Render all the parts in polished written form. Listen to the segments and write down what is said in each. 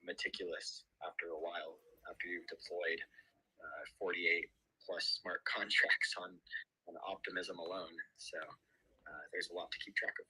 meticulous after a while, after you've deployed 48 plus smart contracts on optimism alone. So there's a lot to keep track of.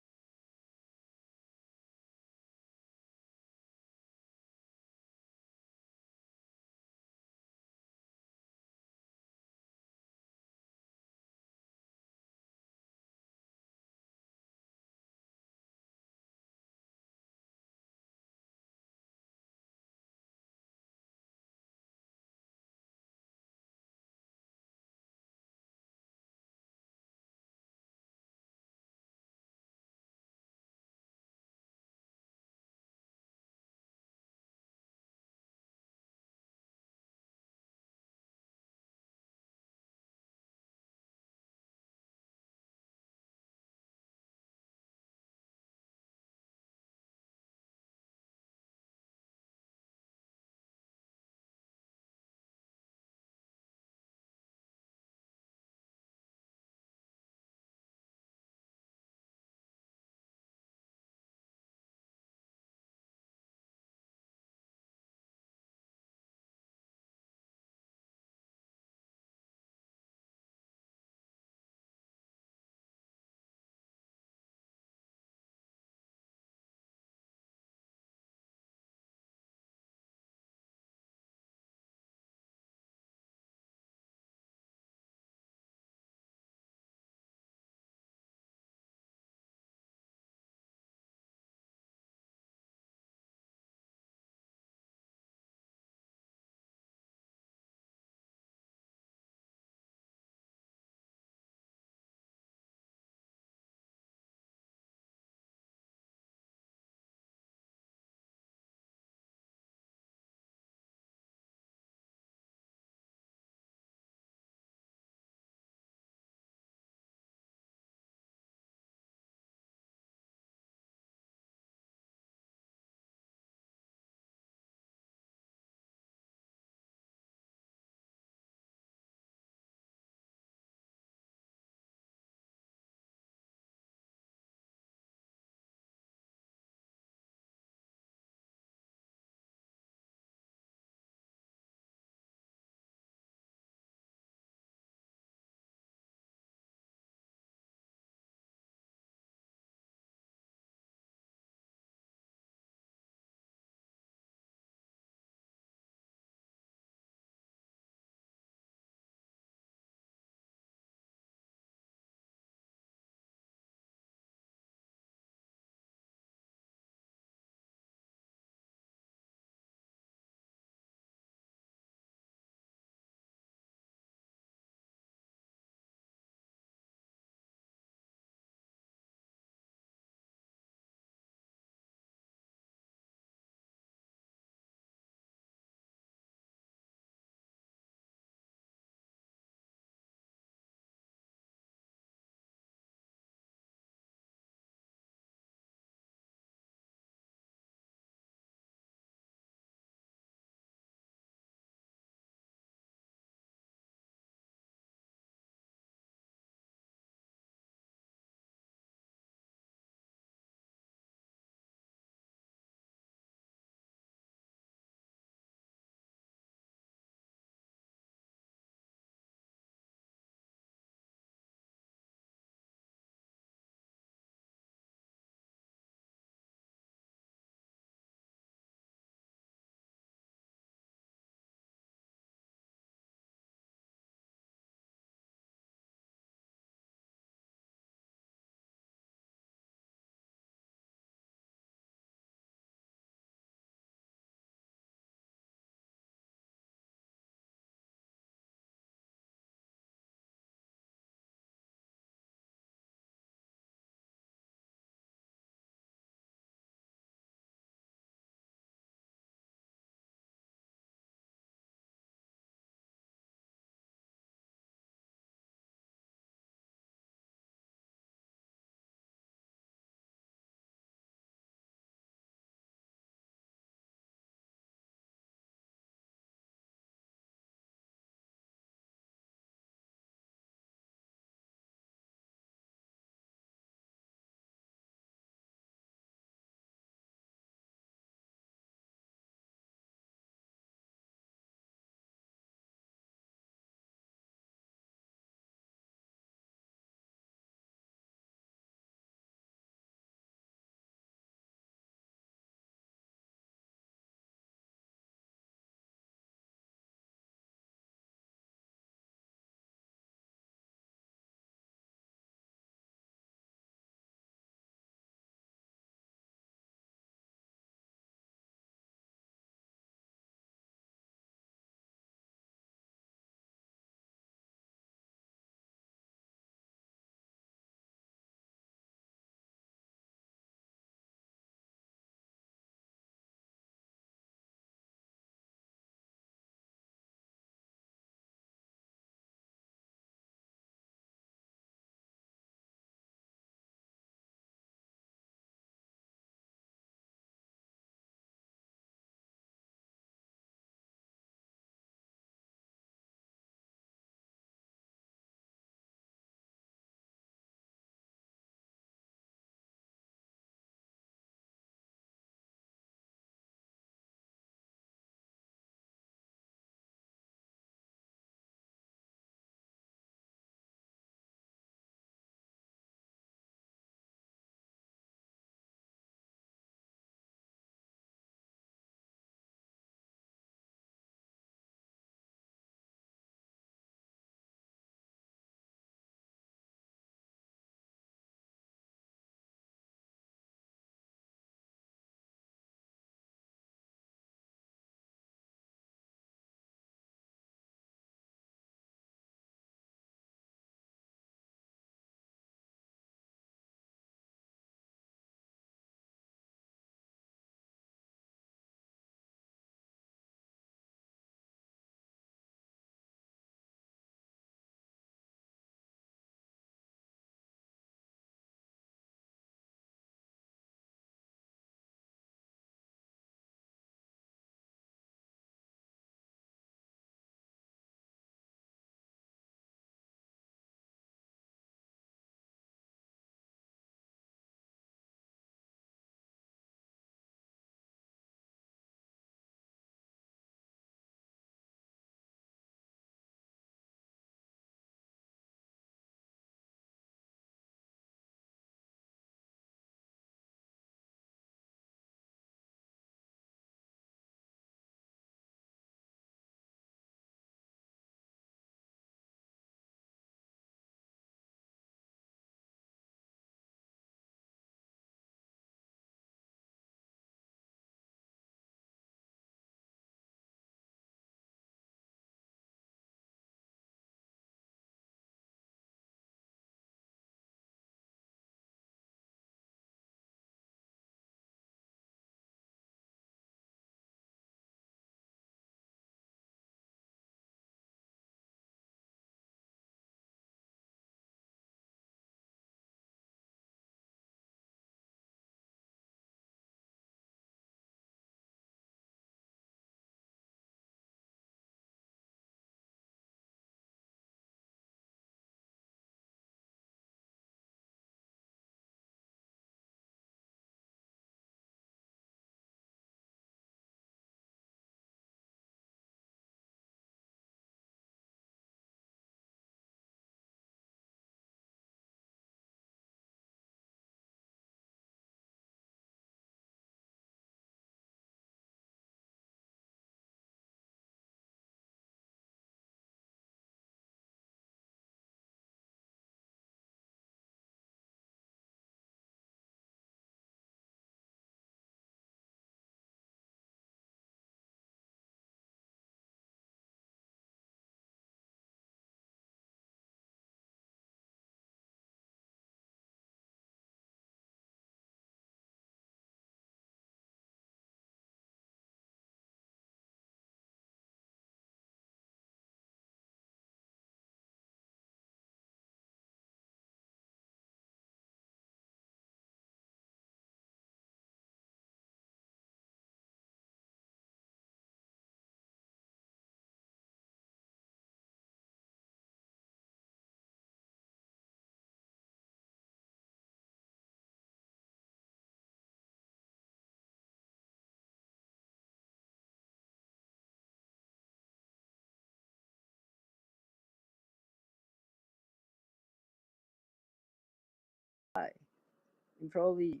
in probably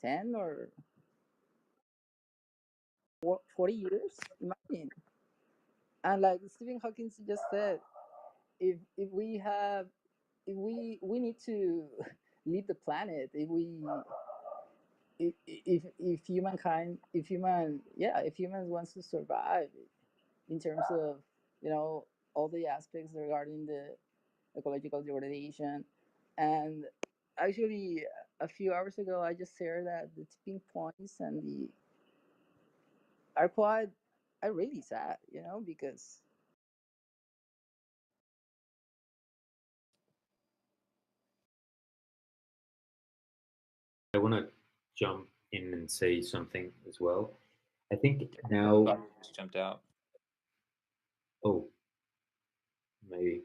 10 or 40 years. Imagine. And like Stephen Hawking just said, if we have if we need to leave the planet, if humankind if human yeah if humans wants to survive in terms of, you know, all the aspects regarding the ecological degradation. And actually, a few hours ago I just shared that the tipping points and the are quite are really sad, you know, because I want to jump in and say something as well. I think I now, thought you just jumped out. oh, maybe.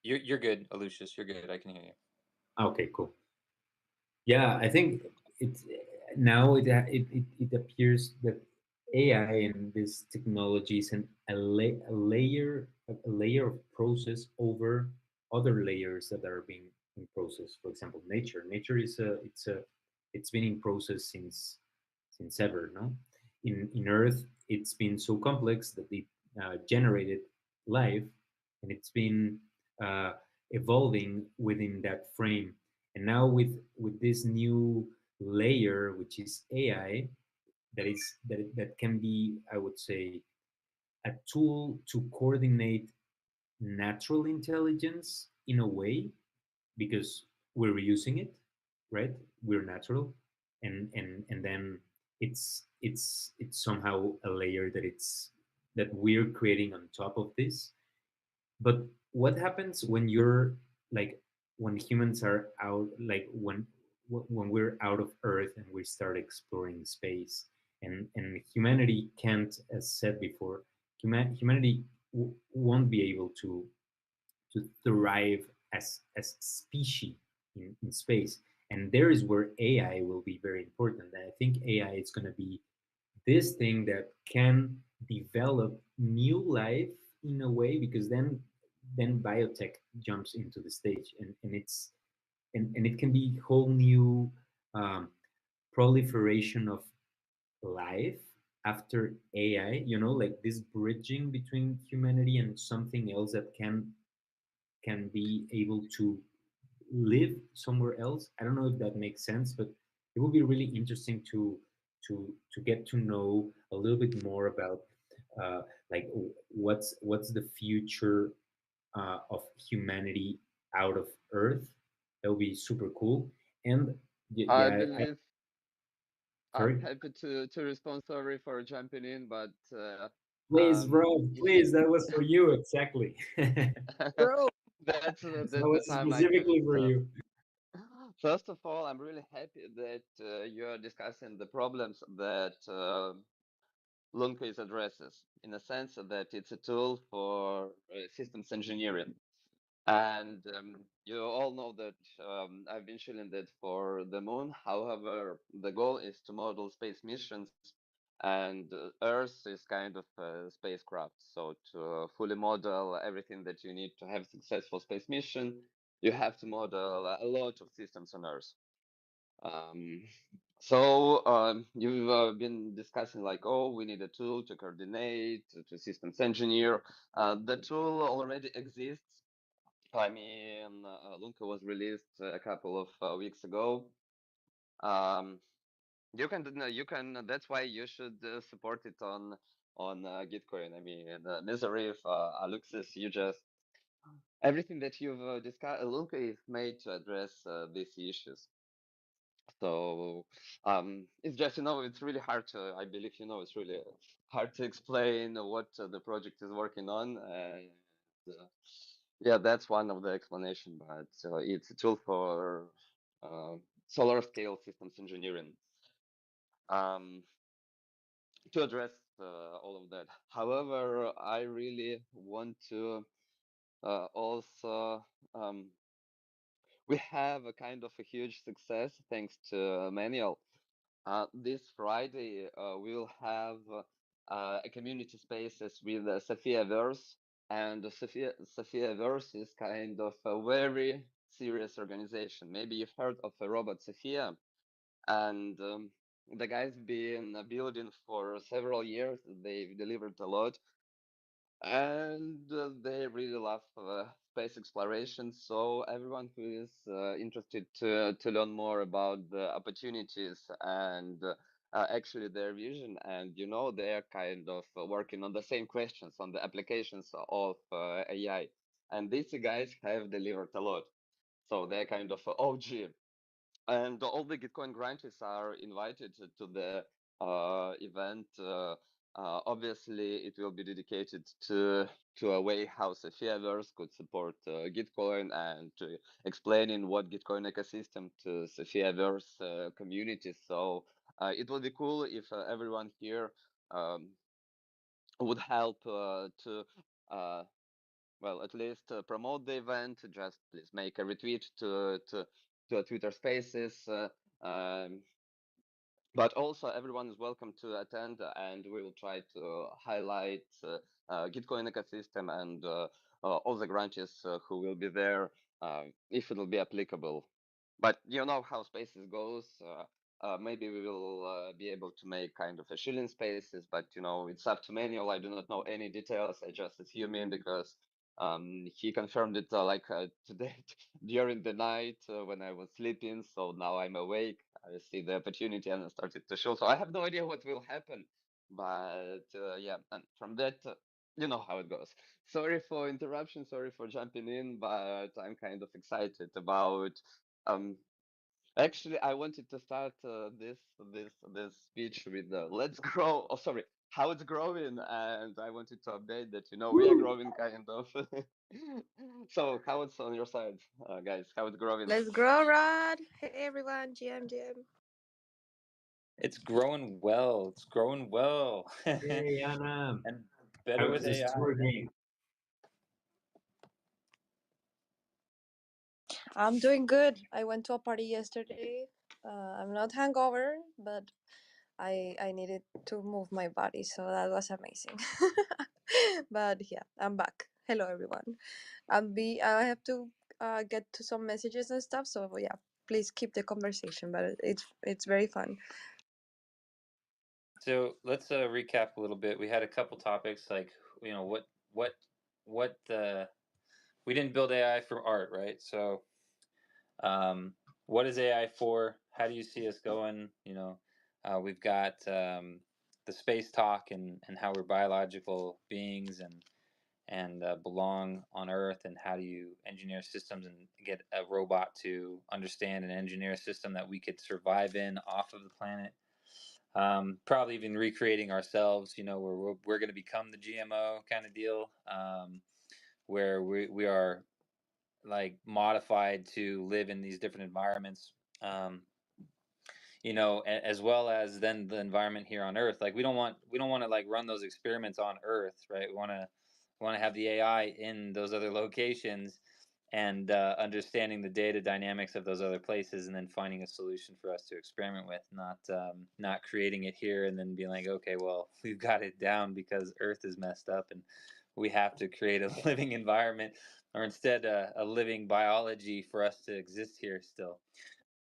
You're good, Aloysius. You're good. I can hear you. Okay, cool. Yeah, I think it's now it appears that AI and these technologies and a layer of process over other layers that are being in process. For example, nature. Nature is it's been in process since ever. No, in Earth it's been so complex that it generated life, and it's been uh, evolving within that frame. And now with this new layer, which is AI, that can be, I would say, a tool to coordinate natural intelligence in a way, because we're using it, right? We're natural, and then it's somehow a layer that we're creating on top of this. But what happens when you're like when humans are out, like when we're out of Earth and we start exploring space, and humanity can't, as said before, humanity won't be able to thrive as species in space. And there is where AI will be very important. And I think AI is going to be this thing that can develop new life in a way, because then biotech jumps into the stage, and it can be whole new um, proliferation of life after AI, like this bridging between humanity and something else that can be able to live somewhere else. I don't know if that makes sense, but it would be really interesting to get to know a little bit more about uh, like what's the future of humanity out of Earth. That would be super cool. And I yeah, believe I'm sorry. happy to respond. Sorry for jumping in, but Please, bro, if you please. That was for you exactly. bro, That that's the was time I can specifically for stop. you. First of all, I'm really happy that you are discussing the problems that Lunke addresses, in a sense that it's a tool for systems engineering. And you all know that I've been shooting that for the moon. However, the goal is to model space missions, and Earth is kind of a spacecraft. So to fully model everything that you need to have a successful space mission, you have to model a lot of systems on Earth. Um, you've been discussing like, oh, we need a tool to coordinate, to systems engineer. The tool already exists. I mean, Lunka was released a couple of weeks ago. Um, you can. That's why you should support it on Gitcoin. I mean, Misery, Aluxis, you just everything that you've discussed. Lunka is made to address these issues. So it's just, it's really hard to, I believe, it's really hard to explain what the project is working on. Uh, yeah, that's one of the explanation, but it's a tool for uh, solar scale systems engineering um, to address all of that. However, I really want to also we have a kind of a huge success thanks to Manuel. This Friday, we'll have a community spaces with Sophia Verse, and Sophia Verse is kind of a very serious organization. Maybe you've heard of a robot Sophia, and the guy's been building for several years. They've delivered a lot, and they really love space exploration. So everyone who is interested to learn more about the opportunities and actually their vision, and they are kind of working on the same questions on the applications of AI, and these guys have delivered a lot. So they're kind of OG, and all the Gitcoin grantees are invited to the event. Obviously, it will be dedicated to a way how Sophiaverse could support Gitcoin and to explaining what Gitcoin ecosystem to Sophiaverse community. So it will be cool if everyone here um, would help to well, at least promote the event. Just please make a retweet to a Twitter Spaces. Um, but also everyone is welcome to attend, and we will try to highlight Gitcoin ecosystem and all the grantees who will be there, if it will be applicable. But you know how Spaces goes. Maybe we will be able to make kind of a shilling Spaces, but it's up to Manuel. I do not know any details. I just assume him because he confirmed it today during the night when I was sleeping. So now I'm awake. I see the opportunity and I started to show. So I have no idea what will happen, but yeah. And from that, you know how it goes. Sorry for interruption. Sorry for jumping in, but I'm kind of excited about. Um, Actually, I wanted to start this speech with "Let's grow." Oh, sorry, how it's growing, and I wanted to update that we are growing kind of. So how it's on your side, guys? How it's growing? Let's grow, Rod. Hey, everyone. GM. It's growing well. It's growing well. Hey, Anna. And better How with is the AI. store going? I'm doing good. I went to a party yesterday. I'm not hungover, but I needed to move my body, so that was amazing. But yeah, I'm back. Hello, everyone. I have to get to some messages and stuff. So yeah, please keep the conversation. But it's very fun. So let's recap a little bit. We had a couple topics like what we didn't build AI for art, right? So what is AI for? How do you see us going? We've got the space talk and how we're biological beings and belong on Earth, and how do you engineer systems and get a robot to understand and engineer a system that we could survive in off of the planet. Probably even recreating ourselves, where we're going to become the GMO kind of deal, where we are like modified to live in these different environments, um, as well as then the environment here on Earth. Like we don't want to like run those experiments on Earth, right? We want to have the AI in those other locations and understanding the data dynamics of those other places, and then finding a solution for us to experiment with, not creating it here and then being like, okay, well, we've got it down because Earth is messed up and we have to create a living environment, or instead a living biology for us to exist here still.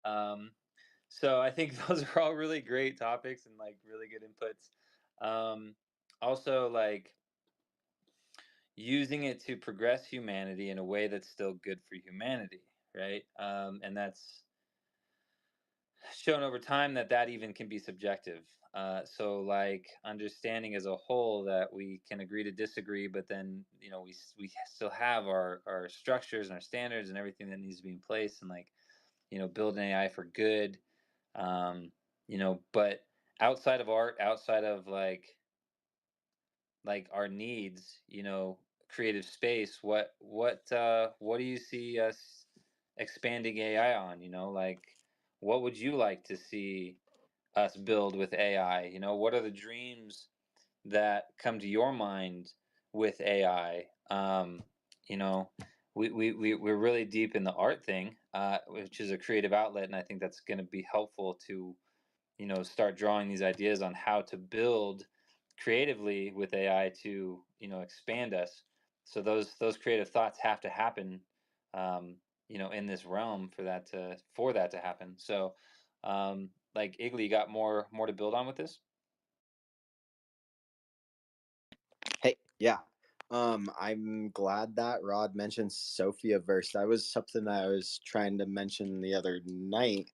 Um, so I think those are all really great topics and like really good inputs. Also, like using it to progress humanity in a way that's still good for humanity, right? And that's shown over time that even can be subjective. So, like understanding as a whole that we can agree to disagree, but then we still have our structures and our standards and everything that needs to be in place, and like build an AI for good. But outside of art, outside of like our needs, creative space, what do you see us expanding AI on? Like what would you like to see us build with AI? What are the dreams that come to your mind with AI? You know, we're really deep in the art thing, which is a creative outlet, and I think that's going to be helpful to start drawing these ideas on how to build creatively with AI to expand us. So those creative thoughts have to happen, um, in this realm for that to happen. So, like Igly, you got more to build on with this? Hey, yeah. I'm glad that Rod mentioned Sophia verse. That was something that I was trying to mention the other night.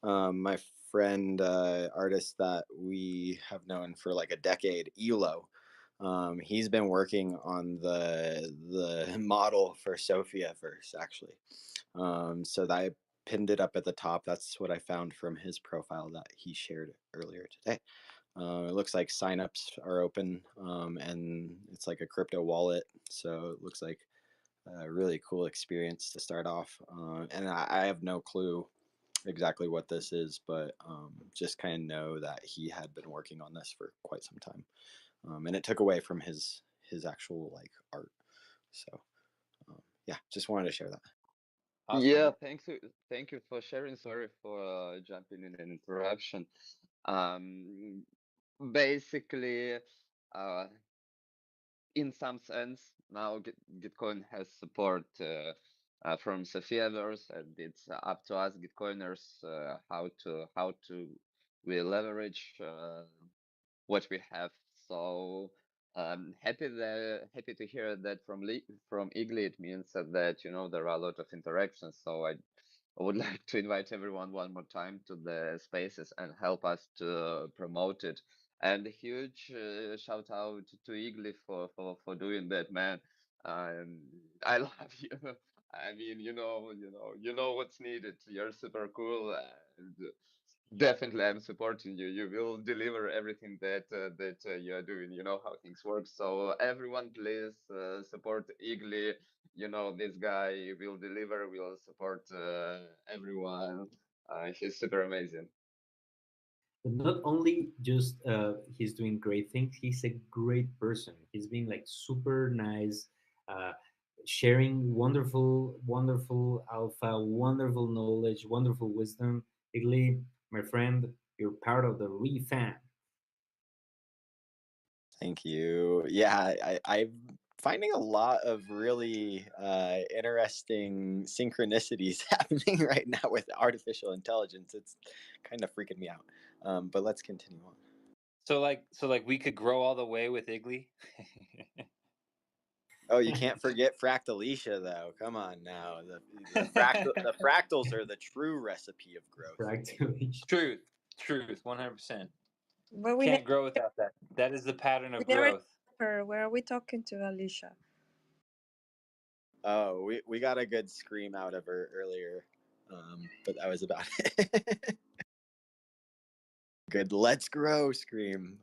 My friend, artist that we have known for like a decade, Elo. He's been working on the model for Sophia verse actually. So that I pinned it up at the top. That's what I found from his profile that he shared earlier today. It looks like signups are open, and it's like a crypto wallet. So it looks like a really cool experience to start off. And I have no clue exactly what this is, but just kind of know that he had been working on this for quite some time, and it took away from his actual like art. So yeah, just wanted to share that. Awesome. Yeah, thank you for sharing. Sorry for jumping in an interruption. Um, Basically, uh, in some sense, now Gitcoin has support from Sophiaverse, and it's up to us Gitcoiners how to we leverage what we have. So happy to hear that from Igli. It means that there are a lot of interactions. So I would like to invite everyone one more time to the spaces and help us to promote it. And a huge shout out to Igli for doing that, man. Um, I love you. I mean, you know what's needed. You're super cool, and definitely I'm supporting you. You will deliver everything that you're doing. You know how things work. So everyone, please support Igli. This guy will deliver. Will support everyone. He's super amazing. But not only just he's doing great things, he's a great person. He's being like super nice, uh, sharing wonderful alpha, wonderful knowledge, wonderful wisdom. Igli, my friend, you're part of the re fam. Thank you. Yeah, I'm finding a lot of really interesting synchronicities happening right now with artificial intelligence. It's kind of freaking me out. But let's continue on. So like we could grow all the way with Igly. Oh, you can't forget Fractalicia, though. Come on now. The fractals are the true recipe of growth. Practically. Truth, 100%. But Can't grow without that. That is the pattern we of never growth. her. Where are we talking to, Alicia? Oh, we got a good scream out of her earlier, but that was about it. Good let's grow scream,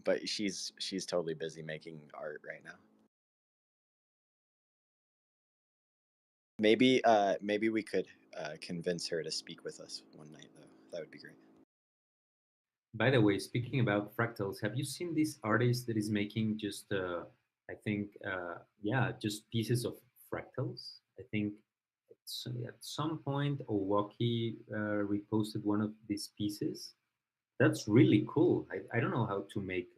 but she's totally busy making art right now. Maybe we could convince her to speak with us one night, though. That would be great. By the way, speaking about fractals, have you seen this artist that is making just, I think, yeah, just pieces of fractals? I think at some point, Owaki reposted one of these pieces. That's really cool. I don't know how to make.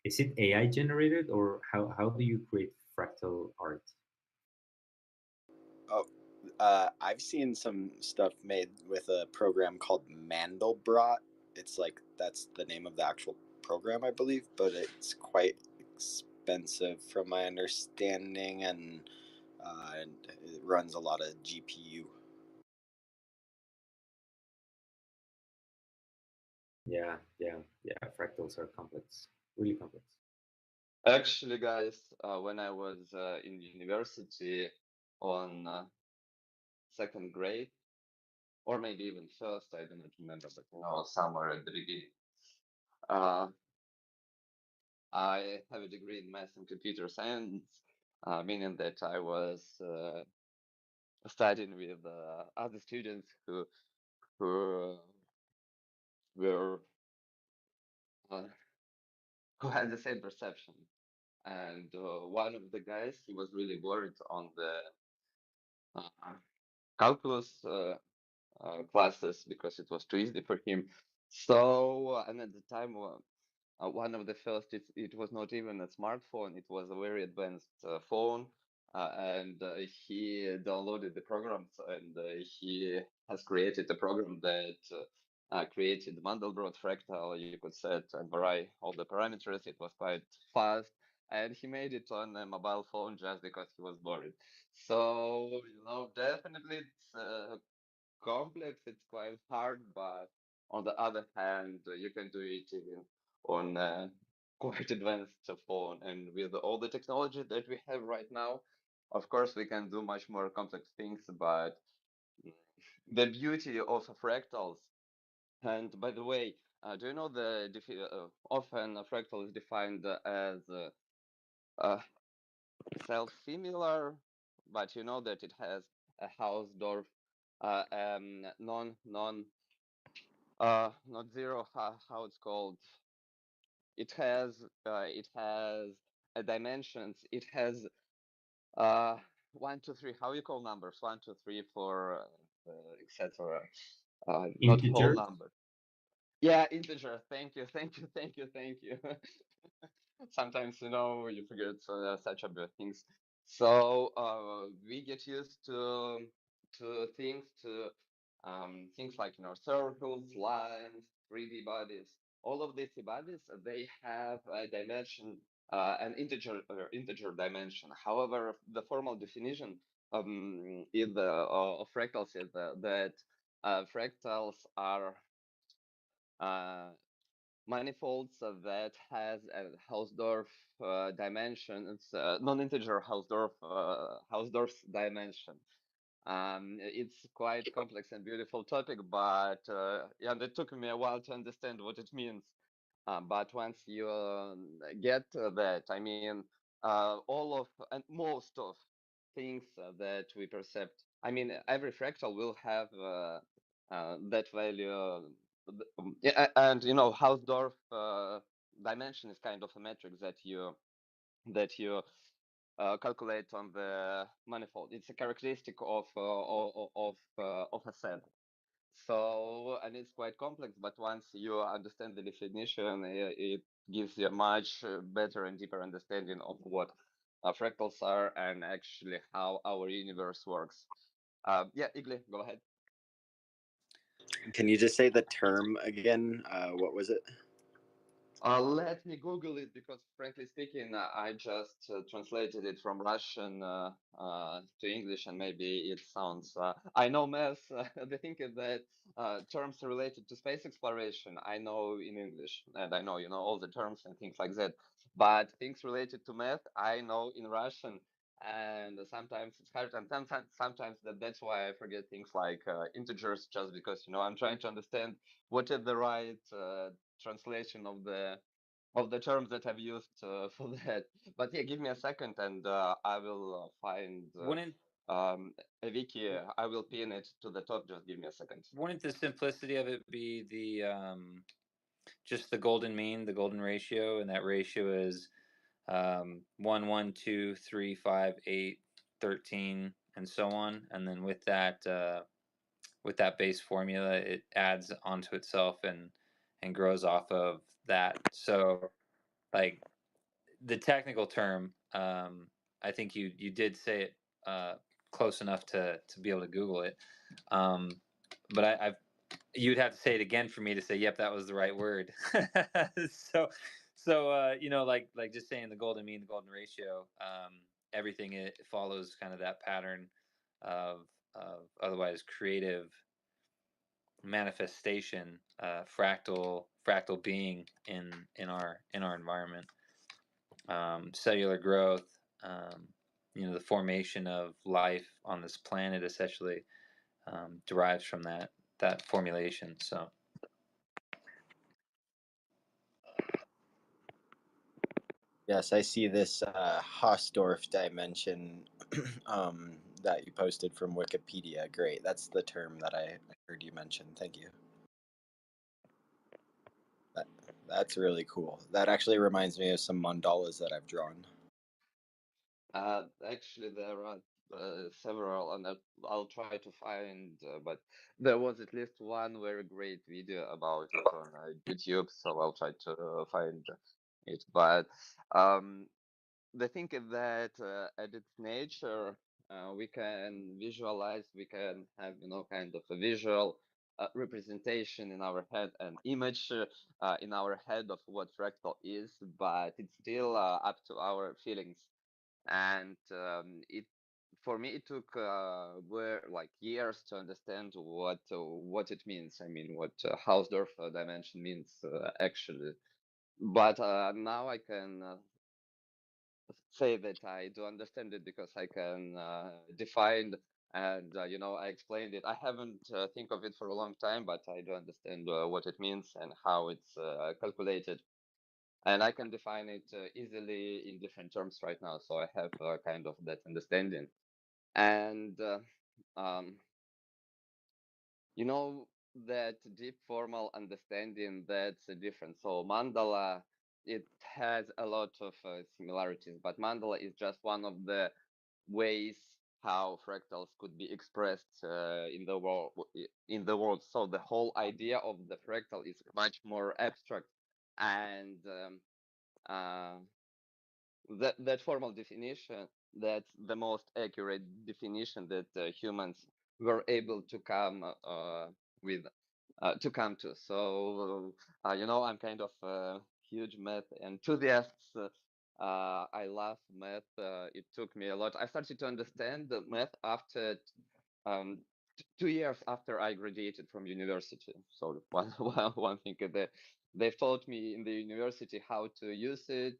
Is it AI generated or how do you create fractal art? Oh, I've seen some stuff made with a program called Mandelbrot. It's like that's the name of the actual program, I believe, but it's quite expensive from my understanding, and it runs a lot of GPU. Yeah. Fractals are complex, really complex. Actually, guys, when I was in university on second grade, or maybe even first, I do not remember, but somewhere at the beginning, uh, I have a degree in math and computer science, meaning that I was studying with other students who were uh, who had the same perception. And one of the guys, he was really worried on the uh, calculus classes because it was too easy for him. So, and at the time, one of the first, it was not even a smartphone, it was a very advanced phone. and he downloaded the programs, and he has created a program that created Mandelbrot fractal. You could set and vary all the parameters. It was quite fast, and he made it on a mobile phone just because he was bored. So, definitely it's complex, it's quite hard, but on the other hand, you can do it even on a quite advanced phone. And with all the technology that we have right now, of course, we can do much more complex things, but the beauty of fractals. And by the way, do you know often a fractal is defined as uh, self-similar, but you know that it has a Hausdorff not zero, how it's called. It has a dimensions. It has uh 1, 2, 3. How you call numbers? 1, 2, 3, 4, etc. Not whole Integer. number. Yeah, integer. Thank you, thank you, thank you, thank you. Sometimes you forget such a bit things. So we get used to things like circles, lines, 3D bodies. All of these bodies, they have a dimension, an integer dimension. However, the formal definition of fractals is that fractals are uh, manifolds that has a Hausdorff dimension. It's non-integer Hausdorff's dimension. It's quite complex and beautiful topic, but yeah, and it took me a while to understand what it means. But once you get that, I mean, all of and most of things that we perceive, I mean, every fractal will have that value. Yeah, and Hausdorff dimension is kind of a metric that you calculate on the manifold. It's a characteristic of a set. So, and it's quite complex, but once you understand the definition, it gives you a much better and deeper understanding of what fractals are and actually how our universe works. Yeah, Igli, go ahead. Can you just say the term again? What was it? Let me Google it because, frankly speaking, I just translated it from Russian to English, and maybe it sounds. I know math. The thing is that terms related to space exploration, I know in English, and I know all the terms and things like that. But things related to math, I know in Russian, and sometimes it's hard, and sometimes that's why I forget things like integers, just because I'm trying to understand what is the right translation of the terms that I've used for that. But yeah, give me a second, and I will find Wouldn't a wiki. I will pin it to the top. Just give me a second. wouldn't the simplicity of it be the just the golden mean, the golden ratio, and that ratio is 1, 1, 2, 3, 5, 8, 13, and so on, and then with that base formula, it adds onto itself and grows off of that. So, like the technical term, I think you did say it close enough to be able to Google it, um, but I've you'd have to say it again for me to say, yep, that was the right word. so like just saying the golden mean, the golden ratio, everything it follows kind of that pattern of otherwise creative manifestation, fractal being in our environment, cellular growth, the formation of life on this planet essentially derives from that formulation. So Yes, I see this Hausdorff dimension that you posted from Wikipedia. Great. That's the term that I heard you mention. Thank you. That, that's really cool. That actually reminds me of some mandalas that I've drawn. Actually, there are several, and I'll try to find. But there was at least one very great video about it on YouTube, so I'll try to find it. But the thing is that at its nature, we can visualize, we can have, kind of a visual representation in our head, an image in our head of what fractal is, but it's still up to our feelings. And it for me it took were like years to understand what it means. I mean, what Hausdorff dimension means actually. But now I can say that I do understand it because I can define and I explained it. I haven't think of it for a long time, but I do understand what it means and how it's calculated, and I can define it easily in different terms right now. So I have kind of that understanding, and um, you know that deep formal understanding, that's different. So mandala, it has a lot of similarities, but mandala is just one of the ways how fractals could be expressed in the world. So the whole idea of the fractal is much more abstract, and uh, that formal definition, that's the most accurate definition that humans were able to come with to come to. So I'm kind of a huge math enthusiast. I love math. It took me a lot. I started to understand the math after um, 2 years after I graduated from university. So one thing that they taught me in the university how to use it,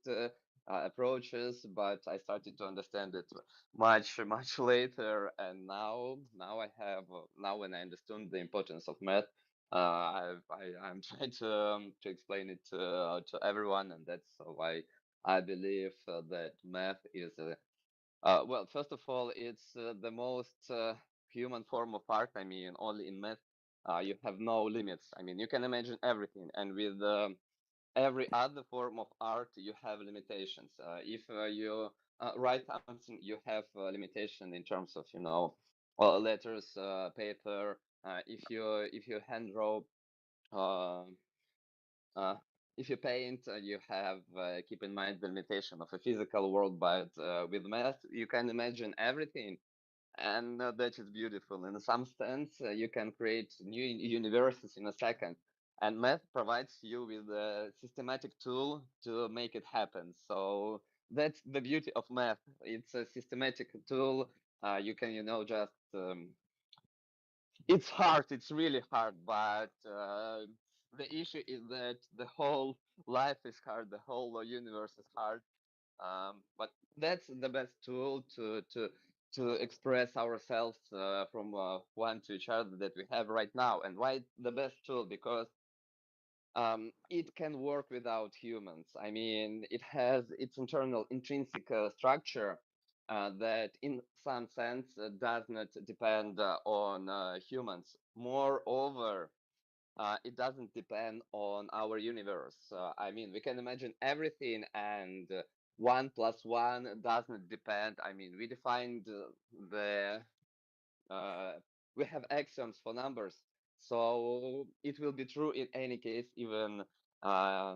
approaches, but I started to understand it much later. And now I have now when I understood the importance of math, I'm trying to explain it to everyone, and that's why I believe that math is well, first of all, it's the most human form of art. I mean, only in math, you have no limits. I mean, you can imagine everything, and with every other form of art, you have limitations. If you write something, you have limitation in terms of, letters, paper. If you hand draw. Uh, uh, if you paint, you have keep in mind the limitation of a physical world, but with math, you can imagine everything, and that is beautiful. In some sense, you can create new universes in a second, and math provides you with a systematic tool to make it happen. So that's the beauty of math. It's a systematic tool. You can, just it's hard. It's really hard, but the issue is that the whole life is hard. The whole universe is hard. But that's the best tool to express ourselves from one to each other that we have right now. And why the best tool? Because it can work without humans. I mean, it has its internal intrinsic structure that, in some sense, does not depend on humans. Moreover, it doesn't depend on our universe. I mean, we can imagine everything, and one plus one doesn't depend. I mean, we defined the uh, we have axioms for numbers, so it will be true in any case, even uh,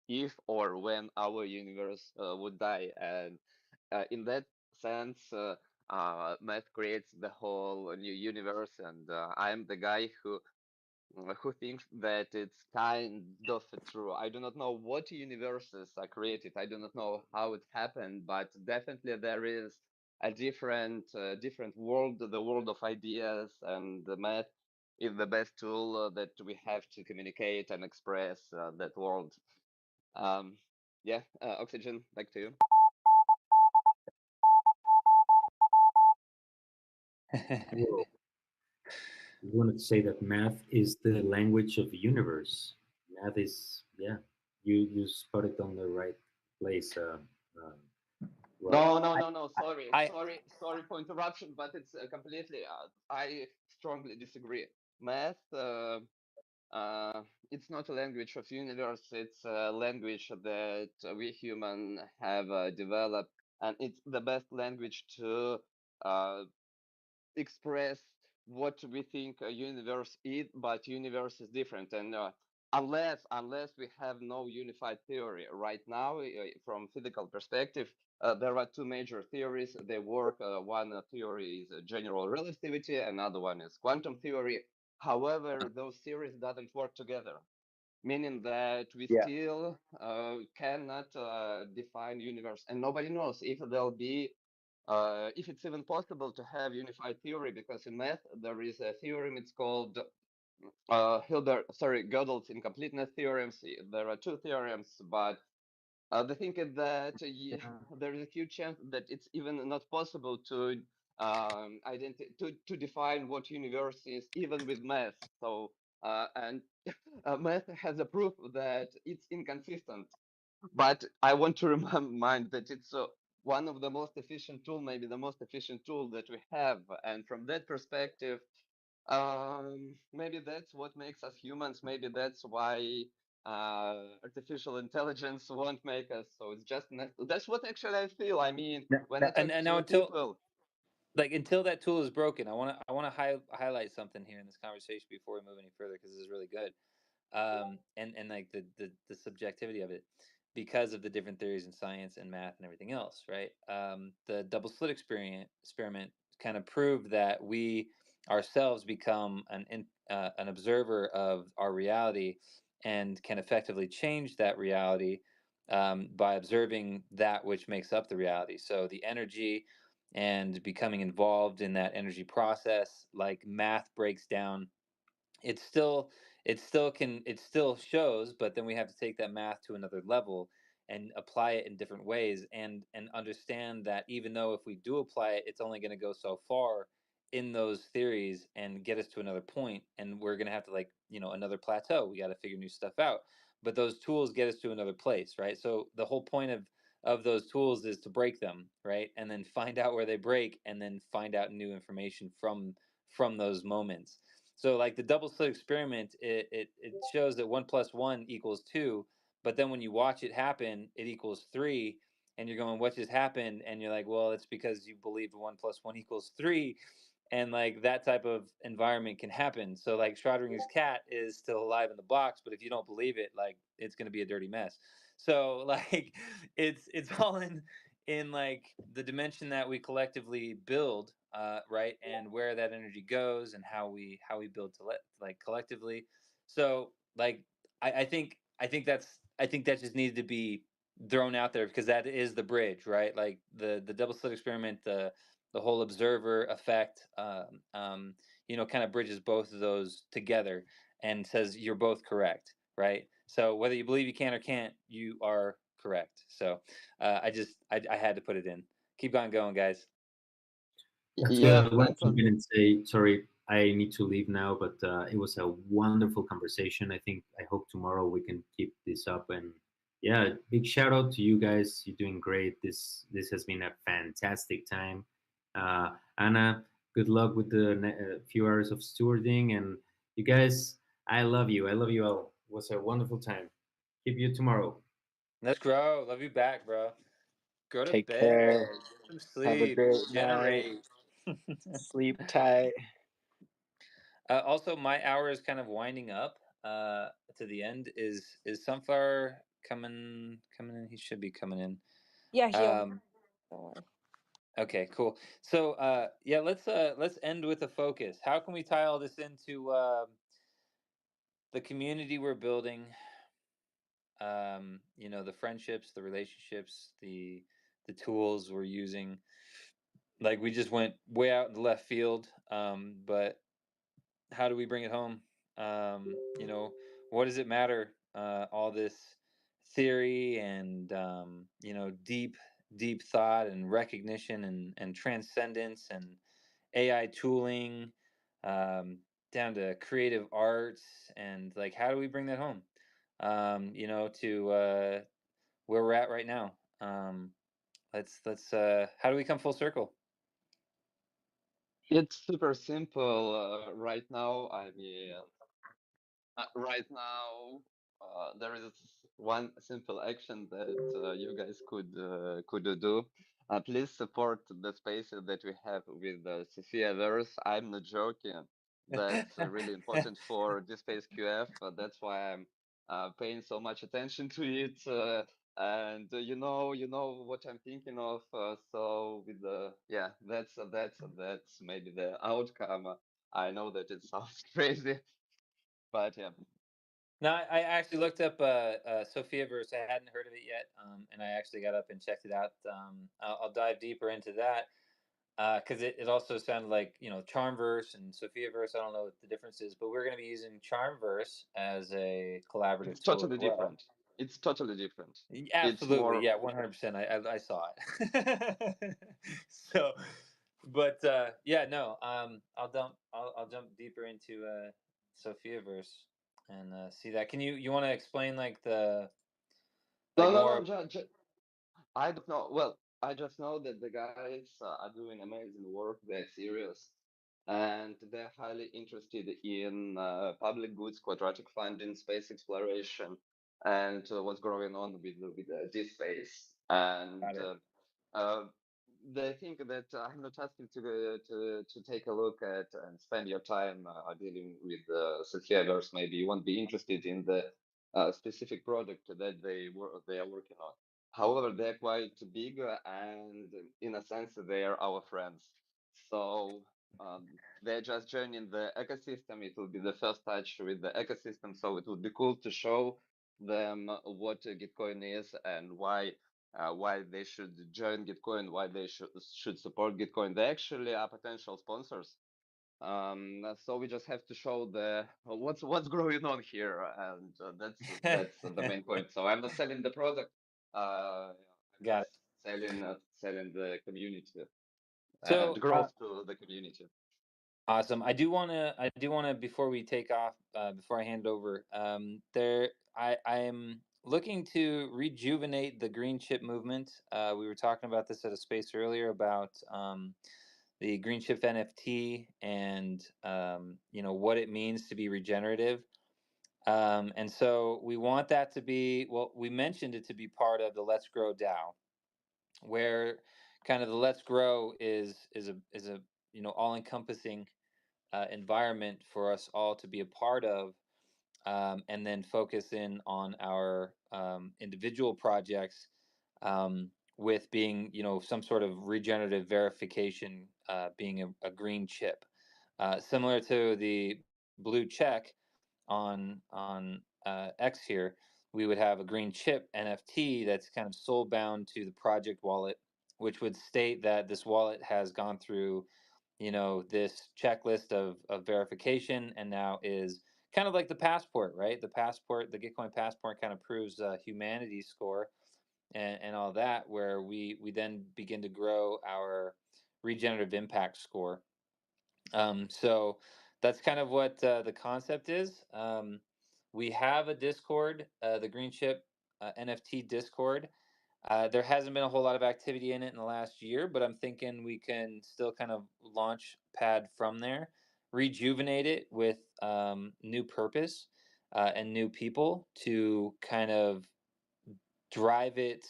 if or when our universe would die. And in that sense, math creates the whole new universe, and I'm the guy who thinks that it's kind of true. I do not know what universes are created. I do not know how it happened, but definitely there is a different world, the world of ideas, and the math is the best tool that we have to communicate and express that world. Um, yeah, Oxygen, back to you. Well, I wanted to say that math is the language of the universe. Math is, yeah, you spotted on the right place, Rod. No, no, no, no. Sorry, I sorry for interruption, but it's completely. I strongly disagree. Math. Uh, it's not a language of universe. It's a language that we human have developed, and it's the best language to uh, express what we think a universe is. But universe is different, and unless we have no unified theory right now, from physical perspective, there are two major theories. They work. One theory is general relativity, another one is quantum theory. However, those theories doesn't work together, meaning that we Yeah. still cannot define universe, and nobody knows if there'll be if it's even possible to have unified theory, because in math there is a theorem. It's called Gödel's incompleteness theorems. There are two theorems, but the thing is that there is a huge chance that it's even not possible to to define what universe is, even with math. So and math has a proof that it's inconsistent. But I want to remind that it's one of the most efficient tool, maybe the most efficient tool that we have. And from that perspective, maybe that's what makes us humans. Maybe that's why artificial intelligence won't make us. So it's just that's what actually I feel. I mean, when I talk And now to people, until that tool is broken, I want to highlight something here in this conversation before we move any further, because this is really good. And like the subjectivity of it, because of the different theories in science and math and everything else, right? The double slit experiment kind of proved that we ourselves become an observer of our reality, and can effectively change that reality by observing that which makes up the reality. So the energy, and becoming involved in that energy process, like math breaks down, it still it still shows, but then we have to take that math to another level and apply it in different ways, and understand that even though if we do apply it, it's only going to go so far in those theories and get us to another point, and we're going to have to, like, another plateau. We got to figure new stuff out, but those tools get us to another place, right? So the whole point of those tools is to break them, right? And then find out where they break, and then find out new information from those moments. So like the double slit experiment, it shows that 1 plus 1 equals 2, but then when you watch it happen, it equals 3, and you're going, what just happened? And you're like, well, it's because you believed 1 plus 1 equals 3, and like that type of environment can happen. So like Schrodinger's cat is still alive in the box, but if you don't believe it, like it's going to be a dirty mess. So like it's all in like the dimension that we collectively build, right, and where that energy goes, and how we build like collectively. So like I think that just needed to be thrown out there, because that is the bridge, right? Like the double slit experiment, the whole observer effect, kind of bridges both of those together, and says you're both correct, right? So whether you believe you can or can't, you are correct. So I had to put it in. Keep on going, guys. That's good. yeah, I want that to jump was in and say sorry. I need to leave now, but it was a wonderful conversation. I hope tomorrow we can keep this up. And yeah, big shout out to you guys. You're doing great. This has been a fantastic time. Anna, good luck with the few hours of stewarding. And you guys, I love you. I love you all. It was a wonderful time. Keep you tomorrow. Let's grow. Love you back, bro. Go to Take bed. care. Get some Have a sleep. great night. Regenerate. Sleep tight. Also, my hour is kind of winding up to the end. Is Sunflower coming in? He should be coming in. Yeah, he'll. Um, Don't worry. okay, cool. So yeah, let's end with a focus. How can we tie all this into the community we're building? The friendships, the relationships, the tools we're using. Like we just went way out in the left field, but how do we bring it home? Um, you know, what does it matter? All this theory and deep thought and recognition and transcendence and AI tooling, um, down to creative arts, and like how do we bring that home? To where we're at right now. Let's how do we come full circle? It's super simple right now. I mean, right now there is one simple action that you guys could do. Please support the spaces that we have with Sophia Verse. I'm not joking. That's really important for this space QF. That's why I'm paying so much attention to it, and you know what I'm thinking of. So with the yeah, that's maybe the outcome. I know that it sounds crazy, but yeah. No, I actually looked up Sophiaverse. I hadn't heard of it yet, and I actually got up and checked it out. I'll dive deeper into that because it also sounded like Charmverse and Sophiaverse. I don't know what the difference is, but we're going to be using Charmverse as a collaborative It's tool as totally well. different. It's totally different. It's Absolutely, more. yeah, 100%. I saw it. So, but yeah, no. I'll jump deeper into Sophiaverse and see that. Can you want to explain like the No, like no, no. more? I don't know. Well, I just know that the guys are doing amazing work. They're serious, and they're highly interested in public goods, quadratic funding, space exploration, and what's going on with this space. And Got it. uh, they think that I'm not asking to take a look at and spend your time dealing with subscribers. Maybe you won't be interested in the specific product that they are working on. However, they're quite big, and in a sense, they are our friends. So um, they're just joining the ecosystem. It will be the first touch with the ecosystem. So it would be cool to show them what Gitcoin is and why they should join Gitcoin, why they should support Gitcoin. They actually are potential sponsors. So we just have to show the what's going on here, and that's the main point. So I'm not selling the product. I'm Got just it. selling the community and So growth to the community. awesome. I do want to before we take off, before I hand over, I am looking to rejuvenate the green chip movement. We were talking about this at a space earlier about the green chip NFT and what it means to be regenerative. And so we want that to be, well, we mentioned it to be part of the Let's Grow DAO, where kind of the Let's Grow is a all encompassing environment for us all to be a part of, and then focus in on our individual projects, with being, some sort of regenerative verification, being a green chip, similar to the blue check on X here. We would have a green chip NFT that's kind of soul bound to the project wallet, which would state that this wallet has gone through this checklist of verification and now is kind of like the passport, right? The Gitcoin passport kind of proves humanity score and all that, where we then begin to grow our regenerative impact score. So that's kind of what the concept is. We have a Discord, the Green Chip NFT Discord. There hasn't been a whole lot of activity in it in the last year, but I'm thinking we can still kind of launch pad from there, rejuvenate it with new purpose and new people to kind of drive it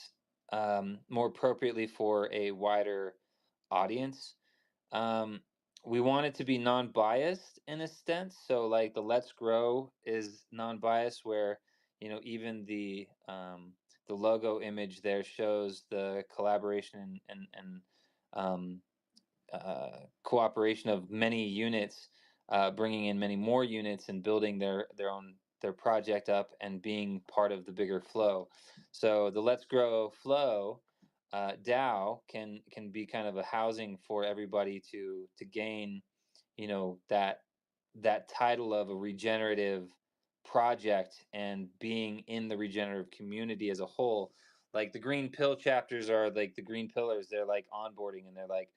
more appropriately for a wider audience. Um, we want it to be non-biased in a sense. So like the Let's Grow is non-biased, where even the logo image there shows the collaboration and um, cooperation of many units, bringing in many more units and building their project up and being part of the bigger flow. So the Let's Grow flow DAO can be kind of a housing for everybody to gain, that title of a regenerative project and being in the regenerative community as a whole. Like the green pill chapters are like the green pillars. They're like onboarding, and they're like,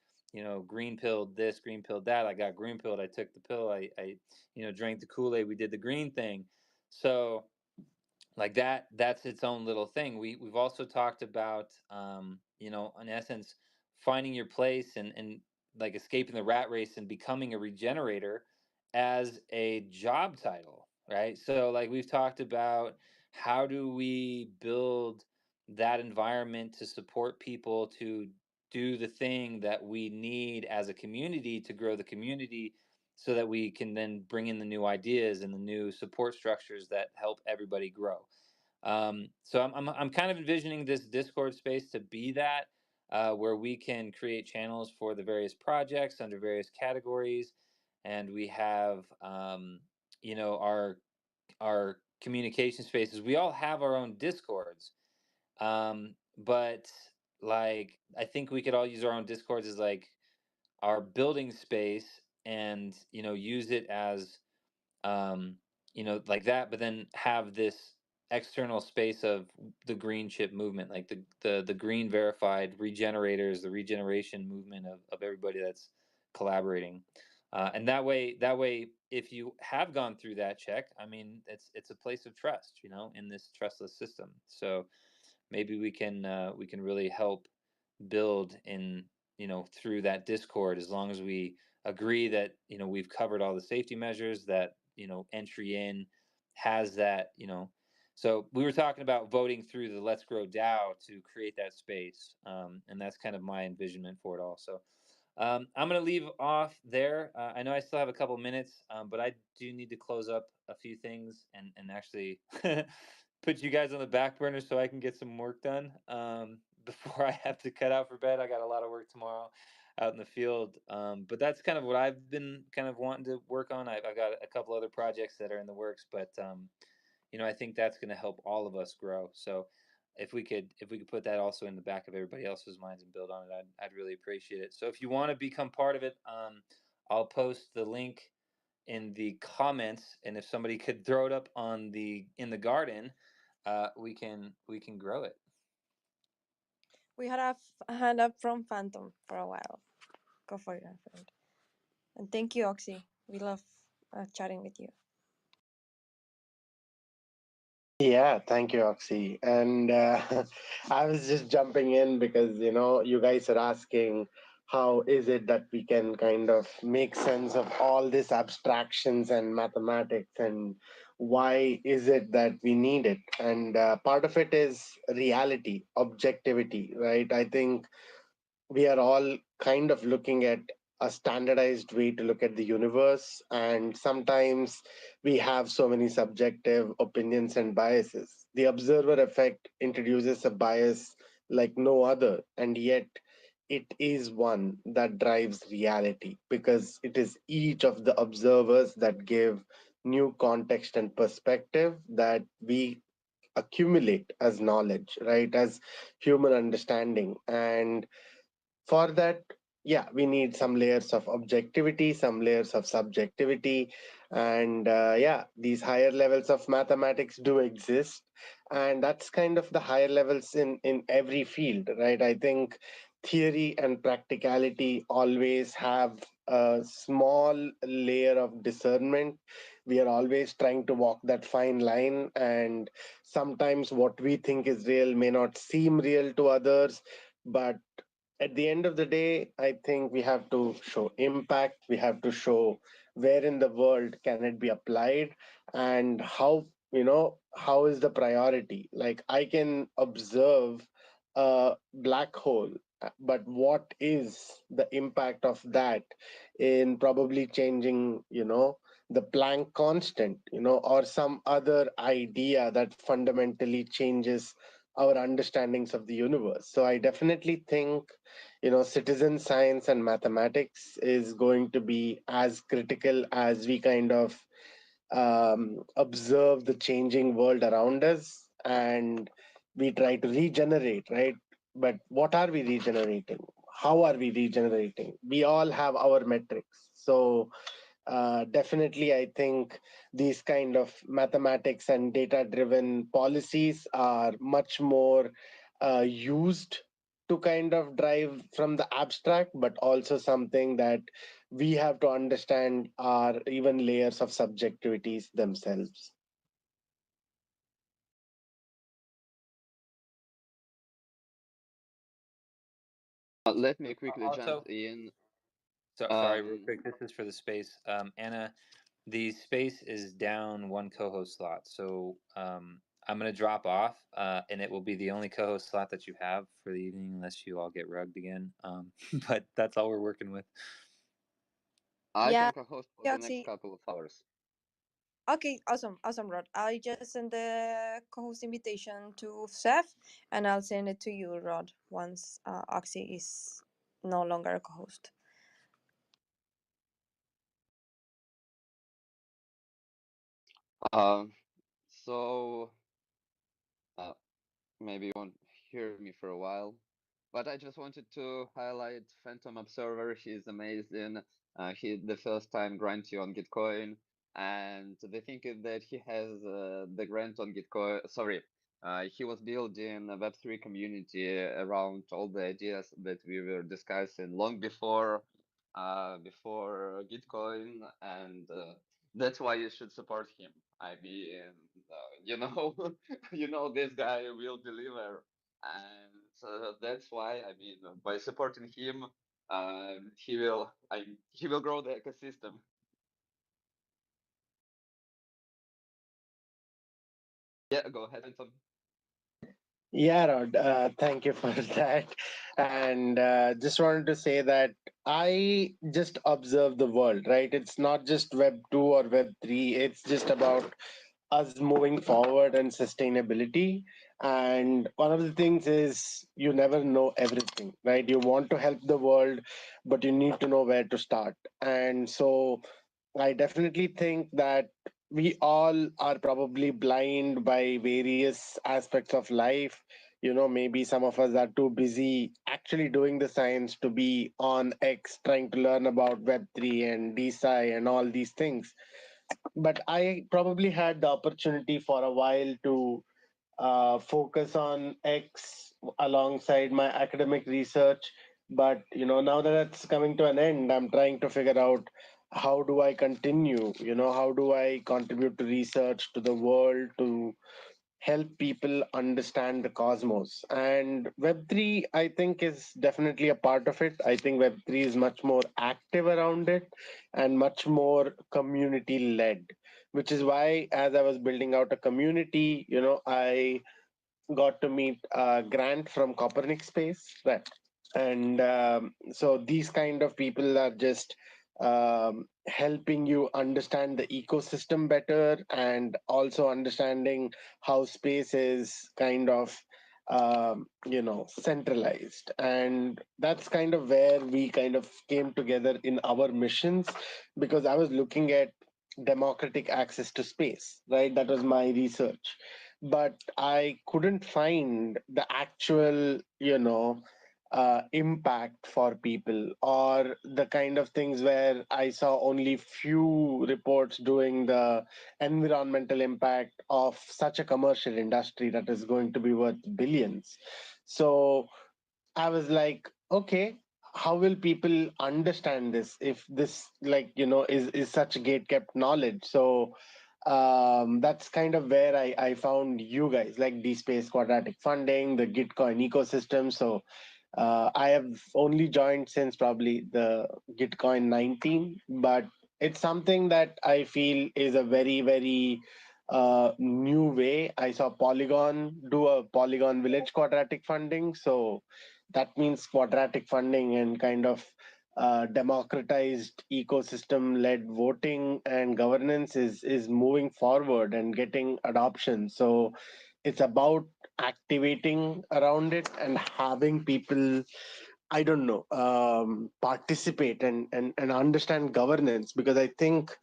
green pilled this, green pilled that. I got green pilled. I took the pill. I drank the Kool-Aid. We did the green thing. So like that's its own little thing. We've also talked about, in essence, finding your place and like escaping the rat race and becoming a regenerator as a job title, right? So like we've talked about, how do we build that environment to support people to do the thing that we need as a community to grow the community so that we can then bring in the new ideas and the new support structures that help everybody grow. So I'm kind of envisioning this Discord space to be that, where we can create channels for the various projects under various categories, and we have our communication spaces. We all have our own Discords, but like I think we could all use our own Discords as like our building space, and use it as like that, but then have this external space of the green chip movement, like the green verified regenerators, the regeneration movement of everybody that's collaborating. And that way, if you have gone through that check, I mean, it's a place of trust, in this trustless system. So maybe we can really help build in through that Discord, as long as we agree that we've covered all the safety measures, that entry in has that. So we were talking about voting through the Let's Grow DAO to create that space, and that's kind of my envisionment for it all. So I'm going to leave off there. I know I still have a couple minutes, but I do need to close up a few things and actually put you guys on the back burner so I can get some work done before I have to cut out for bed. I got a lot of work tomorrow out in the field. But that's kind of what I've been kind of wanting to work on. I've got a couple other projects that are in the works, but I think that's going to help all of us grow. So if we could put that also in the back of everybody else's minds and build on it, I'd really appreciate it. So if you want to become part of it, I'll post the link in the comments, and if somebody could throw it up in the garden, we can grow it. We had a hand up from Phantom for a while. Go for it, friend. And thank you, Oxy. We love chatting with you. Yeah, thank you, Oxy. And I was just jumping in because, you guys are asking how is it that we can kind of make sense of all these abstractions and mathematics, and why is it that we need it? And part of it is reality, objectivity, right? I think we are all kind of looking at a standardized way to look at the universe, and sometimes we have so many subjective opinions and biases. The observer effect introduces a bias like no other, and yet it is one that drives reality, because it is each of the observers that give new context and perspective that we accumulate as knowledge, right, as human understanding. And for that, yeah, we need some layers of objectivity, some layers of subjectivity. And yeah, these higher levels of mathematics do exist, and that's kind of the higher levels in every field, right? I think theory and practicality always have a small layer of discernment. We are always trying to walk that fine line, and sometimes what we think is real may not seem real to others. But at the end of the day, I think we have to show impact. We have to show where in the world can it be applied, and how is the priority. Like, I can observe a black hole, but what is the impact of that in probably changing, the Planck constant, or some other idea that fundamentally changes our understandings of the universe. So I definitely think, citizen science and mathematics is going to be as critical as we kind of observe the changing world around us, and we try to regenerate, right? But what are we regenerating? How are we regenerating? We all have our metrics. So definitely, I think these kind of mathematics and data driven policies are much more used to kind of drive from the abstract, but also something that we have to understand are even layers of subjectivities themselves. Let me quickly jump Also, in. sorry, real Um, quick. This is for the space. Anna, the space is down one co-host slot, so I'm gonna drop off, and it will be the only co-host slot that you have for the evening, unless you all get rugged again. But that's all we're working with. I Yeah, can co-host for the next Yoxi. couple of hours. Okay, awesome, Rod. I just send the co-host invitation to Seth, and I'll send it to you, Rod, once Oxy is no longer a co-host. So maybe you won't hear me for a while, but I just wanted to highlight Phantom Observer. He's amazing. He the first time grantee on Gitcoin, and the thing is that he has the grant on Gitcoin. Sorry, he was building a Web3 community around all the ideas that we were discussing long before Gitcoin, and that's why you should support him. I mean, you know, you know this guy will deliver, and so that's why I mean by supporting him, he will grow the ecosystem. Yeah, go ahead, Anton. Yeah, Rod, thank you for that. And just wanted to say that I just observe the world, right? It's not just Web 2 or Web 3, it's just about us moving forward and sustainability. And one of the things is you never know everything, right? You want to help the world, but you need to know where to start. And so I definitely think that we all are probably blind by various aspects of life. You know, maybe some of us are too busy actually doing the science to be on X trying to learn about Web3 and DeSci and all these things. But I probably had the opportunity for a while to focus on X alongside my academic research. But you know, now that it's coming to an end, I'm trying to figure out how do I continue. You know, how do I contribute to research, to the world, to help people understand the cosmos. And Web3, I think, is definitely a part of it. I think Web3 is much more active around it and much more community led, which is why, as I was building out a community, you know, I got to meet Grant from Copernic Space, right? And so these kind of people are just helping you understand the ecosystem better and also understanding how space is kind of you know, centralized. And that's kind of where we kind of came together in our missions, because I was looking at democratic access to space, right? That was my research, but I couldn't find the actual, you know, impact for people, or the kind of things where I saw only few reports doing the environmental impact of such a commercial industry that is going to be worth billions. So I was like, okay, how will people understand this if this, like, you know, is such gate kept knowledge? So that's kind of where I found you guys, like the Space Quadratic Funding, the Gitcoin ecosystem. So I have only joined since probably the Gitcoin 19, but it's something that I feel is a very new way. I saw Polygon do a Polygon Village quadratic funding. So that means quadratic funding and kind of democratized ecosystem led voting and governance is moving forward and getting adoption. So it's about activating around it and having people, I don't know, participate and understand governance, because I think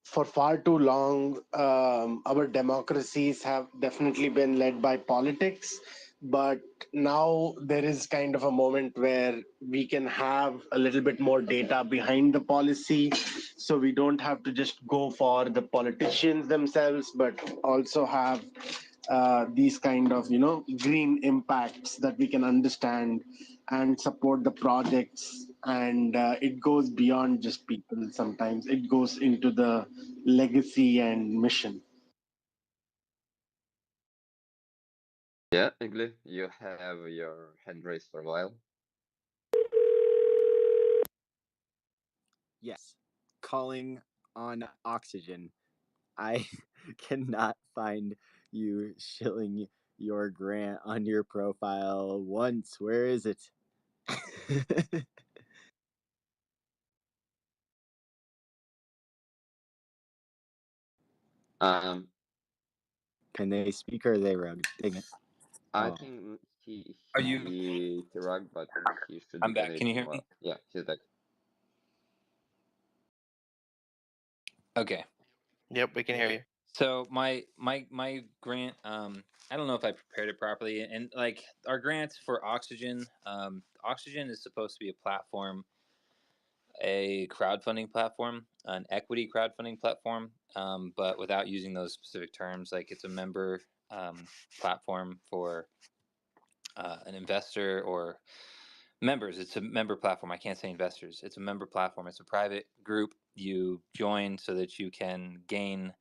for far too long, our democracies have definitely been led by politics. But now there is kind of a moment where we can have a little bit more data behind the policy. So we don't have to just go for the politicians themselves, but also have these kind of, you know, green impacts that we can understand and support the projects. And it goes beyond just people. Sometimes it goes into the legacy and mission. Yeah, Igli, you have your hand raised for a while. Yes, calling on oxygen. I cannot find you shilling your grant on your profile once. Where is it? Um, Can they speak or are they rugged? Dang it. I Oh. think Are you? he rugged, but he should be I'm back. Can you connected hear more. me? Yeah, he's back. Okay. Yep, we can hear you. So my grant, I don't know if I prepared it properly, and like our grants for Oxygen, Oxygen is supposed to be a platform, a crowdfunding platform, an equity crowdfunding platform, but without using those specific terms. Like it's a member platform for an investor or members. It's a member platform. I can't say investors. It's a member platform. It's a private group you join so that you can gain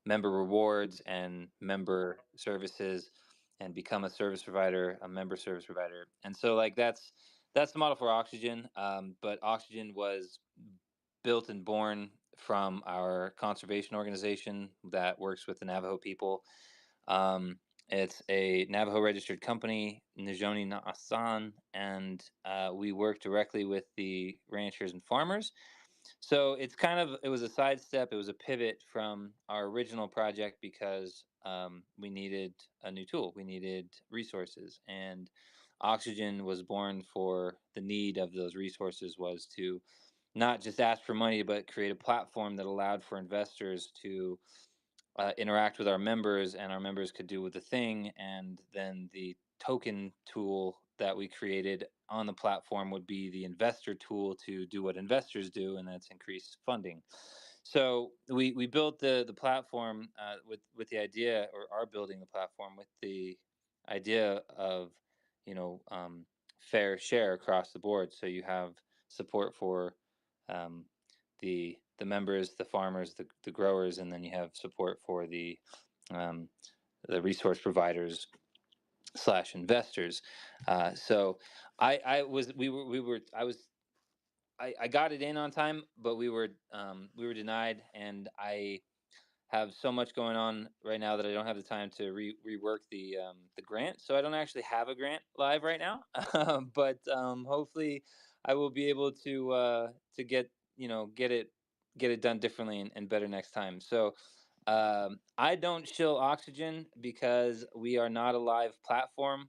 member rewards and member services and become a service provider, a member service provider. And so like that's the model for Oxygen. But Oxygen was built and born from our conservation organization that works with the Navajo people. It's a Navajo registered company, Nijoni Na'asan, and we work directly with the ranchers and farmers. So it was a sidestep, it was a pivot from our original project because we needed a new tool, we needed resources, and Oxygen was born for the need of those resources was to not just ask for money, but create a platform that allowed for investors to interact with our members, and our members could do with the thing, and then the token tool that we created on the platform would be the investor tool to do what investors do, and that's increase funding. So we built the platform with the idea, or are building the platform with the idea of, you know, fair share across the board. So you have support for um, the members, the farmers, the growers, and then you have support for um, the resource providers slash investors. So I was we were I got it in on time, but we were denied, and I have so much going on right now that I don't have the time to rework the grant. So I don't actually have a grant live right now, but hopefully I will be able to get get it done differently and better next time. So I don't shill Oxygen because we are not a live platform.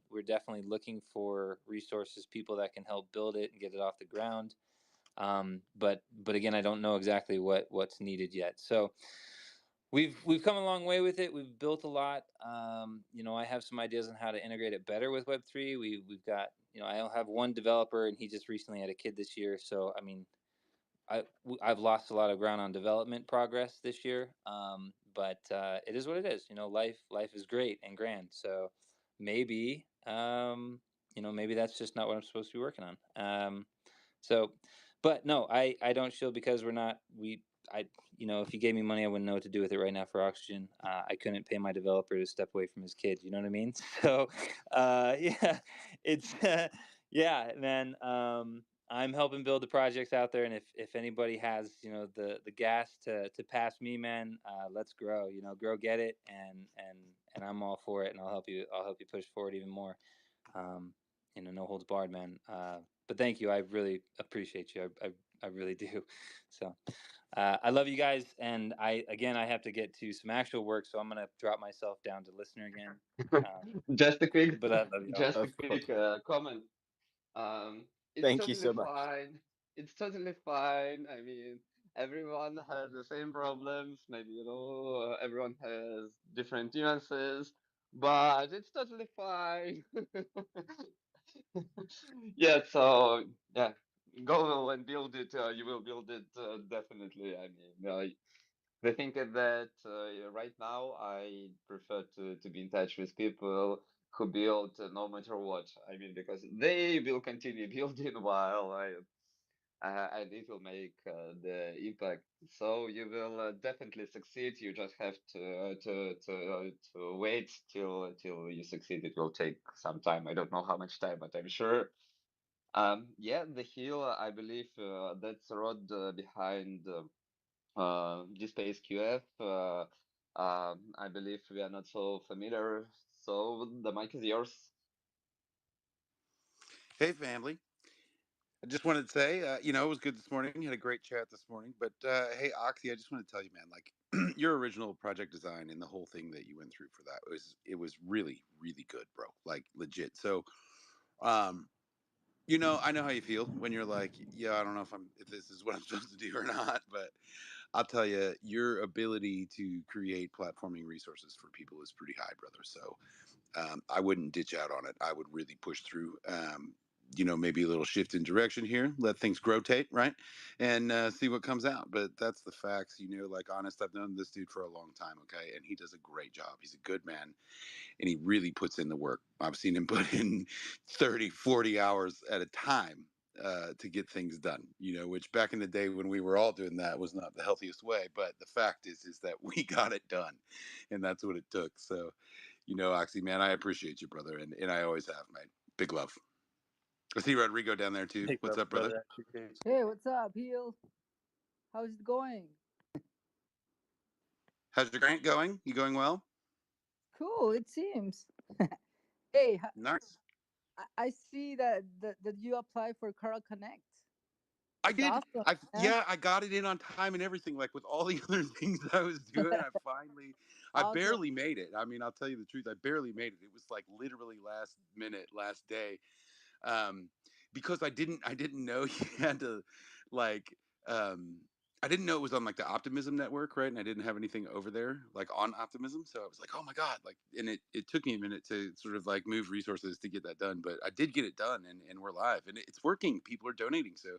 We're definitely looking for resources, people that can help build it and get it off the ground. But again, I don't know exactly what's needed yet. So we've come a long way with it. We've built a lot. I have some ideas on how to integrate it better with Web3. We've got, I have one developer, and he just recently had a kid this year. So I mean, I've lost a lot of ground on development progress this year. But it is what it is. Life is great and grand. So maybe maybe that's just not what I'm supposed to be working on. So, but no, I don't shield because we're not we I if you gave me money, I wouldn't know what to do with it right now for Oxygen. I couldn't pay my developer to step away from his kids. You know what I mean? So, yeah, it's yeah, man. I'm helping build the projects out there, and if anybody has the gas to pass me, man, let's grow. Grow, get it, and I'm all for it, and I'll help you push forward even more. Um, no holds barred, man. But thank you. I really appreciate you. I really do. So I love you guys, and I have to get to some actual work, so I'm gonna drop myself down to listener again. Just a quick, But I love y'all. just a Of course. quick comment. It's Thank you totally so much. fine. It's totally fine. I mean, everyone has the same problems. Maybe, everyone has different nuances, but it's totally fine. Yeah, so yeah, go and build it. You will build it definitely. I mean, the thing is that right now I prefer to be in touch with people who build no matter what. I mean, because they will continue building while and it will make the impact. So you will definitely succeed. You just have to wait till you succeed. It will take some time. I don't know how much time, but I'm sure. Yeah, the hill. I believe that's the road behind. GSpace QF. I believe we are not so familiar, so the mic is yours. Hey, family. I just wanted to say, it was good this morning. Had a great chat this morning. But hey, Oxy, I just want to tell you, man, like, your original project design and the whole thing that you went through for that was really really good, bro. Like legit. So, um, I know how you feel when you're like, yeah, I don't know if this is what I'm supposed to do or not, but I'll tell you, your ability to create platforming resources for people is pretty high, brother. So I wouldn't ditch out on it. I would really push through. Maybe a little shift in direction here, let things rotate, right, and see what comes out. But that's the facts. Like honest, I've known this dude for a long time, okay, and he does a great job. He's a good man, and he really puts in the work. I've seen him put in 30, 40 hours at a time to get things done, which back in the day when we were all doing that was not the healthiest way. But the fact is that we got it done, and that's what it took. So, Oxy, man, I appreciate you, brother, and I always have, mate. Big love. I see Rodrigo down there too. Big What's love, up, brother? brother. Appreciate you. Hey, what's up, Heel? How's it going? How's your grant going? You going well? Cool, it seems. Hey, Nice. I see that you applied for Carl Connect. I That's did. awesome, man. I got it in on time and everything. Like with all the other things I was doing, I Awesome. barely made it. I mean, I'll tell you the truth. I barely made it. It was like literally last minute, last day, um, because I didn't know you had to, like, um, I didn't know it was on like the Optimism network, right? And I didn't have anything over there like on Optimism, so I was like, oh my god, like, and it took me a minute to sort of like move resources to get that done, but I did get it done, and we're live, and it's working. People are donating, so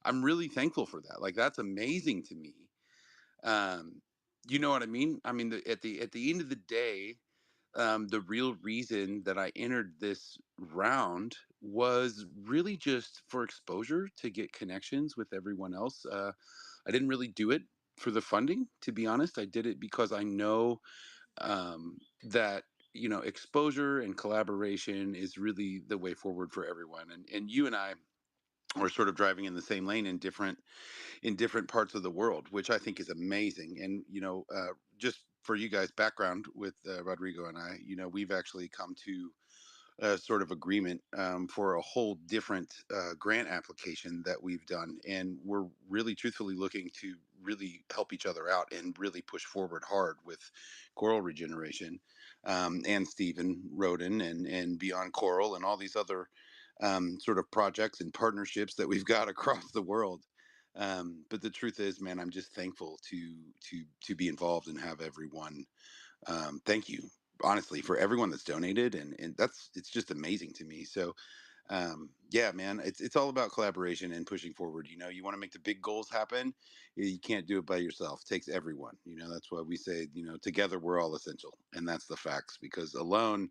I'm really thankful for that. Like that's amazing to me. Um, you know what I mean? I mean, at the end of the day, the real reason that I entered this round was really just for exposure to get connections with everyone else. I didn't really do it for the funding, to be honest. I did it because I know that exposure and collaboration is really the way forward for everyone. And you and I are sort of driving in the same lane in different parts of the world, which I think is amazing. And just for you guys, background with Rodrigo and I, we've actually come to a sort of agreement for a whole different grant application that we've done, and we're really, truthfully, looking to really help each other out and really push forward hard with coral regeneration, and Stephen Roden and Beyond Coral and all these other sort of projects and partnerships that we've got across the world. But the truth is, man, I'm just thankful to be involved and have everyone. Thank you, honestly, for everyone that's donated, and it's just amazing to me. So, yeah, man, it's all about collaboration and pushing forward. You want to make the big goals happen. You can't do it by yourself. It takes everyone. That's why we say, together we're all essential, and that's the facts. Because alone,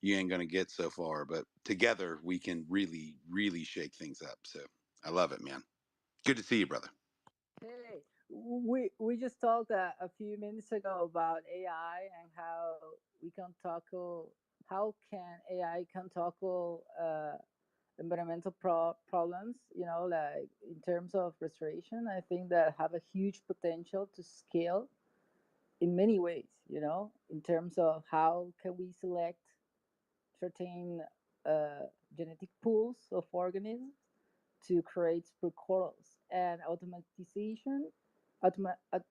you ain't gonna get so far, but together we can really, really shake things up. So, I love it, man. Good to see you, brother. Hey, we just talked a few minutes ago about AI and how can AI can tackle environmental problems. Like in terms of restoration, I think that have a huge potential to scale in many ways. In terms of how can we select certain uh, genetic pools of organisms to create spur corals and automatization.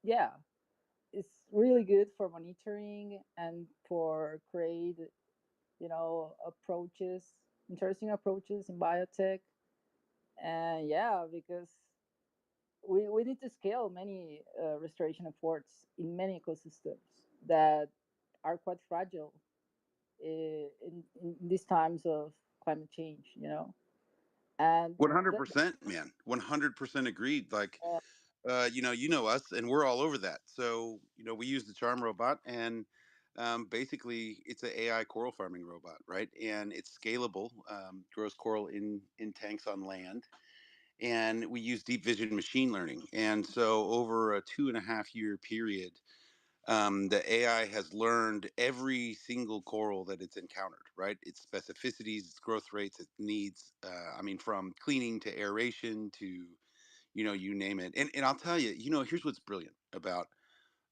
Yeah, it's really good for monitoring and for create approaches, interesting approaches in biotech. And yeah, because we need to scale many restoration efforts in many ecosystems that are quite fragile in these times of climate change. And One hundred that, percent, man. 100% agreed. Like, uh, us, and we're all over that. So, we use the Charm robot, and basically, it's an AI coral farming robot, right? And it's scalable, grows coral in tanks on land, and we use deep vision machine learning. And so, over a 2.5 year period, the AI has learned every single coral that it's encountered, right? Its specificities, its growth rates, its needs. I mean, from cleaning to aeration to you name it. And I'll tell you, here's what's brilliant about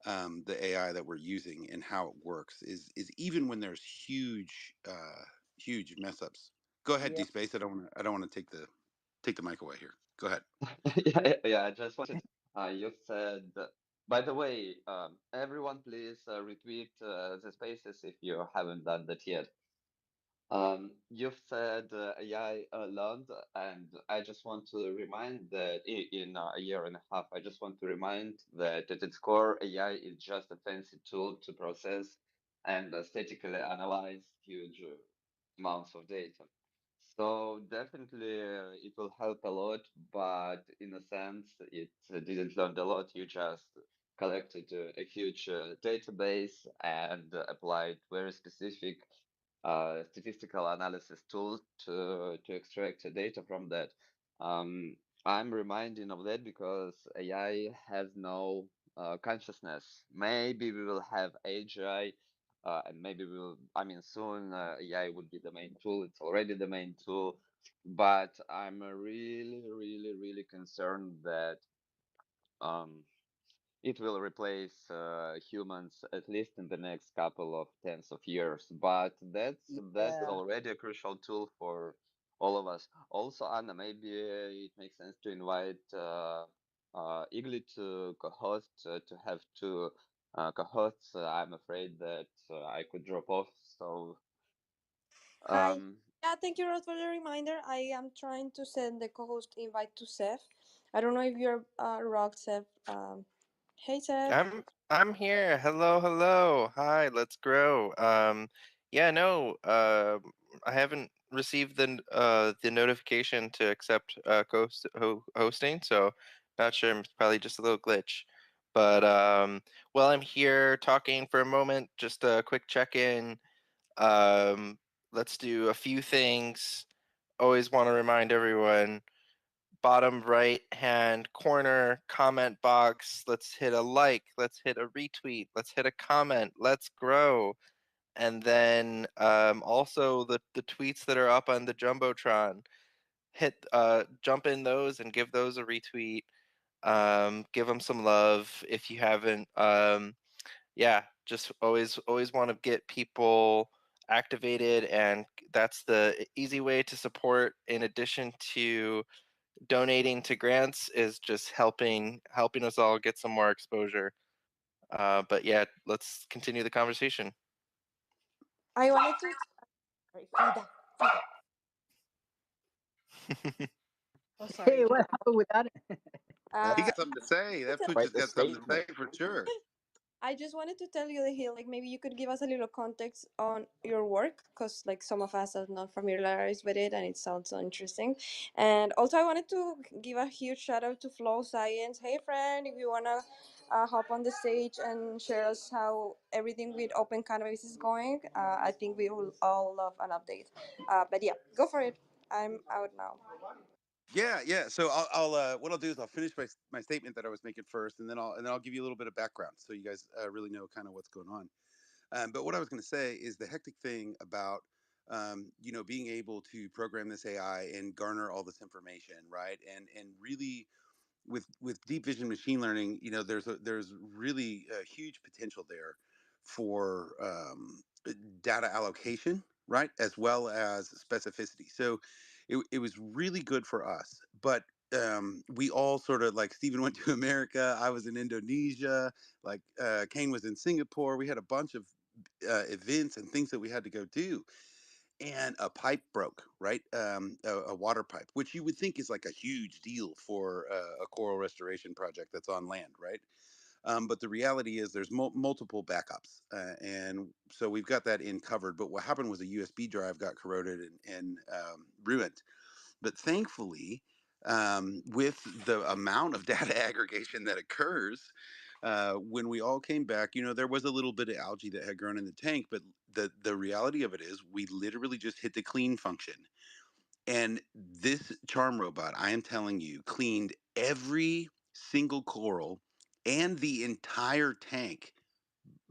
the AI that we're using and how it works is even when there's huge mess ups. Go ahead, yeah, D Space. I don't want to take the mic away here. Go ahead. Yeah, yeah. I just wanted. You said By the way, everyone please retweet the spaces if you haven't done that yet. You've said AI learned, and I just want to remind that in a year and a half, I just want to remind that at its core, AI is just a fancy tool to process and statically analyze huge amounts of data. So definitely it will help a lot, but in a sense, it didn't learn a lot. You just collected a huge database and applied very specific statistical analysis tool to extract data from that. Um, I'm reminding of that because AI has no consciousness. Maybe we will have AGI, and maybe we'll. I mean, soon AI would be the main tool. It's already the main tool, but I'm really, really, really concerned that um, it will replace humans at least in the next couple of tens of years, but that's Yeah, already a crucial tool for all of us. Also, Anna, maybe it makes sense to invite Igli to co-host, to have two co-hosts. I'm afraid that I could drop off, so Hi. um, Yeah, thank you, Rod, for the reminder. I am trying to send the co-host invite to Seth. I don't know if you're Rock, Seth. Hey, Seth. I'm here. Hello, hello. Hi, let's grow. Yeah, no, I haven't received the notification to accept hosting, so not sure. It's probably just a little glitch. But while I'm here talking for a moment, just a quick check-in. Um, let's do a few things. Always want to remind everyone, bottom right hand corner comment box. Let's hit a like, let's hit a retweet, let's hit a comment, let's grow. And then also the tweets that are up on the Jumbotron, hit jump in those and give those a retweet. Give them some love if you haven't. Yeah, just always want to get people activated, and that's the easy way to support, in addition to donating to grants, is just helping us all get some more exposure. But yeah, let's continue the conversation. I wanted to. Sorry, Frida. Oh, hey, sorry. what happened with that? He Uh, got something to say. That pooch Quite has the got something to statement. say for sure. I just wanted to tell you that he, like, maybe you could give us a little context on your work, because like some of us are not familiarized with it, and it sounds so interesting. And also, I wanted to give a huge shout out to Flow Science. Hey, friend, if you wanna hop on the stage and share us how everything with open cannabis is going, I think we will all love an update. But yeah, go for it. I'm out now. Yeah, yeah. So what I'll do is I'll finish my statement that I was making first, and then I'll give you a little bit of background so you guys really know kind of what's going on. But what I was going to say is the hectic thing about being able to program this AI and garner all this information, right? And really with deep vision machine learning, there's really a huge potential there for data allocation, right, as well as specificity. So it was really good for us, but we all sort of, like, Stephen went to America, I was in Indonesia, like Kane was in Singapore. We had a bunch of events and things that we had to go do, and a pipe broke, right? A water pipe, which you would think is like a huge deal for a coral restoration project that's on land, right? But the reality is there's multiple backups, and so we've got that in covered. But what happened was a USB drive got corroded and ruined. But thankfully, with the amount of data aggregation that occurs, when we all came back, there was a little bit of algae that had grown in the tank, but the reality of it is we literally just hit the clean function. And this charm robot, I am telling you, cleaned every single coral and the entire tank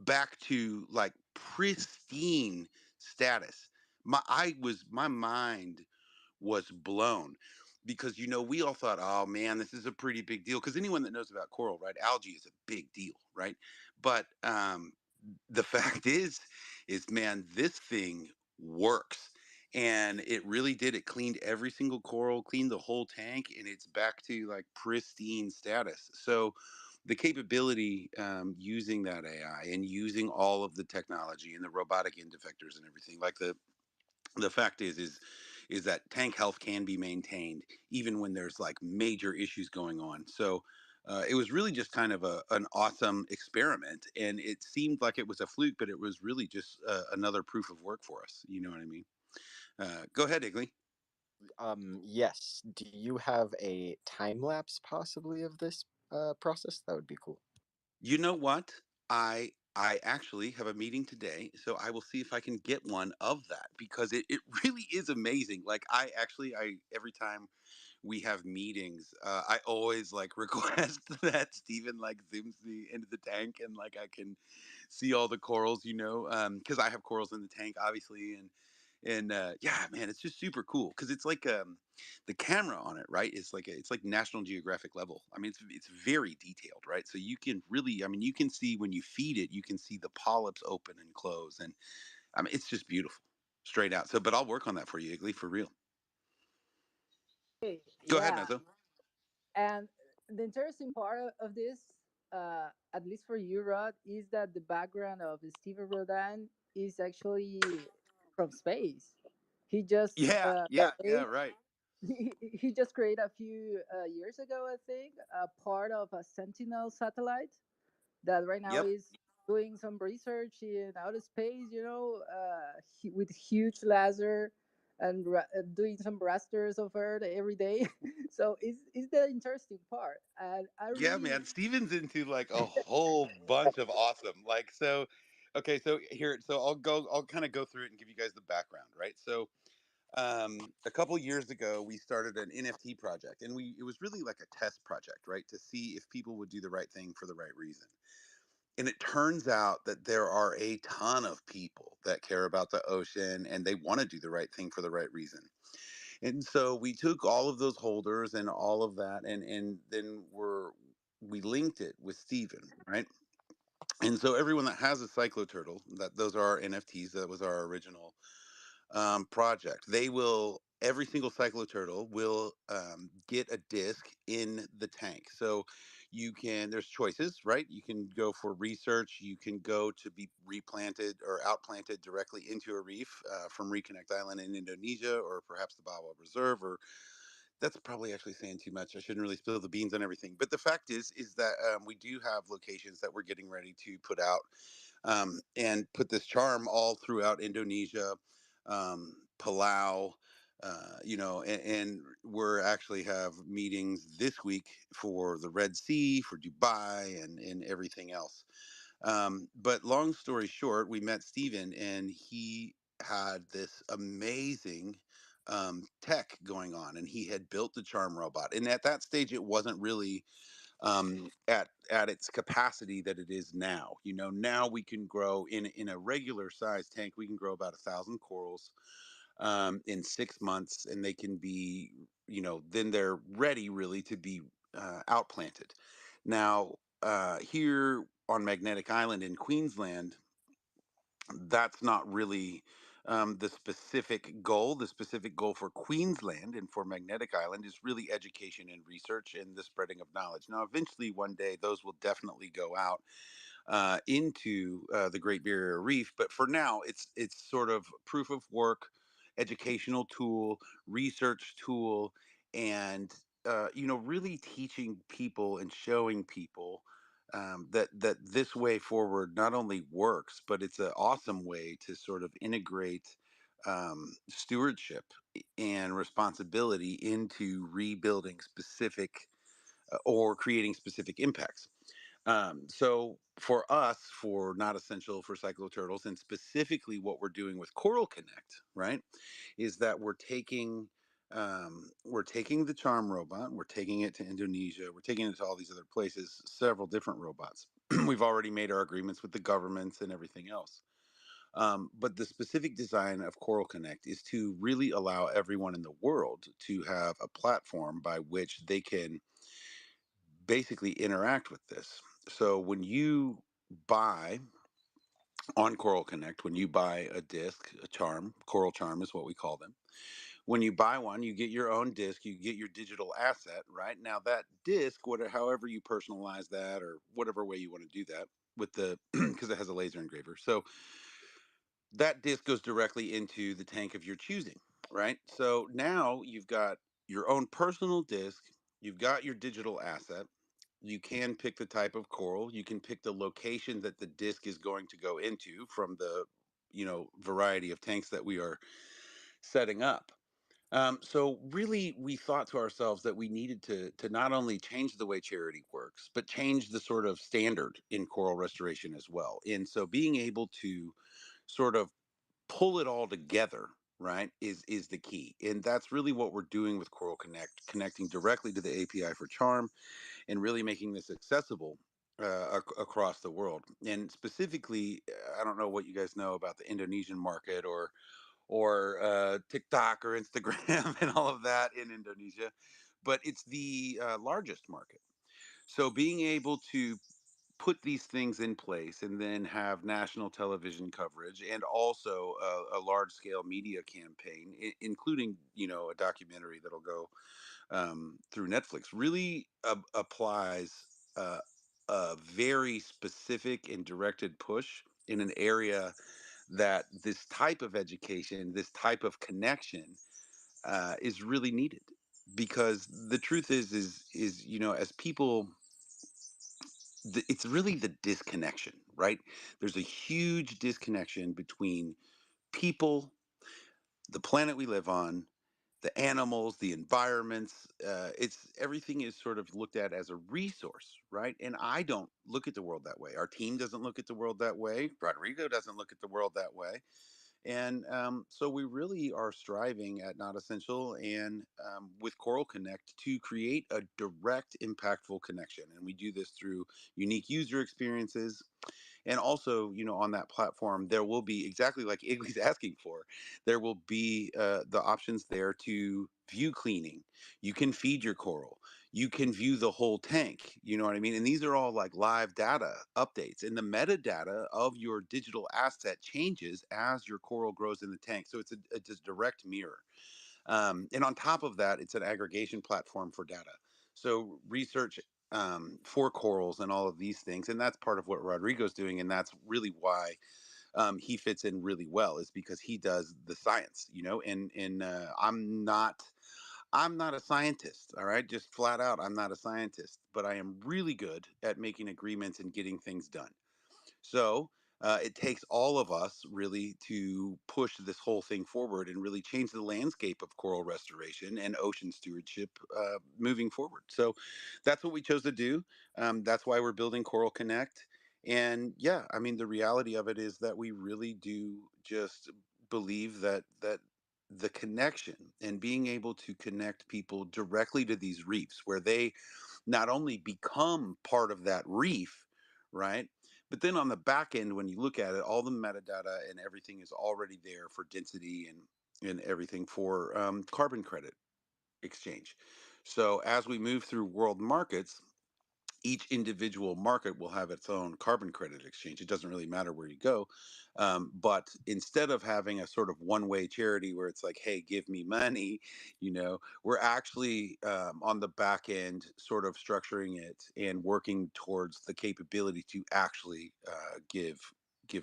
back to like pristine status. My mind was blown, because we all thought, oh man, this is a pretty big deal, because anyone that knows about coral, right, algae is a big deal, right? But the fact is, man, this thing works. And it really did. It cleaned every single coral, cleaned the whole tank, and it's back to like pristine status. So the capability using that AI and using all of the technology and the robotic end effectors and everything. Like the fact is that tank health can be maintained even when there's like major issues going on. So it was really just kind of an awesome experiment, and it seemed like it was a fluke, but it was really just another proof of work for us. You know what I mean? Go ahead, Igley. Yes. Do you have a time lapse possibly of this process? That would be cool. You know what? I actually have a meeting today, so I will see if I can get one of that, because it really is amazing. Like I every time we have meetings, I always like request that Steven like zooms me into the tank and like I can see all the corals, because I have corals in the tank, obviously, and yeah, man, it's just super cool because it's like the camera on it, right? It's like National Geographic level. I mean, it's very detailed, right? So you can really, I mean, you can see when you feed it, you can see the polyps open and close, and I mean, it's just beautiful, straight out. So, but I'll work on that for you, Igley, for real. Hey, Go ahead, yeah, Nezo. and the interesting part of this, at least for you, Rod, is that the background of Steven Rodin is actually from space. He just Yeah, yeah, yeah, right. he just created a few years ago, I think, a part of a Sentinel satellite that right now Yep. is doing some research in outer space, with huge laser and doing some rasters of Earth every day. So it's the interesting part, and I Yeah, really man. Steven's into like a whole bunch of awesome. Like, so, okay, so here, so I'll kind of go through it and give you guys the background, right? So, a couple years ago, we started an NFT project, and it was really like a test project, right? To see if people would do the right thing for the right reason. And it turns out that there are a ton of people that care about the ocean and they want to do the right thing for the right reason. And so we took all of those holders and all of that, and then we linked it with Steven, right? And so everyone that has a cycloturtle, that those are our NFTs, that was our original project. They will, every single cycloturtle will get a disc in the tank. So there's choices, right? You can go for research. You can go to be replanted or outplanted directly into a reef from Reconnect Island in Indonesia, or perhaps the Bawa Reserve, or that's probably actually saying too much. I shouldn't really spill the beans on everything. But the fact is that we do have locations that we're getting ready to put out and put this charm all throughout Indonesia, Palau, and we're actually have meetings this week for the Red Sea, for Dubai, and everything else. But long story short, we met Steven, and he had this amazing tech going on, and he had built the charm robot. And at that stage, it wasn't really at its capacity that it is now. Now we can grow in a regular size tank. We can grow about 1,000 corals in 6 months, and they can be, then they're ready really to be outplanted. Now, here on Magnetic Island in Queensland, that's not really the specific goal. The specific goal for Queensland and for Magnetic Island is really education and research and the spreading of knowledge. Now, eventually, one day, those will definitely go out into the Great Barrier Reef. But for now, it's sort of proof of work, educational tool, research tool, and really teaching people and showing people that this way forward not only works, but it's an awesome way to sort of integrate stewardship and responsibility into rebuilding specific or creating specific impacts. So for us, for Not Essential for Cycloturtles, and specifically what we're doing with Coral Connect, right, is that we're taking the Charm robot, we're taking it to Indonesia, we're taking it to all these other places, several different robots. We've already made our agreements with the governments and everything else. But the specific design of Coral Connect is to really allow everyone in the world to have a platform by which they can basically interact with this. So when you buy on Coral Connect, when you buy a disc, a charm, coral charm is what we call them. When you buy one, you get your own disc, you get your digital asset, right? Now that disc, whatever, however you personalize that or whatever way you want to do that with the, because it has a laser engraver. So that disc goes directly into the tank of your choosing, right? So now you've got your own personal disc, you've got your digital asset. You can pick the type of coral, you can pick the location that the disc is going to go into from the, variety of tanks that we are setting up. So really, we thought to ourselves that we needed to not only change the way charity works, but change the sort of standard in coral restoration as well. And so, being able to sort of pull it all together, right, is the key. And that's really what we're doing with Coral Connect, connecting directly to the API for Charm, and really making this accessible across the world. And specifically, I don't know what you guys know about the Indonesian market or TikTok or Instagram and all of that in Indonesia, but it's the largest market. So being able to put these things in place and then have national television coverage and also a large scale media campaign, including a documentary that'll go through Netflix, really applies uh, a very specific and directed push in an area that this type of education, this type of connection, is really needed. Because the truth is as people, it's really the disconnection, right? There's a huge disconnection between people, the planet we live on, the animals, the environments. It's everything is sort of looked at as a resource, right? And I don't look at the world that way. Our team doesn't look at the world that way. Rodrigo doesn't look at the world that way. And so we really are striving at Not Essential and with Coral Connect to create a direct, impactful connection. And we do this through unique user experiences. And also, on that platform, there will be exactly like Igly's asking for. There will be the options there to view cleaning. You can feed your coral. You can view the whole tank. You know what I mean? And these are all like live data updates. And the metadata of your digital asset changes as your coral grows in the tank. So it's a direct mirror. And on top of that, it's an aggregation platform for data. So research for corals and all of these things. And that's part of what Rodrigo's doing. And that's really why he fits in really well, is because he does the science, and I'm not a scientist, all right? Just flat out, I'm not a scientist, but I am really good at making agreements and getting things done. So it takes all of us really to push this whole thing forward and really change the landscape of coral restoration and ocean stewardship moving forward. So that's what we chose to do. That's why we're building Coral Connect. And yeah, I mean, the reality of it is that we really do just believe that the connection and being able to connect people directly to these reefs where they not only become part of that reef, right? But then on the back end, when you look at it, all the metadata and everything is already there for density and everything for carbon credit exchange. So as we move through world markets, each individual market will have its own carbon credit exchange. It doesn't really matter where you go. But instead of having a sort of one way charity where it's like, hey, give me money, we're actually on the back end sort of structuring it and working towards the capability to actually give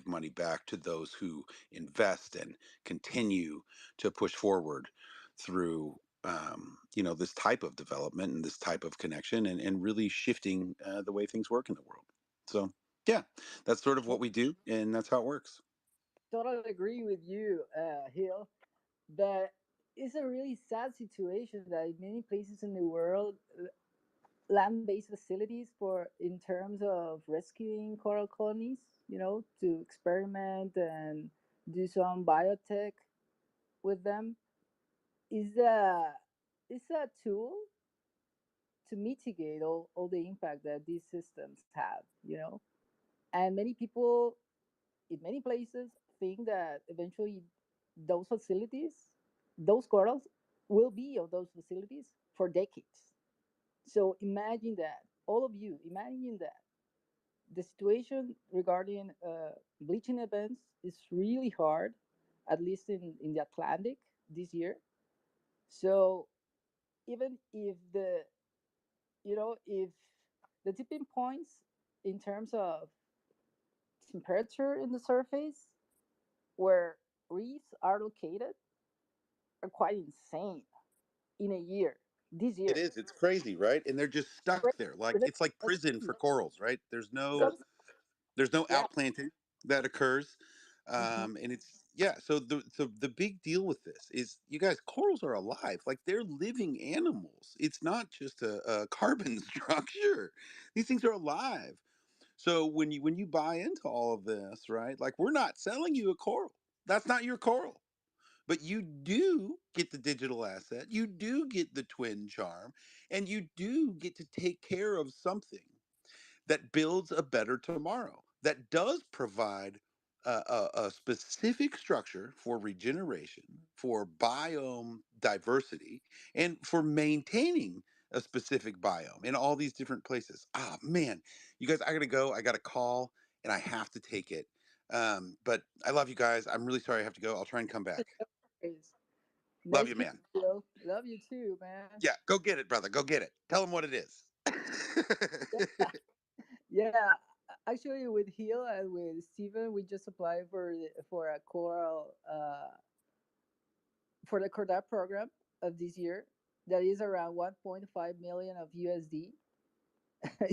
money back to those who invest and continue to push forward through this type of development and this type of connection and really shifting the way things work in the world. So yeah, that's sort of what we do, and that's how it works. Totally agree with you, Hill. But it's a really sad situation that in many places in the world, land-based facilities for in terms of rescuing coral colonies, to experiment and do some biotech with them, is a tool to mitigate all the impact that these systems have. And many people in many places think that eventually those facilities, those corals, will be of those facilities for decades. So imagine that, all of you, imagine that the situation regarding bleaching events is really hard, at least in the Atlantic this year. So even if the, if the tipping points in terms of temperature in the surface where reefs are located are quite insane in a year. This It year, is. It's crazy, right? And they're just stuck there. Like it's like prison for corals, right? Some, There's no yeah. outplanting that occurs. Hmm. And it's yeah, so the big deal with this is you guys, corals are alive. Like they're living animals. It's not just a carbon structure. These things are alive. So when you buy into all of this, right? Like we're not selling you a coral. That's not your coral. But you do get the digital asset. You do get the twin charm, and you do get to take care of something that builds a better tomorrow, that does provide a specific structure for regeneration, for biome diversity, and for maintaining a specific biome in all these different places. Ah, man, you guys, I gotta go. I got a call, and I have to take it. But I love you guys. I'm really sorry I have to go. I'll try and come back. It's Love nice you, meeting man. you. Love you too, man. Yeah, go get it, brother. Go get it. Tell him what it is. Yeah, yeah. Actually, with Hill and with Steven, we just applied for a coral for the Cordat program of this year. That is around 1.5 million of USD.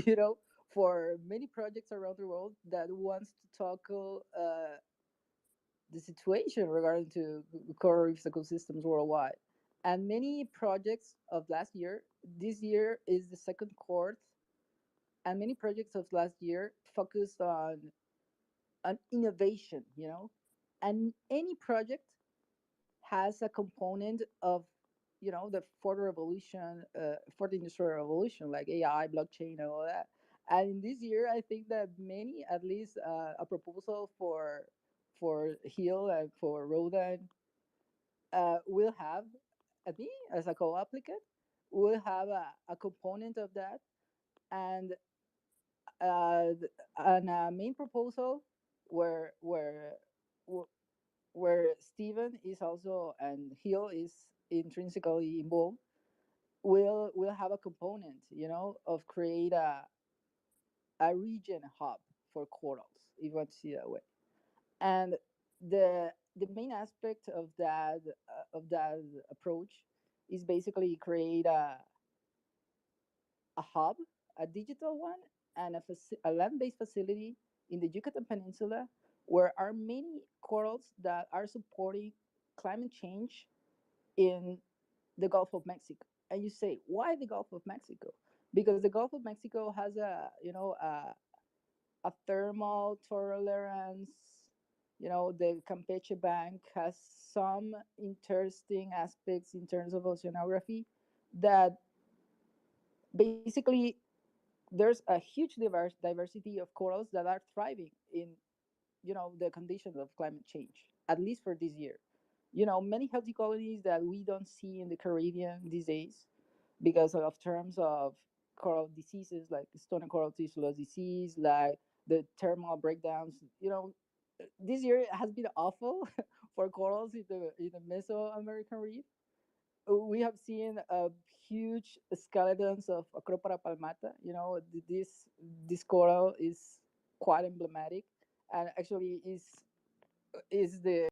you know, for many projects around the world that wants to tackle the situation regarding to coral reefs ecosystems worldwide. And many projects of last year, this year is the second cohort, and many projects of last year focused on innovation, and any project has a component of, the fourth industrial revolution, like AI, blockchain, and all that. And in this year, I think that many, at least a proposal for Hill and for Rodan will have, me as a co-applicant, will have a component of that, and and a main proposal where where wh- where Stephen is also and Hill is intrinsically involved, will have a component, of create a region hub for corals, if you want to see it that way. And the main aspect of that approach is basically create a hub, a digital one, and a land-based facility in the Yucatan Peninsula where are many corals that are supporting climate change in the Gulf of Mexico. And you say, why the Gulf of Mexico? Because the Gulf of Mexico has a thermal tolerance. The Campeche Bank has some interesting aspects in terms of oceanography that basically there's a huge diversity of corals that are thriving in the conditions of climate change, at least for this year. Many healthy colonies that we don't see in the Caribbean these days because of terms of coral diseases like stone coral tissueless disease, like the thermal breakdowns. This year has been awful for corals in the Mesoamerican reef. We have seen huge skeletons of Acropora palmata. This coral is quite emblematic, and actually is the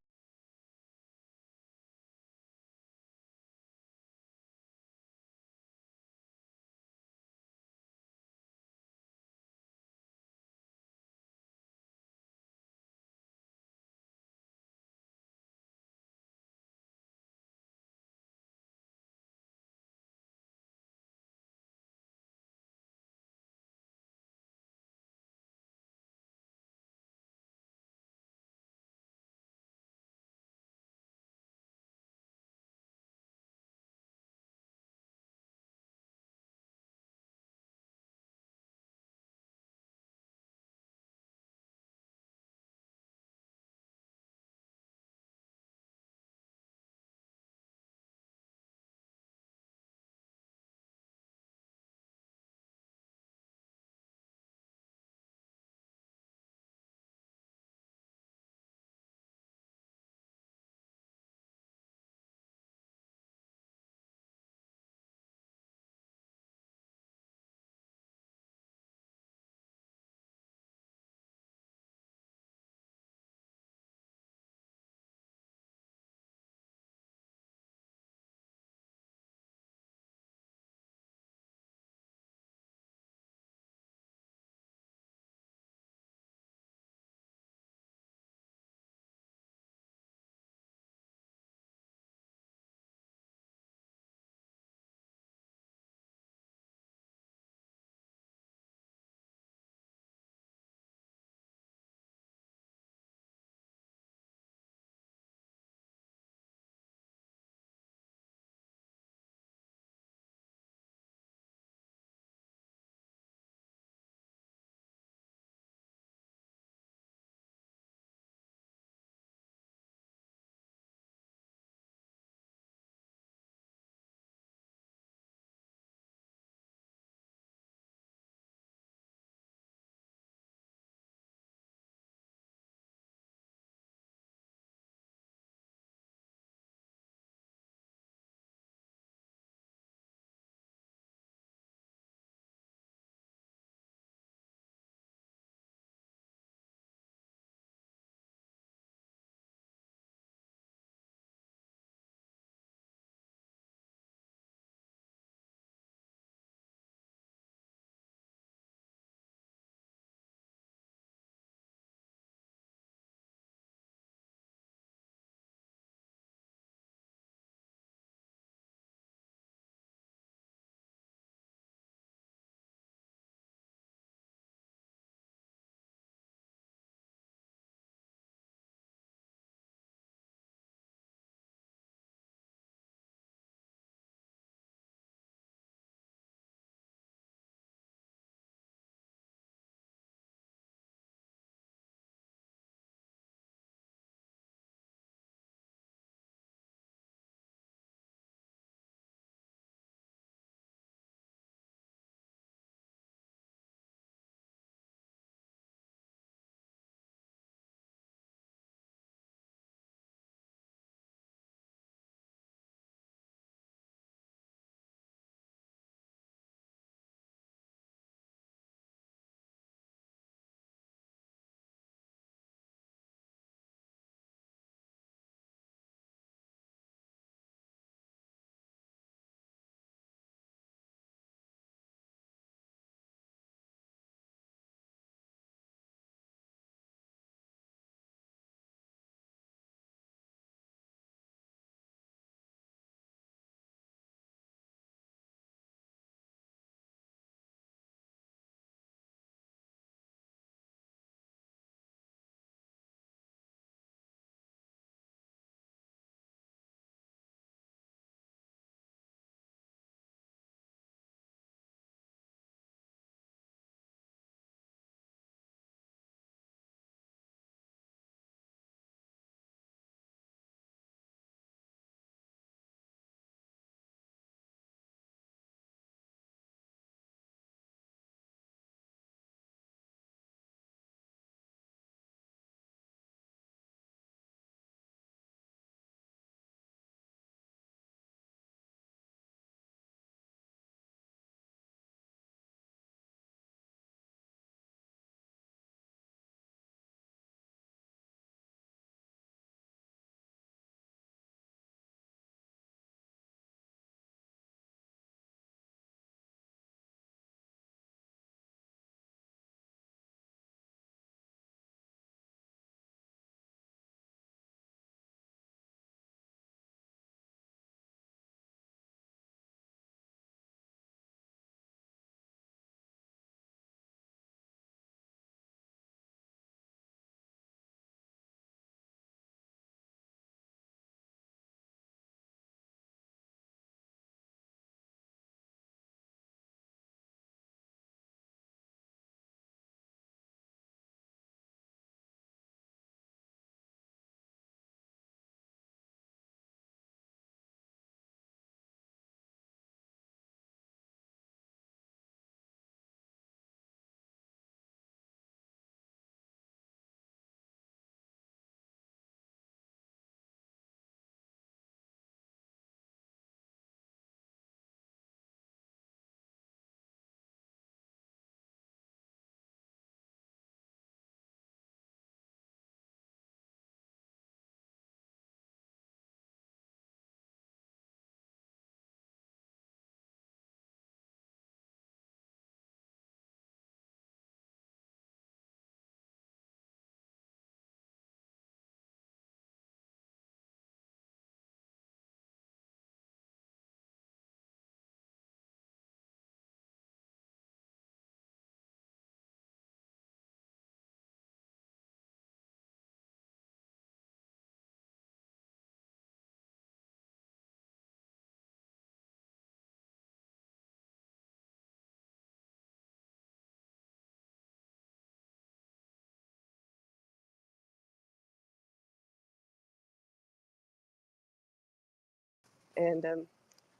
And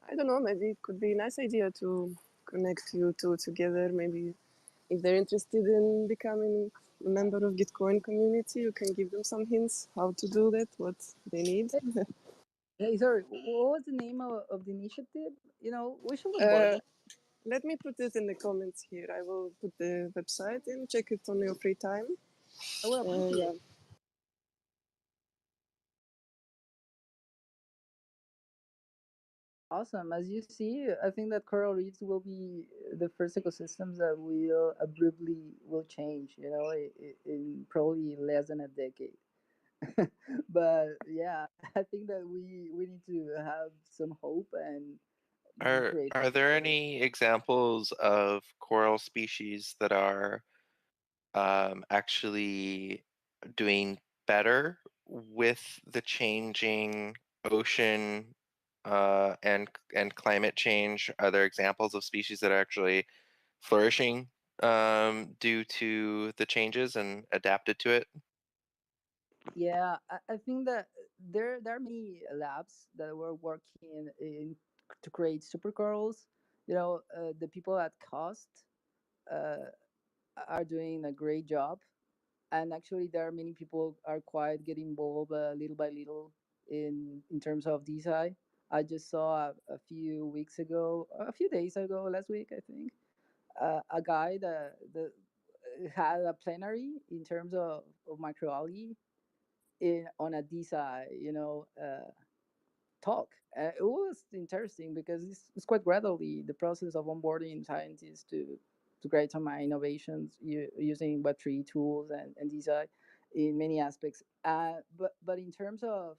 I don't know, maybe it could be a nice idea to connect you two together. Maybe if they're interested in becoming a member of Gitcoin community, you can give them some hints how to do that, what they need. Hey, sorry, what was the name of the initiative? We should onboard Uh, them. Let me put it in the comments here. I will put the website and check it on your free time. I will appreciate Yeah. it. Awesome. As you see, I think that coral reefs will be the first ecosystems that will abruptly will change. In probably less than a decade. But yeah, I think that we need to have some hope and be Are creative. there any examples of coral species that are actually doing better with the changing ocean and climate change? Are there examples of species that are actually flourishing due to the changes and adapted to it? Yeah, I think that there are many labs that were working to create supercorals. The people at Cost uh, are doing a great job, and actually there are many people are quite getting involved little by little in terms of design. I just saw a few weeks ago, a few days ago, last week I think, a guy that had a plenary in terms of microalgae on a DSI, talk. It was interesting because it's quite gradually the process of onboarding scientists to create some innovations using Web3 tools and design in many aspects. But in terms of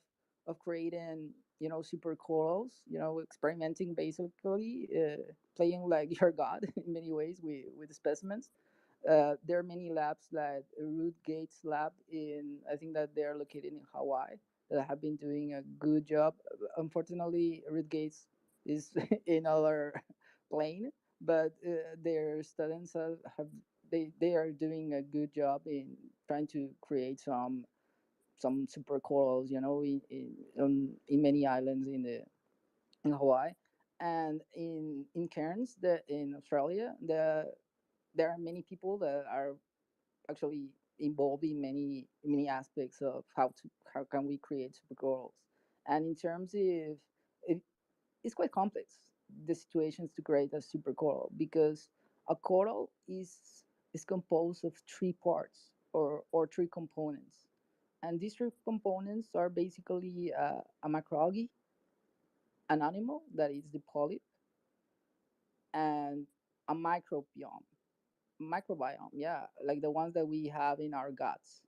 creating super corals, experimenting basically, playing like your god in many ways with the specimens. There are many labs like Root Gates Lab I think that they're located in Hawaii that have been doing a good job. Unfortunately, Root Gates is in our plane, but their students they are doing a good job in trying to create some super corals, in many islands in Hawaii, and in Cairns, in Australia, there are many people that are actually involved in many aspects of how can we create super corals. And in terms of it's quite complex, the situations to create a super coral, because a coral is composed of three parts or three components, and these three components are basically a macroalgae, an animal that is the polyp, and a microbiome, yeah, like the ones that we have in our guts.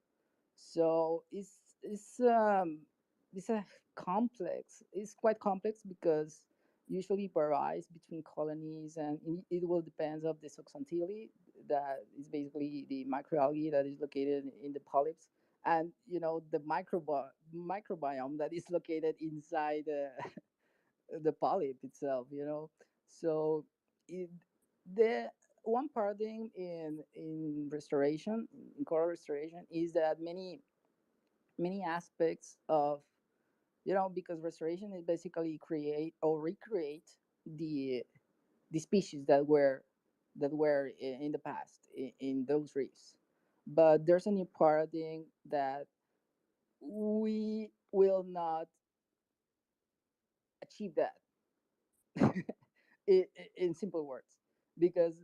So it's a complex. It's quite complex because usually varies between colonies, and it will depends of the zooxanthellae, that is basically the microalgae that is located in the polyps, and the microbiome that is located inside the polyp itself. So it, the one paradigm in restoration, in coral restoration, is that many aspects of, because restoration is basically create or recreate the the species that were in the past in those reefs. But there's a new paradigm that we will not achieve that in simple words, because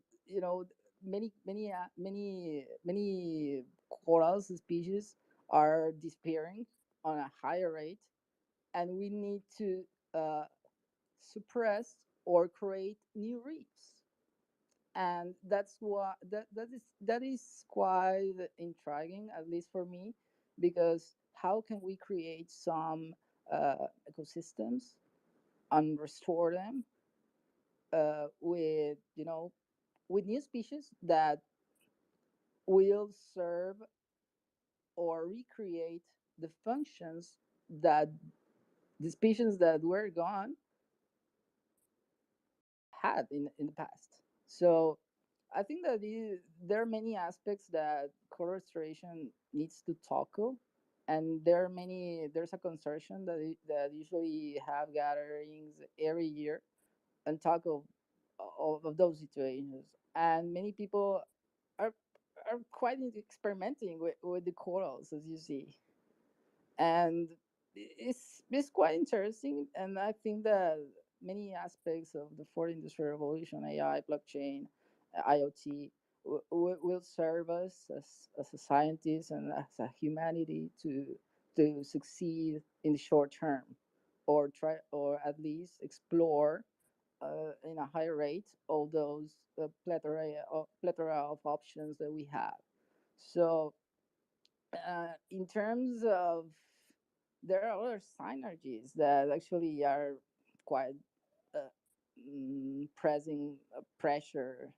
many coral species are disappearing on a higher rate, and we need to uh, suppress or create new reefs. And that is quite intriguing, at least for me, because how can we create some ecosystems and restore them with new species that will serve or recreate the functions that the species that were gone had in the past. So I think that there are many aspects that coral restoration needs to tackle, and there are many. There's a consortium that usually have gatherings every year and talk of those situations. And many people are are quite experimenting with the corals, as you see, and it's quite interesting. And I think that many aspects of the fourth industrial revolution, AI, blockchain, IoT, will serve us as a scientist and as a humanity to succeed in the short term, or try, or at least explore in a higher rate all those plethora of options that we have. So in terms of, there are other synergies that actually are quite uh, pressing pressure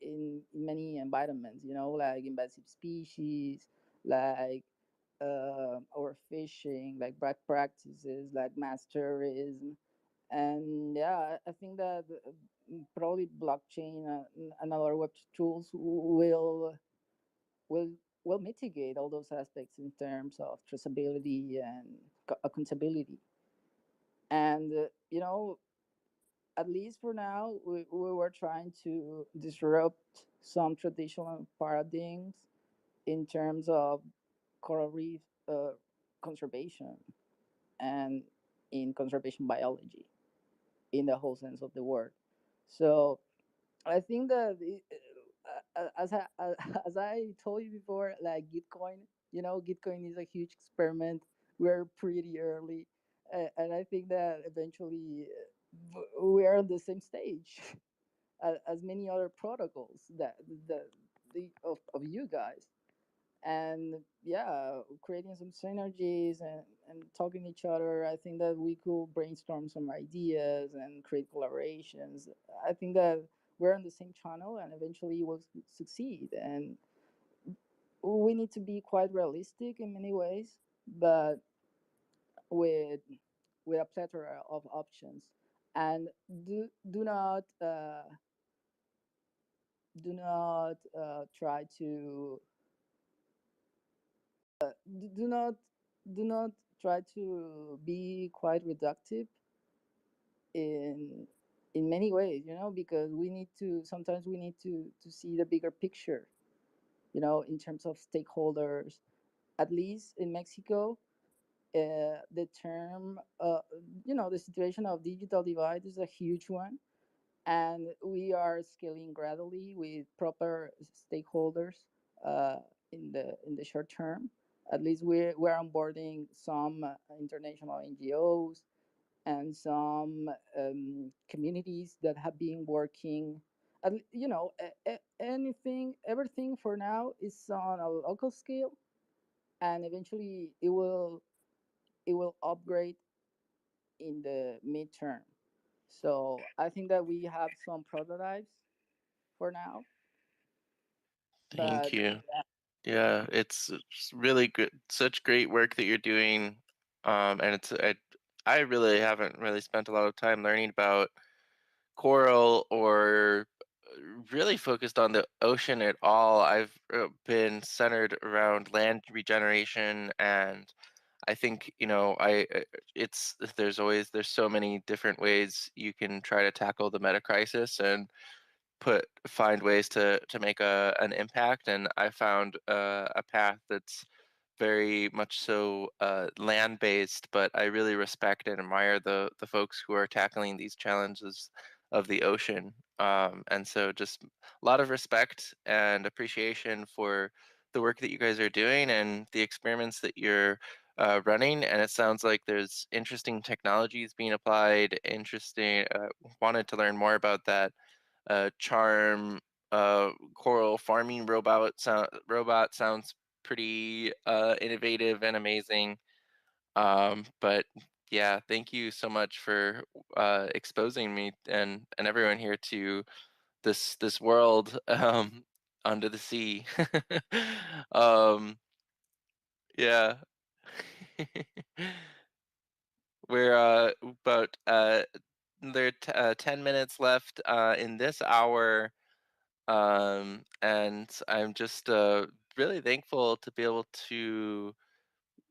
in many environments, like invasive species, like overfishing, like bad practices, like mass tourism. And yeah, I think that probably blockchain and other web tools will will mitigate all those aspects in terms of traceability and accountability. And at least for now, we were trying to disrupt some traditional paradigms in terms of coral reef uh, conservation and in conservation biology in the whole sense of the word. So I think that as I told you before, like Gitcoin, Gitcoin is a huge experiment. We're pretty early, and I think that eventually we are on the same stage as many other protocols that of you guys. And yeah, creating some synergies and talking to each other. I think that we could brainstorm some ideas and create collaborations. I think that we're on the same channel and eventually we'll succeed. And we need to be quite realistic in many ways, but with a plethora of options. And do not try to do not try to be quite reductive in many ways, because we need to sometimes we need to see the bigger picture, in terms of stakeholders. At least in Mexico, the term the situation of digital divide is a huge one, and we are scaling gradually with proper stakeholders uh, in the short term. At least we're onboarding some international NGOs and some communities that have been working. Everything for now is on a local scale, and eventually it will upgrade in the midterm. So I think that we have some prototypes for now, Thank but you. Yeah, it's really good, such great work that you're doing. And I really haven't really spent a lot of time learning about coral or really focused on the ocean at all. I've been centered around land regeneration, and I think, it's there's so many different ways you can try to tackle the meta crisis and find ways to make an impact. And I found a path that's very much so land based, but I really respect and admire the folks who are tackling these challenges of the ocean. And so just a lot of respect and appreciation for the work that you guys are doing and the experiments that you're running. And it sounds like there's interesting technologies being applied. Interesting. Wanted to learn more about that charm coral farming robot sounds pretty innovative and amazing. But yeah, thank you so much for exposing me and everyone here to this world under the sea. um, yeah. We're about there 10 minutes left in this hour. And I'm just really thankful to be able to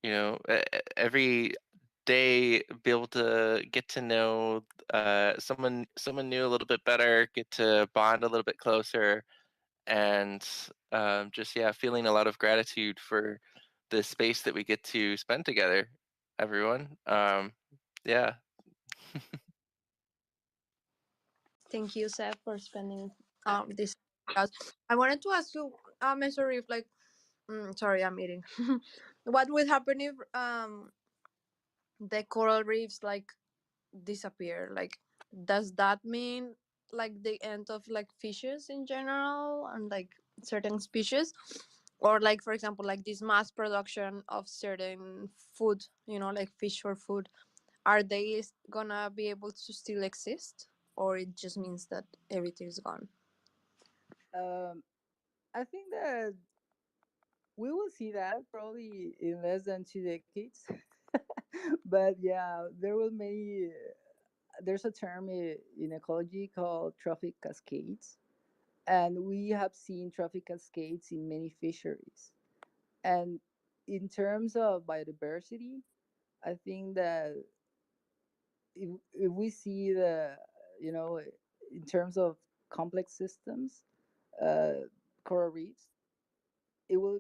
every day be able to get to know someone new a little bit better, get to bond a little bit closer, and just yeah, feeling a lot of gratitude for the space that we get to spend together, everyone. Yeah. Thank you, Seth, for spending this podcast. I wanted to ask you, Mr. Reef, like, sorry, I'm eating. What would happen if the coral reefs like disappear? Like, does that mean like the end of like fishes in general and like certain species? Or like for example, like this mass production of certain food, like fish for food, are they gonna be able to still exist? Or it just means that everything is gone? Um, I think that we will see that probably in less than 2 decades. But yeah, there will many. There's a term in ecology called trophic cascades, and we have seen trophic cascades in many fisheries. And in terms of biodiversity, I think that if we see in terms of complex systems, uh, coral reefs, it will,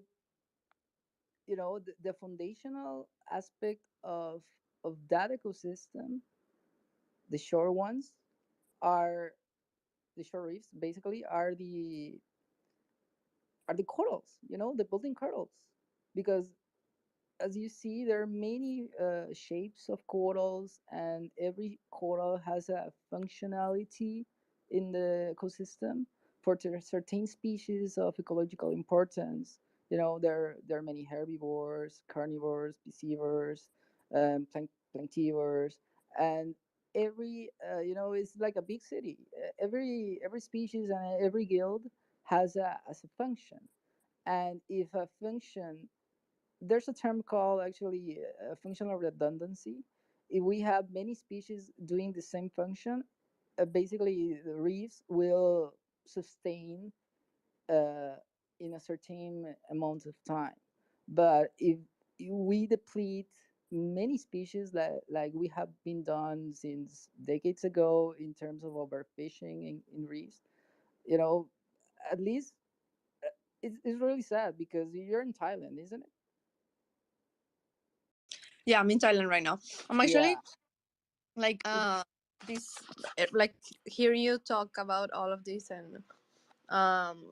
the foundational aspect of that ecosystem, the shore ones, are the shore reefs basically are the corals, the building corals, because as you see, there are many shapes of corals, and every coral has a functionality in the ecosystem for certain species of ecological importance. There are many herbivores, carnivores, piscivores, planktivores, and every it's like a big city. Every species and every guild has a function, and if a function, there's a term called actually functional redundancy. If we have many species doing the same function, basically the reefs will sustain uh, in a certain amount of time. But if we deplete many species, like we have been done since decades ago in terms of overfishing in reefs, you know, at least it's really sad because you're in Thailand, isn't it? Yeah, I'm in Thailand right now. I'm actually Yeah. like this, like hearing you talk about all of this, and um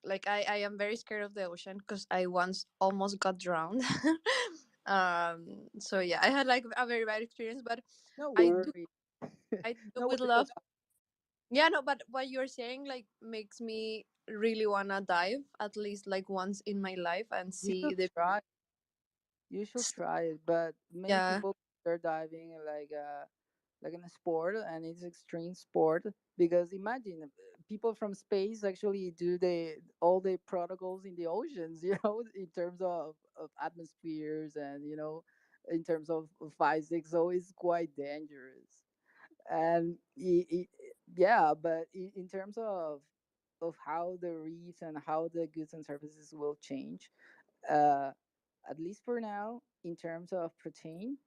like I am very scared of the ocean because I once almost got drowned. So yeah, I had like a very bad experience, but No I do worry. I do No would worry love. about. Yeah, no, but what you're saying like makes me really wanna dive at least like once in my life and You see should the. try. You should try it. But many Yeah. people are diving like in a sport, and it's extreme sport because imagine people from space actually do the all the protocols in the oceans. In terms of atmospheres, and in terms of physics, so it's quite dangerous. And yeah, but in terms of how the reefs and how the goods and services will change, uh, at least for now, in terms of protein.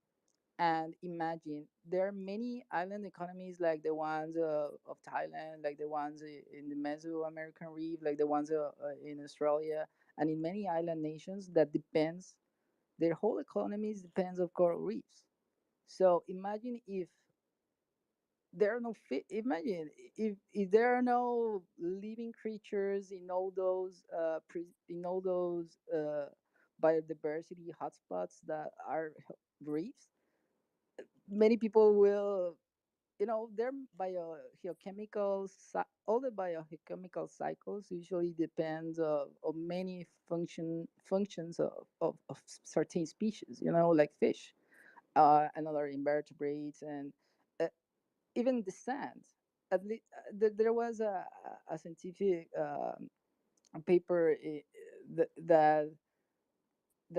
And imagine there are many island economies like the ones of Thailand, like the ones in the Mesoamerican reef, like the ones in Australia, and in many island nations that depends, their whole economies depends of coral reefs. So imagine if there are no imagine if there are no living creatures in all those biodiversity hotspots that are reefs. Many people will, their biochemical all the biochemical cycles usually depends of many functions of certain species, like fish, and other invertebrates, and uh, even the sand. At least there was a scientific paper that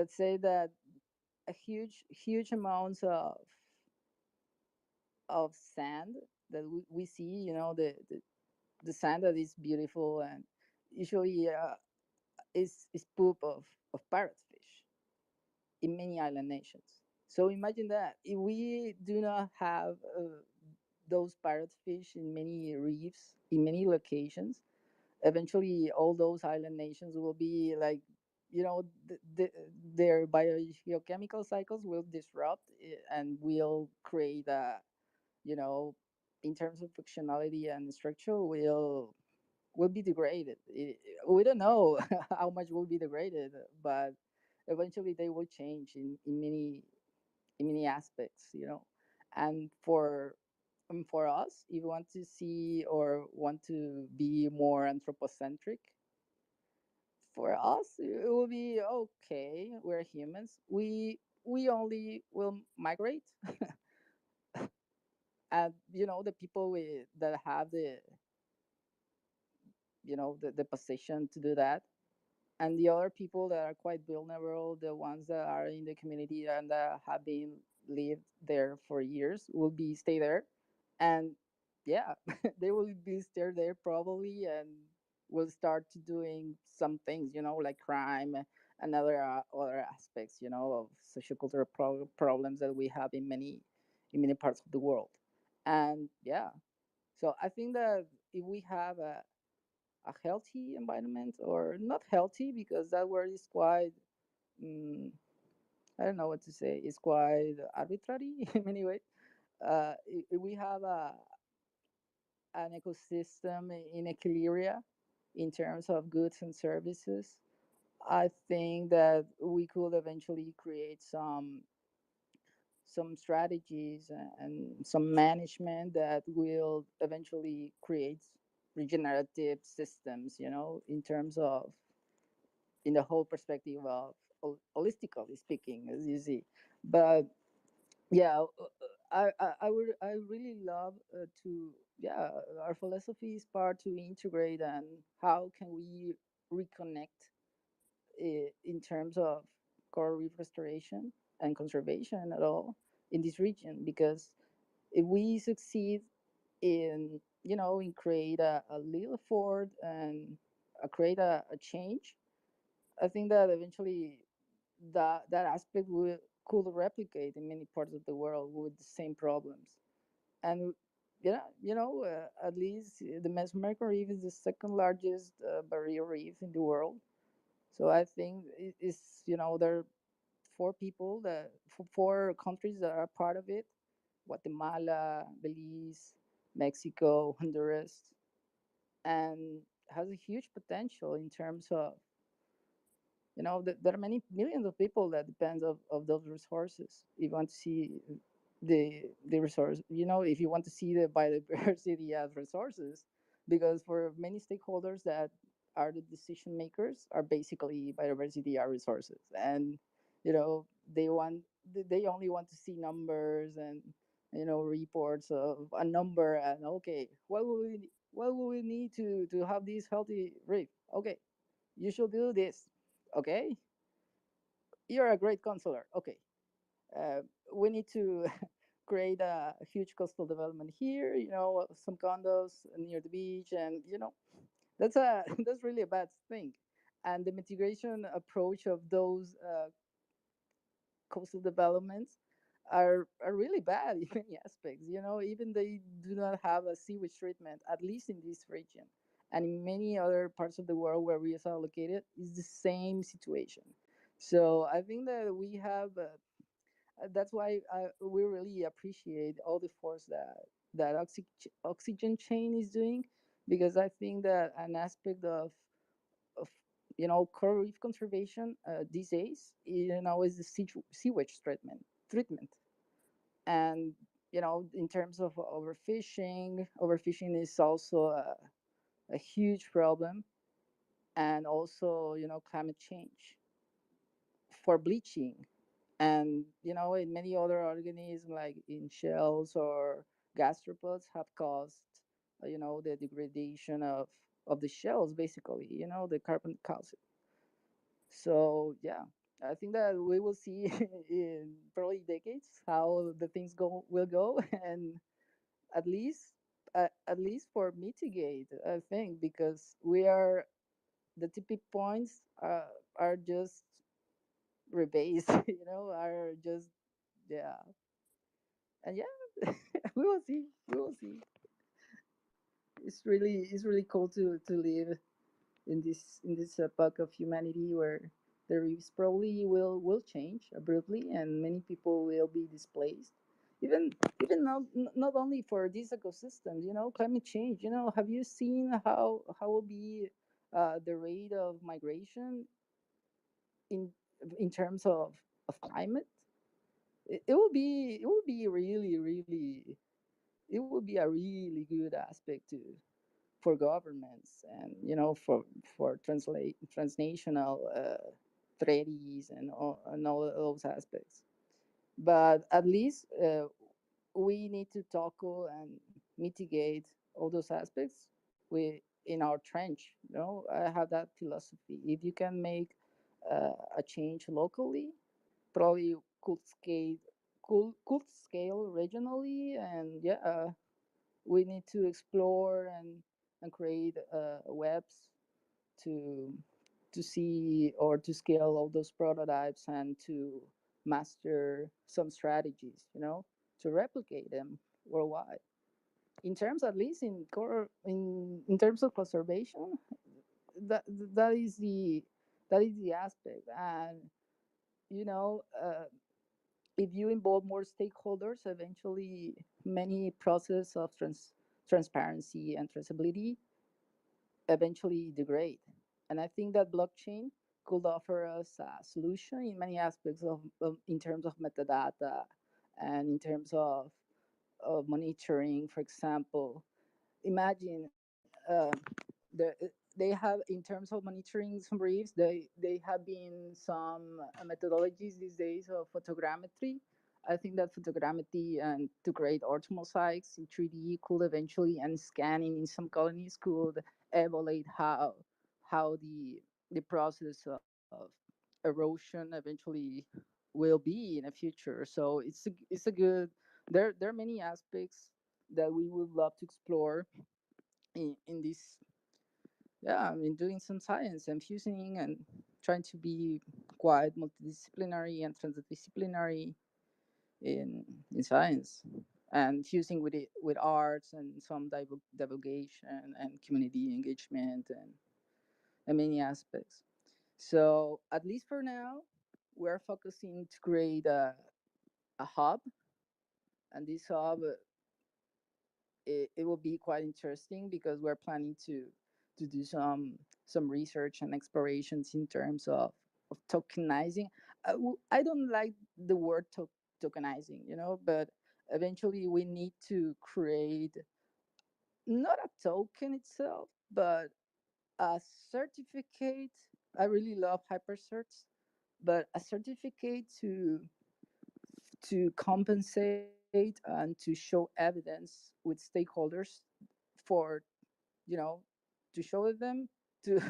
say that a huge amounts of sand that we see, the sand that is beautiful, and usually is poop of parrotfish. in many island nations. So imagine that if we do not have those parrotfish in many reefs, in many locations, eventually all those island nations will be like, you know, their biogeochemical cycles will disrupt, and will create a, you know, in terms of functionality and structure, will be degraded. We don't know how much will be degraded, but eventually they will change in many aspects, you know. And for us, if you want to see or want to be more anthropocentric, for us it will be okay. We're humans. We only will migrate, and you know, the people that have the, you know, the position to do that, and the other people that are quite vulnerable, the ones that are in the community and that have been lived there for years, will be stay there. And yeah, they will be stay there probably, and will start to doing some things, you know, like crime and other aspects, you know, of sociocultural problems that we have in many parts of the world. And yeah, so I think that if we have a healthy environment, or not healthy, because that word is quite, mm, I don't know what to say, it's quite arbitrary in many ways. If we have an ecosystem in equilibria in terms of goods and services, I think that we could eventually create some strategies and some management that will eventually create regenerative systems, you know, in terms of, in the whole perspective of holistically speaking, as you see. But yeah, I really love to, yeah, our philosophy is part to integrate, and how can we reconnect in terms of coral reef restoration and conservation at all in this region. Because if we succeed in, you know, in create a little effort and create a change, I think that eventually that aspect will could replicate in many parts of the world with the same problems. And yeah, you know, at least the Mesoamerican reef is the second largest barrier reef in the world. So I think it's, you know, there are four countries that are part of it: Guatemala, Belize, Mexico, Honduras, and has a huge potential in terms of, you know, there are many millions of people that depends of those resources. If you want to see the resource, you know, if you want to see the biodiversity as resources, because for many stakeholders that are the decision makers are basically biodiversity are resources. And you know, they only want to see numbers and, you know, reports of a number, and okay, what will we need to have this healthy reef? Okay, you should do this. Okay, you're a great counselor. Okay, uh, we need to create a huge coastal development here, you know, some condos near the beach, and you know, that's a that's really a bad thing. And the mitigation approach of those coastal developments are really bad in many aspects. You know, even they do not have a sewage treatment, at least in this region. And in many other parts of the world where we are located, is the same situation. So I think that we have. That's why we really appreciate all the force that oxygen chain is doing, because I think that an aspect of, you know, coral reef conservation these days, you know, is the sewage treatment. And you know, in terms of overfishing is also a huge problem. And also, you know, climate change for bleaching, and you know, in many other organisms like in shells or gastropods have caused, you know, the degradation of the shells, basically, you know, the carbon calcium. So yeah, I think that we will see in probably decades how the things will go. And at least at least for mitigate, I think, because we are, the tipping points are just rebase, are just, yeah. And yeah, we will see. We will see. It's really cool to live in this epoch of humanity where the reefs probably will change abruptly and many people will be displaced. Even not only for these ecosystems, climate change. Have you seen how will be the rate of migration in in terms of climate? It will be really, it would be a really good aspect to for governments and for transnational treaties and all of those aspects. But at least we need to tackle and mitigate all those aspects in our trench. I have that philosophy. If you can make a change locally, probably could scale regionally. And yeah, we need to explore and create webs to to see or to scale all those prototypes and to master some strategies, to replicate them worldwide. In terms, at least in terms of conservation, that is the aspect. And you know uh, if you involve more stakeholders, eventually many process of transparency and traceability eventually degrade. And I think that blockchain could offer us a solution in many aspects in terms of metadata and in terms of monitoring. For example, imagine they have, in terms of monitoring some reefs, they have been some methodologies these days of photogrammetry. I think that photogrammetry and to create orthomosaics in 3D could eventually, and scanning in some colonies could evaluate how the process of erosion eventually will be in the future. So it's a good, there are many aspects that we would love to explore in this. Yeah, I mean, doing some science and fusing and trying to be quite multidisciplinary and transdisciplinary in science, and fusing with it with arts and some divulgation and community engagement and many aspects. So at least for now, we're focusing to create a hub. And this hub, it will be quite interesting because we're planning to do some research and explorations in terms of tokenizing. I don't like the word tokenizing, but eventually we need to create not a token itself, but a certificate. I really love hypercerts, but a certificate to compensate and to show evidence with stakeholders for, you know to show them to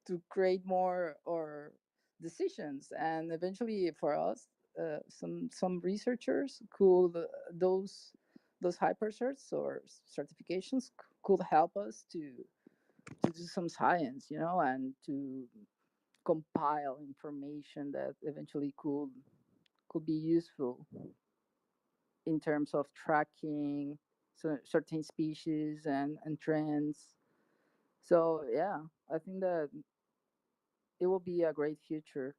to create more or decisions. And eventually for us, some researchers could, those hypercerts or certifications could help us to do some science, and to compile information that eventually could be useful in terms of tracking certain species and trends. So yeah, I think that it will be a great future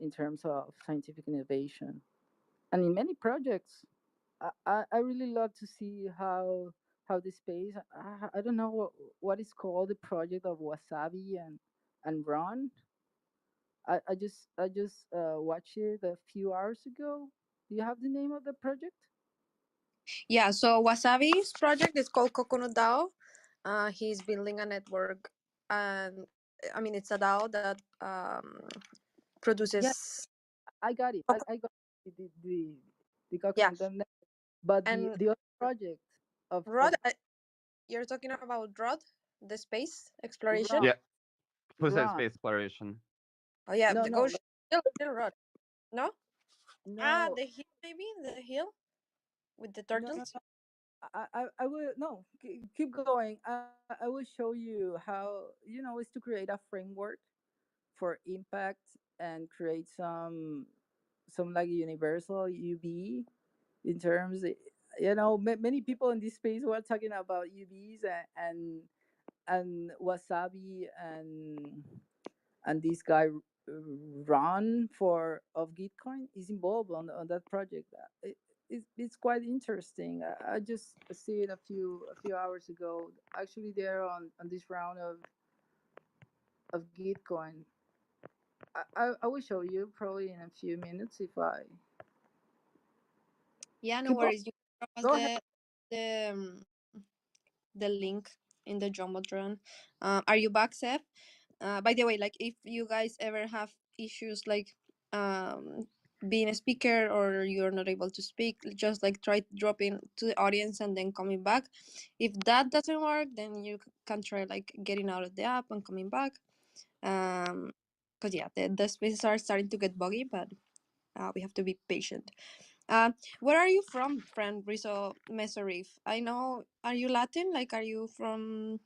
in terms of scientific innovation. And in many projects, I really love to see how the space. I don't know what is called the project of Wasabi and Ron. I just watched it a few hours ago. Do you have the name of the project? Yeah, so Wasabi's project is called Coconut DAO. He's building a network, and I mean, it's a DAO that Yeah, produces. I got it. I got the Yeah, coconut. But the and the other project Rod, of you're talking about Rod, the space exploration. Ron. Yeah, who says Ron. space exploration? Oh yeah, No, the no, ghost still Rod. No, no, the hill, maybe the hill with the no, no, turtles. no. I will no. Keep going. I will show you how, is to create a framework for impact and create some like universal UV in terms, many people in this space were talking about UVs and wasabi and this guy Ron for of Gitcoin is involved on that project. It's quite interesting. I just see it a few hours ago. Actually, they're on this round of Gitcoin. I will show you probably in a few minutes if I Yeah, no keep going. worries. You can drop us Go ahead. the link in the Jumbotron. Are you back, Seth? By the way, like if you guys ever have issues like um being a speaker or you're not able to speak, just like try dropping to the audience and then coming back. If that doesn't work, then you can try like getting out of the app and coming back. Because yeah, the spaces are starting to get buggy, but we have to be patient. Where are you from, friend Rizzo Mesorif? I know, are you Latin? Like, are you from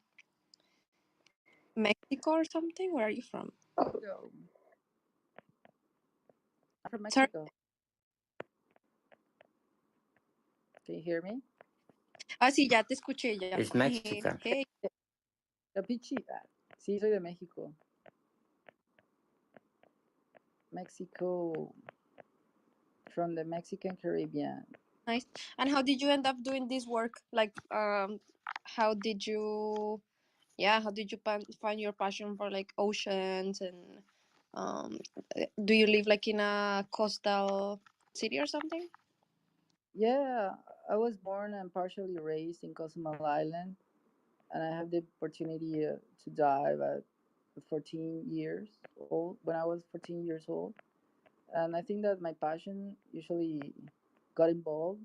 Mexico or something? Where are you from? Mexico. I'm from Sorry. Mexico. Can you hear me? Ah, sí, ya te escuché ya. It's Mexican. Hey. Pichi. Sí, soy de México. Mexico, from the Mexican Caribbean. Nice. And how did you end up doing this work? Like, how did you, how did you find your passion for like oceans and, um, do you live like in a coastal city or something? Yeah, I was born and partially raised in Cozumel Island, and I have the opportunity to dive at 14 years old. When I was 14 years old, and I think that my passion usually got involved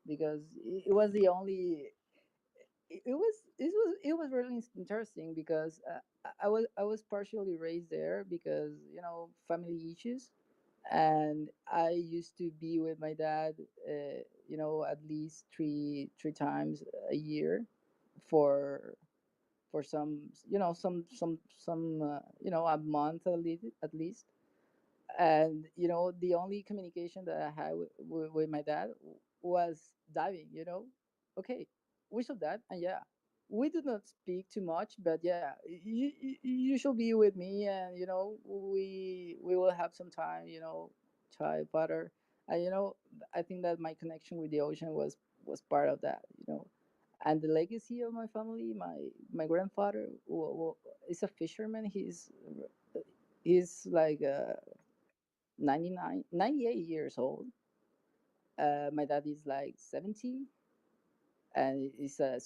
because it was the only. It was really interesting because I was partially raised there because family issues, and I used to be with my dad, at least three times a year for some a month at least. And the only communication that I had with my dad was diving. Okay, we should dive, and yeah, we do not speak too much, but yeah, you should be with me, and we will have some time, try water. And I think that my connection with the ocean was part of that. And the legacy of my family, my grandfather is a fisherman. He's like 98 years old. My dad is like 70, and he's a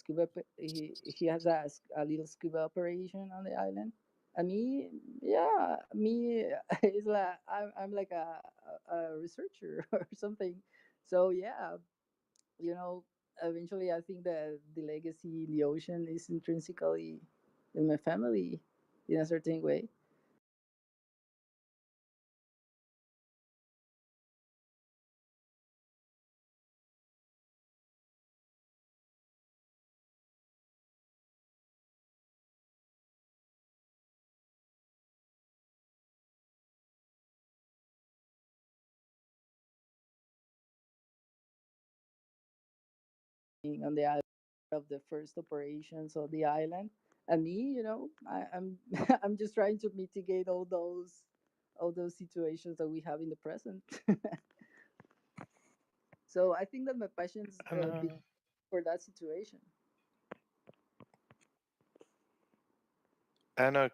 he has a little scuba operation on the island. And me, yeah, me is like I'm like a researcher or something. So yeah, you know, eventually I think that the legacy in the ocean is intrinsically in my family in a certain way. Being on the island of the first operations of the island, and me, I'm I'm just trying to mitigate all those situations that we have in the present. So I think that my passions I know. for that situation. Anna,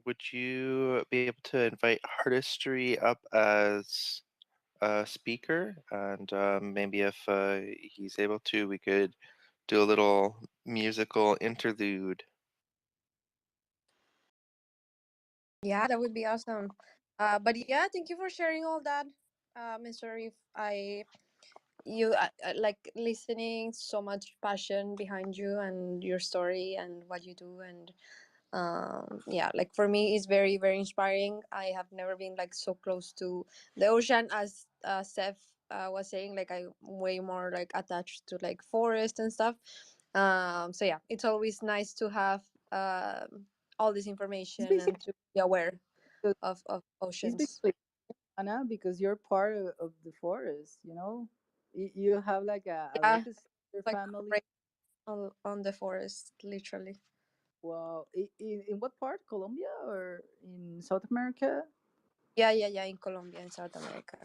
would you be able to invite Artistry up as a speaker? And maybe if he's able to, we could do a little musical interlude. Yeah, that would be awesome. But yeah, thank you for sharing all that, Mr. Reef. I like listening, so much passion behind you and your story and what you do. And yeah, like for me it's very very inspiring. I have never been like so close to the ocean as Seth was saying. Like I'm way more like attached to like forest and stuff. So yeah, it's always nice to have all this It's information basically and to be aware. 'Cause of it's oceans. basically Anna, because you're part of the forest. You have like a Yeah, legacy in your like family. right on the forest, literally. Well, in what part? Colombia or in South America? Yeah, in Colombia, in South America.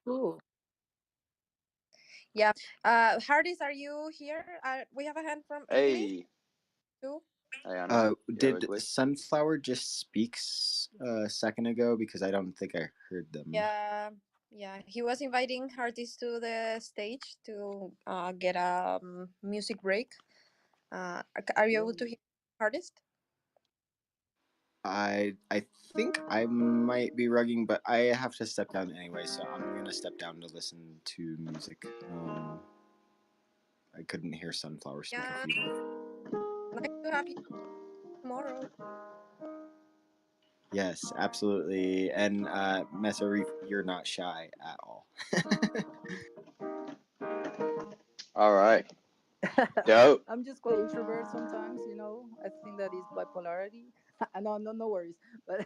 Cool. Yeah. Hardys, are you here? We have a hand from Italy Hey, too. hey Anna, you're Did ugly. Sunflower just speaks a second ago? Because I don't think I heard them. Yeah, yeah. He was inviting artists to the stage to get a music break. Are you able to hear artist? I think I might be rugging, but I have to step down anyway, so I'm gonna step down to listen to music. I couldn't hear Sunflower speak a Yeah, few minutes. nice to have you tomorrow. Yes, absolutely. And Mesarif, you're not shy at all. All right, dope. I'm just quite introvert sometimes. I think that is bipolarity. No worries. But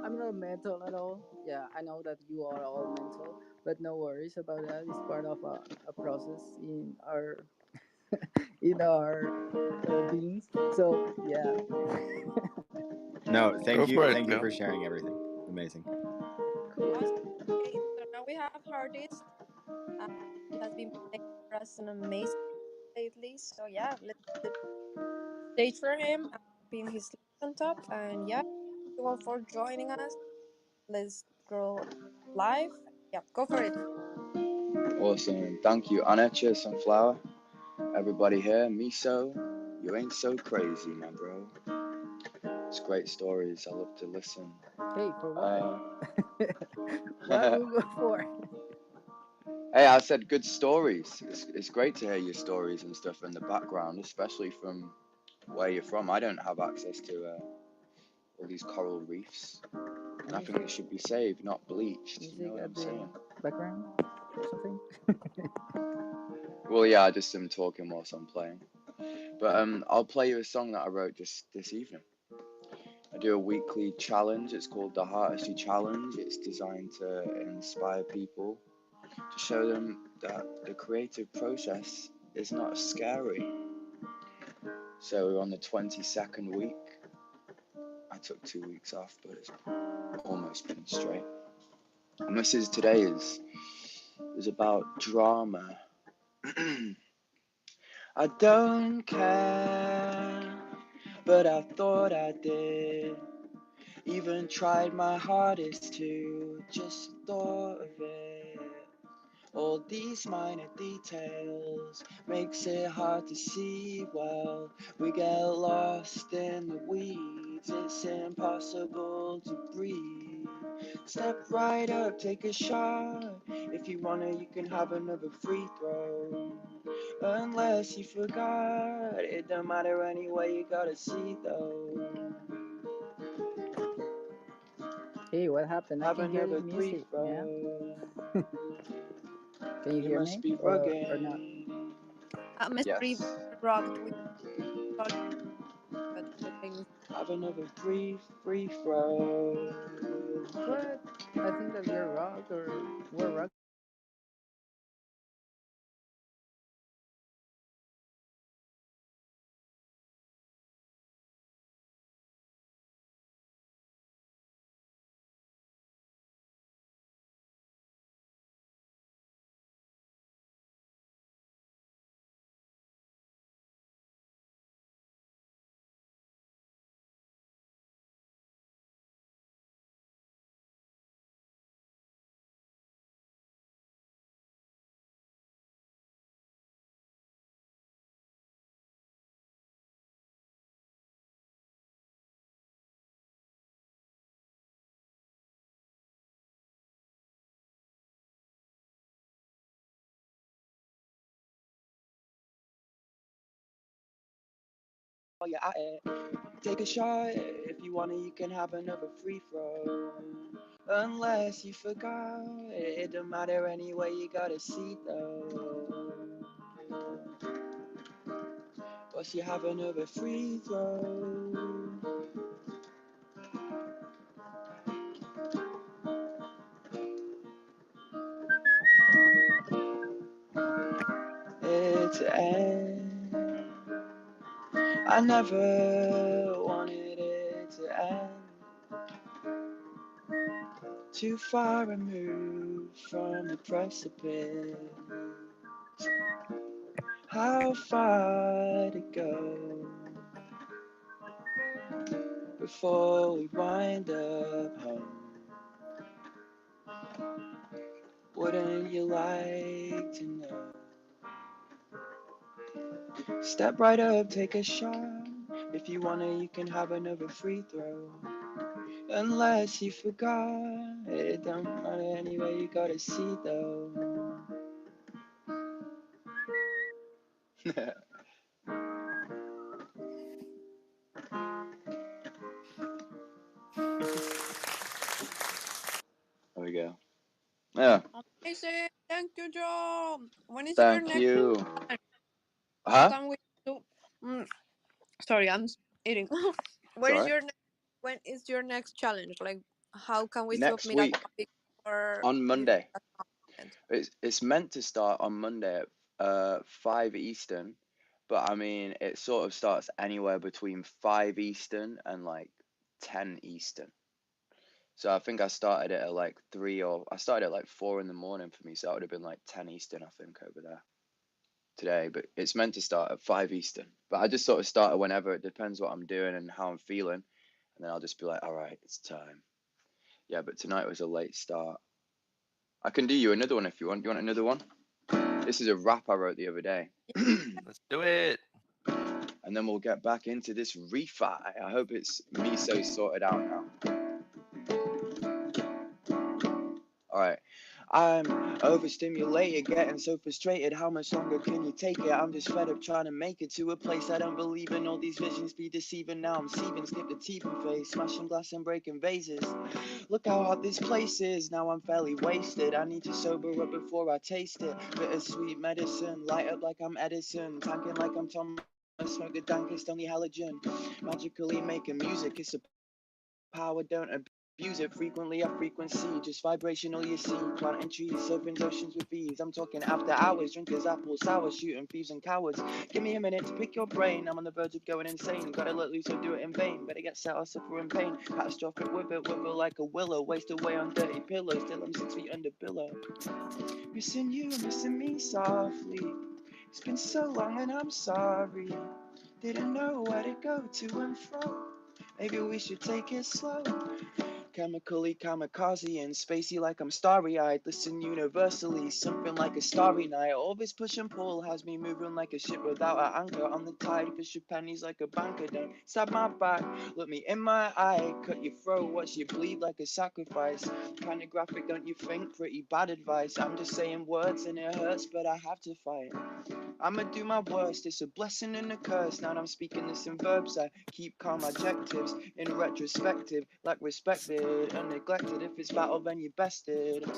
I'm not mental at all. Yeah, I know that you are all mental, but no worries about that. It's part of a process in our beings. So yeah. No, Go for it, thank you Joe. for sharing everything. Amazing. Cool. Awesome. Okay, so now we have artist. Uh, he has been playing for us an amazing lately. So yeah, let's the stage for him and pin his link on top. And yeah, thank you all for joining us. Let's go live. Yeah, go for it. Awesome. Thank you, Anna. Cheers, Sunflower. Everybody here, Miso. You ain't so crazy, my bro. It's great stories. I love to listen. Hey, for what? Uh, What we go for? hey, I said good stories. It's great to hear your stories and stuff in the background, especially from where you're from. I don't have access to all these coral reefs, and I think Music, it should be saved, not bleached. You know music what at I'm the saying? background or something. Well, yeah, I just am talking whilst I'm playing. But I'll play you a song that I wrote just this evening. I do a weekly challenge. It's called the Heartistry Challenge. It's designed to inspire people, to show them that the creative process is not scary. So we're on the 22nd week. I took 2 weeks off, but it's almost been straight. And this is today is about drama. I don't care, but I thought I did. Even tried my hardest to, just thought of it. All these minor details makes it hard to see well. We get lost in the weeds, it's impossible to breathe. Step right up, take a shot. If you wanna, you can have another free throw. Unless you forgot, it don't matter anyway, you gotta see though. Hey, what happened? I Have can hear the another free music, man. throw. Can you You hear must me be or not? rugged. Mystery Yes. rocked with all, but we're playing. Have another brief, free throw. But I think that we're rock or we're rock. While you're at it, take a shot. If you wanna, you can have another free throw. Unless you forgot, it don't matter anyway, you gotta see though. Plus you have another free throw. to end. I never wanted it to end. Too far removed from the precipice. How far to go before we wind up home? Wouldn't you like to know? Step right up, take a shot. If you wanna, you can have another free throw. Unless you forgot, it don't matter anyway, you gotta see though. There we go. Yeah. Amazing. Thank you, Joe. When is your Thank next? you. How Huh? can we do? Sorry, I'm eating. Sorry. When is your next challenge? Like, how can we Next submit a week topic or on Monday. content? It's meant to start on Monday at 5 Eastern, but I mean it sort of starts anywhere between 5 Eastern and like 10 Eastern. So I think I started it at like 3 or I started at like 4 in the morning for me, so that would have been like 10 Eastern I think over there today, but it's meant to start at 5 Eastern. But I just sort of start it whenever, it depends what I'm doing and how I'm feeling, and then I'll just be like, all right, it's time. Yeah, but tonight was a late start. I can do you another one if you want. Do you want another one? This is a rap I wrote the other day. Let's do it. And then we'll get back into this refi. I hope it's me so sorted out now. All right. I'm overstimulated, getting so frustrated. How much longer can you take it? I'm just fed up trying to make it to a place I don't believe in. All these visions be deceiving. Now I'm seething, skip the TV phase, smashing glass and breaking vases. Look how hot this place is. Now I'm fairly wasted. I need to sober up before I taste it. Bittersweet medicine, light up like I'm Edison, tanking like I'm Thomas. Smoke the dankest, only halogen. Magically making music, it's a power, don't abuse it. Frequently a frequency, just vibrational you see. Planting trees, surfing oceans with ease. I'm talking after hours, drinkers, apple sour, shooting thieves and cowards. Give me a minute to pick your brain, I'm on the verge of going insane. Gotta let loose or do it in vain, better get set or suffer in pain. Catastrophic with it, wither like a willow. Waste away on dirty pillows, till I'm 6 feet under pillow. Missing you, missing me softly. It's been so long and I'm sorry. Didn't know where to go to and fro. Maybe we should take it slow. Chemically kamikaze and spacey like I'm starry-eyed. Listen universally, something like a starry night. All this push and pull has me moving like a ship without an anchor on the tide. Fish your pennies like a banker. Don't stab my back, look me in my eye. Cut your throat, watch you bleed like a sacrifice. Kinda graphic, don't you think? Pretty bad advice. I'm just saying words and it hurts, but I have to fight. I'ma do my worst, it's a blessing and a curse. Now I'm speaking this in verbs, I keep calm adjectives. In retrospective, like respected and neglected. If it's battle, then you bested.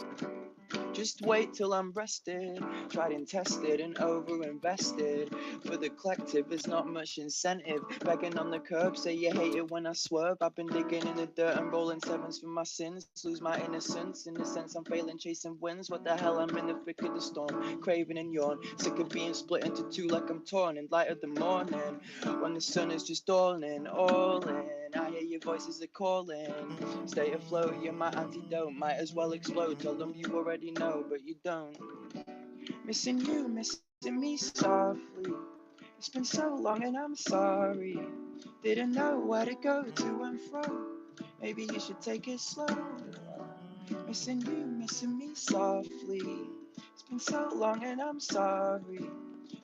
Just wait till I'm rested, tried and tested and over-invested. For the collective, there's not much incentive. Begging on the curb, say you hate it when I swerve. I've been digging in the dirt and rolling sevens for my sins. Lose my innocence, in the sense I'm failing, chasing wins. What the hell, I'm in the thick of the storm, craving and yawn. Sick of being split into two like I'm torn in light of the morning. When the sun is just dawning, all in. I hear your voices are calling. Stay afloat, you're my antidote. Might as well explode. Tell them you already know, but you don't. Missing you, missing me softly. It's been so long and I'm sorry. Didn't know where to go to and fro. Maybe you should take it slow. Missing you, missing me softly. It's been so long and I'm sorry.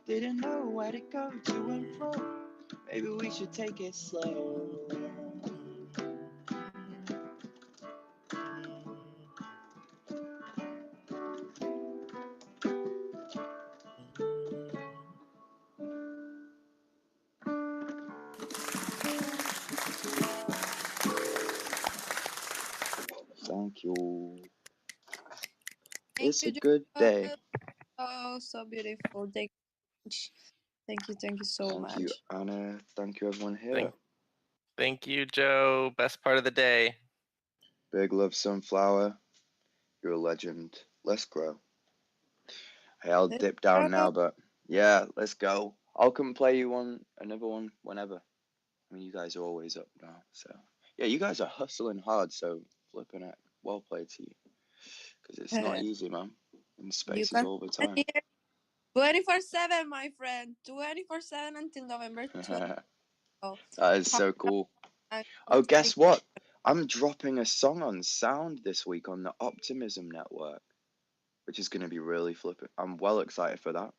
Didn't know where to go to and fro. Maybe we should take it slow. Thank you. It's a good day. Oh, so beautiful. Thank you so Thank you, much. Anna. Thank you, everyone here. Thank you, Joe. Best part of the day. Big love, Sunflower. You're a legend. Let's grow. Hey, I'll dip down now, but Yeah, let's go. I'll come play you another one whenever. I mean, you guys are always up now, so yeah, you guys are hustling hard. So flipping it, well played to you, because it's not easy, man. In You spaces can all the find time. me here 24/7, my friend. 24/7 until November 12th. So That is come so cool. and Oh, stream. guess what? I'm dropping a song on Sound this week on the Optimism Network, which is going to be really flipping. I'm well excited for that.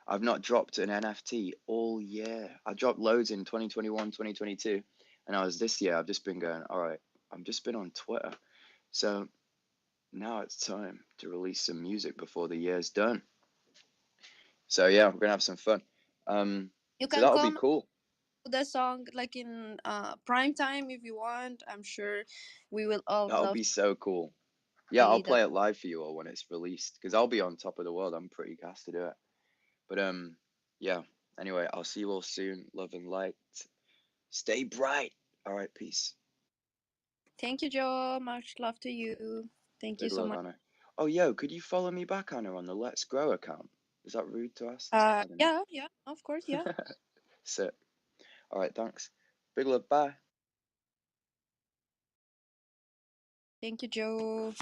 I've not dropped an NFT all year. I dropped loads in 2021, 2022, and this year, I've just been going, all right, I've just been on Twitter. So now it's time to release some music before the year's done. So yeah, we're going to have some fun. You So can that'll be come cool. to the song like in prime time if you want. I'm sure we will all That'll love be to so cool. Yeah, I'll see that. play it live for you all when it's released, because I'll be on top of the world. I'm pretty gassed to do it. But yeah. Anyway, I'll see you all soon. Love and light. Stay bright. All right, peace. Thank you, Joe. Much love to you. Thank you Big so love, much. Anna. Oh, yo, could you follow me back, Anna, on the Let's Grow account? Is that rude to ask? I don't know. Yeah, of course, yeah. Sick. All right, thanks. Big love. Bye. Thank you, Joe.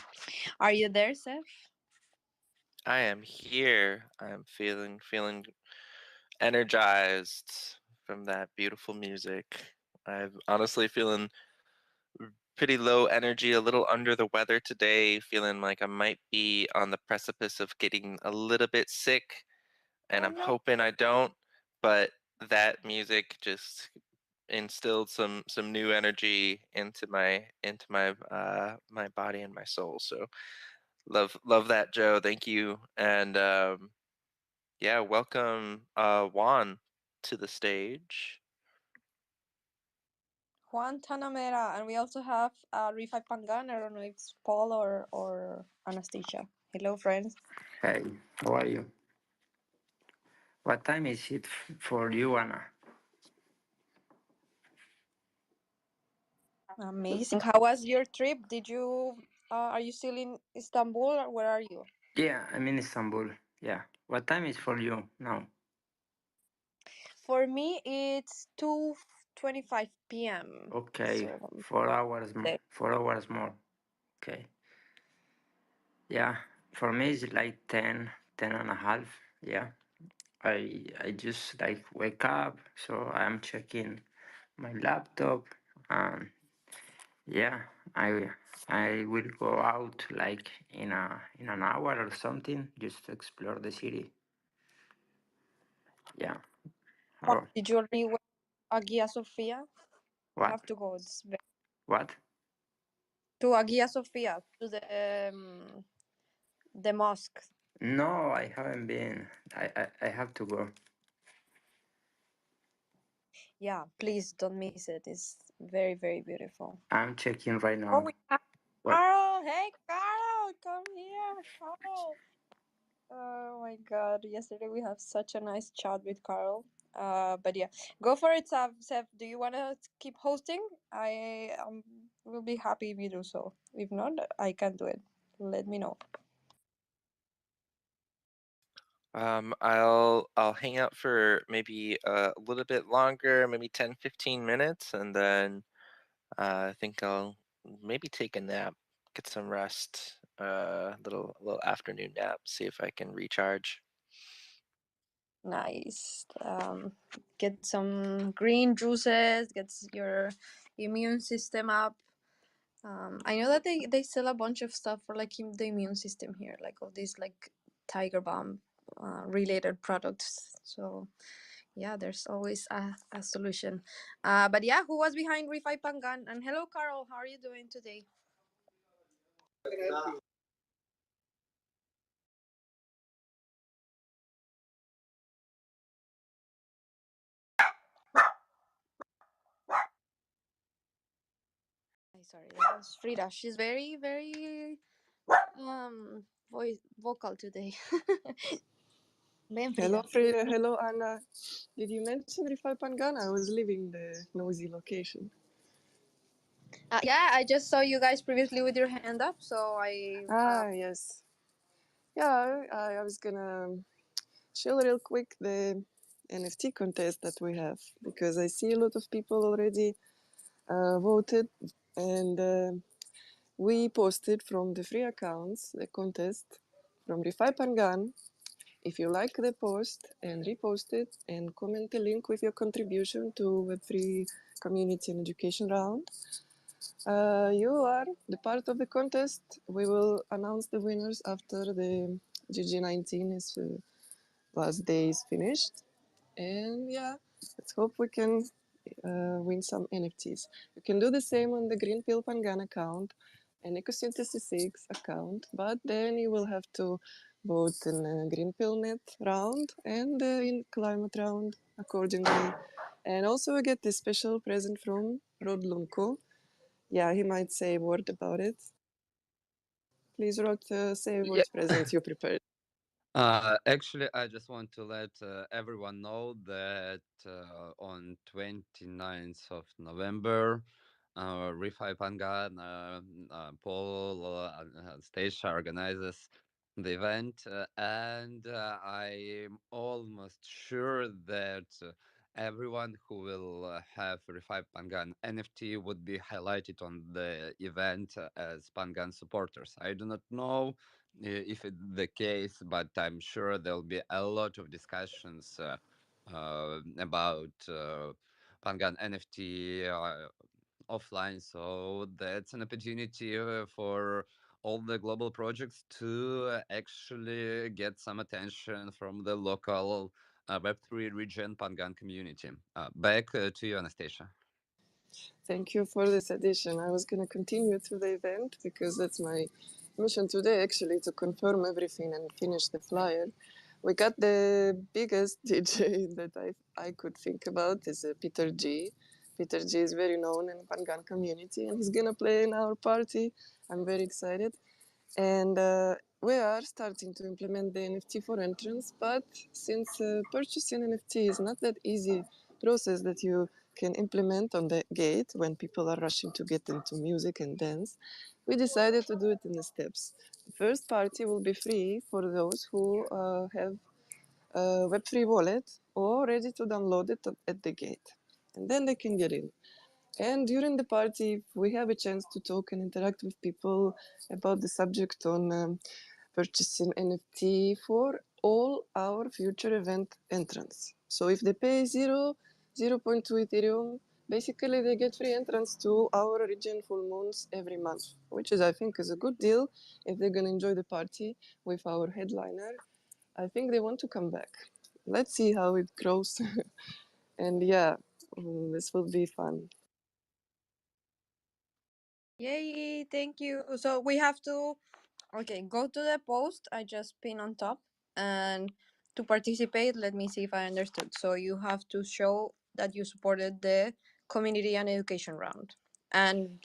Are you there, Seth? I am here. I'm feeling energized from that beautiful music. I'm honestly feeling pretty low energy, a little under the weather today, feeling like I might be on the precipice of getting a little bit sick, and I'm hoping I don't, but that music just instilled some new energy into my my body and my soul. So love that, Joe. Thank you. And yeah, welcome Juan to the stage. Juan Tanamera, and we also have Rifai Pangan. I don't know if it's Paul or Anastasia. Hello, friends. Hey, how are you? What time is it for you, Anna? Amazing. How was your trip? Did you are you still in Istanbul or where are you? Yeah, I'm in Istanbul. Yeah. What time is for you now? For me, it's 2:25 p.m. Okay, So 4 hours, 4 hours more. Okay. Yeah, for me it's like 10, 10 and a half. Yeah. I just like wake up, so I'm checking my laptop. And yeah, I will go out like in an hour or something just to explore the city. Yeah. Juan, Oh, did you already went to Hagia Sophia? what? Have to go. It's What? to Hagia Sophia, to the mosque. No, I haven't been. I have to go. Yeah, please don't miss it. It's very, very beautiful. I'm checking right Oh, now. we have What? Carl. Hey, Carl, come here, Carl. Oh my God! Yesterday we have such a nice chat with Carl. But yeah, go for it, Seth. Do you want to keep hosting? I will be happy if you do so. If not, I can do it. Let me know. I'll hang out for maybe a little bit longer, maybe 10, 15 minutes, and then I think I'll maybe take a nap, get some rest, little afternoon nap, see if I can recharge. Nice. Get some green juices. Get your immune system up. I know that they sell a bunch of stuff for like the immune system here, like all these like Tiger Balm related products. So yeah, there's always a solution. But yeah, who was behind Refi Pangan? And hello, Carol. How are you doing today? Sorry, that was Frida. She's very, very vocal today. Ven, Hello, Frida. Frida. Hello, Anna. Did you mention Rifai Pangan? I was leaving the nosy location. Yeah, I just saw you guys previously with your hand up, so I. Yes. Yeah, I was gonna share real quick the NFT contest that we have, because I see a lot of people already voted, and we posted from the free accounts the contest from Refi Pangan. If you like the post and repost it and comment the link with your contribution to Web3 community and education round, you are the part of the contest. We will announce the winners after the GG19 is last day is finished. And yeah, let's hope we can win some NFTs. You can do the same on the Green Pill Pangan account and Ecosynthesis 6 account, but then you will have to vote in Green Pill Net round and in Climate round accordingly. And also we get this special present from Rod Lunko. Yeah, he might say a word about it. Please, Rod, say what present you prepared. Actually, I just want to let everyone know that on 29th of November, Refi Pangan, Paul, Stacia organizes the event, and I'm almost sure that everyone who will have Refi Pangan NFT would be highlighted on the event as Pangan supporters. I do not know if it's the case, but I'm sure there'll be a lot of discussions about Pangan NFT offline. So that's an opportunity for all the global projects to actually get some attention from the local Web3 region Pangan community. Back to you, Anastasia. Thank you for this addition. I was going to continue to the event because that's my mission today, actually, to confirm everything and finish the flyer. We got the biggest DJ that I could think about is Peter G. Peter G is very known in Pangan community, and he's going to play in our party. I'm very excited. And we are starting to implement the NFT for entrance, but since purchasing NFT is not that easy process that you can implement on the gate when people are rushing to get into music and dance, we decided to do it in the steps. The first party will be free for those who have a Web3 wallet or ready to download it at the gate. And then they can get in. And during the party, we have a chance to talk and interact with people about the subject on purchasing NFT for all our future event entrants. So if they pay 0.2 Ethereum, basically they get free entrance to our region full moons every month, which is, I think, is a good deal if they're going to enjoy the party with our headliner. I think they want to come back. Let's see how it grows. And yeah, this will be fun. Yay, thank you. So we have to, okay, go to the post I just pinned on top, and to participate, let me see if I understood. So you have to show that you supported the community and education round. And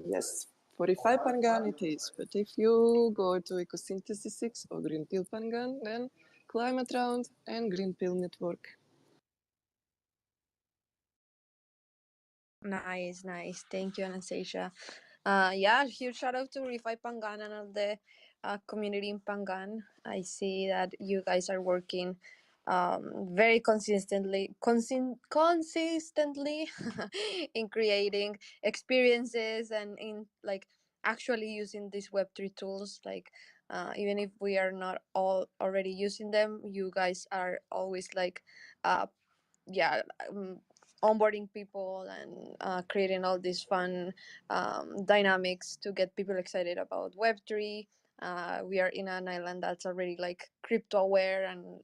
yes, 45 Pangan it is. But if you go to Ecosynthesis 6 or Green Pill Pangan, then Climate Round and Green Pill Network. nice. Thank you, Anastasia. Yeah, huge shout out to Refi Pangan and all the community in Pangan. I see that you guys are working very consistently in creating experiences and in like actually using these Web3 tools. Like even if we are not all already using them, you guys are always like yeah onboarding people and creating all these fun dynamics to get people excited about Web3. We are in an island that's already like crypto aware, and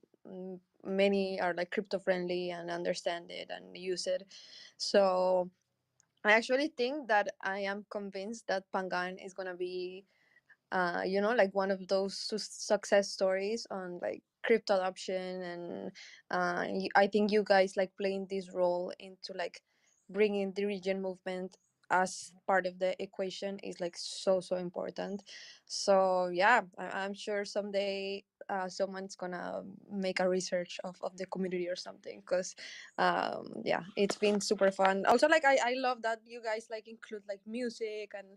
many are like crypto friendly and understand it and use it. So I actually think that I am convinced that Pangan is gonna be like one of those success stories on like crypto adoption. And I think you guys like playing this role into like bringing the region movement as part of the equation is like so important. So yeah, I'm sure someday someone's gonna make a research of the community or something, because yeah, it's been super fun. Also, like I love that you guys like include like music, and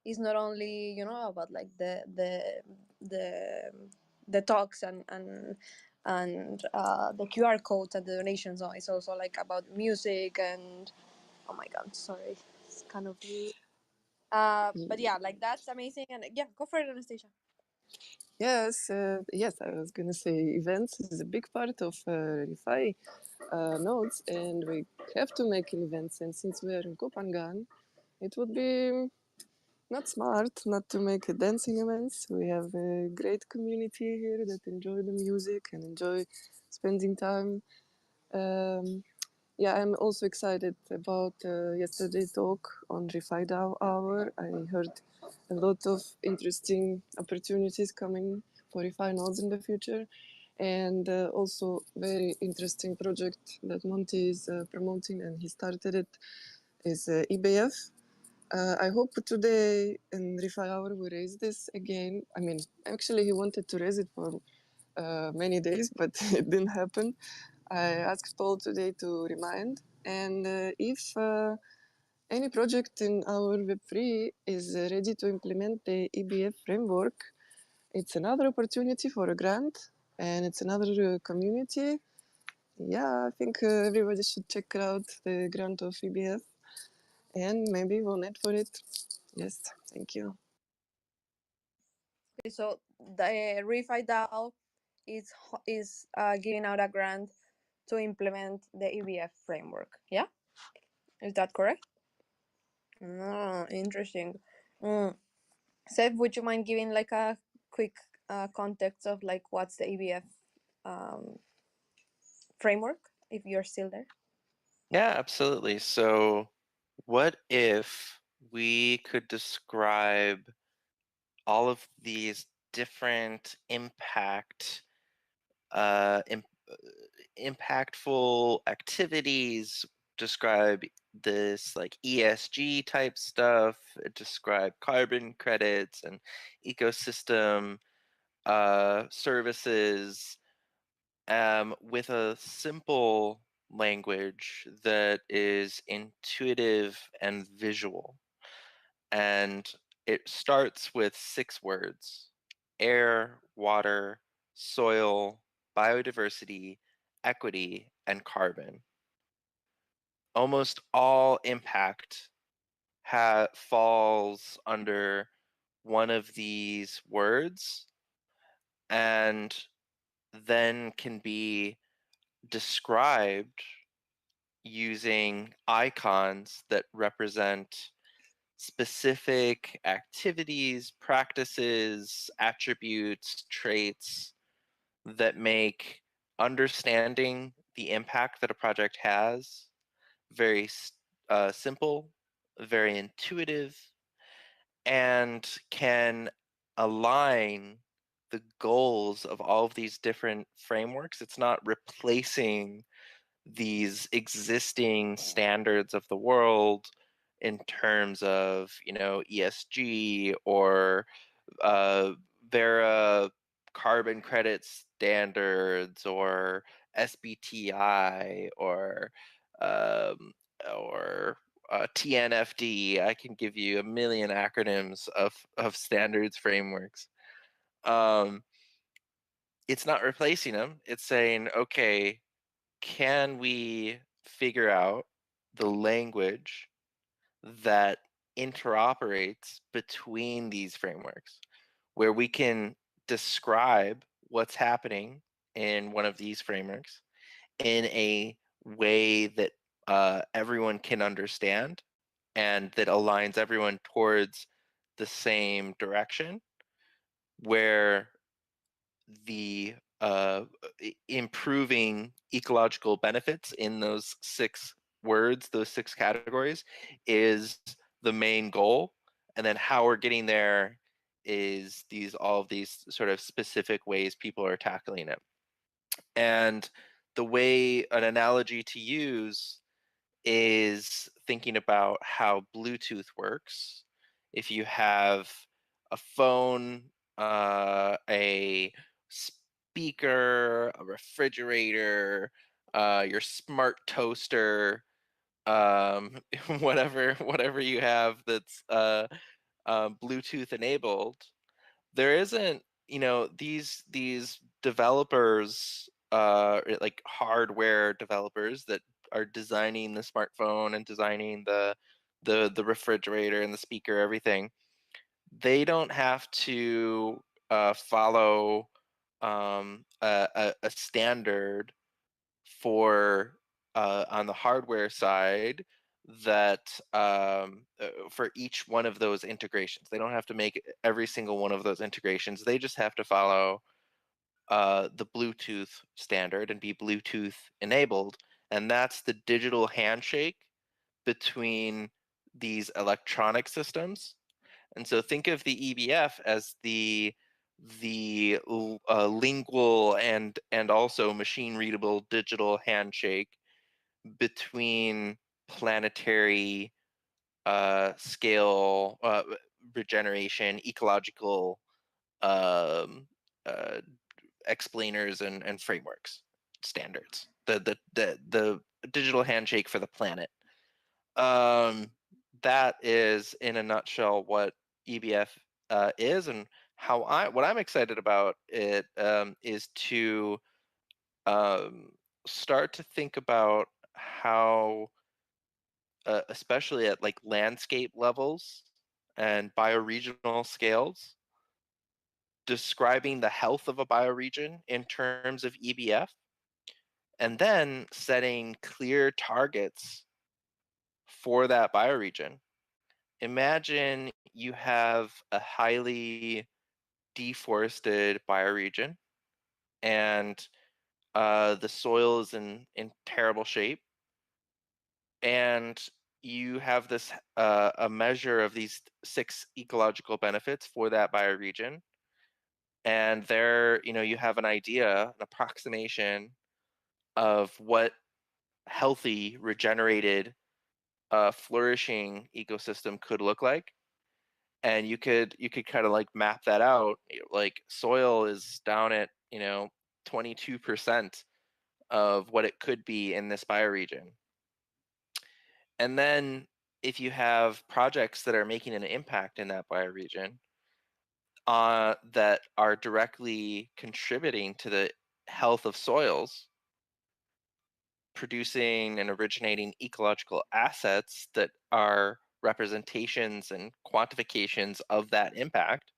it's not only about like the talks and and the QR code at the donation zone is also like about music and oh my god, sorry, it's kind of rude. But yeah, like that's amazing, and yeah, go for it, Anastasia. Yes, yes, I was gonna say events is a big part of Refi nodes, and we have to make an events. And since we are in Kopangan, it would be not smart not to make a dancing events. We have a great community here that enjoy the music and enjoy spending time. Um, yeah, I'm also excited about yesterday's talk on Refi Hour. I heard a lot of interesting opportunities coming for Refi nodes in the future, and also very interesting project that Monty is promoting, and he started it, is EBF. I hope today in Refi Hour we raise this again. I mean, actually he wanted to raise it for many days, but it didn't happen. I asked Paul today to remind, and if any project in our Web3 is ready to implement the EBF framework, it's another opportunity for a grant, and it's another community. Yeah, I think everybody should check out the grant of EBF and maybe donate for it. Yes, thank you. Okay, so the Refi DAO is giving out a grant to implement the EBF framework. Yeah, is that correct? Oh, interesting. Seth, would you mind giving like a quick context of like what's the EBF framework, if you're still there? Yeah, absolutely. So, what if we could describe all of these different impactful activities, describe this like ESG type stuff, describe carbon credits and ecosystem services with a simple language that is intuitive and visual. And it starts with 6 words: air, water, soil, biodiversity, equity, and carbon. Almost all impact falls under one of these words and then can be described using icons that represent specific activities, practices, attributes, traits that make understanding the impact that a project has very simple, very intuitive, and can align the goals of all of these different frameworks. It's not replacing these existing standards of the world in terms of, ESG or Vera carbon credit standards or SBTI um, or TNFD. I can give you a million acronyms of standards frameworks. It's not replacing them. It's saying, okay, can we figure out the language that interoperates between these frameworks, where we can describe what's happening in one of these frameworks in a way that everyone can understand and that aligns everyone towards the same direction, where the improving ecological benefits in those 6 words, those 6 categories, is the main goal. And then how we're getting there is all of these sort of specific ways people are tackling it. And the way, an analogy to use is thinking about how Bluetooth works. If you have a phone, a speaker, a refrigerator, your smart toaster, whatever you have that's Bluetooth enabled, there isn't, these developers like hardware developers that are designing the smartphone and designing the refrigerator and the speaker, everything. They don't have to follow a standard for on the hardware side that for each one of those integrations. They don't have to make every single one of those integrations. They just have to follow the Bluetooth standard and be Bluetooth enabled. And that's the digital handshake between these electronic systems. And so think of the EBF as the lingual and also machine readable digital handshake between planetary scale regeneration, ecological um, uh, explainers and frameworks, standards. The digital handshake for the planet. Um, that is, in a nutshell, what EBF is, and what I'm excited about it is to um, start to think about how, especially at like landscape levels and bioregional scales, describing the health of a bioregion in terms of EBF, and then setting clear targets for that bioregion. Imagine you have a highly deforested bioregion and the soil is in terrible shape, and you have this a measure of these 6 ecological benefits for that bioregion, and there you have an idea, an approximation of what healthy, regenerated, flourishing ecosystem could look like, and you could kind of like map that out. Like soil is down at 22% of what it could be in this bioregion, and then if you have projects that are making an impact in that bioregion, that are directly contributing to the health of soils, producing and originating ecological assets that are representations and quantifications of that impact,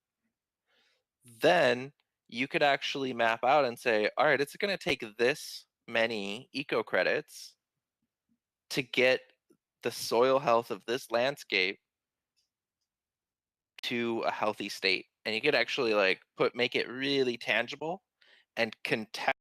then you could actually map out and say, all right, it's going to take this many eco credits to get the soil health of this landscape to a healthy state. And you could actually like make it really tangible and contextualize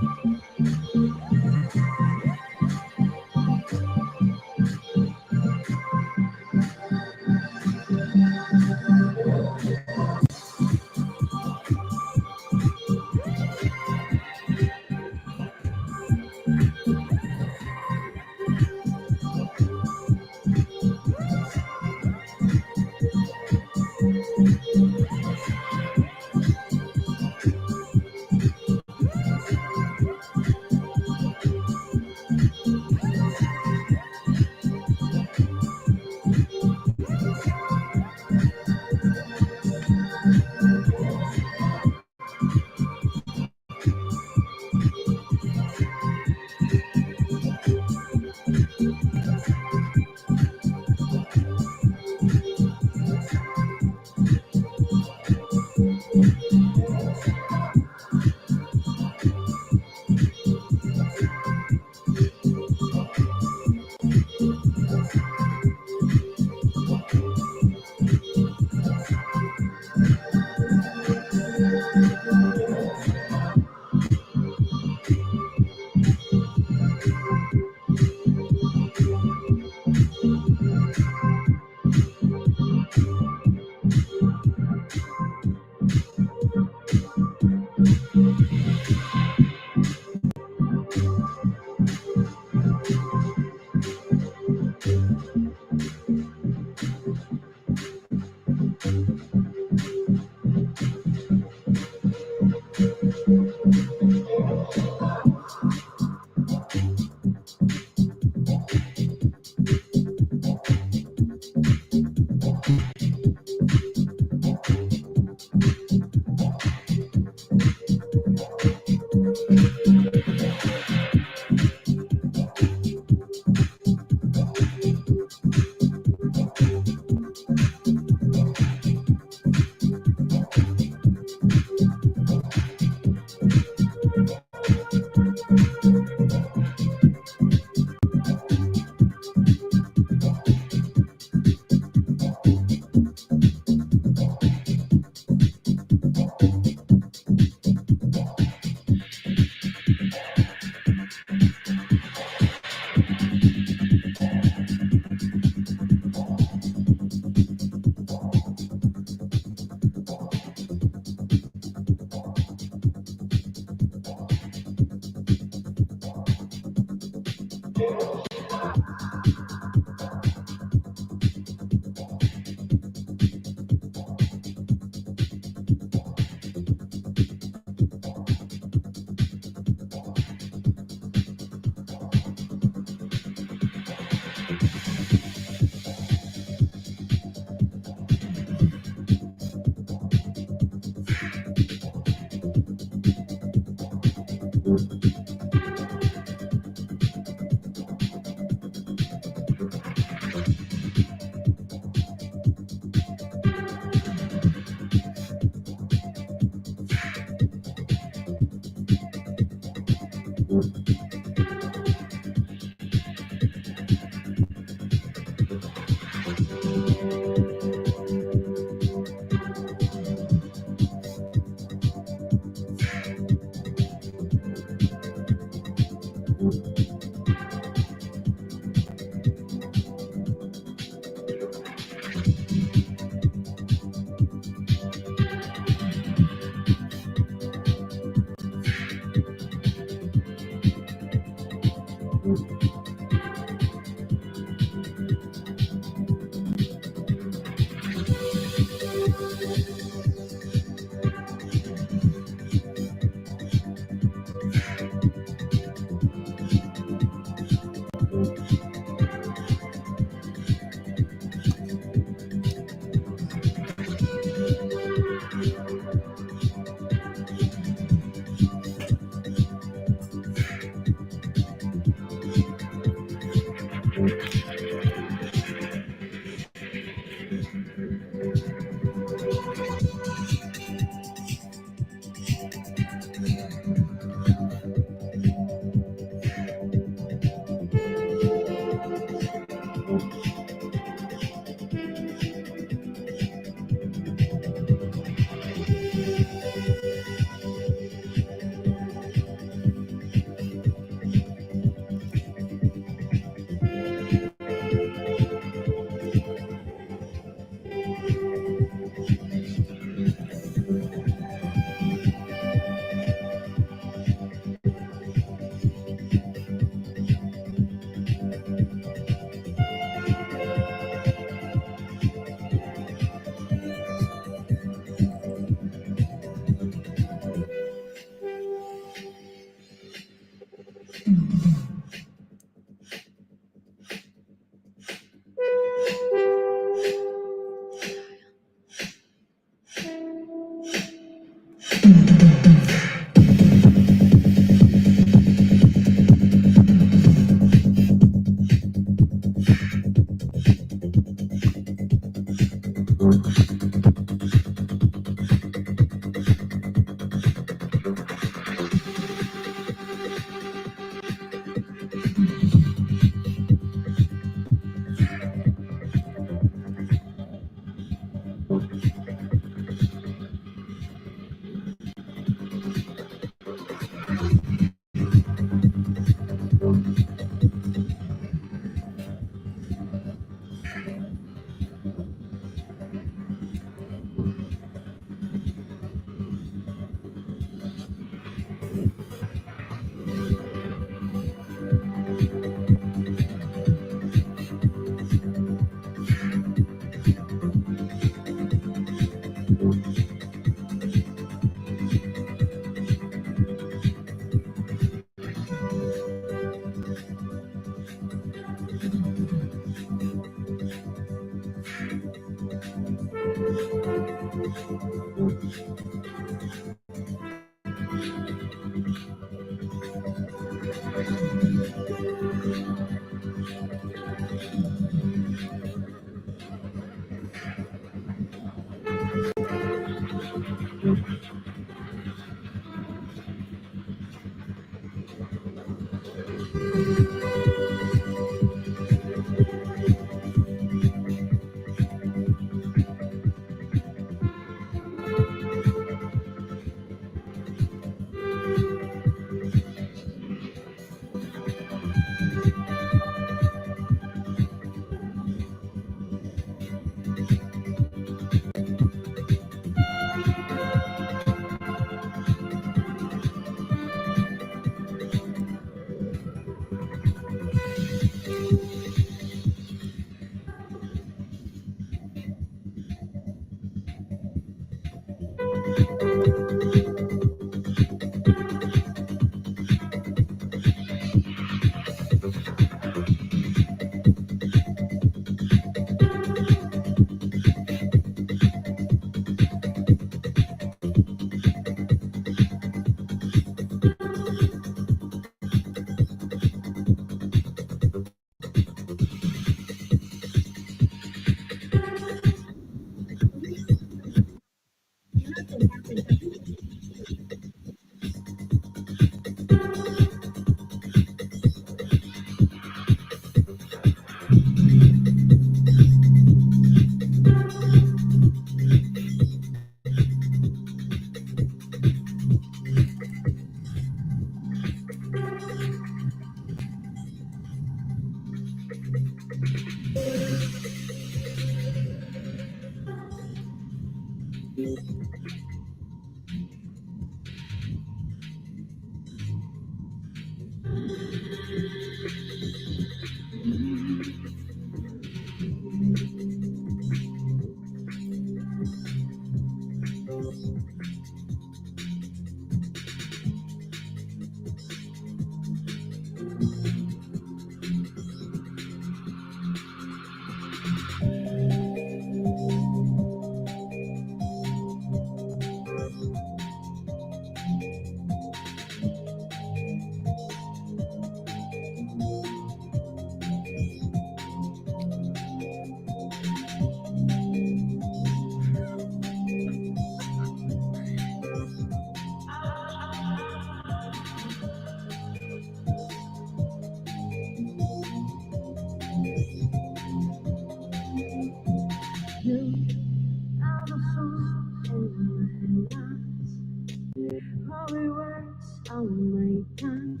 Holy words on my tongue,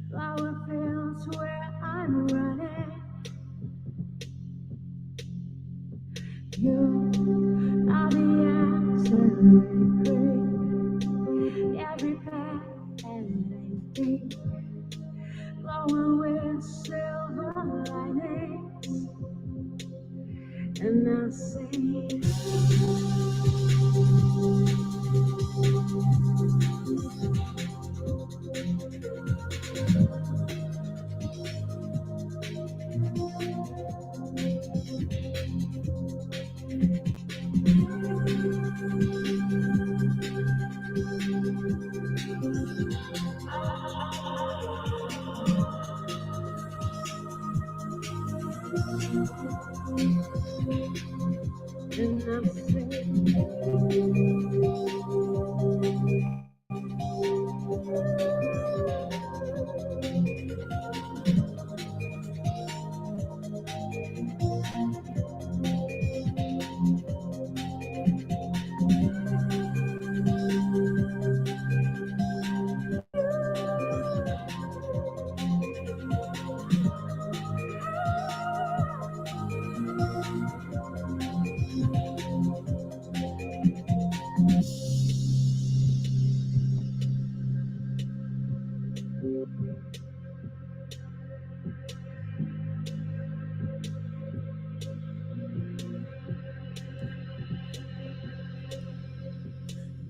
flower fields where I'm running. You are the answer I crave, every path and I take, glowing with silver linings, and I say, and I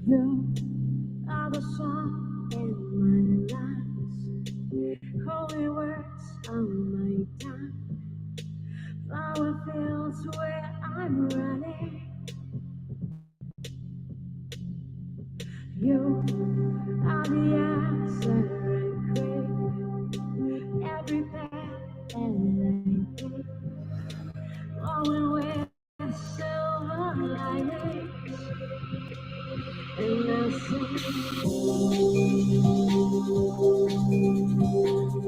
you are the song in my lungs, holy words on my tongue, flower fields where I'm running. You are the answer I crave. Every path that I take, flowing with silver linings, and I sing.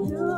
You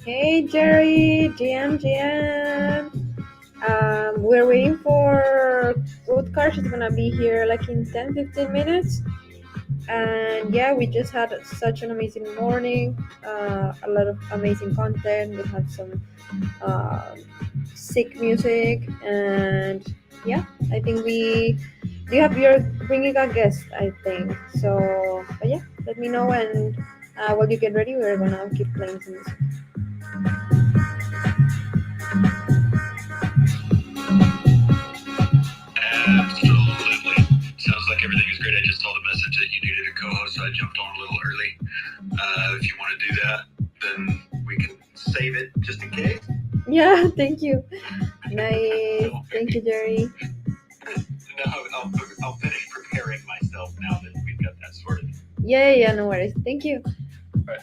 Hey Jerry, GM. We're waiting for Utkarsh. She's gonna be here like in 10-15 minutes. And yeah, we just had such an amazing morning, a lot of amazing content. We had some sick music, and yeah, I think you're bringing a guest, I think. So, but yeah, let me know, and while you get ready, we're gonna keep playing some music. in case. Yeah, thank you. Nice. Thank you, Jerry. No, I'll finish preparing myself now that we've got that sorted. Yeah, no worries. Thank you. Right.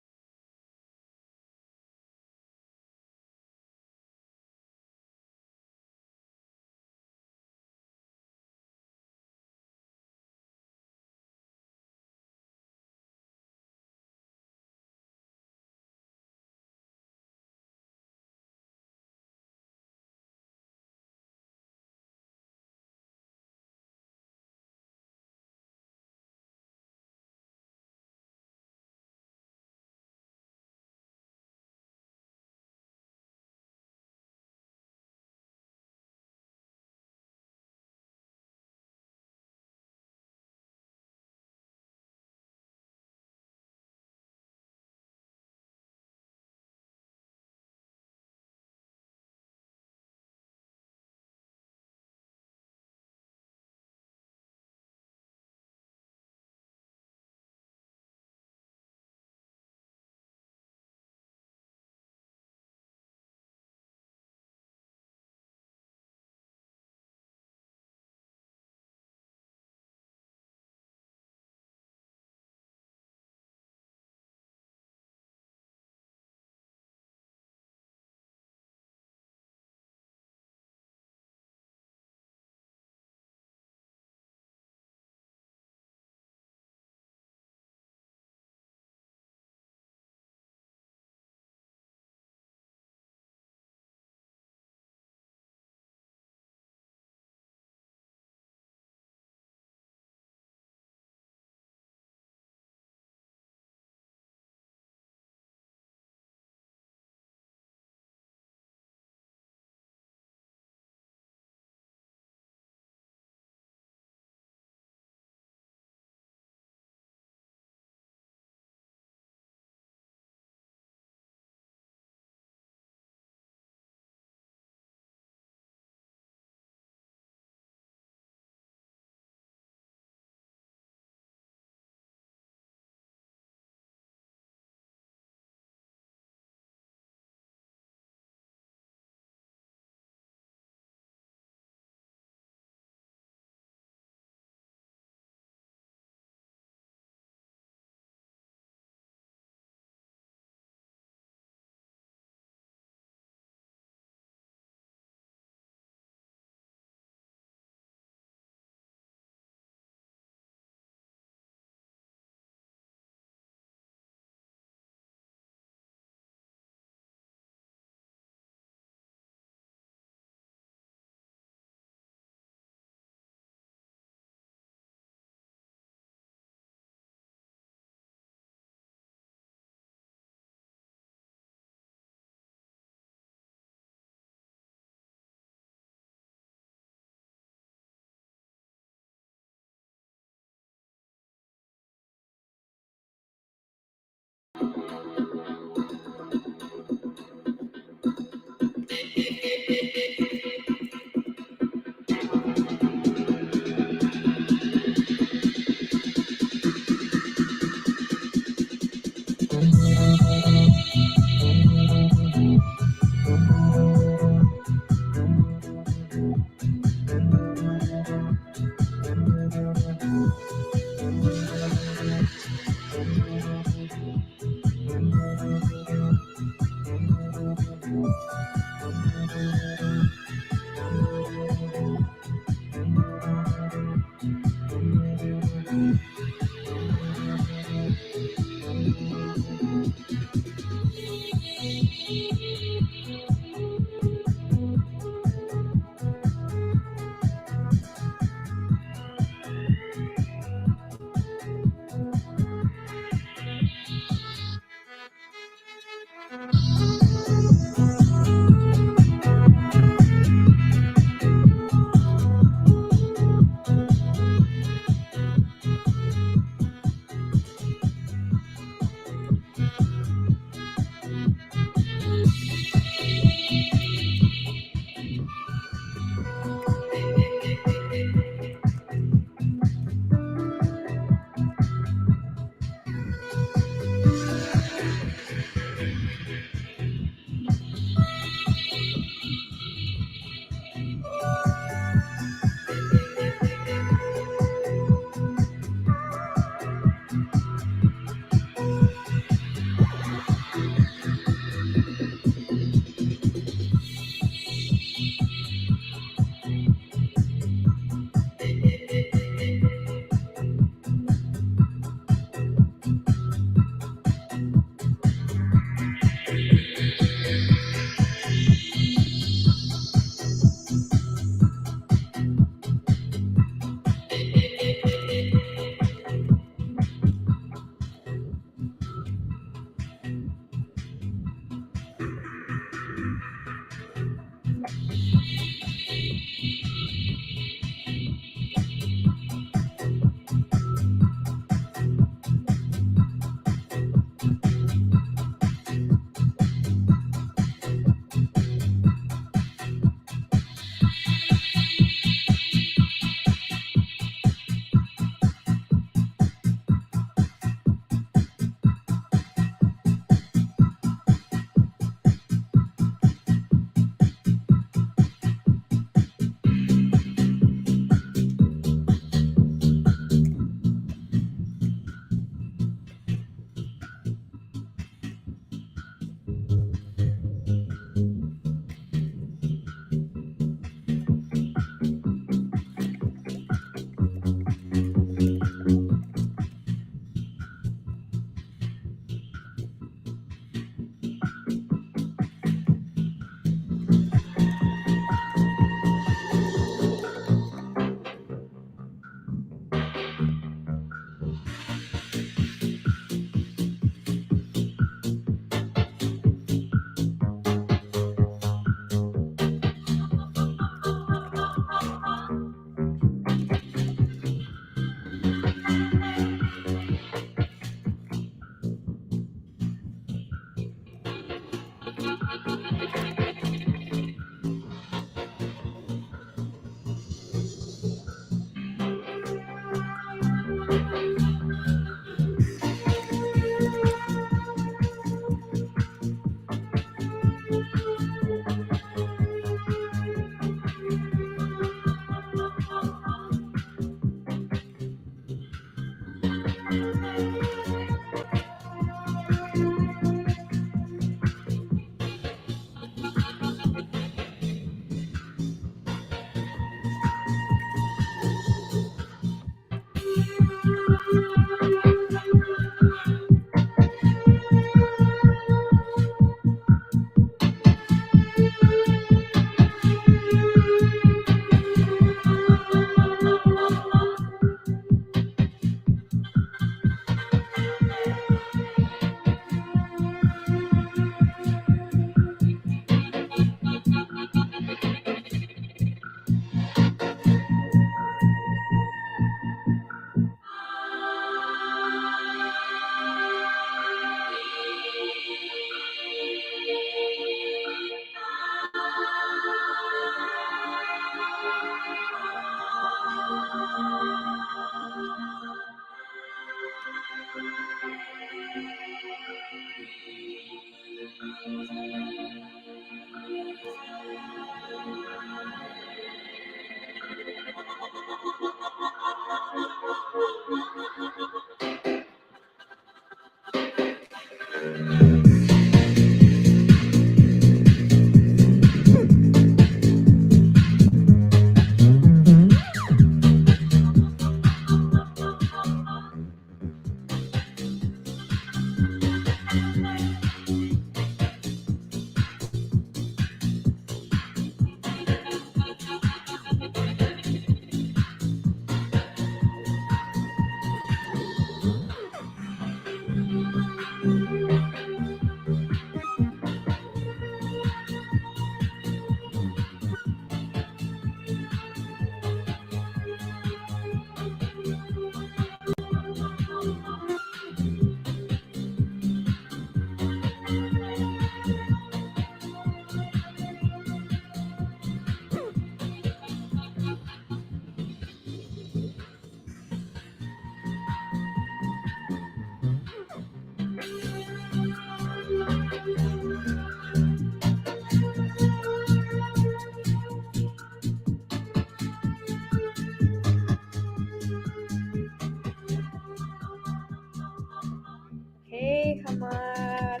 Hey, Hamar,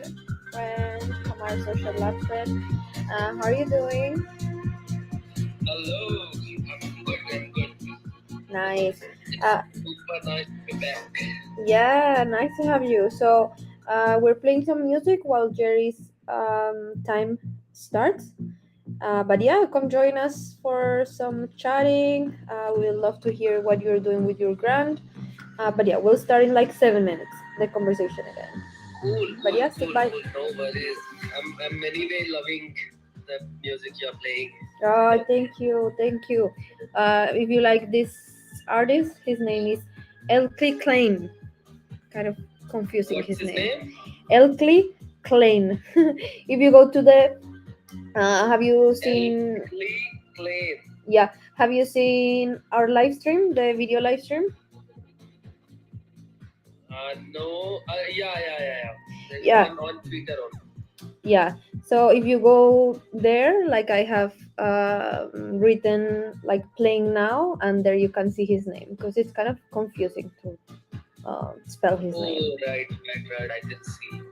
friend, Hamar social lab friend. How are you doing? Hello, I'm good, I'm good. Nice. Super nice to be back. Yeah, nice to have you. So, we're playing some music while Jerry's time starts. But yeah, come join us for some chatting. We'd love to hear what you're doing with your grant. But yeah, we'll start in like 7 minutes, the conversation again. Cool, But yeah, cool, sit back. cool. No worries. I'm anyway loving the music you're playing. Oh, thank you, thank you. If you like this artist, his name is Elkley Klein. Kind of confusing What's his name? Elkley Klein. If you go to the, have you seen? Clay. Yeah, have you seen our live stream, the video live stream? No. Yeah. Yeah. On Twitter only. Yeah, so if you go there, like I have written like playing now, and there you can see his name because it's kind of confusing to spell his name. Oh, right. I can see.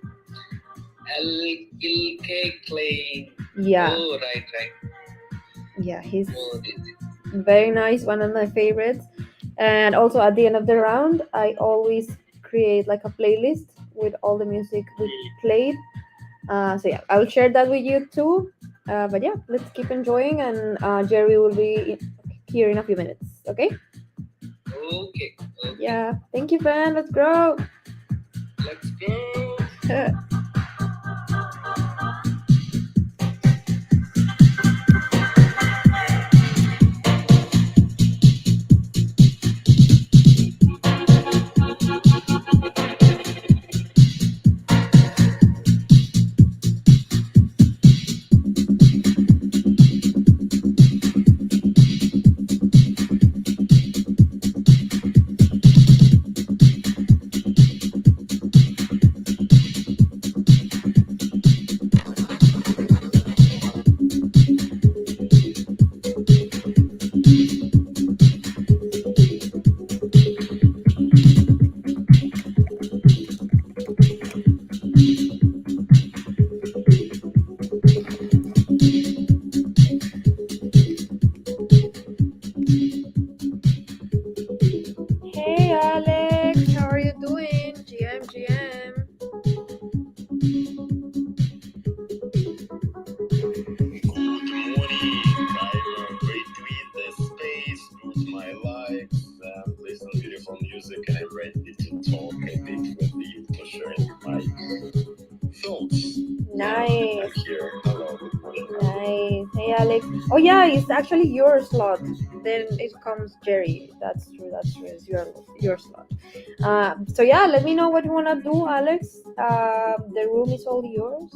L.K. Clay. Yeah. Oh, right. Yeah, he's Oh, very nice, one of my favorites. And also at the end of the round, I always create like a playlist with all the music we played. So yeah, I will share that with you too. But yeah, let's keep enjoying, and Jerry will be here in a few minutes. Okay? Okay. Yeah. Thank you, friend. Let's grow. Let's go. Alex, how are you doing? GM. Good morning. I'm retweet the space, put my likes, and listen beautiful music, and I'm ready to talk a bit with you to sharing my thoughts. Nice. I'm here. Hello, good morning. Nice. Hey, Alex. Oh, yeah, it's actually your slot. Then it comes Jerry. That's true. It's your slot. So, yeah, let me know what you want to do, Alex. The room is all yours.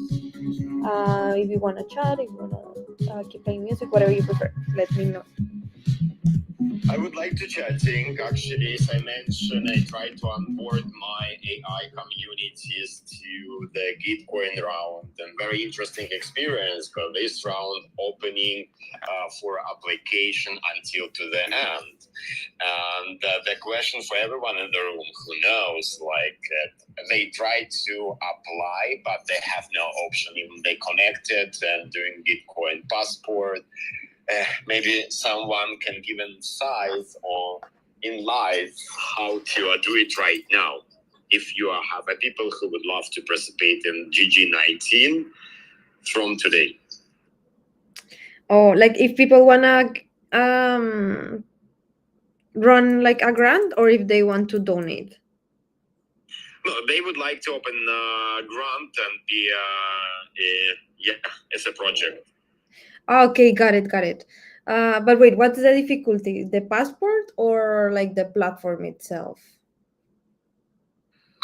If you want to chat, if you want to keep playing music, whatever you prefer, let me know. I would like to chatting. Actually, as I mentioned, I try to onboard my AI communities to the Gitcoin round, and very interesting experience because this round opening for application until to the end. And the question for everyone in the room who knows, like they try to apply, but they have no option. Even they connected and doing Gitcoin passport. Maybe someone can give insight or in life how to do it right now. If you have a people who would love to participate in GG19 from today. Oh, like if people wanna run like a grant, or if they want to donate. No, they would like to open a grant and be as a project. Okay, got it. But wait, what's the difficulty? The passport or like the platform itself?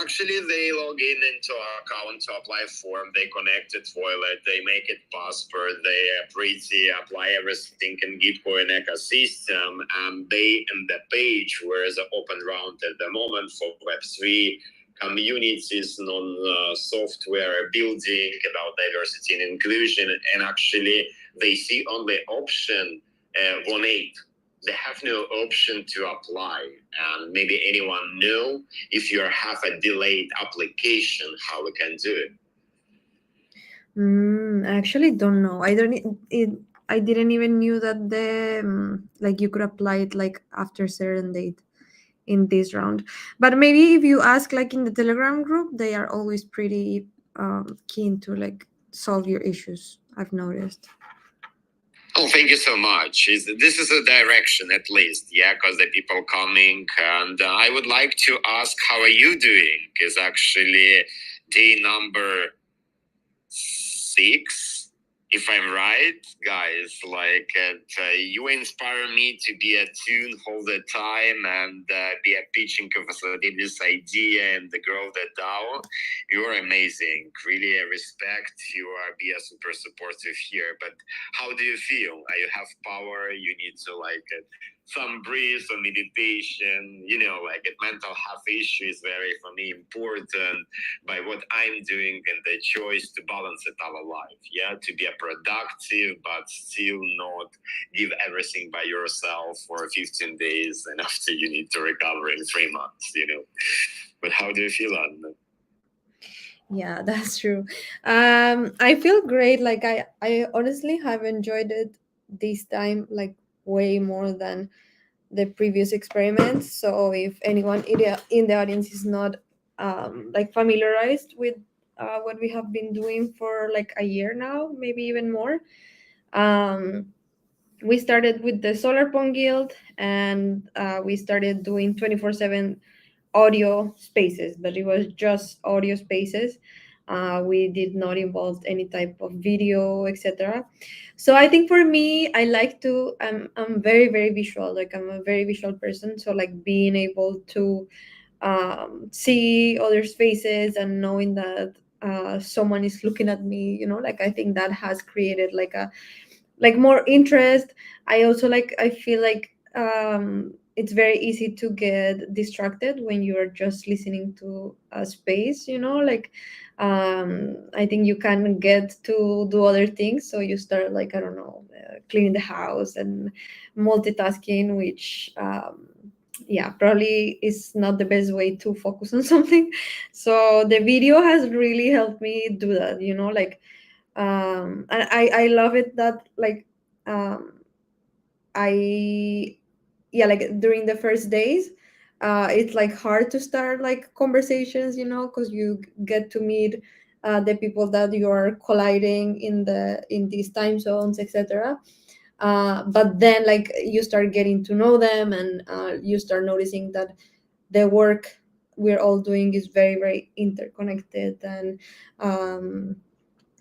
Actually, they log in into our account to apply form. They connect it wallet. They make it passport. They pretty apply everything in Gitcoin ecosystem. And they in the page where is the open round at the moment for Web3 communities, non-software building about diversity and inclusion. And actually, they see only option 1.8. They have no option to apply. And maybe anyone know if you have a delayed application, how we can do it. I actually don't know. I didn't even knew that like you could apply it like after certain date in this round. But maybe if you ask like in the Telegram group, they are always pretty keen to like solve your issues. I've noticed. Oh, thank you so much. This is a direction at least, yeah, because the people coming. And I would like to ask, how are you doing? Is actually day number 6, if I'm right, guys. Like you inspire me to be attuned all the time and be a pitching to facilitate this idea and the grow the DAO. You're amazing. Really respect. You are be a super supportive here. But how do you feel? You have power. You need to like some breeze or meditation. You know, like a mental health issue is very for me important by what I'm doing and the choice to balance it our life. Yeah, to be a productive but still not give everything by yourself for 15 days and after you need to recover in 3 months. You know, but how do you feel on that? Yeah, that's true. I feel great. Like I honestly have enjoyed it this time like way more than the previous experiments. So if anyone in the audience is not like familiarized with what we have been doing for like a year now, maybe even more, um, we started with the Solar Pong Guild, and we started doing 24/7 audio spaces, but it was just audio spaces. We did not involve any type of video, etc. So I think for me, I like to. I'm very very visual. Like I'm a very visual person. So like being able to see others' faces and knowing that someone is looking at me, like I think that has created like more interest. I also like I feel like it's very easy to get distracted when you are just listening to a space, like I think you can get to do other things, so you start like I don't know, cleaning the house and multitasking, which yeah, probably is not the best way to focus on something. So the video has really helped me do that, like and I love it that like I yeah, like during the first days it's like hard to start like conversations, you know, because you get to meet the people that you are colliding in these time zones, etc. But then like you start getting to know them, and you start noticing that the work we're all doing is very very interconnected. And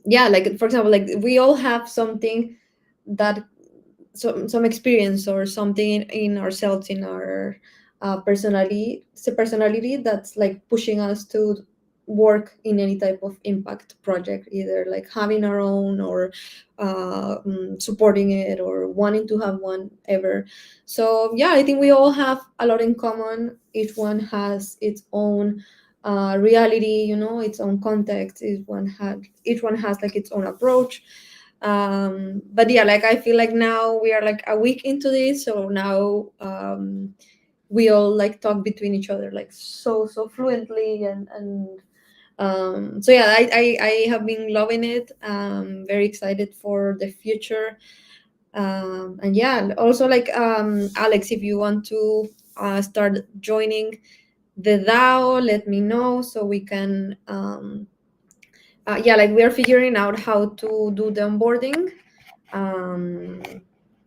yeah, like for example, like we all have something that some experience or something in ourselves, in our personality that's like pushing us to work in any type of impact project, either like having our own, or supporting it, or wanting to have one ever. So yeah, I think we all have a lot in common. Each one has its own reality, you know, its own context. Each one has like its own approach. But yeah, like I feel like now we are like a week into this, so now we all like talk between each other like so fluently. And so yeah, I have been loving it. Very excited for the future. And yeah, also like Alex, if you want to start joining the DAO, let me know so we can yeah, like we are figuring out how to do the onboarding.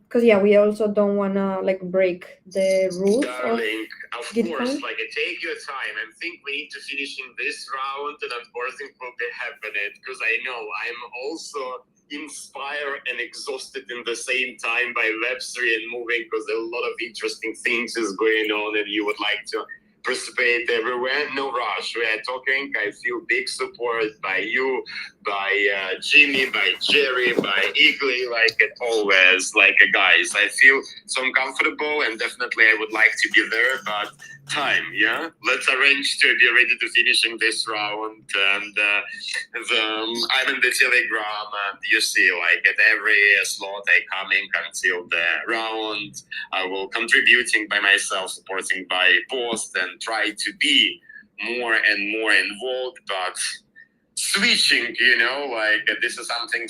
Because yeah, we also don't want to like break the rules Darling, of Gitcoin. course, like take your time and think we need to finish in this round and unboarding will be happening because I know I'm also inspired and exhausted in the same time by Web3 and moving because a lot of interesting things is going on and you would like to participate everywhere. No rush. We are talking. I feel big support by you, by Jimmy, by Jerry, by Eagly, like always, like guys. I feel so uncomfortable and definitely I would like to be there, but time, yeah? Let's arrange to be ready to finishing this round. And I'm in the Telegram and you see like at every slot I coming until the round. I will contributing by myself, supporting by post and try to be more and more involved, but switching, you know, like this is something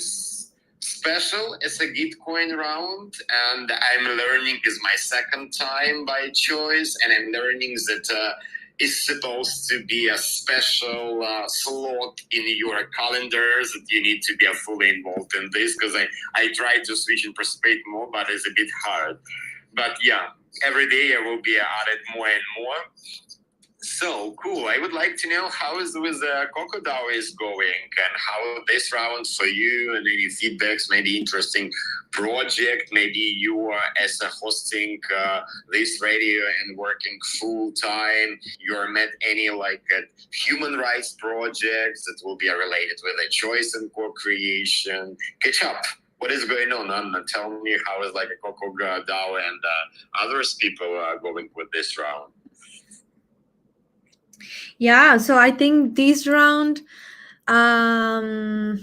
special. It's a Gitcoin round, and I'm learning is my second time by choice, and I'm learning that it's supposed to be a special slot in your calendars that you need to be fully involved in this because I try to switch and participate more, but it's a bit hard. But yeah, every day I will be added more and more. So cool. I would like to know how is with Crocodile is going and how this round for you and any feedbacks, maybe interesting project, maybe you are as a hosting this radio and working full time. You're met any like human rights projects that will be related with a choice and co-creation. Catch up. What is going on, Anna? Tell me how is like a Coco DAO and others people going with this round. Yeah, so I think this round, I've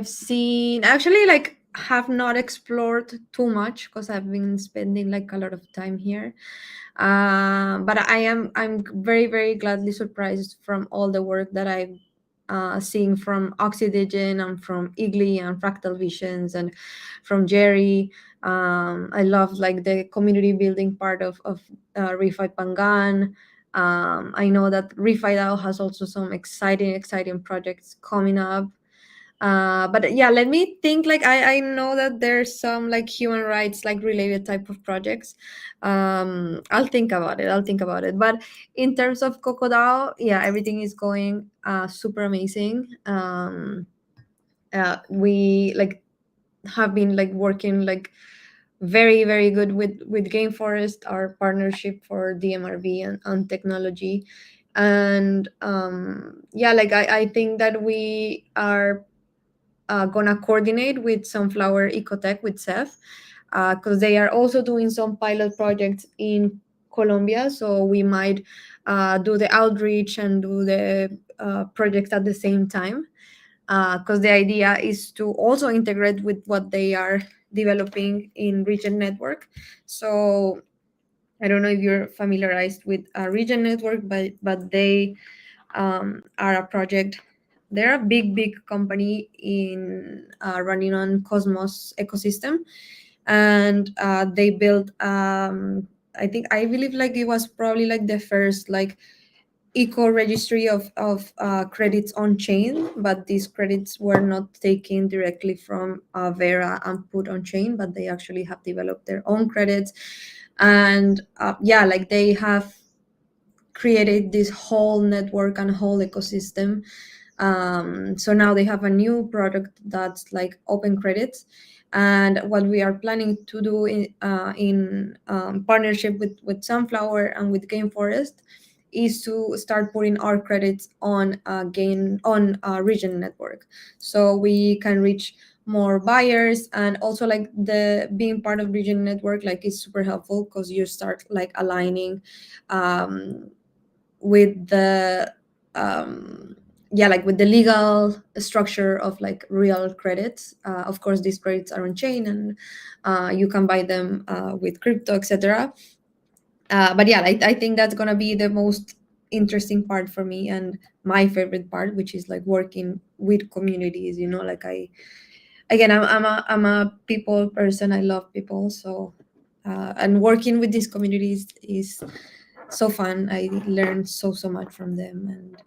seen actually like have not explored too much because I've been spending like a lot of time here. But I'm very very gladly surprised from all the work that I've seeing from Oxydigen and from Igly and Fractal Visions and from Jerry. I love like the community building part of Refi Pangan. I know that Refi DAO has also some exciting projects coming up. But yeah, let me think. Like I know that there's some like human rights like related type of projects. I'll think about it. But in terms of Coco DAO, yeah, everything is going super amazing. We like have been like working like very very good with Game Forest, our partnership for DMRB and technology. And yeah, like I think that we are gonna coordinate with Sunflower Ecotech with Seth because they are also doing some pilot projects in Colombia. So we might do the outreach and do the project at the same time because the idea is to also integrate with what they are developing in Region Network. So I don't know if you're familiarized with Region Network, but they are a project. They're a big company in running on Cosmos ecosystem, and they built I believe like it was probably like the first like eco registry of credits on chain, but these credits were not taken directly from Vera and put on chain, but they actually have developed their own credits. And yeah, like they have created this whole network and whole ecosystem. So now they have a new product that's like open credits. And what we are planning to do in partnership with Sunflower and with Game Forest is to start putting our credits on gain on region network, so we can reach more buyers. And also like the being part of region network like is super helpful because you start like aligning with the yeah, like with the legal structure of like real credits. Of course these credits are on chain, and you can buy them with crypto, etc. But yeah, I think that's gonna be the most interesting part for me, and my favorite part, which is like working with communities, you know. Like I'm a people person. I love people. So and working with these communities is so fun. I learned so much from them, and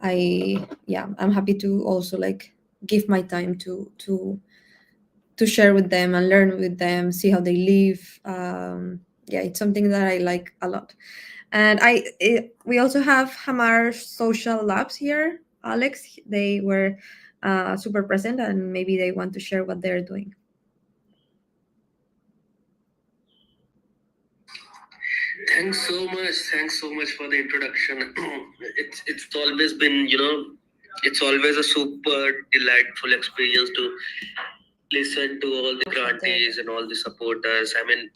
I'm happy to also like give my time to share with them and learn with them, see how they live. Yeah, it's something that I like a lot. And we also have Hamar social labs here, Alex. They were super present, and maybe they want to share what they're doing. Thanks so much. Thanks so much for the introduction. It's always been, it's always a super delightful experience to listen to all the grantees and all the supporters. I mean,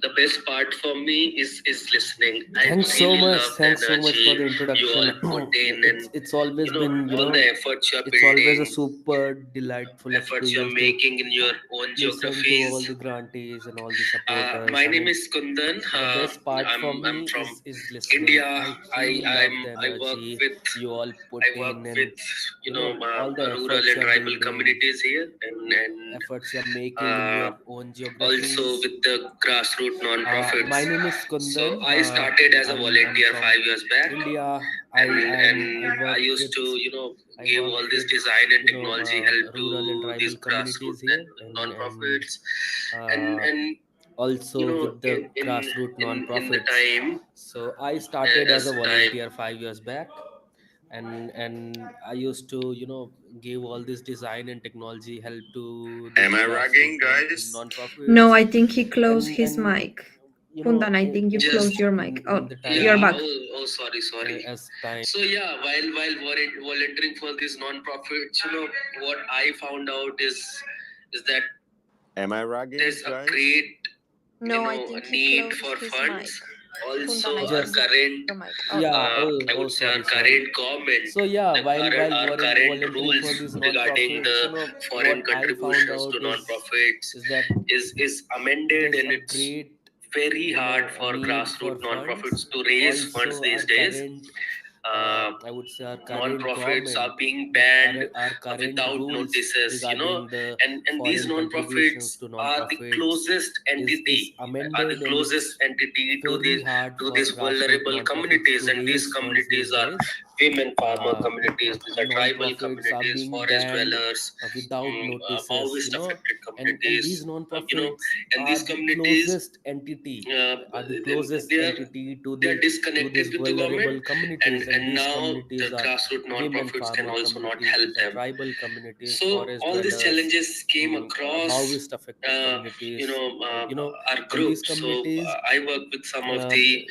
the best part for me is listening. Thanks so Really much. love the Thanks so much for the energy you all introduction. put in, and It's always been, all the efforts you're it's always a building, super delightful efforts you're experience to making in your own listen to all geographies. the grantees and all the supporters. My I name mean, is Kundan. the best part for I'm me from is listening. India. I really love the I work energy with you all put I work in, and with all the rural efforts and you're tribal building, communities here, and efforts you're making in uh, your own also geographies. with the grassroots non-profits. My name is So Kundan. I started as a I'm volunteer from 5 years back, India. I and I work used with to I give work all this with design and technology help to rural and these tribal communities grassroots here, and non-profits, and uh, also with the grassroots in the non-profits. time, So I started as as a time. volunteer 5 years back, and I used to give all this design and technology help to Am these I grassroots ragging, guys? No, non-profits. I think he closed his And mic. Kundan, I think you Just closed your mic. Oh, in the you're time, back. sorry. as time So yeah, while volunteering for these non-profits, what I found out is that Am I ragging, there's a guys? great No, I think he need closed for his mic. funds. Also, Kundan, I our think just you closed current, your mic. Oh, yeah. I Oh, would say our sorry, sorry. current government, So yeah, the current while our current volunteering rules for these regarding the non-profits, foreign what I found contributions out to non-profits is that is amended, there's and a it's great very hard a for need for grassroots funds. non-profits to raise funds Also these our days. current Uh, I would say our current Non-profits are government, being banned our current without rules notices, regarding the and these foreign contributions non-profits to are the non-profits closest is entity, amended, and it's to very hard for these grassroots vulnerable non-profits communities, to and these raise funds these communities are days. women farmer uh, communities, these are tribal Non-profits are communities, being forest banned dwellers, without notices, maoist affected and these communities, non-profits and these communities, uh, are the they closest are entity they are to disconnected these with the government, vulnerable communities, and and these now the communities are grassroots women non-profits can farmer also not communities, help these are them. tribal communities, So forest all these dwellers, challenges came across, Maoist affected communities, our and these group. So communities, I work with some of the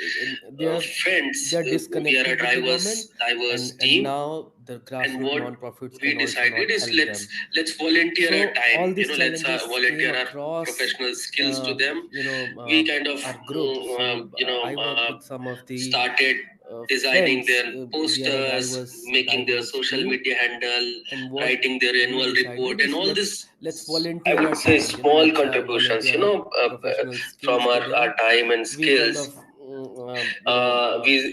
they are friends. disconnected We are a with the government, diverse and team, now the and grassroots what non-profits we can also decided not is help them. let's volunteer our So time. all these Let's challenges came volunteer our across professional skills to them. We kind of our group. So I work with some of the started designing friends. their We are a posters, making their diverse social team, media handle, and what writing their we annual decided report, and is all this, let's I volunteer would our say, time. small Let's contributions, volunteer our professional from skills to our them. time and We kind skills, of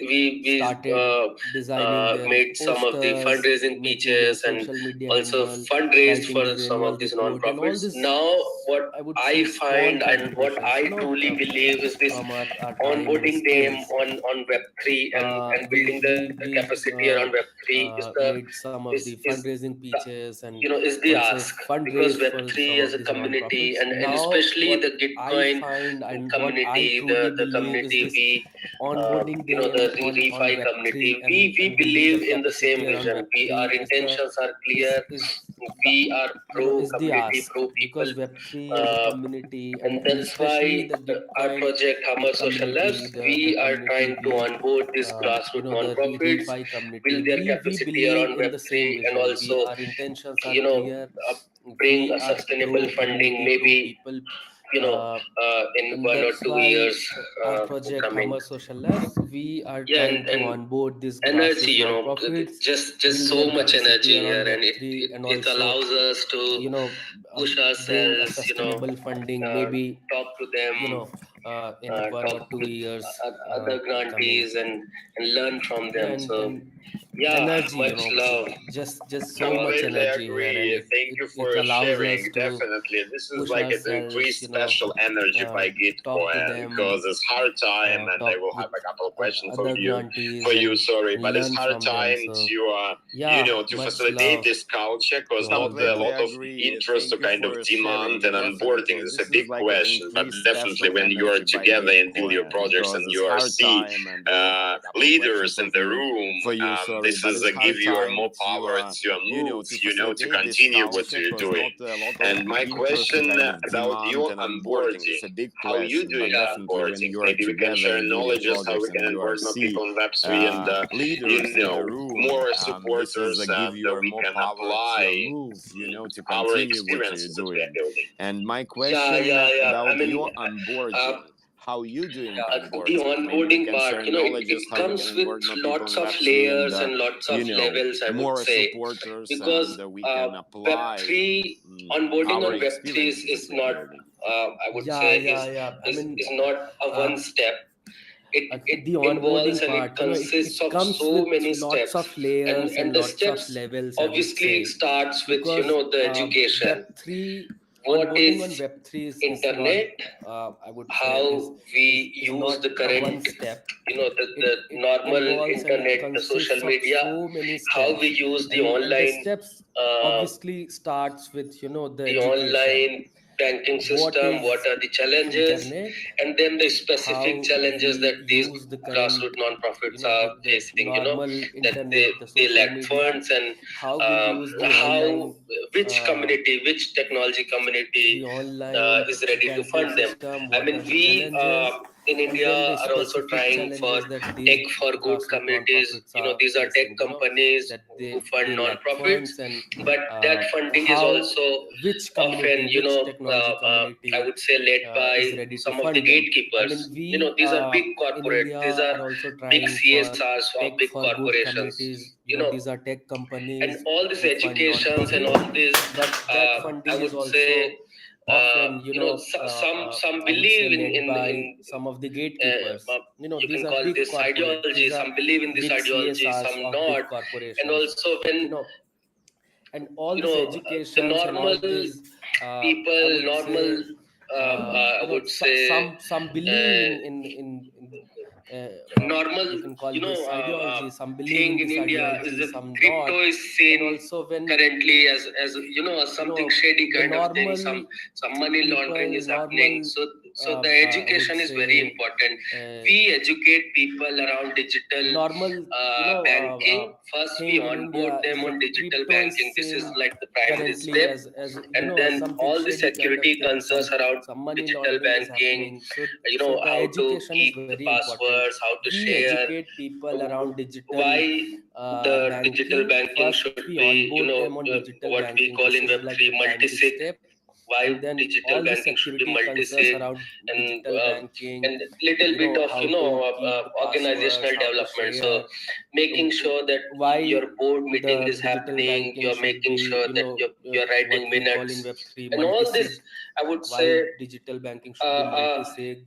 we started designing their made some of the posters, fundraising making their pitches, and social media also handle, fundraised writing for their some annual of these report, and all nonprofits. this, Now, what I would I say, small find and what contributions, I truly believe is this from our time and onboarding them skills. on Web3 and building the We capacity around Web3 made some of the is fundraising the pitches and is the also ask, because fundraised for Web3 some as of a these community, nonprofits. and Now, especially what the I Gitcoin find and what I community, truly the believe is community this: we onboarding the them on refi Web3 community, we and building believe their in the same capacity around vision. Our Web3 intentions are clear. is the We are pro is the community, ask, pro people, because Web3 as a uh, community, and and that's why especially the our Gitcoin project Hammer Social community, Labs, the we are community trying to onboard these grassroots the nonprofits, refi community, build their we capacity believe around in the same Web3, and vision. also, Our intentions are you know, clear. uh, bring We a are sustainable pro funding, community, pro maybe, people, you know, uh, in and 1 or 2 years that's why our project coming. Hammer Social Labs, we are Yeah, trying to and onboard these energy, grassroots nonprofits, just build so their much capacity energy here, around and Web3, and it also, allows us to push bring a ourselves, sustainable funding, uh, maybe, talk to them, in one talk or two with years other coming. grantees, and learn from Yeah, them. So and yeah, energy, much love. just so much Completely energy here, and agree. Thank you for it allows sharing. us to Definitely, this is push like an ourselves, increased special energy by talk to Gitcoin them, because it's hard time, and I talk will with have a couple of questions other for grantees, you. Sorry, and but it's learn hard from them. time So to yeah, to much facilitate love this culture because to not all a the lot of interest to kind of demand and onboarding. This is a big question, but definitely when you are together and build your projects and you are see leaders in the room, this is give you more power to move, to continue what you're doing. And my question about your onboarding, how you doing Yeah. onboarding? Maybe we can share knowledge just how we can onboard more people in Web3 and more supporters, and we can apply our experiences that we are building. Yeah. I mean, uh, the onboarding part, it comes with lots of layers and lots of levels, I would say, because Web3 onboarding on Web3 is not, I would say, I mean, is not a one step. It the involves onboarding and it part, consists it of comes so with many lots steps, of layers and and the lots of steps levels, I would obviously say, starts with because the education. Web3 What onboarding on is Web3 is not, internet? I would say, How we is use not the a one current, step. the It normal involves and it internet, the social consists of media, so many how we steps, use and the online steps uh, obviously starts with the the education. online banking What system, what is are the challenges, internet? and then the specific How challenges that we these use the current, grassroots nonprofits are the facing, normal that internet, the they social lack media, funds, and how we use the how, online, which community, which technology community is ready to banking fund them. system, I what mean, are the we challenges, in and India then the are also specific trying for challenges that tech these for good grassroots communities. nonprofits are These are tech facing, companies that who fund they lack nonprofits, funds, and but that funding is how, also which often, community, which technology I community would say, led is by ready to some of the fund them. I mean, gatekeepers. we These are big in corporate. India These are are also big trying for CSRs of tech big for good corporations. communities. These are tech And companies all these who fund educations and nonprofits, all this, but that I funding is would say, also often, some I would say, believe led by in some of the uh, gatekeepers. uh, you These can are call big this corporate. ideology. These are Some believe in this big ideology, CSRs some of big not. And corporations. also when And all these the educations and all normal these, I people, would normal, say, I would say, some believe uh, you normal, can call this ideology, some believe thing in in this India is ideology, that some crypto not. is And seen also, when currently as as something shady the kind of thing. normal Some money laundering people, is happening. normal, So the I would education is very say, important. We educate people around digital normal, banking. First, we thing in onboard India is them on that digital crypto is banking. This is seen like the primary currently step, as and then something all the shady kind of security thing. concerns around Some money digital laundering is banking. happening. So the How to education is keep the very important. passwords, how to We share, educate people around digital why the digital banking. banking First, should we be, onboard them on digital what we banking. call This in is like the Web3 primary multi-sig. step. Why And then digital all the banking should be security concerns multi-sig, around and digital banking, little bit of how to keep the passwords, organizational how to development. So share, making sure that why your board meeting the is digital happening, banking you're should making be, sure that you're what writing we call in minutes, Web3 and all this, multi-sig, I would why say, digital banking should be uh, uh, multi-sig.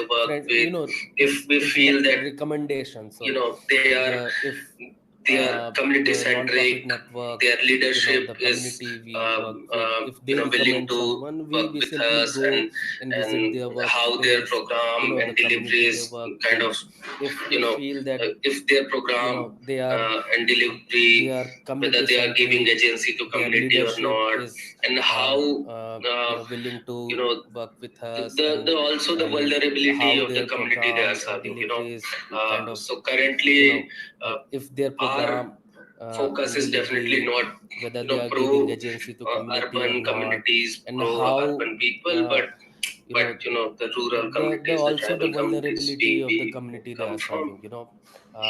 they work friend, with, if we it's feel that recommendation. So they are the if they are community the centric. non-profit network, Their leadership the is community we work with, if they willing recommend to someone, work we with simply us, go and visit their how their workspace, program the and community they deliveries work kind with. of If we feel that if their program they are and they delivery, are whether community they are giving centric, agency to their community or leadership not, is and how willing you to know work with us, the also the and vulnerability how of the their community they are program or serving. delivery is kind of, So currently if their our program focus and is definitely delivery, whether whether they are giving pro agency to community or urban not, communities, and pro how urban people, uh, but the rural the communities, the also the tribal communities vulnerability of the we community they come are from. serving.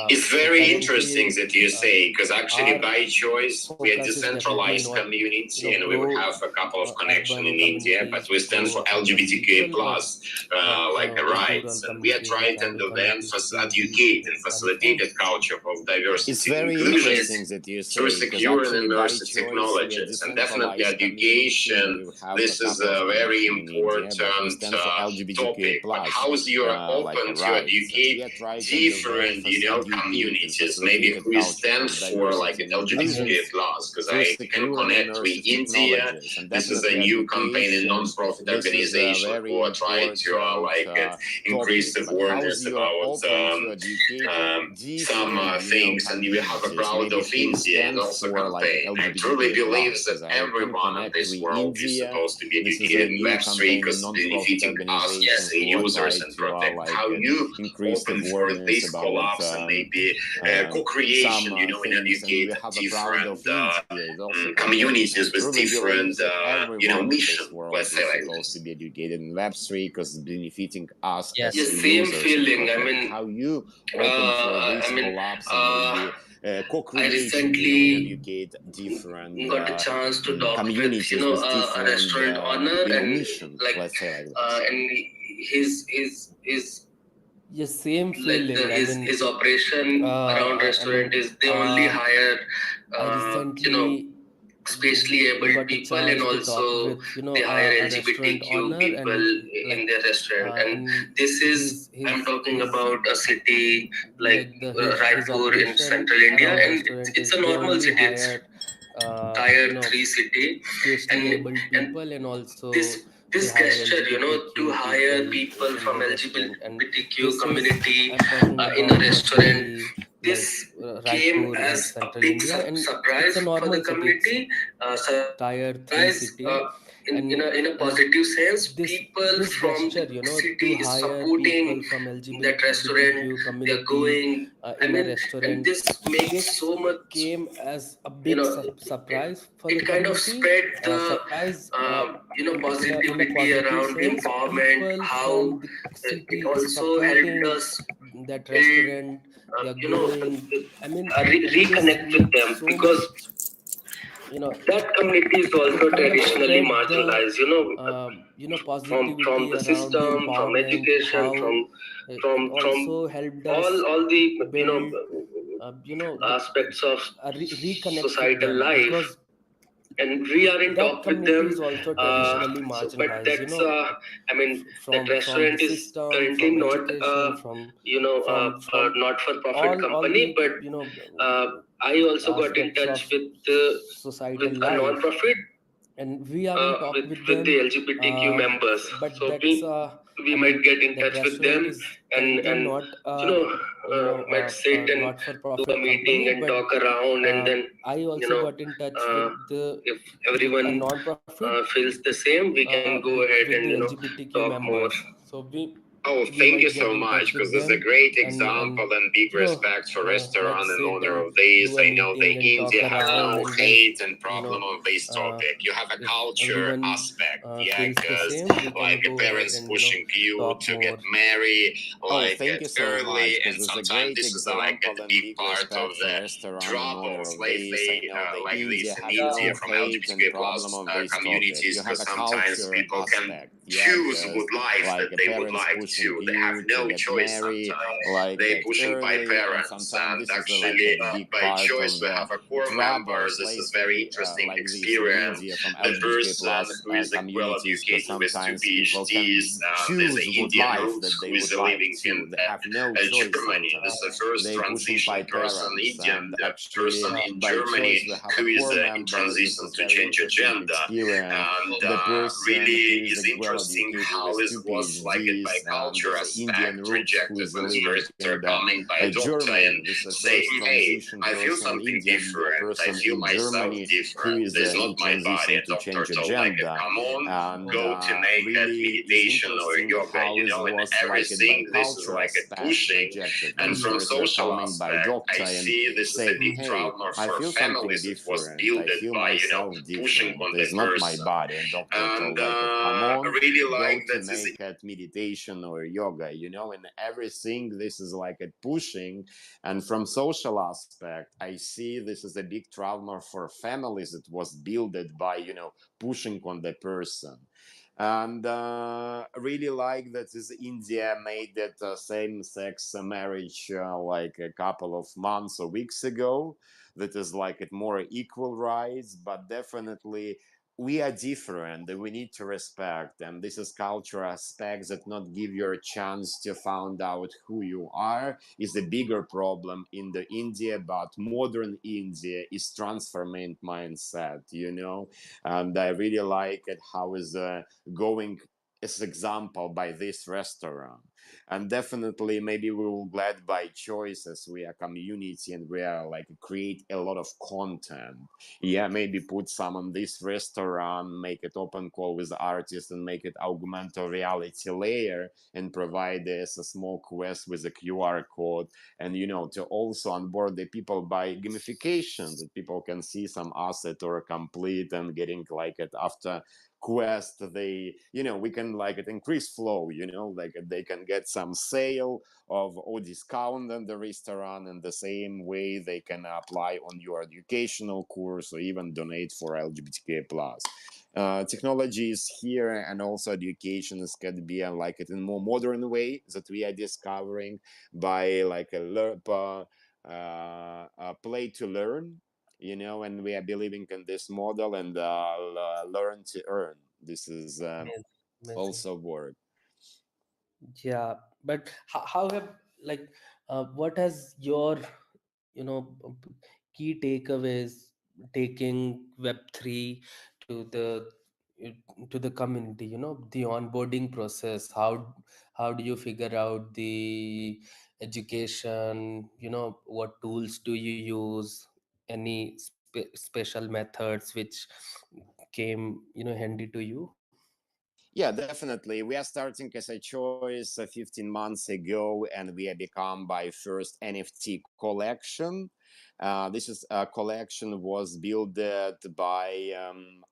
It's So very interesting currently that you say, because actually our by choice we are focus is definitely decentralized not community and we pro have a couple of connection urban in India, but communities, we stand for pro urban LGBTQA people, plus but like the rural rights, and we are communities, the trying to tribal communities we educate and come facilitate from. a culture of It's diversity and very inclusion interesting that you through say, because secure and actually by immersive choice we are technologies, and definitely decentralized community and education. we have a This is couple a of very connection in India, but we important stand for LGBTQA topic. But plus, how is you are like open to rights, and educate we are trying to different, educate and communities? Maybe facilitate a who culture stands of for like diversity and LGBTQA inclusion plus? Because through I can secure and connect with immersive India. technologies, and This is a definitely new campaign in education. non-profit This is a organization very who are trying to important increase topic. But how's awareness you're about open to educate some different, things, and we have a communities, proud maybe of who India and stands also for like campaign. I truly LGBTQA believe plus, that because I can everyone in connect this with world is India. supposed to be This is a educated in new Web3 campaign in because non-profit benefiting us, yes, organizations and who are users, trying and to protect. How you increase open for awareness this about collapse and maybe co-creation, some and things, and we educate have a proud of different India is also connected, communities and with truly different believes that everyone in mission. this world Let's say is like supposed to this. be educated in Web3 because it's benefiting us as Yes, the same users and feeling. I protect. mean, How you open for this collapse and maybe I co-creation, and recently educate different got a chance to talk with communities with a different restaurant owner, and mission, like let's say like this. and his Yes, same like feeling. I mean, his operation around restaurant is they only hire I recently spatially able got a people, and chance to talk also with they hire a restaurant LGBTQ owner, people and in their restaurant. And and this is, I'm his talking his about a city like his Raipur in operation central India, around and restaurant it's is a they normal only city. It's hire tier 3 city, spatially and able and people, and also this they hire gesture, to LGBTQ hire people people in from the restaurant. And LGBTQ this is, community I'm talking in a about a restaurant, city like this came Raipur in as a central big India, and it's surprise a for the normal city. It's community, tier 3 surprise city, and in a positive sense. this People from gesture, the city to is hire supporting people from that restaurant. LGBTQ They're community going. I in a mean, and restaurant, this makes this so much. came as a You big know, surprise for the it kind of community. spread the Surprise in a positivity positive around sense. empowerment. People How from the it city is also helped supporting us that build, restaurant. They are going. I mean, this reconnect with makes them, so because much. that community is also It kind of traditionally spread the marginalized. From positivity the around the system, from empowerment. education, How it from also helped us all the build the aspects of reconnect with societal them, life, because and we are in that talk with community is them. also traditionally But marginalized, that's I mean, that from the restaurant is system, currently from not education, a from not for profit all company, the but I also got in aspects touch of with societal a life, non-profit and we are in talk with with the them. LGBTQ members. But So that's we I might mean, get in that touch with restaurant them, is and currently not might sit and not for do a profit meeting company, and but talk around, and then I also got in touch with if a everyone non-profit feels the same, we can go ahead with and the LGBTQ talk more. members. So Oh, we thank you might get so in touch much, because with it's a them, great and example and big respect for like restaurant and sit owner and of this. do a I know the meeting and talk India has around, no and then hate and problem of this topic. You have a if culture everyone aspect, yeah, feels the because same, we can like go ahead parents and pushing you talk to get more. married like Thank you so early, much, and because it's a sometimes great this is like example a and big big part of respect for the restaurant and owner troubles, of let's this. I say, know the like India this in has India no from hate and LGBTQ problem plus of this topic. communities, You have because a sometimes culture people can aspect. choose good life that they would like to. They have no choice sometimes. They pushing by parents, and actually by choice we have a core member. This is very interesting experience. The person who is well educated with two PhDs, there's an Indian roots who is living in Germany. This is the first transition person, Indian person in Germany who is in transition to change agenda. And really is interesting how it was like it by culture aspect rejected when tourists are coming by a doctor and saying, hey, I feel something different, I feel myself different, this is not my body. A doctor told like, come on, go to naked meditation or yoga, you know, and everything. This is like a pushing. And from social aspect, I see this is a big trauma for families. It was built by, you know, pushing on the person. And really like that is meditation or yoga, you know, and everything. This is like a pushing. And from social aspect, I see this is a big trauma for families. It was built by, you know, pushing on the person. And really like that is India made that same-sex marriage like a couple of months or weeks ago. That is like it more equal rights, but definitely we are different and we need to respect. And this is cultural aspects that not give you a chance to find out who you are is a bigger problem in the India. But modern India is transforming mindset, you know. And I really like it how is going as example by this restaurant. And definitely maybe we will glad by choices. We are community and we are like create a lot of content. Yeah, maybe put some on this restaurant, make it open call with artists and make it augmented reality layer and provide this a small quest with a QR code. And you know, to also onboard the people by gamification, that people can see some asset or complete and getting like it after quest. They, you know, we can like it increase flow, you know, like they can get some sale of or discount in the restaurant, and the same way they can apply on your educational course or even donate for LGBTQ plus. Technology is here, and also education is can be like it in more modern way that we are discovering by like a play to learn, you know, and we are believing in this model and learn to earn. This is Amazing. also work. Yeah, but how have like what has your you know key takeaways taking Web3 to the community? You know, the onboarding process. How do you figure out the education? You know, what tools do you use? Any special methods which came handy to you? Yeah, definitely. We are starting as a choice 15 months ago, and we have become by first NFT collection. This is a collection was built by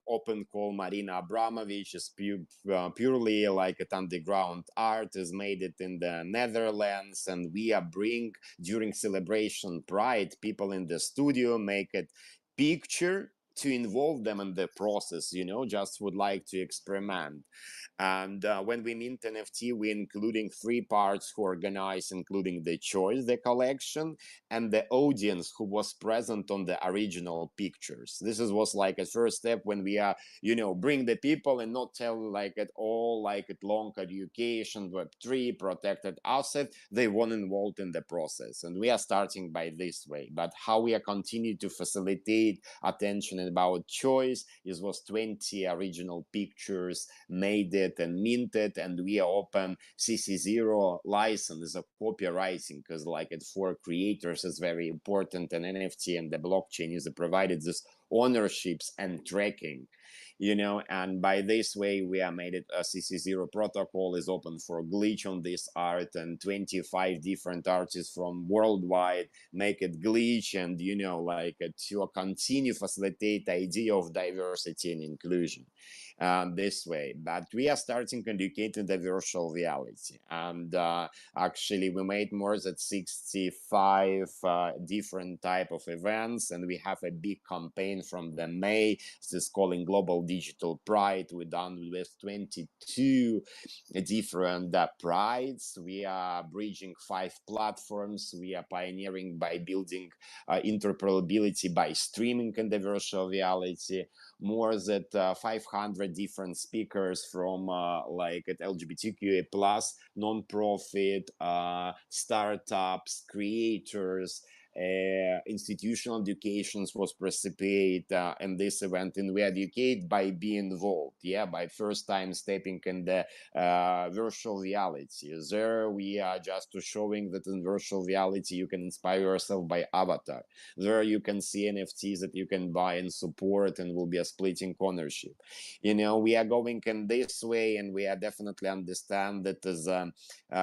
Open Call Marina Abramovich. Is purely like an underground art. Is made it in the Netherlands, and we are bring during celebration Pride people in the studio make it picture to involve them in the process, you know, just would like to experiment. And when we mint NFT, we're including three parts who organize, including the choice, the collection, and the audience who was present on the original pictures. This is was like a first step when we are, you know, bring the people and not tell like it all like it long education, Web3, protected asset. They want involved in the process. And we are starting by this way. But how we are continue to facilitate attention about choice is was 20 original pictures made it and minted, and we are open CC0 license is a copywriting because like it for creators is very important, and NFT and the blockchain is provided this ownerships and tracking, you know. And by this way we are made it a CC0 protocol is open for glitch on this art, and 25 different artists from worldwide make it glitch, and you know like to continue facilitate the idea of diversity and inclusion this way. But we are starting educating the virtual reality, and actually we made more than 65 different type of events, and we have a big campaign from the May. This is calling Global digital pride. We done with 22 different prides. We are bridging 5 platforms. We are pioneering by building interoperability by streaming in the virtual reality. More than 500 different speakers from like at LGBTQA plus, non-profit, startups, creators, institutional educations was participate in this event, and we educate by being involved, by first time stepping in the virtual reality. There we are just showing that in virtual reality you can inspire yourself by avatar. There you can see NFTs that you can buy and support, and will be a splitting ownership. We are going in this way, and we are definitely understand that as a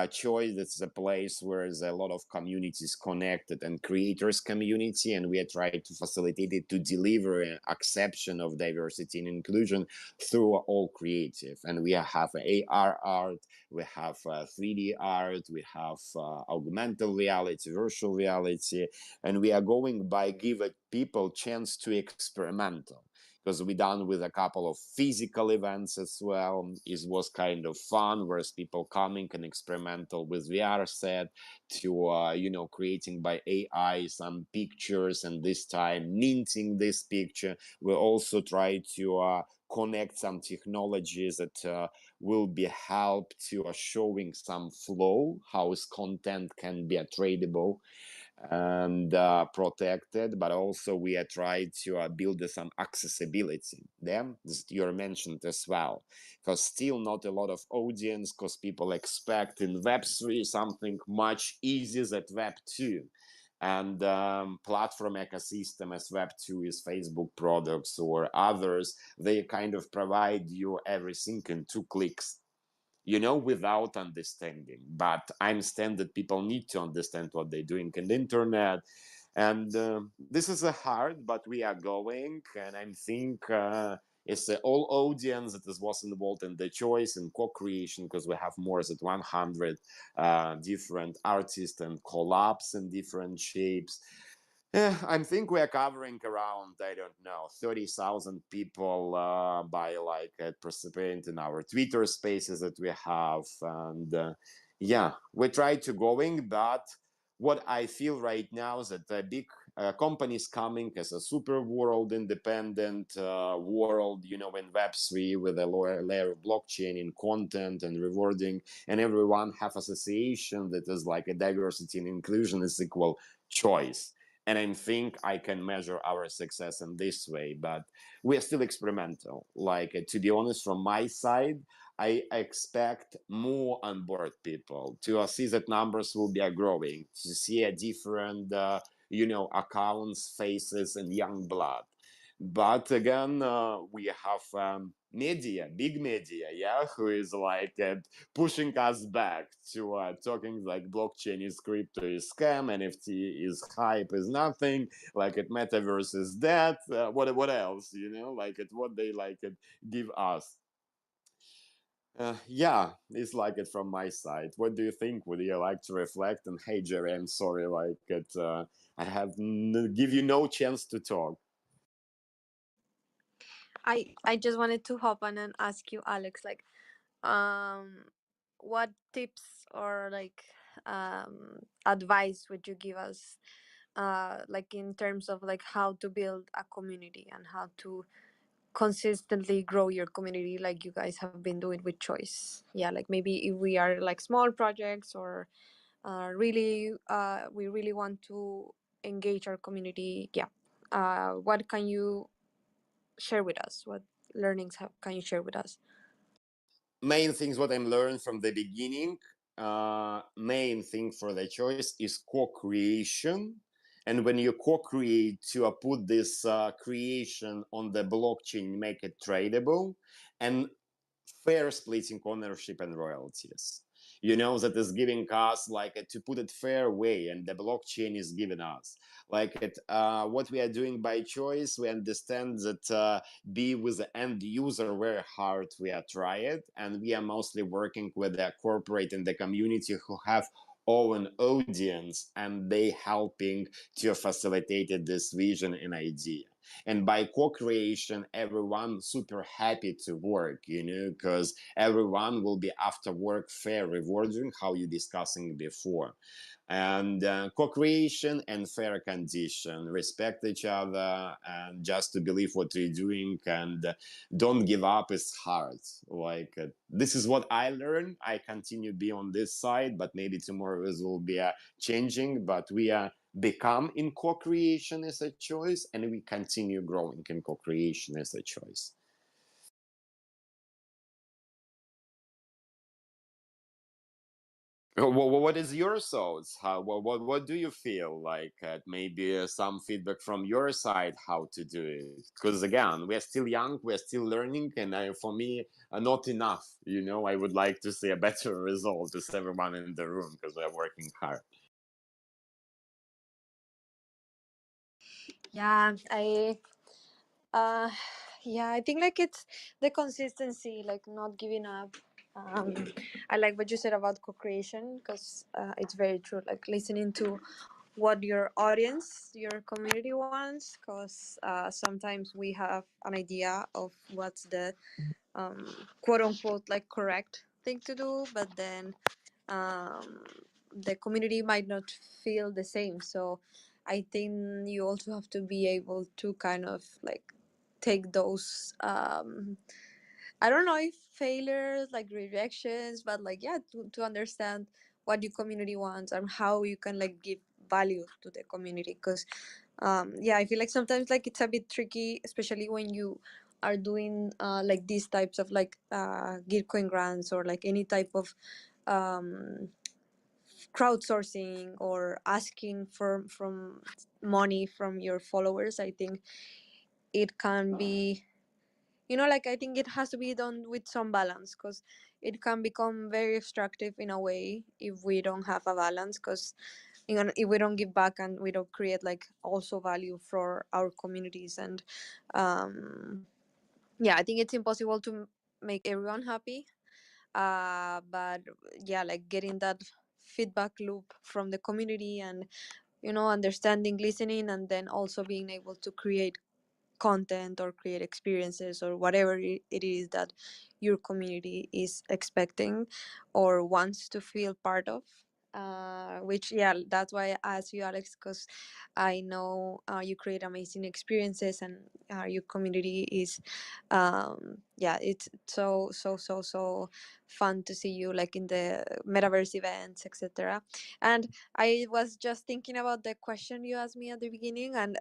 choice, it's a place where there's a lot of communities connected and creators community, and we are trying to facilitate it to deliver an acceptance of diversity and inclusion through all creative. And we have AR art, we have 3D art, we have augmented reality, virtual reality, and we are going by giving people chance to experimental, because we done with a couple of physical events as well. It was kind of fun, whereas people coming and experimental with VR set to creating by AI some pictures, and this time minting this picture. We also try to connect some technologies that will be help to showing some flow, how is content can be tradable and protected, but also we are trying to build some accessibility. Then you mentioned as well, because still not a lot of audience, because people expect in Web3 something much easier than Web2. And platform ecosystem as Web2 is Facebook products or others, they kind of provide you everything in 2 clicks, without understanding. But I understand that people need to understand what they're doing in the internet. And this is hard, but we are going. And I think it's all audience that was involved in the choice and co-creation, because we have more than 100 different artists and collabs in different shapes. I think we are covering around, 30,000 people by participating in our Twitter spaces that we have. And we try to going, but what I feel right now is that the big companies coming as a super world, independent world, in Web3 with a lower layer of blockchain in content and rewarding, and everyone have association that is like a diversity and inclusion is equal choice. And I think I can measure our success in this way, but we're still experimental. To be honest, from my side, I expect more on board people to see that numbers will be growing, to see a different, accounts, faces, and young blood. But again, we have big media, who is pushing us back to talking like blockchain is crypto is scam, NFT is hype is nothing, metaverse is that. What else? What they give us. It's from my side. What do you think? Would you like to reflect? And hey, Jerry, I'm sorry, I have give you no chance to talk. I just wanted to hop on and ask you, Alex, what tips or advice would you give us, in terms of how to build a community and how to consistently grow your community, like you guys have been doing with Choice? Maybe if we are small projects, or really we really want to engage our community. What can you share with us? What learnings can you share with us? Main things what I'm learned from the beginning, main thing for the Choice is co-creation. And when you co-create, to put this creation on the blockchain, make it tradable, and fair splitting ownership and royalties. That is giving us to put it fair way, and the blockchain is giving us what we are doing by Choice. We understand that be with the end user very hard. We are try it, and we are mostly working with the corporate and the community who have own audience, and they helping to facilitate this vision and idea. And by co-creation, everyone super happy to work, because everyone will be after work fair rewarding, how you discussing before. And co-creation and fair condition, respect each other, and just to believe what you're doing, and don't give up is hard. Like this is what I learned. I continue be on this side, but maybe tomorrow it will be changing, but we are become in co-creation as a choice, and we continue growing in co-creation as a choice. What is your thoughts? What do you feel like? Maybe some feedback from your side how to do it? Because again, we're still young, we're still learning, and for me, not enough. I would like to see a better result with everyone in the room because we're working hard. Yeah, uh yeah, I think like it's the consistency, like not giving up. um I like what you said about co-creation, because it's very true, like listening to what your audience, your community wants, because sometimes we have an idea of what's the quote unquote like correct thing to do, but then um, the community might not feel the same. So I think you also have to be able to kind of like take those I don't know if failures, like rejections, but like yeah, to understand what your community wants and how you can like give value to the community. Because yeah, I feel like sometimes like it's a bit tricky, especially when you are doing like these types of like Gitcoin grants or like any type of um crowdsourcing or asking for from money from your followers. I think it can be, like I think it has to be done with some balance, because it can become very extractive in a way if we don't have a balance, because if we don't give back and we don't create like also value for our communities. And um yeah, I think it's impossible to make everyone happy, but yeah, like getting that feedback loop from the community, and understanding, listening, and then also being able to create content or create experiences or whatever it is that your community is expecting or wants to feel part of. Which yeah, that's why I asked you, Alex, because I know you create amazing experiences, and your community is yeah, it's so fun to see you like in the metaverse events, etc. And I was just thinking about the question you asked me at the beginning, and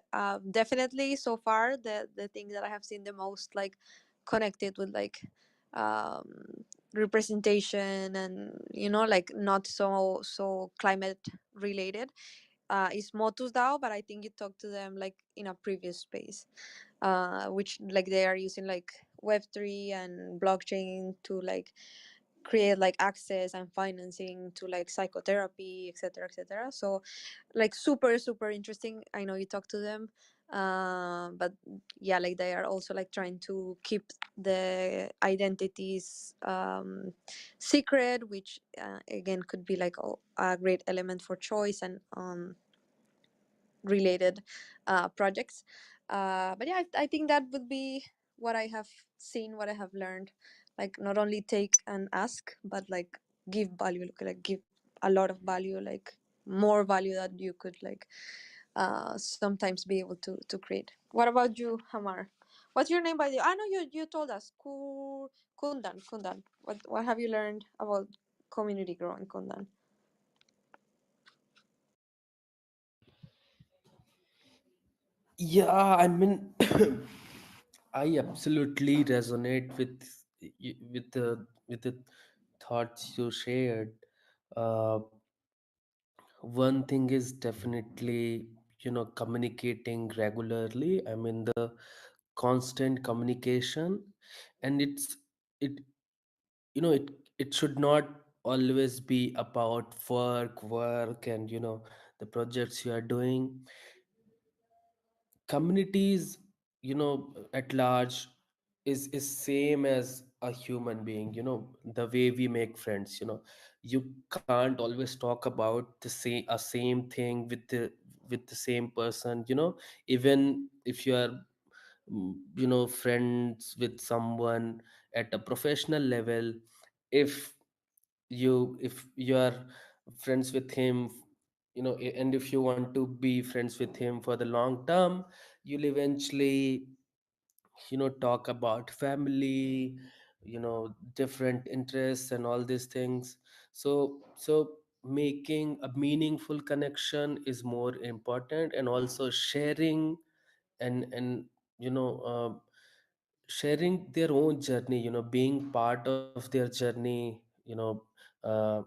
definitely so far the thing that I have seen the most like connected with like representation, and like not so climate related, is Motus DAO, but I think you talked to them like in a previous space, which like they are using like Web3 and blockchain to like create like access and financing to like psychotherapy, etc., etc. So like super interesting. I know you talk to them, but yeah, like they are also like trying to keep the identities secret, which again could be like a great element for choice and related projects. But yeah, I think that would be what I have seen, what I have learned. Like not only take and ask, but like give value, like give a lot of value, like more value that you could like sometimes be able to create. What about you, Hamar? What's your name by the? I know you told us Kundan. What have you learned about community growing, Kundan? Yeah, I mean, I absolutely resonate with the thoughts you shared. Uh, One thing is definitely, communicating regularly. I mean, the constant communication, and it it should not always be about work and the projects you are doing. Communities, at large, is same as a human being. The way we make friends, you can't always talk about the same thing with the same person, even if you are friends with someone at a professional level. If you are friends with him, and if you want to be friends with him for the long term, you'll eventually talk about family, different interests and all these things. So making a meaningful connection is more important, and also sharing and you know uh, sharing their own journey, being part of their journey, uh,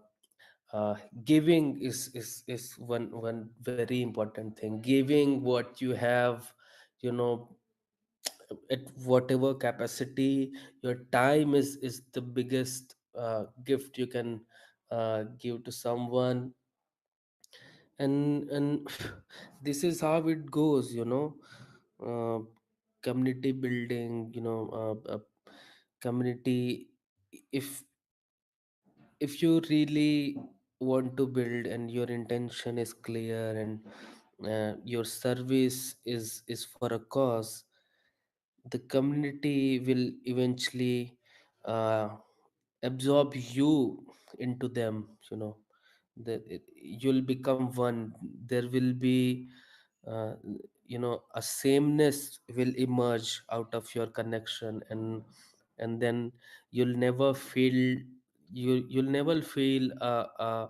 giving is one very important thing. Giving what you have, you know at whatever capacity. Your time is the biggest gift you can give to someone. And this is how it goes, uh, community building, community. If if you really want to build, and your intention is clear, and your service is for a cause, the community will eventually uh, absorb you into them. You'll become one. There will be uh, a sameness will emerge out of your connection. And then you'll never feel you'll never feel a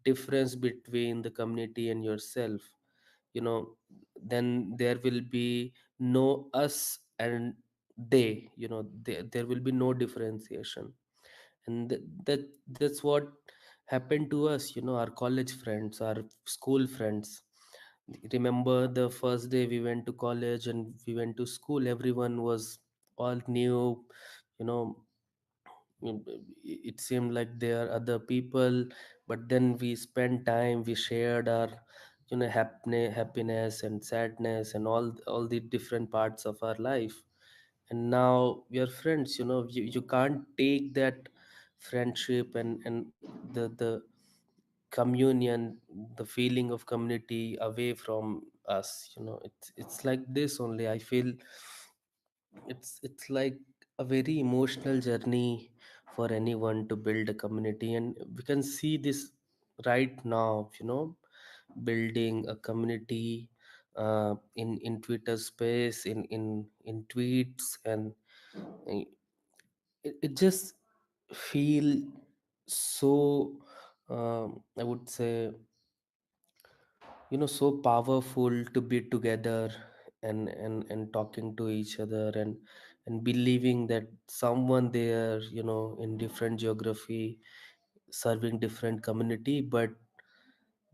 difference between the community and yourself. Then there will be no us and they. There will be no differentiation. And that's what happened to us, our college friends, our school friends. Remember the first day we went to college and we went to school, everyone was all new. you know mm, it seemed like they are other people. But then we spent time, we shared our happiness and sadness and all the different parts of our life. And now we are friends. You can't take that friendship and the communion, the feeling of community away from us. It's like this only, I feel. It's like a very emotional journey for anyone to build a community, and we can see this right now, building a community in Twitter space, in tweets. And uh, it just feel so, I would say, so powerful to be together, and talking to each other, and believing that someone there, in different geography, serving different community, but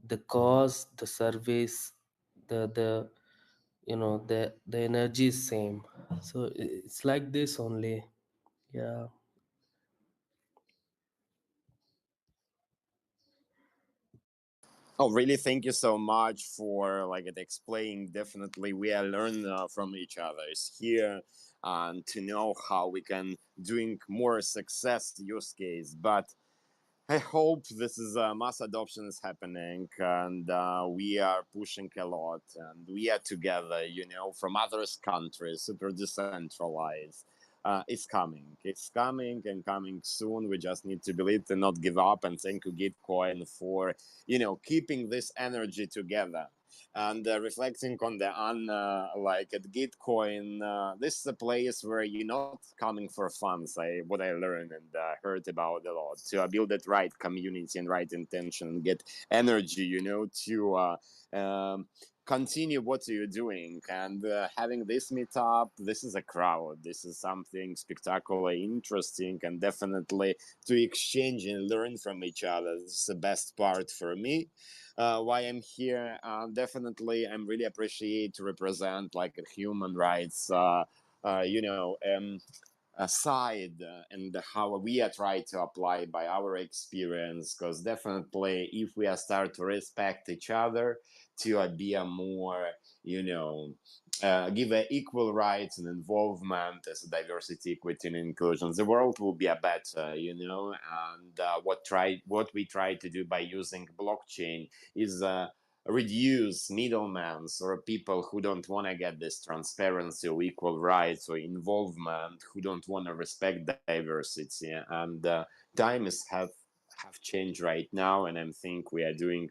the cause, the service, the the energy is same. So it's like this only. Yeah. Oh, really? Thank you so much for like it explaining. Definitely, we are learn from each others here, and to know how we can doing more success use case. But I hope this is mass adoption is happening, and we are pushing a lot, and we are together. From others countries, super decentralized. It's coming. It's coming and coming soon. We just need to believe and not give up. And thank you, Gitcoin, for keeping this energy together. And reflecting on the like at Gitcoin, this is a place where you're not coming for fun. What I learned and heard about a lot, to build that right community and right intention and get energy, to continue what you're doing. And having this meetup, this is a crowd. This is something spectacular, interesting, and definitely to exchange and learn from each other. This is the best part for me. Why I'm here. Definitely, I'm really appreciate to represent like a human rights, uh, you know, um, side, and how we are trying to apply by our experience. Because definitely, if we are start to respect each other, to be a more, you know. Give equal rights and involvement as diversity, equity, and inclusion, the world will be a better, And what we try to do by using blockchain is reduce middlemen or people who don't want to get this transparency or equal rights or involvement, who don't want to respect diversity. And times have changed right now, and I think we are doing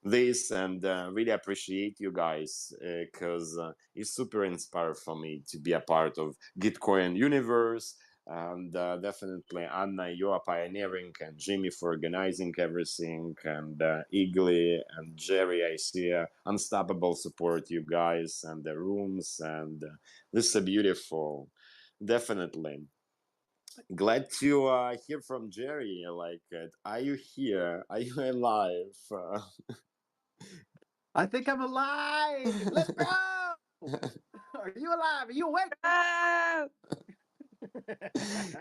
this, and really appreciate you guys, because it's super inspired for me to be a part of Gitcoin universe. And definitely Anna, you are pioneering, and Jimmy for organizing everything, and Igli and Jerry, I see unstoppable support you guys and the rooms, and this is beautiful. Definitely glad to hear from Jerry. Like, are you here? Are you alive? I think I'm alive. Let's go. Are you alive? Are you awake?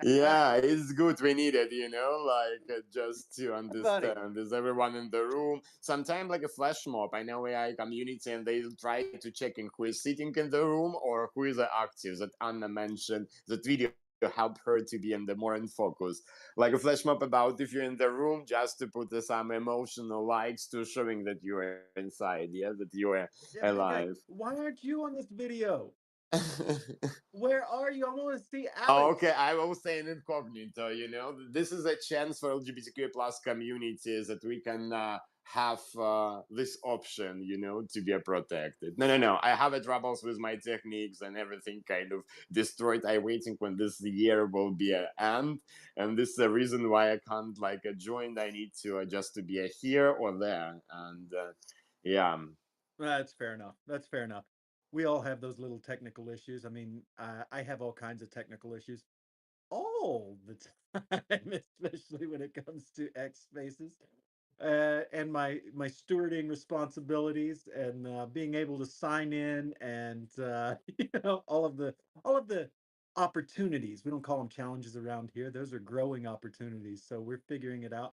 Yeah, it's good. We need it, like just to Buddy. understand is everyone in the room. Sometimes like a flash mob. I know AI community, and they try to check in who is sitting in the room or who is active. That Anna mentioned that video help her to be in the more in focus. Like a flash mob about if you're in the room, just to put some emotional likes to showing that you are inside, yeah, that you are alive. Why aren't you on this video? Where are you? I want to see Alex. Oh, okay, I will say in incognito. This is a chance for LGBTQ plus communities that we can have this option, to be protected. No. I have troubles with my techniques and everything kind of destroyed. I'm waiting when this year will be an end, and this is the reason why I can't join. I need to just to be here or there, and yeah. That's fair enough. That's fair enough. We all have those little technical issues. I mean, I have all kinds of technical issues all the time, especially when it comes to X spaces, and my stewarding responsibilities, and being able to sign in, and all of the opportunities. We don't call them challenges around here. Those are growing opportunities. So we're figuring it out.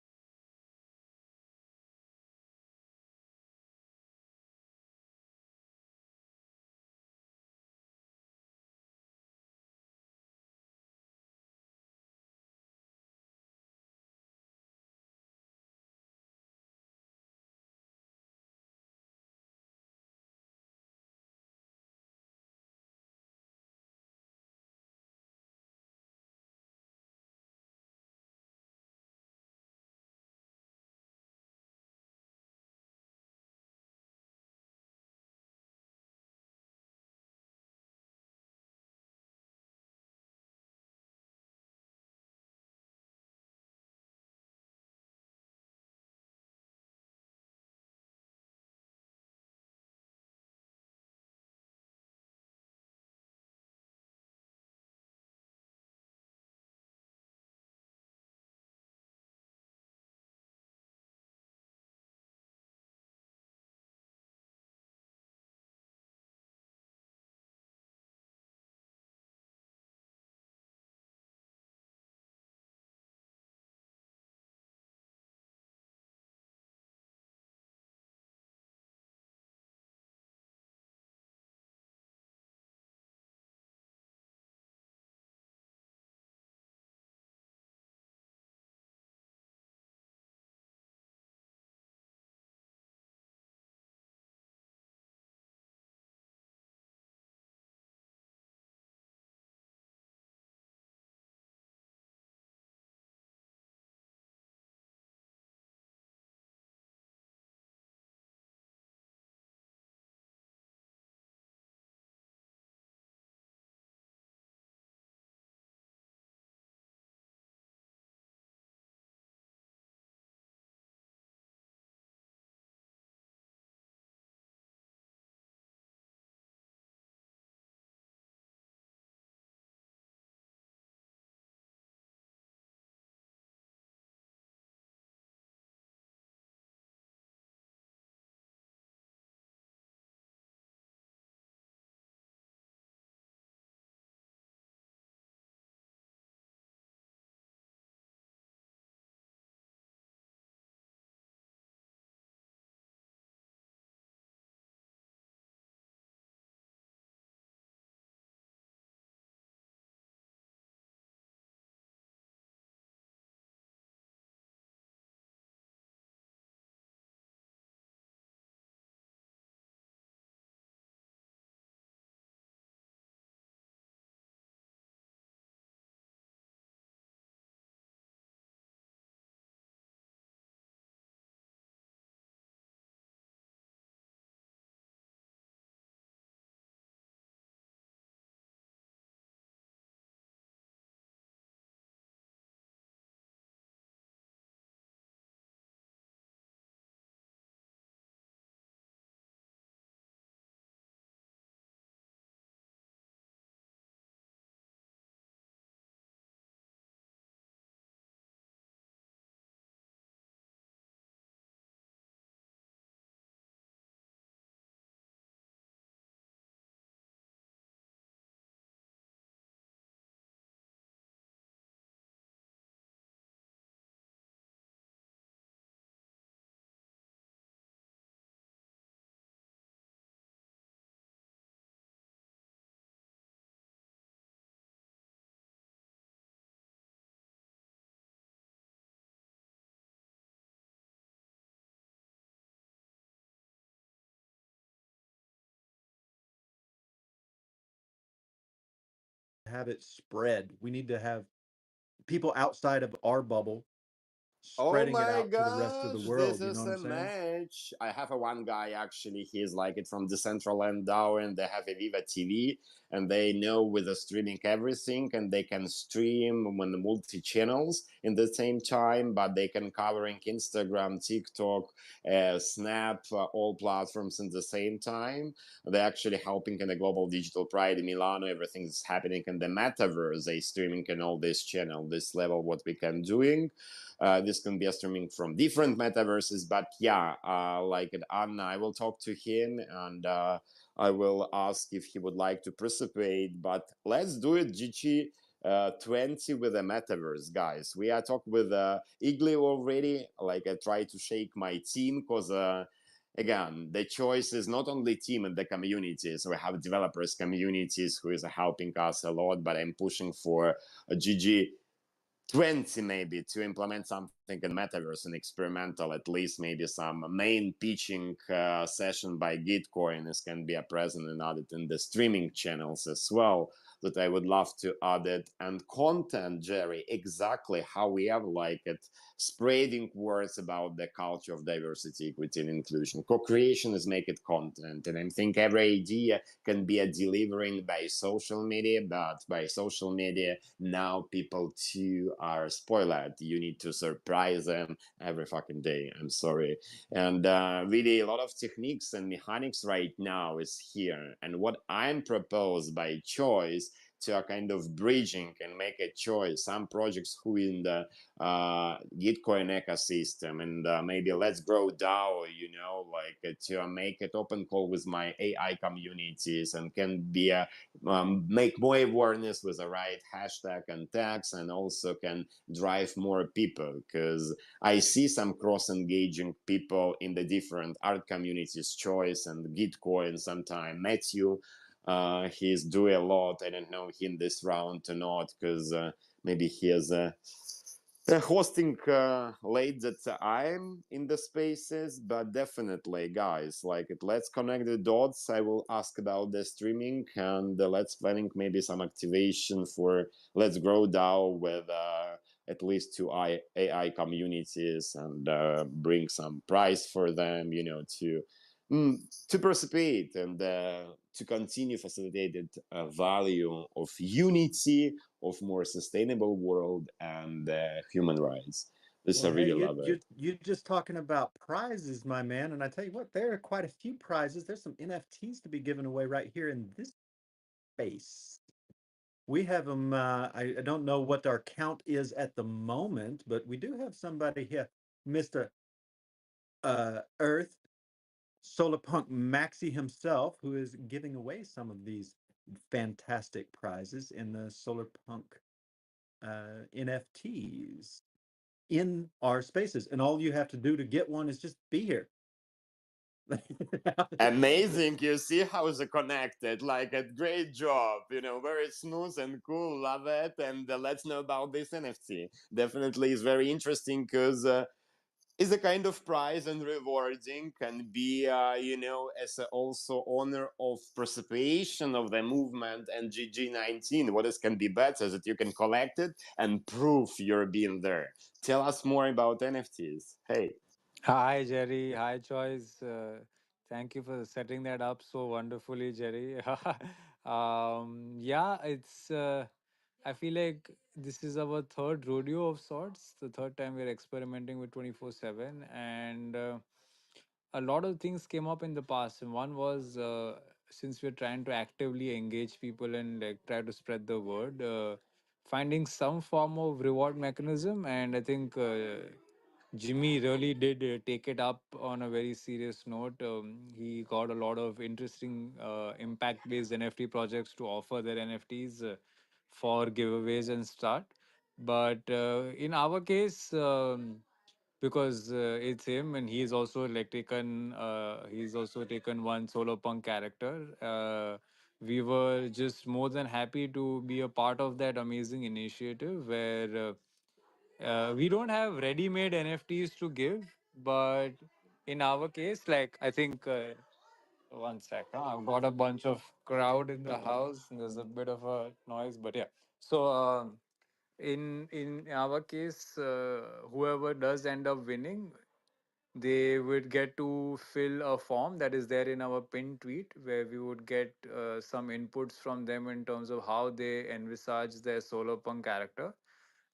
have it spread. We need to have people outside of our bubble Oh spreading it my out to the rest of the gosh, this world. You know is what I'm a saying? match. I have a one guy actually, he's like it from Decentraland DAO, and they have a Viva TV, and they know with the streaming everything, and they can stream when the multi channels in the same time, but they can covering Instagram, TikTok, Snap, all platforms in the same time. They're actually helping in the Global Digital Pride in Milano. Everything's happening in the metaverse. They streaming in all this channel, this level, what we can doing. This can be a streaming from different metaverses, but yeah, like Anna, I will talk to him and I will ask if he would like to participate. But let's do it, GG. 20 with the metaverse, guys. We are talking with Igli already. Like I try to shake my team because again, the choice is not only team and the communities. We have developers communities who is helping us a lot, but I'm pushing for a GG 20 maybe to implement something in metaverse and experimental, at least maybe some main pitching session by Gitcoin is can be a present and added in the streaming channels as well, that I would love to add it. And content, Jerry, exactly how we have like it, spreading words about the culture of diversity, equity, and inclusion. Co-creation is make it content, and I think every idea can be a delivering by social media, but by social media now people too are spoiled. You need to surprise them every fucking day. I'm sorry. And really a lot of techniques and mechanics right now is here. And what I'm proposed by choice to a kind of bridging and make a choice. Some projects who in the Gitcoin ecosystem and maybe Let's Grow DAO, you know, like to make it open call with my AI communities and can be a make more awareness with the right hashtag and tags, and also can drive more people, because I see some cross-engaging people in the different art communities, choice and Gitcoin sometime. Matthew, he's doing a lot. I don't know in this round or not, because maybe he has a hosting late that I'm in the spaces, but definitely, guys, like let's connect the dots. I will ask about the streaming and let's planning maybe some activation for Let's Grow DAO with at least two AI communities and bring some prize for them, you know, to participate and to continue facilitated value of unity, of more sustainable world and human rights. This I Well, hey, really love it. you're just talking about prizes, my man, and I tell you what, there are quite a few prizes. There's some NFTs to be given away right here in this space. We have them. I don't know what our count is at the moment, but we do have somebody here, Mister Earth Solarpunk Maxi himself, who is giving away some of these fantastic prizes in the Solarpunk NFTs in our spaces. And all you have to do to get one is just be here. Amazing. You see how is it connected? Like a great job, you know, very smooth and cool. Love it. And let's know about this NFT. Definitely is very interesting because is a kind of prize and rewarding, can be you know, as a also honor of participation of the movement and GG19. What is can be better that you can collect it and prove you're being there. Tell us more about NFTs. Hey. Hi, Jerry. Hi, Choice. Thank you for setting that up so wonderfully, Jerry. Yeah, it's. I feel like this is our third rodeo of sorts. The third time we're experimenting with 24/7, and a lot of things came up in the past. And one was since we're trying to actively engage people and like try to spread the word. Finding some form of reward mechanism, and I think Jimmy really did take it up on a very serious note. He got a lot of interesting impact based NFT projects to offer their NFTs for giveaways and start. But in our case, because it's him and he's also taken one solo punk character. We were just more than happy to be a part of that amazing initiative where we don't have ready-made NFTs to give, but in our case, like I think One sec. I've got a bunch of crowd in the house. And there's a bit of a noise, but yeah. So in our case, whoever does end up winning, they would get to fill a form that is there in our pinned tweet, where we would get some inputs from them in terms of how they envisage their solar punk character,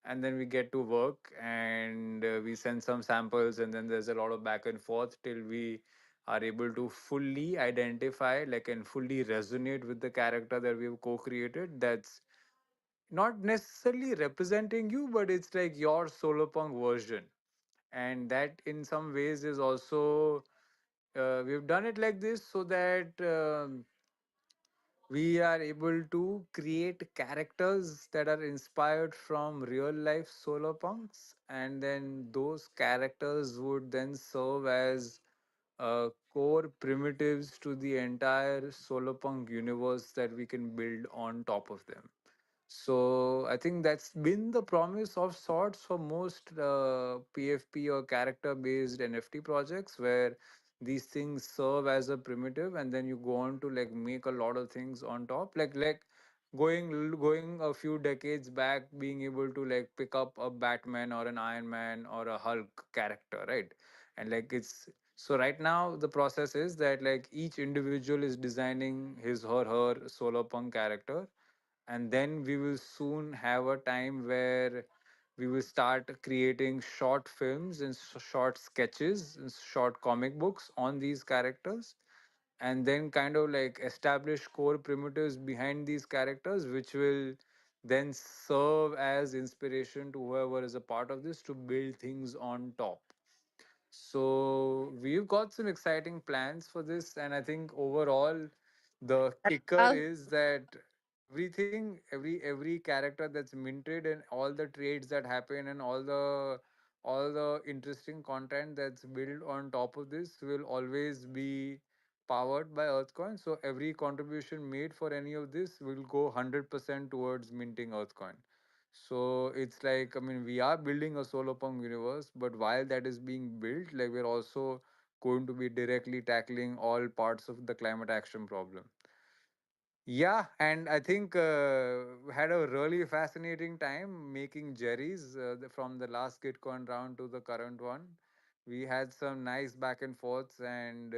and then we get to work, and we send some samples, and then there's a lot of back and forth till we are able to fully identify, like, and fully resonate with the character that we've co-created, that's not necessarily representing you, but it's like your solar punk version. And that in some ways is also, we've done it like this so that we are able to create characters that are inspired from real life solar punks, and then those characters would then serve as core primitives to the entire solar punk universe that we can build on top of them. So I think that's been the promise of sorts for most PFP or character based NFT projects, where these things serve as a primitive, and then you go on to like make a lot of things on top, like going a few decades back, being able to like pick up a Batman or an Iron Man or a Hulk character, right? And like it's so right now the process is that like each individual is designing his or her solar punk character, and then we will soon have a time where we will start creating short films and short sketches and short comic books on these characters, and then kind of like establish core primitives behind these characters, which will then serve as inspiration to whoever is a part of this to build things on top. So we've got some exciting plans for this, and I think overall, the kicker I'll is that every character that's minted, and all the trades that happen, and all the interesting content that's built on top of this will always be powered by Earthcoin. So every contribution made for any of this will go 100% towards minting Earthcoin. So it's like, I mean, we are building a solar punk universe, but while that is being built, like we're also going to be directly tackling all parts of the climate action problem. Yeah, and I think had a really fascinating time making jerrys from the last Gitcoin round to the current one. We had some nice back and forths, and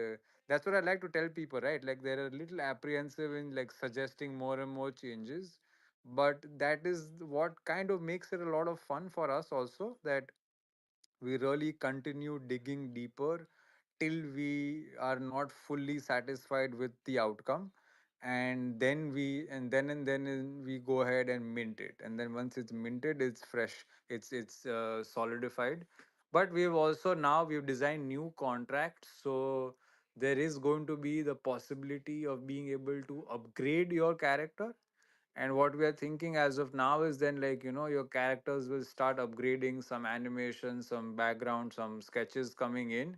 that's what I like to tell people, right? Like they're a little apprehensive in like suggesting more and more changes, but that is what kind of makes it a lot of fun for us also. That we really continue digging deeper till we are not fully satisfied with the outcome, and then we go ahead and mint it, and then once it's minted, it's fresh, it's solidified. But we've designed new contracts, so there is going to be the possibility of being able to upgrade your character. And what we are thinking as of now is then, like, your characters will start upgrading, some animation, some background, some sketches coming in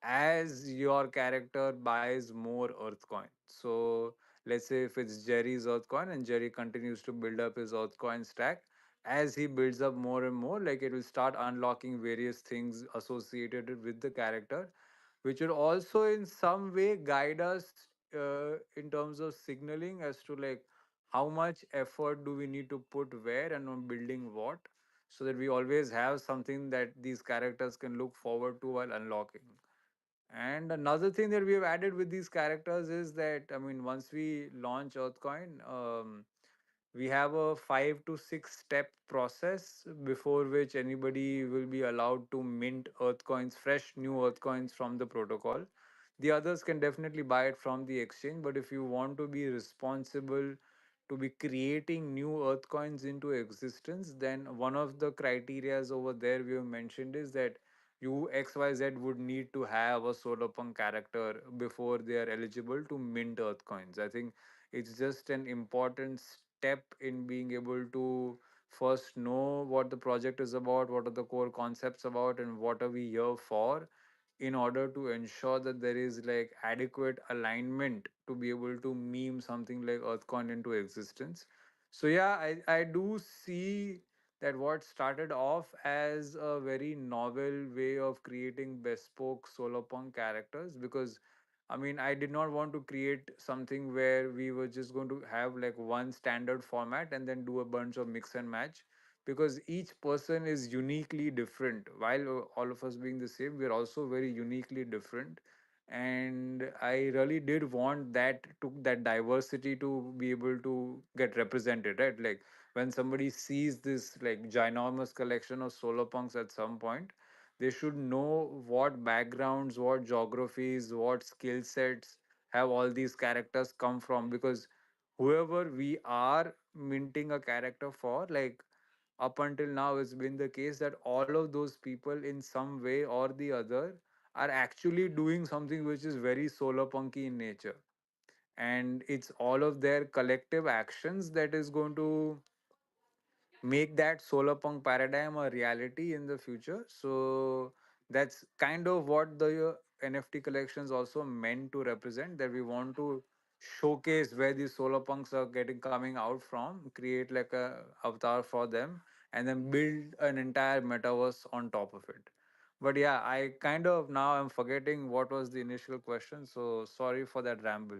as your character buys more Earthcoin. So let's say if it's Jerry's Earthcoin and Jerry continues to build up his Earthcoin stack, as he builds up more and more, like it will start unlocking various things associated with the character, which will also in some way guide us in terms of signaling as to like how much effort do we need to put where and on building what, so that we always have something that these characters can look forward to while unlocking. And another thing that we have added with these characters is that, I mean, once we launch Earthcoin, we have a 5 to 6 step process before which anybody will be allowed to mint Earthcoins, fresh new Earthcoins from the protocol. The others can definitely buy it from the exchange, but if you want to be responsible to be creating new Earthcoins into existence, then one of the criterias over there we have mentioned is that you XYZ would need to have a solarpunk character before they are eligible to mint Earth coins. I think it's just an important step in being able to first know what the project is about, what are the core concepts about, and what are we here for, in order to ensure that there is like adequate alignment to be able to meme something like Earthcoin into existence. So yeah, I do see that what started off as a very novel way of creating bespoke solar punk characters, because I mean, I did not want to create something where we were just going to have like one standard format and then do a bunch of mix and match, because each person is uniquely different. While all of us being the same, we're also very uniquely different. And I really did want that diversity to be able to get represented, right? Like when somebody sees this like ginormous collection of solar punks at some point, they should know what backgrounds, what geographies, what skill sets have all these characters come from. Because whoever we are minting a character for, like up until now, it's been the case that all of those people, in some way or the other, are actually doing something which is very solar punky in nature. And it's all of their collective actions that is going to make that solar punk paradigm a reality in the future. So that's kind of what the NFT collections also meant to represent, that we want to showcase where these solar punks are getting coming out from, create like a avatar for them, and then build an entire metaverse on top of it. But yeah, I kind of now I'm forgetting what was the initial question, so sorry for that ramble.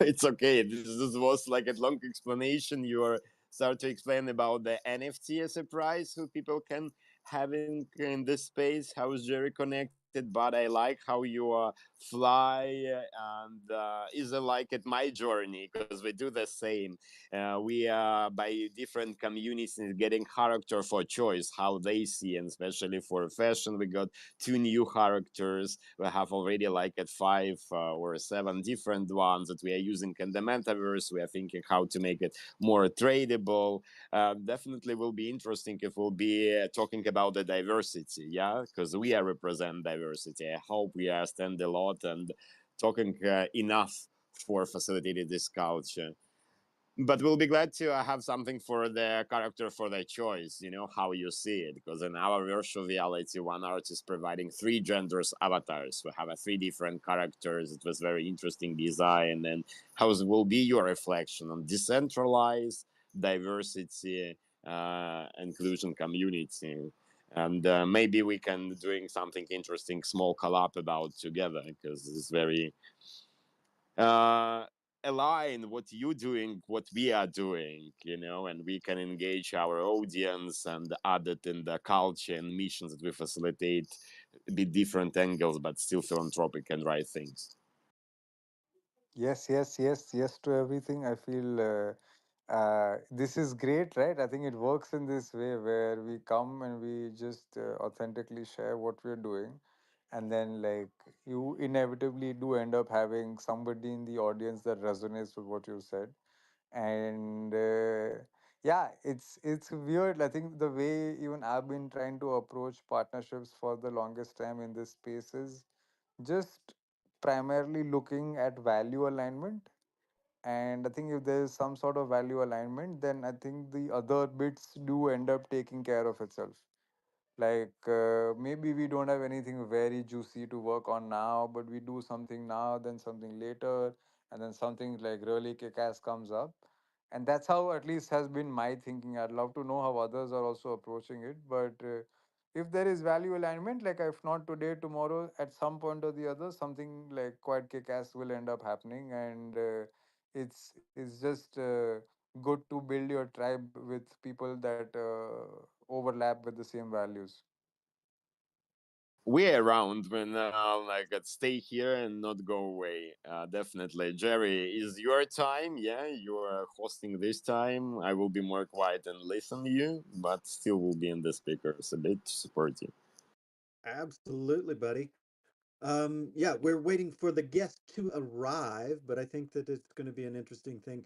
It's okay. This was like a long explanation. You are start to explain about the NFT as a prize who people can having in this space. How is Jerry connected? But I like how you fly and is like at my journey because we do the same. We by different communities getting character for choice how they see, and especially for fashion, we got two new characters. We have already like at five or seven different ones that we are using in the metaverse. We are thinking how to make it more tradable. Definitely will be interesting if we'll be talking about the diversity, yeah, because we are represent diversity. I hope we understand a lot and talking enough for facilitating this culture, but we'll be glad to have something for the character for their choice, you know, how you see it, because in our virtual reality one artist providing three genders avatars. We have three different characters. It was very interesting design. And how will be your reflection on decentralized diversity, inclusion community? And maybe we can doing something interesting small collab about together, because it's very uh, align what you're doing, what we are doing, you know, and we can engage our audience and add it in the culture and missions that we facilitate, be different angles, but still philanthropic and right things. Yes, yes, yes, yes to everything. I feel this is great, right? I think it works in this way where we come and we just authentically share what we're doing. And then, like, you inevitably do end up having somebody in the audience that resonates with what you said. And yeah, it's weird. I think the way even I've been trying to approach partnerships for the longest time in this space is just primarily looking at value alignment. And I think if there is some sort of value alignment, then I think the other bits do end up taking care of itself. Like maybe we don't have anything very juicy to work on now, but we do something now, then something later, and then something like really kick-ass comes up. And that's how at least has been my thinking. I'd love to know how others are also approaching it. But if there is value alignment, like if not today, tomorrow, at some point or the other, something like quite kick-ass will end up happening. And it's just good to build your tribe with people that overlap with the same values. We're around when like stay here and not go away. Definitely, Jerry, is your time? Yeah, you are hosting this time. I will be more quiet and listen to you, but still will be in the speakers a bit to support you. Absolutely, buddy. Yeah, we're waiting for the guest to arrive, but I think that it's going to be an interesting thing.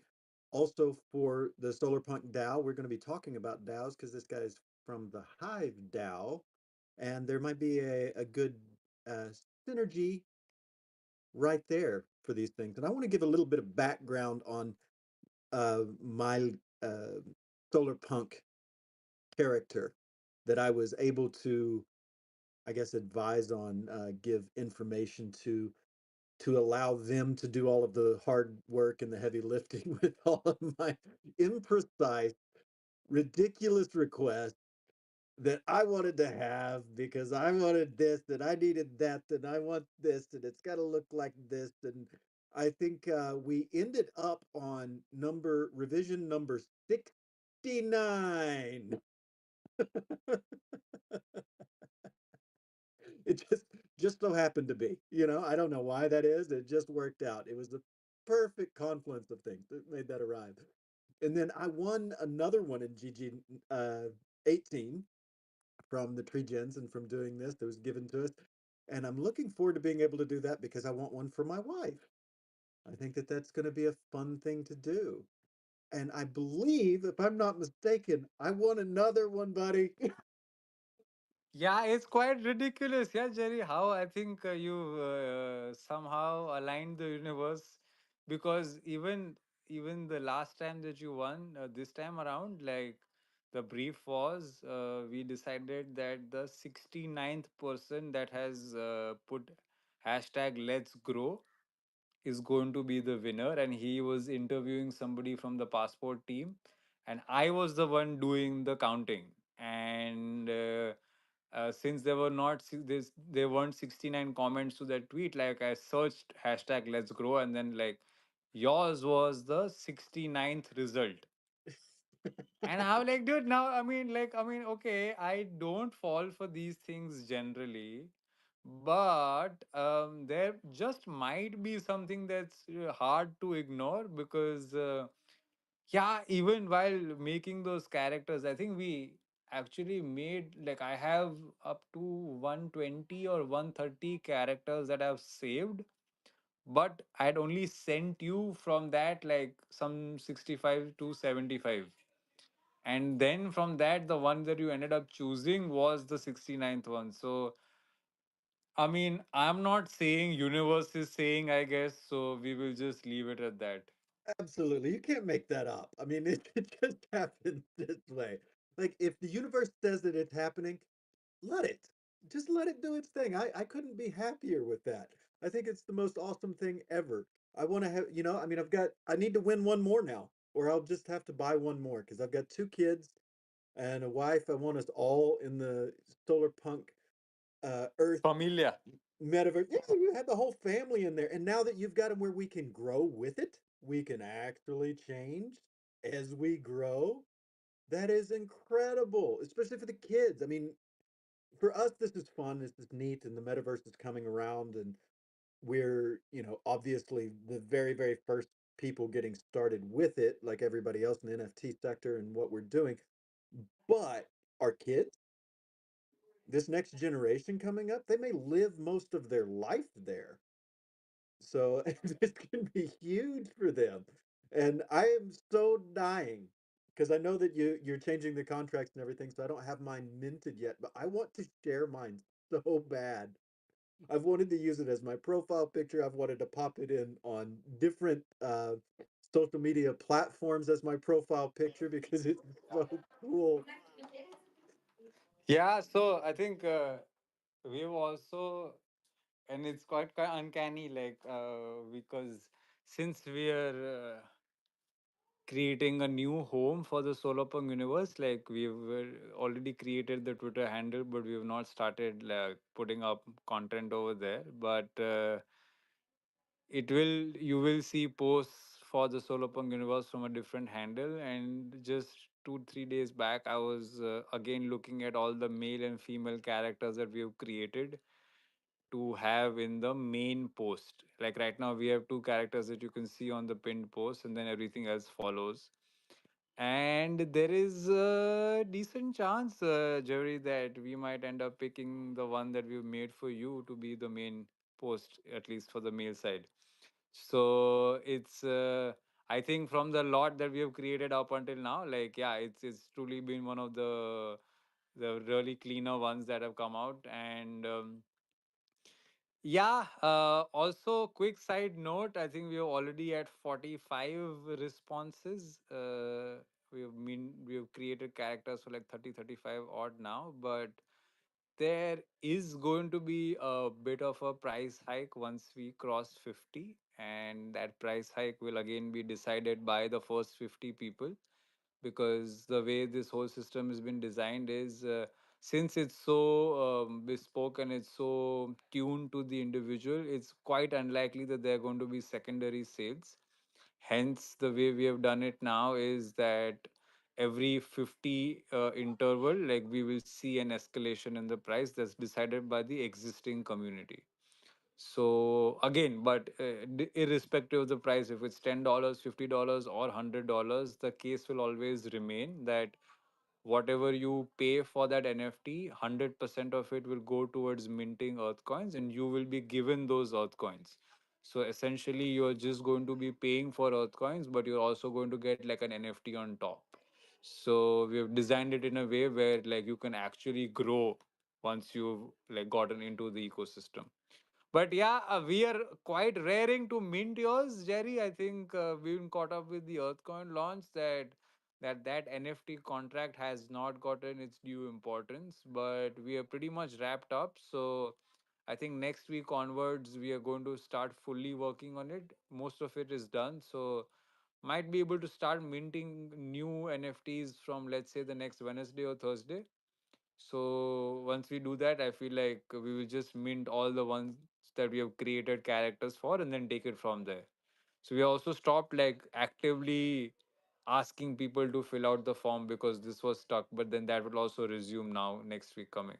Also, for the Solarpunk DAO, we're going to be talking about DAOs because this guy is from the Hive DAO, and there might be a good uh, synergy right there for these things. And I want to give a little bit of background on my Solarpunk character that I was able to, I guess, advise on, give information to allow them to do all of the hard work and the heavy lifting with all of my imprecise, ridiculous requests. that I wanted to have because I wanted this and I needed that and I want this and it's got to look like this. And I think we ended up on revision number 69. It just so happened to be, I don't know why that is. It just worked out. It was the perfect confluence of things that made that arrive. And then I won another one in GG 18 from the Tree Gens and from doing this that was given to us. And I'm looking forward to being able to do that because I want one for my wife. I think that that's going to be a fun thing to do. And I believe, if I'm not mistaken, I won another one, buddy. Yeah, it's quite ridiculous. Yeah, Jerry, how I think you somehow aligned the universe, because even the last time that you won, this time around, like the brief was, we decided that the 69th person that has put hashtag let's grow is going to be the winner, and he was interviewing somebody from the passport team, and I was the one doing the counting. And since there were not there weren't 69 comments to that tweet, like I searched hashtag let's grow, and then like yours was the 69th result. And I'm like, dude, now I mean, okay, I don't fall for these things generally, but there just might be something that's hard to ignore, because yeah, even while making those characters, I think we actually made, like, I have up to 120 or 130 characters that I've saved, but I'd only sent you from that like some 65 to 75. And then from that, the one that you ended up choosing was the 69th one. So I mean, I'm not saying universe is saying, I guess, so we will just leave it at that. Absolutely. You can't make that up. I mean, it just happens this way. Like, if the universe says that it's happening, let it. Just let it do its thing. I couldn't be happier with that. I think it's the most awesome thing ever. I want to have, I mean, I need to win one more now, or I'll just have to buy one more because I've got two kids and a wife. I want us all in the solar punk Earth Familia. metaverse. Yeah, you have the whole family in there. And now that you've got them where we can grow with it, we can actually change as we grow. That is incredible, especially for the kids. I mean, for us, this is fun. This is neat, and the metaverse is coming around, and we're, obviously the very, very first people getting started with it, like everybody else in the NFT sector and what we're doing. But our kids, this next generation coming up, they may live most of their life there. So this can be huge for them. And I am so dying because I know that you're changing the contracts and everything, so I don't have mine minted yet, but I want to share mine so bad. I've wanted to use it as my profile picture. I've wanted to pop it in on different social media platforms as my profile picture because it's so cool. Yeah, so I think we've also, and it's quite uncanny, like, because since we are creating a new home for the Solarpunk universe, like we've already created the Twitter handle, but we have not started like putting up content over there. But you will see posts for the Solarpunk universe from a different handle. And just 2 3 days back, I was again looking at all the male and female characters that we have created to have in the main post. Like right now, we have two characters that you can see on the pinned post, and then everything else follows. And there is a decent chance, Jerry, that we might end up picking the one that we've made for you to be the main post, at least for the male side. So it's, I think, from the lot that we have created up until now, like, yeah, it's truly been one of the really cleaner ones that have come out. And yeah, also quick side note, I think we are already at 45 responses. We have created characters for like 30 35 odd now, but there is going to be a bit of a price hike once we cross 50, and that price hike will again be decided by the first 50 people, because the way this whole system has been designed is, since it's so bespoke and it's so tuned to the individual, it's quite unlikely that there are going to be secondary sales. Hence, the way we have done it now is that every 50 interval, like we will see an escalation in the price that's decided by the existing community. So again, but irrespective of the price, if it's $10, $50, or $100, the case will always remain that whatever you pay for that NFT, 100% of it will go towards minting Earth coins, and you will be given those Earth coins. So essentially, you're just going to be paying for Earth coins, but you're also going to get like an NFT on top. So we have designed it in a way where like you can actually grow once you've like gotten into the ecosystem. But yeah, we are quite raring to mint yours, Jerry. I think we've been caught up with the Earthcoin launch that NFT contract has not gotten its due importance, but we are pretty much wrapped up. So I think next week onwards we are going to start fully working on it. Most of it is done, so might be able to start minting new NFTs from, let's say, the next Wednesday or Thursday. So once we do that, I feel like we will just mint all the ones that we have created characters for and then take it from there. So we also stopped like actively asking people to fill out the form because this was stuck, but then that will also resume now next week coming.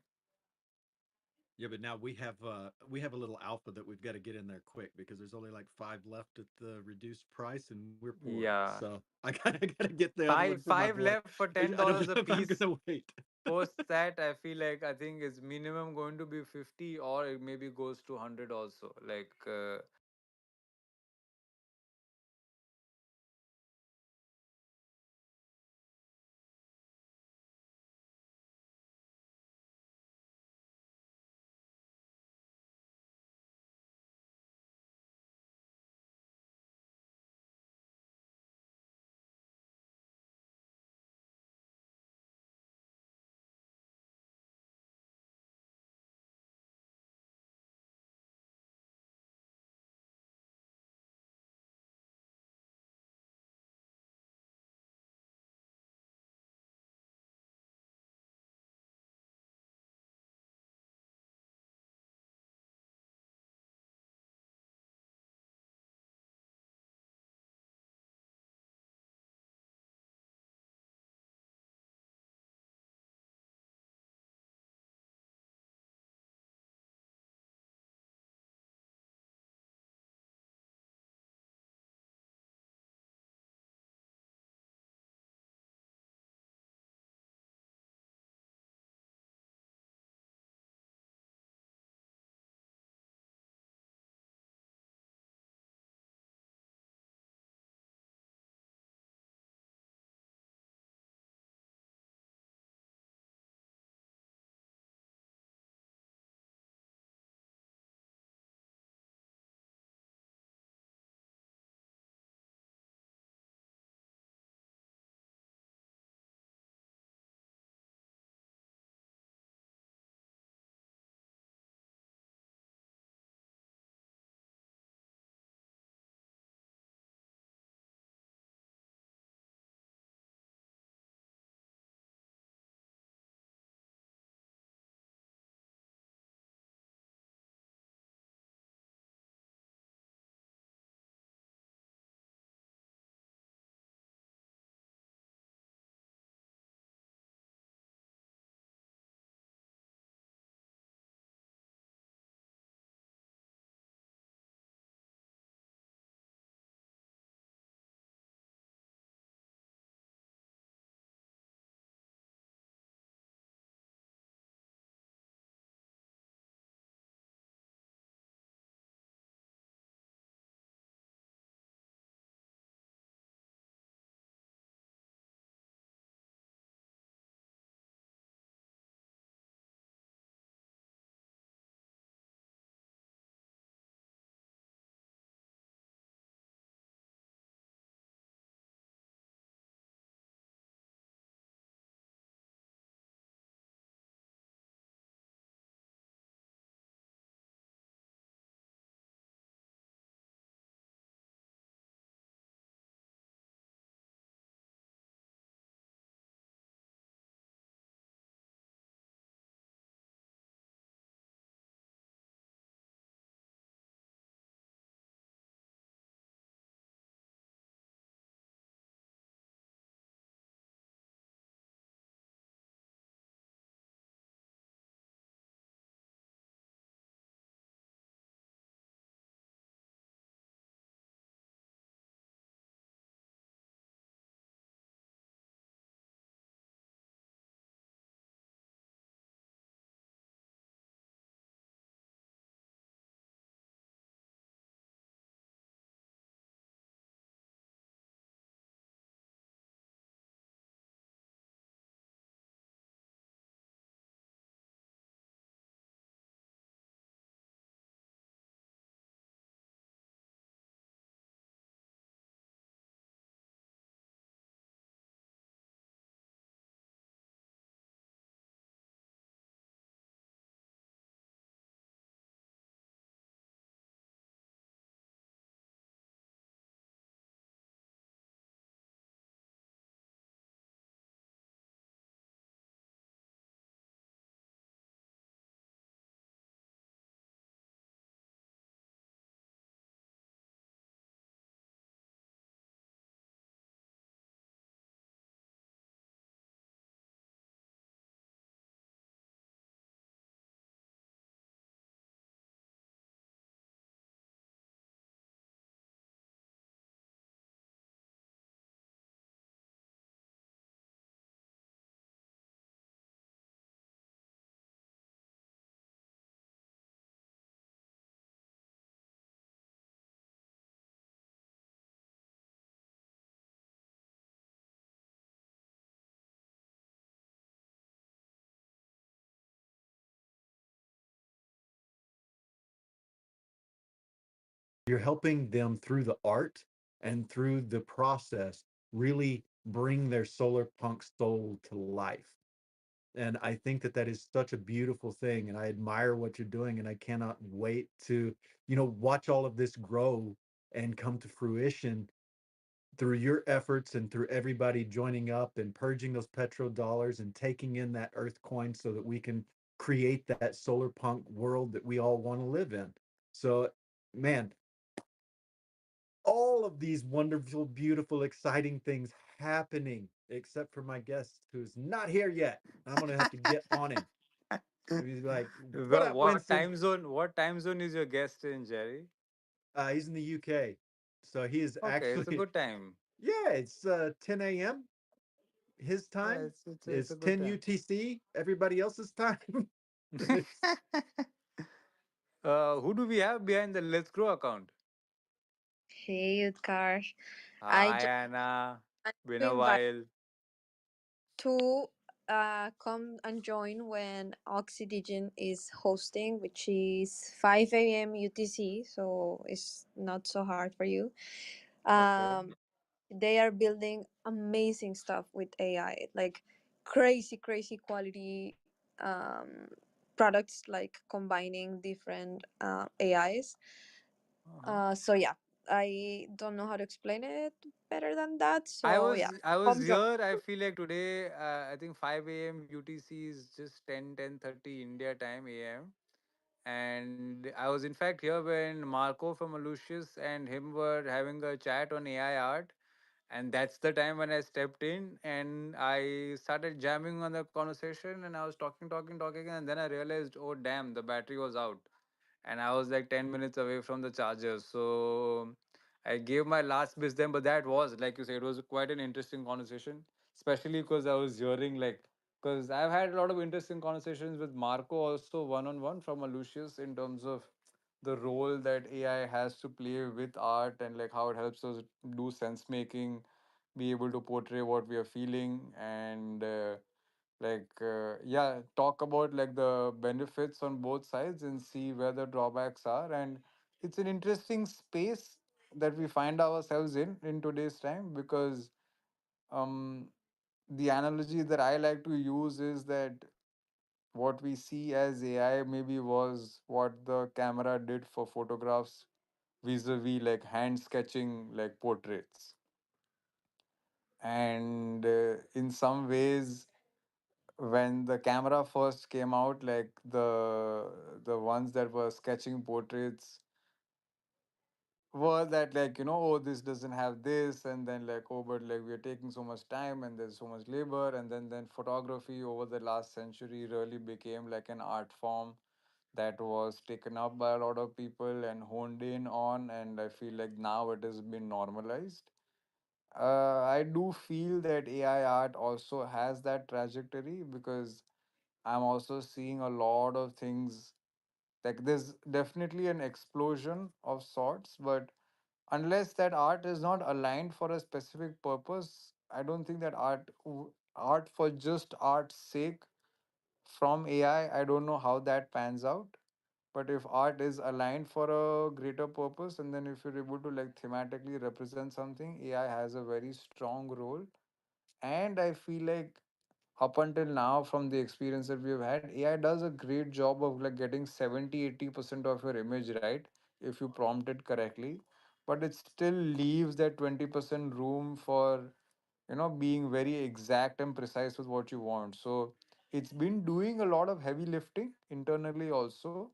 Yeah, but now we have a little alpha that we've got to get in there quick because there's only like five left at the reduced price, and we're poor. Yeah. So I gotta get the other one Five for my five boy. left for I don't $10 know a if I'm piece. gonna wait. Post that, I feel like I think it's minimum going to be 50 or it maybe goes to 100 also. Like you're helping them through the art and through the process really bring their solar punk soul to life. And I think that that is such a beautiful thing, and I admire what you're doing, and I cannot wait to, watch all of this grow and come to fruition through your efforts and through everybody joining up and purging those petrodollars and taking in that earth coin so that we can create that solar punk world that we all want to live in. So, man, all of these wonderful, beautiful, exciting things happening, except for my guest who's not here yet. I'm gonna have to get on him. He's like, "What up, What Winston?" time zone? What time zone is your guest in, Jerry? He's in the UK, so he is Okay, it's a actually, good time. yeah, it's 10 a.m. his Yeah, time. it's It's a good 10 time. UTC. Everybody else's time. It's Who do we have behind the Let's Grow account? Hey, Utkarsh. I Hi just Anna, want been to a invite while. to come and join when Oxygen is hosting, which is 5 a.m. UTC, so it's not so hard for you. Okay. Um, they are building amazing stuff with AI, like crazy, crazy quality products, like combining different AIs. Uh-huh. So yeah, I don't know how to explain it better than that. I So yeah, was I was come join. here. I feel like today. I think 5 a.m. UTC is just 10:30 India time AM. And I was in fact here when Marco from Aloysius and him were having a chat on AI art, and that's the time when I stepped in and I started jamming on the conversation, and I was talking, and then I realized, oh damn, the battery was out, and I was like 10 minutes away from the charger. So I gave my last bits then, but that was, like you said, it was quite an interesting conversation, especially because I was hearing like, because I've had a lot of interesting conversations with Marco also one on one from Aloysius in terms of the role that AI has to play with art and like how it helps us do sense making, be able to portray what we are feeling, and yeah, talk about like the benefits on both sides and see where the drawbacks are. And it's an interesting space that we find ourselves in today's time, because um the analogy that I like to use is that what we see as AI maybe was what the camera did for photographs vis-a-vis like hand sketching like portraits. And in some ways, when the camera first came out, like the ones that were sketching portraits were that, like, oh, this doesn't have this, and then like, oh, but like we're taking so much time and there's so much labor. And then photography over the last century really became like an art form that was taken up by a lot of people and honed in on, and I feel like now it has been normalized. I do feel that AI art also has that trajectory, because I'm also seeing a lot of things. Like there's definitely an explosion of sorts, but unless that art is not aligned for a specific purpose, I don't think that art for just art's sake from AI, I don't know how that pans out. But if art is aligned for a greater purpose, and then if you're able to like thematically represent something, AI has a very strong role. And I feel like up until now, from the experience that we've had, AI does a great job of like getting 70-80% of your image right if you prompt it correctly. But it still leaves that 20% room for being very exact and precise with what you want. So it's been doing a lot of heavy lifting internally also,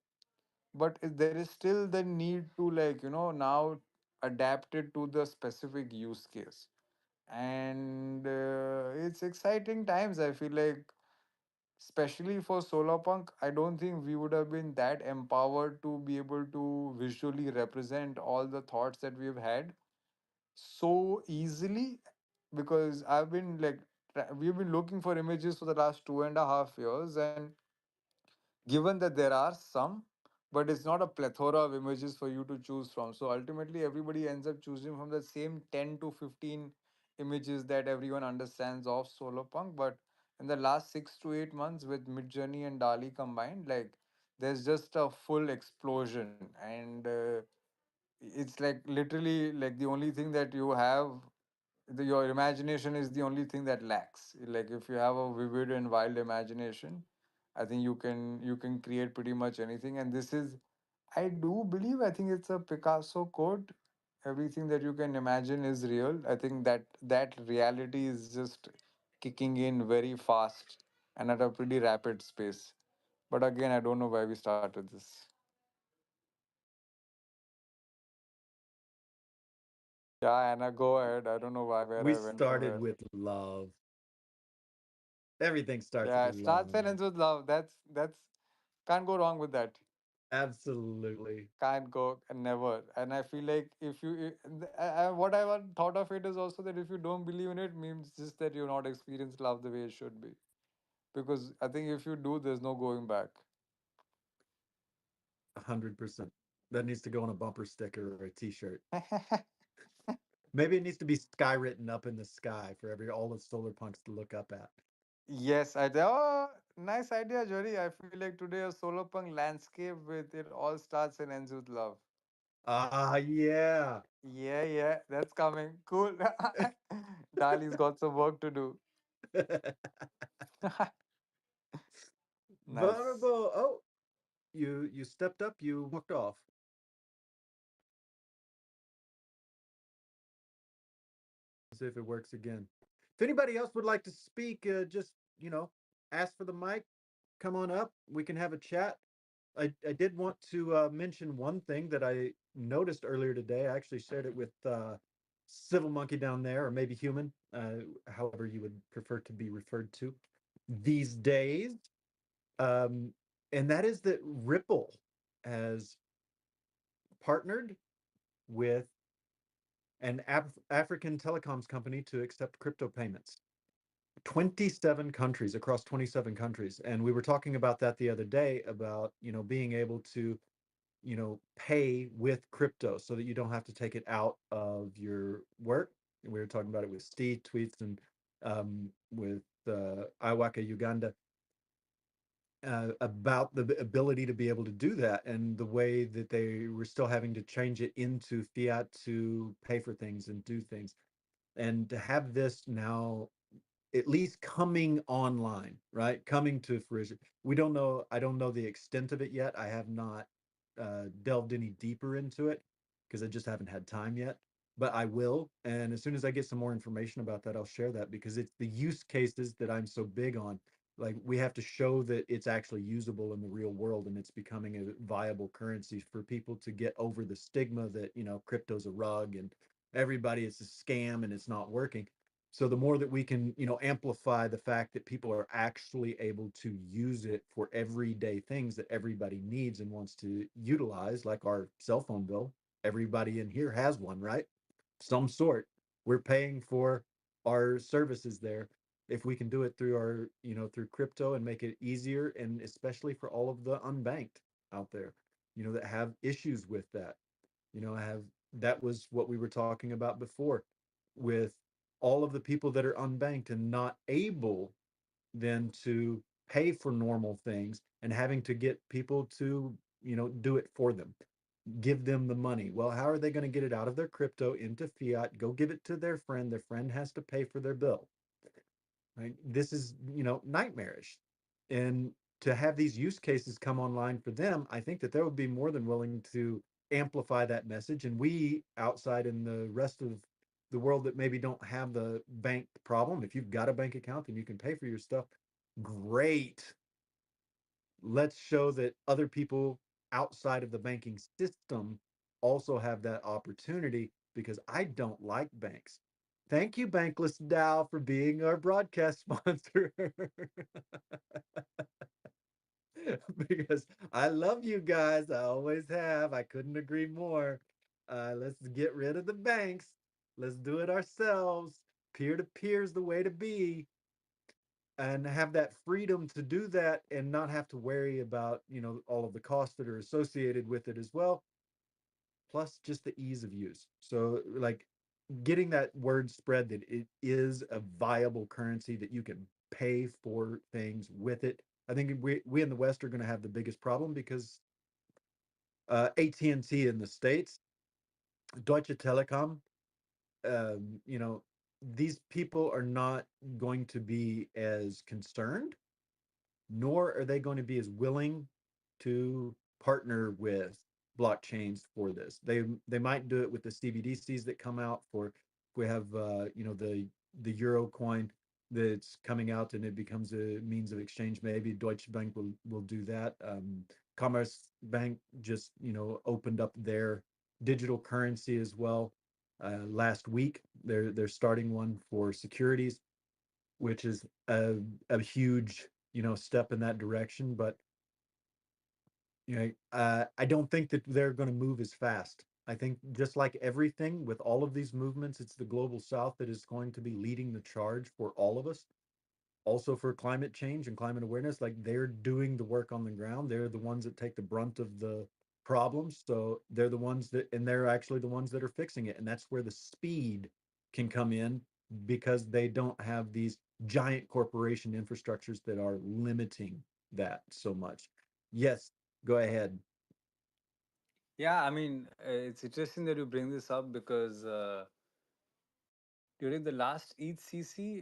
but there is still the need to like now adapt it to the specific use case. And it's exciting times, I feel like, especially for Solarpunk. I don't think we would have been that empowered to be able to visually represent all the thoughts that we've had so easily, because I've been like we've been looking for images for the last 2.5 years, and given that there are some, but it's not a plethora of images for you to choose from. So ultimately everybody ends up choosing from the same 10 to 15 images that everyone understands of Solarpunk. But in the last 6 to 8 months, with Midjourney and Dali combined, like there's just a full explosion. And it's like literally like the only thing that you have, your imagination is the only thing that lacks. Like if you have a vivid and wild imagination, I think you can create pretty much anything. And this is, I do believe, I think it's a Picasso quote, everything that you can imagine is real. I think that reality is just kicking in very fast and at a pretty rapid space. But again, I don't know why we started this. Yeah, Anna, go ahead. I don't know why where We I went from started here. with love. Everything starts with Yeah, start love. sentence with love. That's can't go wrong with that. Absolutely. Can't go and never. And I feel like if you, what I thought of it is also that if you don't believe in it, means just that you've not experienced love the way it should be. Because I think if you do, there's no going back. 100%. That needs to go on a bumper sticker or a t-shirt. Maybe it needs to be sky written up in the sky for every all the solar punks to look up at. Yes, oh, nice idea, Jory. I feel like today a solar punk landscape with it all starts and ends with love. Ah, yeah. Yeah, yeah, that's coming. Cool. Dali's got some work to do. Nice. Vulnerable. Oh, you stepped up, you walked off. See if it works again. If anybody else would like to speak, just ask for the mic. Come on up. We can have a chat. I did want to mention one thing that I noticed earlier today. I actually shared it with Civil Monkey down there, or maybe Human, however you would prefer to be referred to these days. Um, and that is that Ripple has partnered with an African telecoms company to accept crypto payments. 27 countries, across 27 countries. And we were talking about that the other day about, being able to, pay with crypto so that you don't have to take it out of your work. And we were talking about it with Steve Tweets and with Iwaka Uganda, about the ability to be able to do that and the way that they were still having to change it into fiat to pay for things and do things. And to have this now at least coming online, right? Coming to fruition. We don't know. I don't know the extent of it yet. I have not delved any deeper into it because I just haven't had time yet. But I will, and as soon as I get some more information about that, I'll share that because it's the use cases that I'm so big on. Like we have to show that it's actually usable in the real world and it's becoming a viable currency for people to get over the stigma that crypto's a rug and everybody it's a scam and it's not working. So the more that we can amplify the fact that people are actually able to use it for everyday things that everybody needs and wants to utilize, like our cell phone bill. Everybody in here has one, right? Some sort. We're paying for our services there. If we can do it through our through crypto and make it easier, and especially for all of the unbanked out there that have issues with that. I have That was what we were talking about before with all of the people that are unbanked and not able then to pay for normal things and having to get people to do it for them, give them the money. Well, how are they going to get it out of their crypto into fiat, go give it to their friend has to pay for their bill, right? This is nightmarish. And to have these use cases come online for them, I think that they would be more than willing to amplify that message. And we outside in the rest of the world that maybe don't have the bank problem, if you've got a bank account and you can pay for your stuff, great. Let's show that other people outside of the banking system also have that opportunity, because I don't like banks. Thank you, Bankless Dow, for being our broadcast sponsor. Because I love you guys. I always have. I couldn't agree more. Let's get rid of the banks. Let's do it ourselves. Peer to peer is the way to be, and have that freedom to do that and not have to worry about all of the costs that are associated with it as well, plus just the ease of use. So like getting that word spread that it is a viable currency, that you can pay for things with it. I think we in the West are going to have the biggest problem because AT&T in the States Deutsche Telekom, you know, these people are not going to be as concerned, nor are they going to be as willing to partner with blockchains for this. They might do it with the CBDCs that come out for if we have you know the euro coin that's coming out and it becomes a means of exchange. Maybe Deutsche Bank will do that. Commerce Bank just opened up their digital currency as well last week. They're starting one for securities, which is a huge step in that direction. But I don't think that they're going to move as fast. I think just like everything with all of these movements, it's the global south that is going to be leading the charge for all of us, also for climate change and climate awareness. Like, they're doing the work on the ground. They're the ones that take the brunt of the problems. So they're the ones that, and they're actually the ones that are fixing it. And that's where the speed can come in, because they don't have these giant corporation infrastructures that are limiting that so much. Yes, go ahead. Yeah, I mean, it's interesting that you bring this up because during the last ETH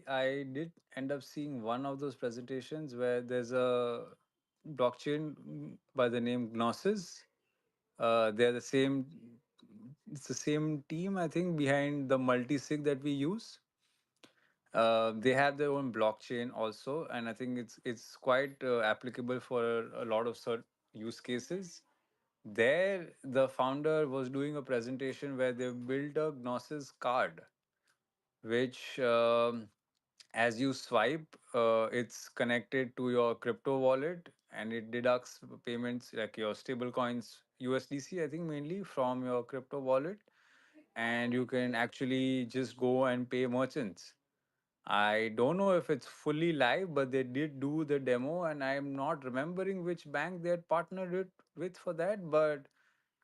I did end up seeing one of those presentations where there's a blockchain by the name Gnosis. They're the same. It's the same team, I think, behind the multi-sig that we use. They have their own blockchain also, and I think it's quite applicable for a lot of certain use cases. There, the founder was doing a presentation where they built a Gnosis card, which as you swipe, it's connected to your crypto wallet and it deducts payments like your stable coins, USDC, I think mainly from your crypto wallet. And you can actually just go and pay merchants. I don't know if it's fully live, but they did do the demo, and I'm not remembering which bank they had partnered it with for that. But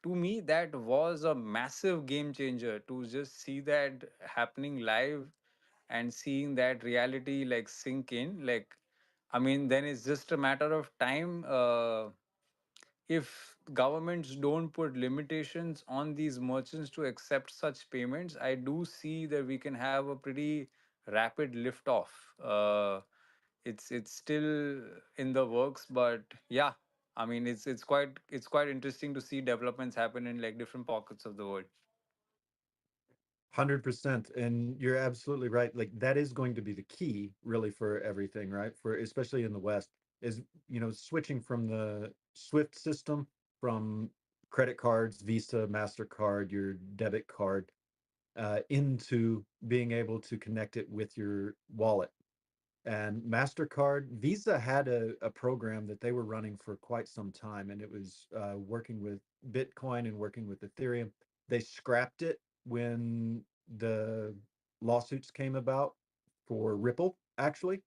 to me, that was a massive game changer to just see that happening live and seeing that reality like sink in. Like, I mean, then it's just a matter of time. If governments don't put limitations on these merchants to accept such payments, I do see that we can have a pretty rapid lift off. It's still in the works, but yeah, I mean, it's quite interesting to see developments happen in like different pockets of the world. 100%. And you're absolutely right. Like, that is going to be the key really for everything, right? For especially in the West, is, switching from the Swift system, from credit cards, Visa, MasterCard, your debit card, into being able to connect it with your wallet. And MasterCard, Visa had a program that they were running for quite some time, and it was working with Bitcoin and working with Ethereum. They scrapped it when the lawsuits came about for Ripple, actually,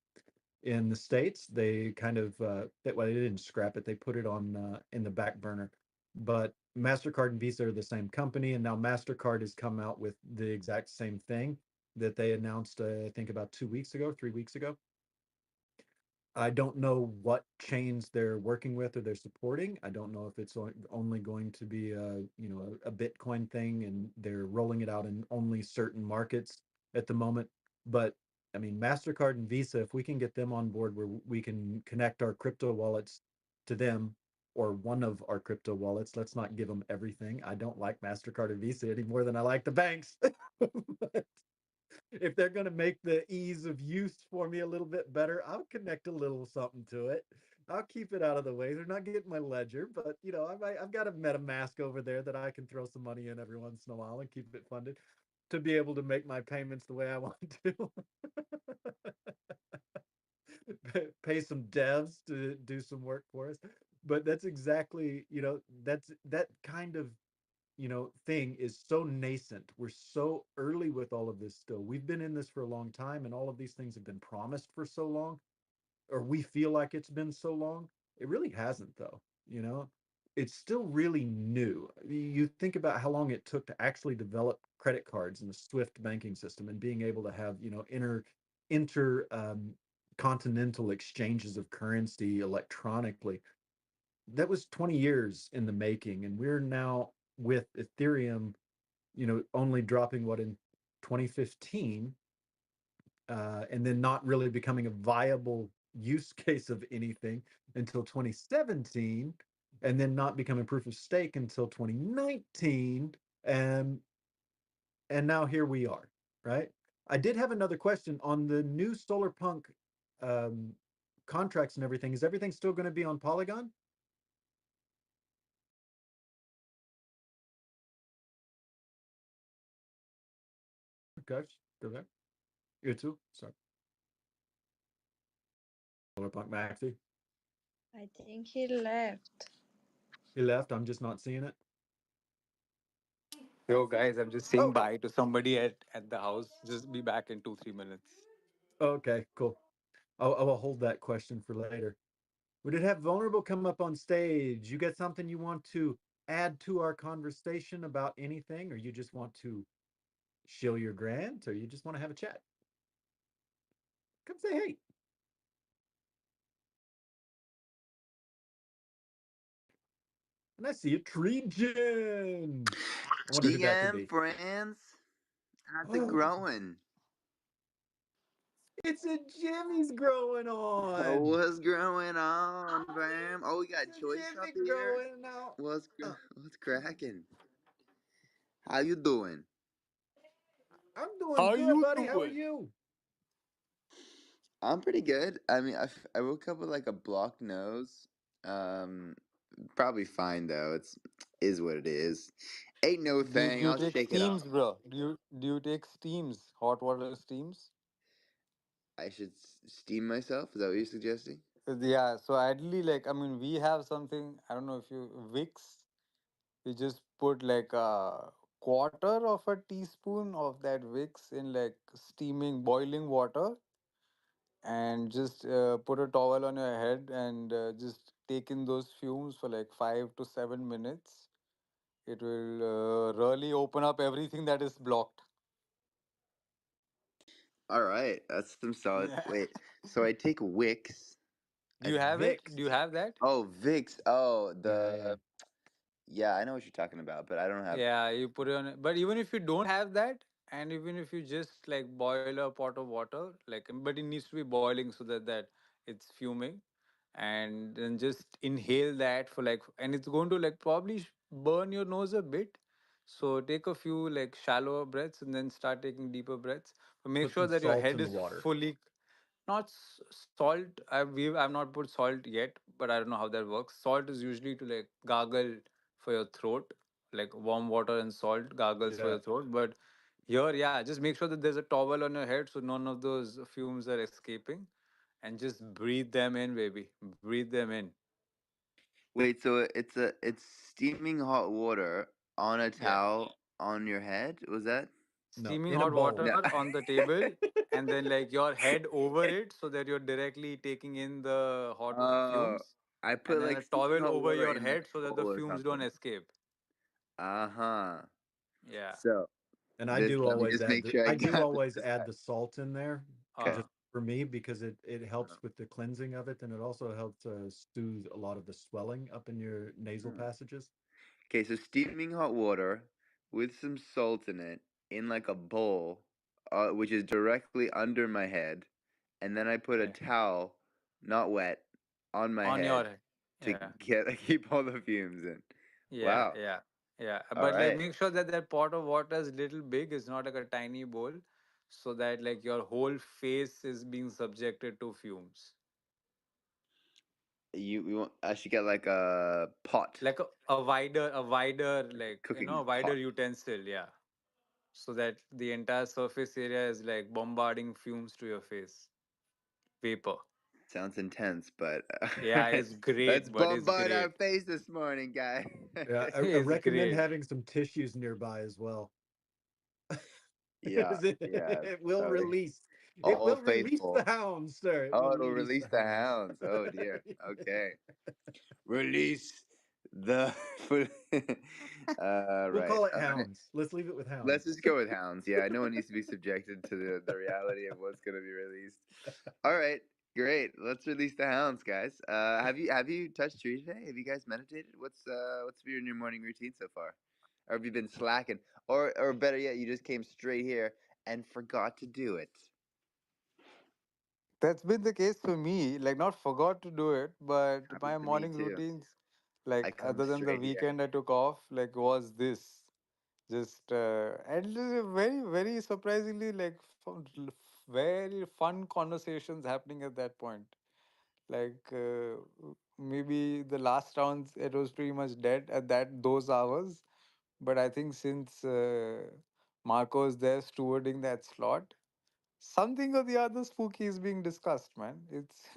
in the States. They kind of, well, they didn't scrap it, they put it on in the back burner. But MasterCard and Visa are the same company, and now MasterCard has come out with the exact same thing that they announced, I think about 2 weeks ago, 3 weeks ago. I don't know what chains they're working with or they're supporting. I don't know if it's only going to be a Bitcoin thing and they're rolling it out in only certain markets at the moment. But I mean, Mastercard and Visa, if we can get them on board where we can connect our crypto wallets to them, or one of our crypto wallets, let's not give them everything. I don't like Mastercard or Visa any more than I like the banks. But if they're going to make the ease of use for me a little bit better, I'll connect a little something to it. I'll keep it out of the way. They're not getting my ledger, but I've got a MetaMask over there that I can throw some money in every once in a while and keep it funded to be able to make my payments the way I want to. Pay some devs to do some work for us. But that's exactly, that's that kind of thing is so nascent. We're so early with all of this still. We've been in this for a long time, and all of these things have been promised for so long, or we feel like it's been so long. It really hasn't, though. You know, it's still really new. You think about how long it took to actually develop credit cards and the Swift banking system, and being able to have inter continental exchanges of currency electronically. That was 20 years in the making, and we're now with Ethereum only dropping what in 2015, and then not really becoming a viable use case of anything until 2017, and then not becoming proof of stake until 2019, and now here we are, right? I did have another question on the new Solarpunk um, contracts and everything. Is everything still going to be on Polygon? Guys, still there? You too? Sorry. Solarpunk Maxi. I think he left. He left. I'm just not seeing it. Yo, guys, I'm just saying Oh, bye to somebody at the house. Just be back in 2 3 minutes. okay, cool. I'll hold that question for later. We did have Vulnerable come up on stage. You got something you want to add to our conversation about anything, or you just want to shill your grant, or you just want to have a chat? Come say hey. And I see a Trejan. I wonder who that could GM be. friends, how's it Oh, growing? it's a Jimmy's growing on. What's growing on, fam? Oh, we It's got a Choice up Jimmy here. growing out. Uh, What's cracking? How you doing? I'm doing How good, you buddy. How are doing? you? I'm pretty good. I mean, I woke up with like a blocked nose. Um, Probably fine though. It's is what it is. Ain't no Do thing. you I'll take shake it steams, off. bro? Do you take steams? Hot water steams? I should steam myself. Is that what you're suggesting? Yeah. So ideally, like, I mean, we have something. I don't know if you Vicks. You just put like a quarter of a teaspoon of that Vicks in like steaming boiling water, and just put a towel on your head and just take in those fumes for like 5 to 7 minutes. It will really open up everything that is blocked. All right, that's some solid. Yeah. Wait, so I take Wicks. Do I you have it? Vix. Do you have that? Oh Vicks. Oh Yeah, yeah. the yeah. I know what you're talking about, but I don't have. Yeah, you put it on it. But even if you don't have that, and even if you just like boil a pot of water, like, but it needs to be boiling so that it's fuming, and then just inhale that for like, and it's going to like probably burn your nose a bit. So take a few like shallower breaths and then start taking deeper breaths. But make Put sure some that your salt head in the is water. fully not salt. I've not put salt yet, but I don't know how that works. Salt is usually to like gargle for your throat, like warm water and salt gargles for Yeah. your throat. But here, yeah, just make sure that there's a towel on your head so none of those fumes are escaping, and just breathe them in, baby. Breathe them in. Wait, so it's steaming hot water on a Yeah, towel on your head? Was that? No, steaming in a hot bowl. water No. on the table, and then like your head over it so that you're directly taking in the hot Oh, fumes, I and put then like a steaming towel hot over water your in like head so a that the bowl or fumes don't something. escape. Uh-huh. Yeah. So And I this do let me always just add make the sure I I do got always this add right. the salt in there Okay. just for me because it Uh, helps with the cleansing of it, and it also helps soothe a lot of the swelling up in your nasal huh. passages. Okay, so steaming hot water with some salt in it in like a bowl, which is directly under my head, and then I put a Yeah. towel, not wet, on my On head your head. to Yeah. get keep all the fumes in. Yeah. Wow. Yeah. Yeah. All But like right. make sure that that pot of water is little big, it's not like a tiny bowl, so that like your whole face is being subjected to fumes. You want I should get like a pot, Like a wider, like, a cooking wider pot. utensil, yeah. So that the entire surface area is like bombarding fumes to your face. Vapor. Sounds intense, but Yeah, it's let's great, but it's bombard our great. face this morning, guys. Yeah, I It's recommend great. having some tissues nearby as well. Yeah, yeah. It will So release. It all will release the faithful. hounds, sir. It will Oh, it'll release release the the hounds. hounds. Oh dear. Okay. Release the We'll right. call it All right. hounds. Let's leave it with Let's hounds. just go with hounds. Yeah, no one needs to be subjected to the reality of what's gonna be released. All right, great. Let's release the hounds, guys. Have you touched tree today? Have you guys meditated? What's been your morning routine so far? or have you been slacking, or better yet, you just came straight here and forgot to do it? That's been the case for me. Like, not forgot to do it, but Happens my to me morning too. routines, I like come other than the straight here. weekend I took off, like was this. Just and very very surprisingly like very fun conversations happening at that point. Like maybe the last rounds it was pretty much dead at that those hours, but I think since Marco is there stewarding that slot, something or the other spooky is being discussed, man. It's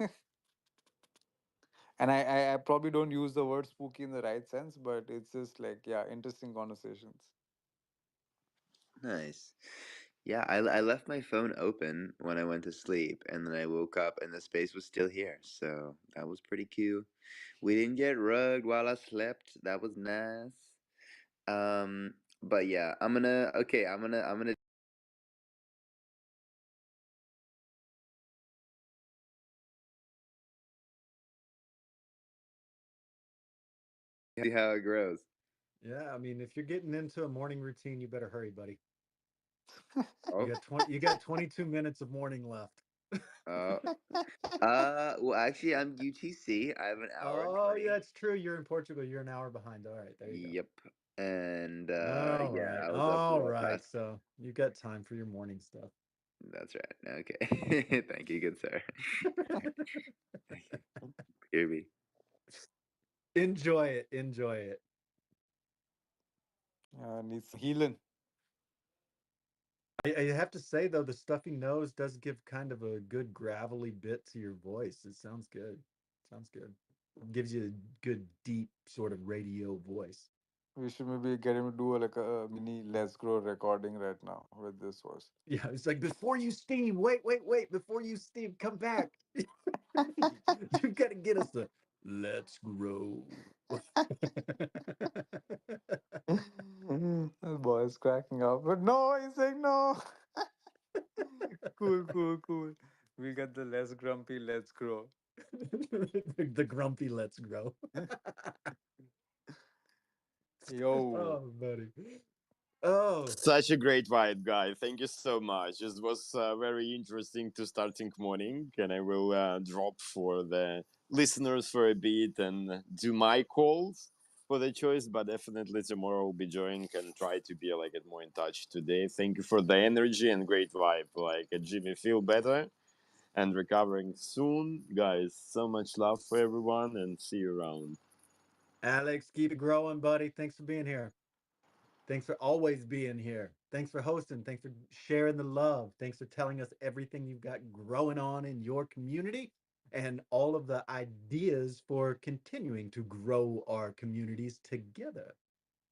and I probably don't use the word spooky in the right sense, but it's just like yeah, interesting conversations. Nice. Yeah, I left my phone open when I went to sleep, and then I woke up and the space was still here. So that was pretty cool. We didn't get rugged while I slept. That was nice. But yeah, I'm gonna see how it grows. Yeah, I mean, if you're getting into a morning routine, you better hurry, buddy. Oh, You got 22 minutes of morning left. oh. Well, actually, I'm UTC. I have an hour and Oh, yeah, 20. it's true. You're in Portugal. You're an hour behind. All right, there you go. Yep. And yeah, I was up All well right. past. So you got time for your morning stuff. That's right. Okay. Thank you, good sir. Thank you. Hear me. Enjoy it. Enjoy it. Needs some healing. I have to say though, the stuffy nose does give kind of a good gravelly bit to your voice. It sounds good. Sounds good. Gives you a good deep sort of radio voice. We should maybe get him to do like a mini Let's Grow recording right now with this voice. Yeah, it's like before you steam, wait, before you steam, come back. You've got to get us the let's grow. This boy is cracking up, but no, he's saying no. Cool, cool, cool. We got the less grumpy, let's grow. The grumpy let's grow. Yo, Oh, buddy. Oh, Such a great vibe, guy. Thank you so much. It was very interesting to starting morning, and I will drop for the listeners for a bit and do my calls for the choice. But definitely tomorrow I'll be joining and try to be like get more in touch today. Thank you for the energy and great vibe. Like Jimmy, feel better and recovering soon, guys. So much love for everyone, and see you around. Alex, keep it growing, buddy. Thanks for being here. Thanks for always being here. Thanks for hosting. Thanks for sharing the love. Thanks for telling us everything you've got growing on in your community and all of the ideas for continuing to grow our communities together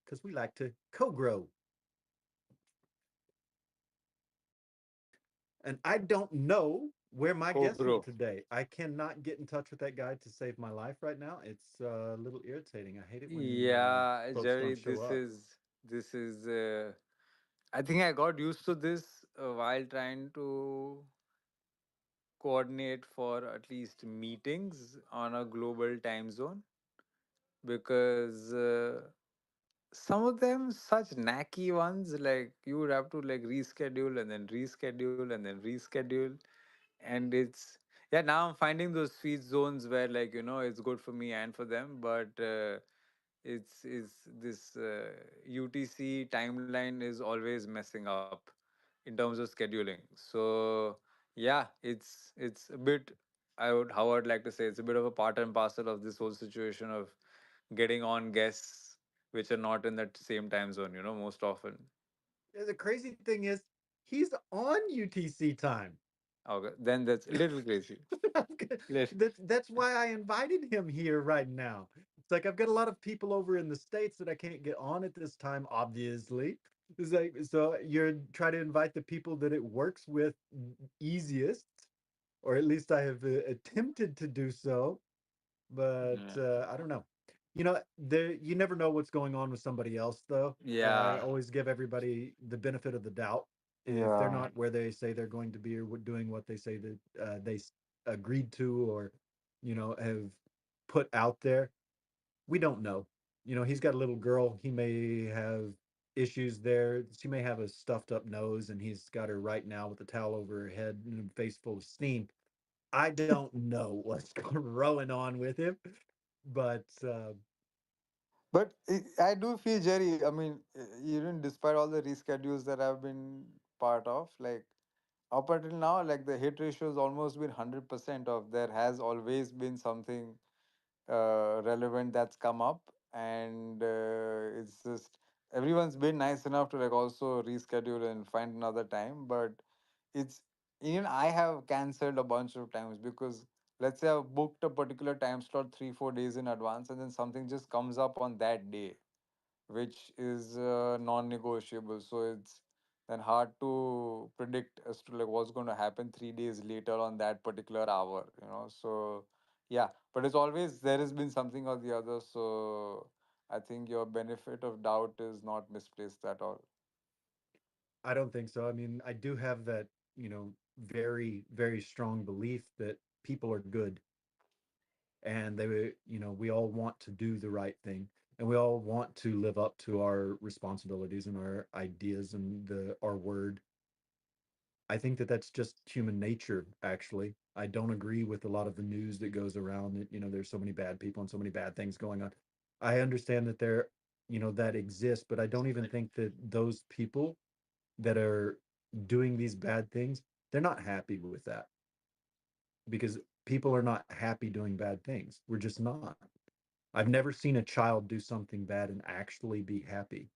because we like to co grow. And I don't know where my guest co-grow. went today. I cannot get in touch with that guy to save my life right now. It's a little irritating. I hate it when Yeah, folks Jerry, don't show this up. is this is. I think I got used to this while trying to coordinate for at least meetings on a global time zone because some of them such knacky ones like you would have to like reschedule and then reschedule and then reschedule, and it's yeah, now I'm finding those sweet zones where like it's good for me and for them, but it's this UTC timeline is always messing up in terms of scheduling. So yeah, it's a bit, how I'd like to say, it's a bit of a part and parcel of this whole situation of getting on guests which are not in that same time zone, most often. The crazy thing is, he's on UTC time. Okay, then that's a little crazy. Lit- That's why I invited him here right now. It's like I've got a lot of people over in the States that I can't get on at this time, obviously. It's like so you're trying to invite the people that it works with easiest, or at least I have attempted to do so. But yeah. I don't know. There you never know what's going on with somebody else, though. I Yeah. always give everybody the benefit of the doubt. If they're Yeah. not where they say they're going to be or doing what they say that agreed to or have put out there, we don't know. He's got a little girl. He may have issues there. She may have a stuffed up nose, and he's got her right now with a towel over her head and a face full of steam. I don't know what's going on with him, but But I do feel, Jerry, I mean, even despite all the reschedules that I've been part of, like up until now, like the hit ratio has almost been 100% of there has always been something relevant that's come up, and it's just everyone's been nice enough to like also reschedule and find another time. But it's even I have cancelled a bunch of times because let's say I've booked a particular time slot 3 4 days in advance, and then something just comes up on that day which is non-negotiable. So it's then hard to predict as to like what's going to happen 3 days later on that particular hour, you know. So yeah, but it's always there has been something or the other. So I think your benefit of doubt is not misplaced at all. I don't think so. I mean, I do have that, very, very strong belief that people are good, and we all want to do the right thing, and we all want to live up to our responsibilities and our ideas and our word. I think that that's just human nature, actually. I don't agree with a lot of the news that goes around that, there's so many bad people and so many bad things going on. I understand that that exists, but I don't even think that those people that are doing these bad things, they're not happy with that, because people are not happy doing bad things. We're just not. I've never seen a child do something bad and actually be happy.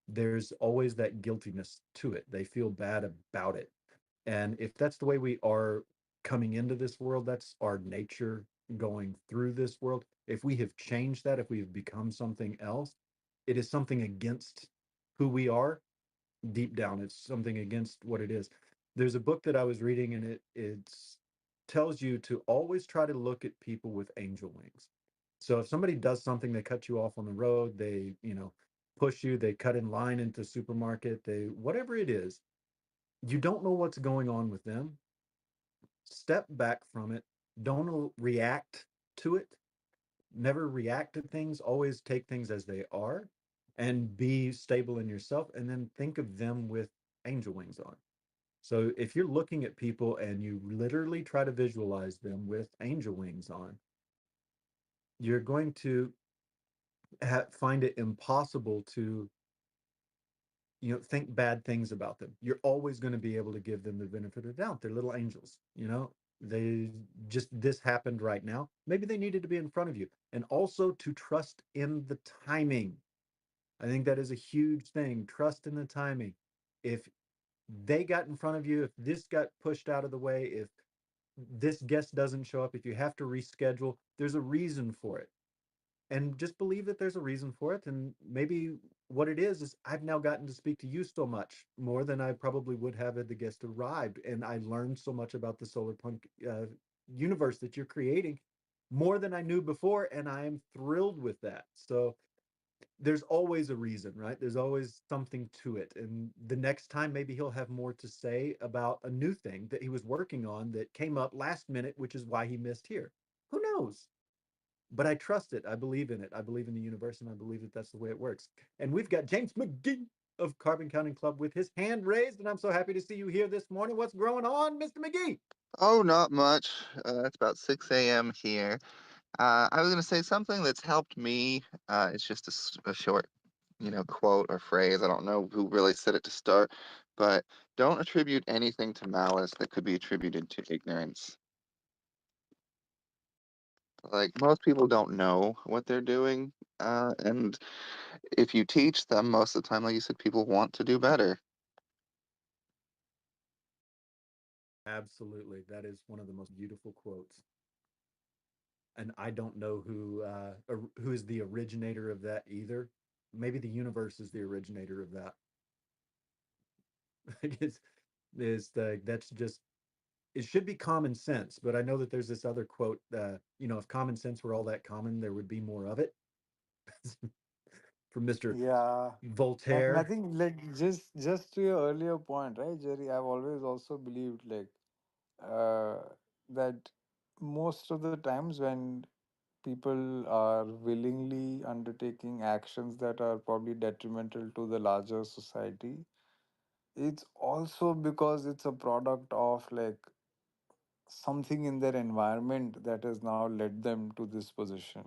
There's always that guiltiness to it. They feel bad about it. And if that's the way we are coming into this world, that's our nature going through this world. If we have changed that, if we have become something else, it is something against who we are deep down. It's something against what it is. There's a book that I was reading, and it tells you to always try to look at people with angel wings. So if somebody does something, they cut you off on the road, they, push you, they cut in line into supermarket, they whatever it is, you don't know what's going on with them. Step back from it. Don't react to it. Never react to things. Always take things as they are, and be stable in yourself. And then think of them with angel wings on. So if you're looking at people and you literally try to visualize them with angel wings on, you're going to find it impossible to think bad things about them. You're always going to be able to give them the benefit of the doubt. They're little angels. They just, this happened right now, maybe they needed to be in front of you. And also to trust in the timing. I think that is a huge thing. Trust in the timing. If they got in front of you, if this got pushed out of the way, if this guest doesn't show up, if you have to reschedule, there's a reason for it. And just believe that there's a reason for it. And maybe what it is I've now gotten to speak to you so much more than I probably would have had the guest arrived. And I learned so much about the solar punk universe that you're creating, more than I knew before. And I am thrilled with that. So there's always a reason, right? There's always something to it. And the next time, maybe he'll have more to say about a new thing that he was working on that came up last minute, which is why he missed here. Who knows? But I trust it. I believe in it. I believe in the universe, and I believe that that's the way it works. And we've got James McGee of Carbon Counting Club with his hand raised, and I'm so happy to see you here this morning. What's going on, Mr. McGee? Oh, not much. It's about 6 a.m. here. I was going to say something that's helped me. It's just a short, quote or phrase. I don't know who really said it to start, but don't attribute anything to malice that could be attributed to ignorance. Like, most people don't know what they're doing, and if you teach them, most of the time, like you said, people want to do better. Absolutely. That is one of the most beautiful quotes. And I don't know who is the originator of that either. Maybe the universe is the originator of that. it's, that's just, it should be common sense. But I know that there's this other quote, if common sense were all that common, there would be more of it. From Mr. Yeah, and I Voltaire. think like just to your earlier point, right, Jerry? I've always also believed like uh, that most of the times when people are willingly undertaking actions that are probably detrimental to the larger society, it's also because it's a product of like something in their environment that has now led them to this position.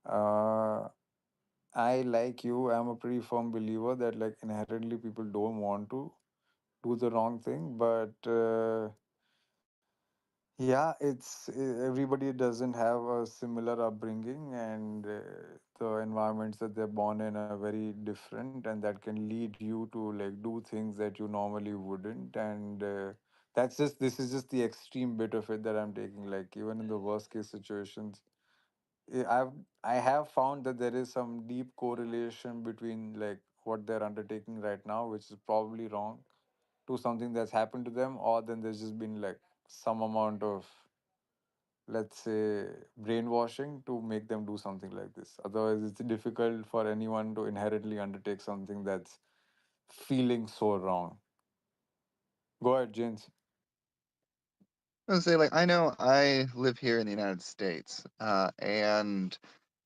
Uh, I, like you, am a pretty firm believer that like inherently people don't want to do the wrong thing, but yeah, everybody doesn't have a similar upbringing, and the environments that they're born in are very different, and that can lead you to like do things that you normally wouldn't. And this is just the extreme bit of it that I'm taking. Like even in the worst case situations, I have found that there is some deep correlation between like what they're undertaking right now, which is probably wrong, to something that's happened to them, or then there's just been like some amount of, let's say, brainwashing to make them do something like this. Otherwise, it's difficult for anyone to inherently undertake something that's feeling so wrong. Go ahead, James. I was say, like, I know I live here in the United States, and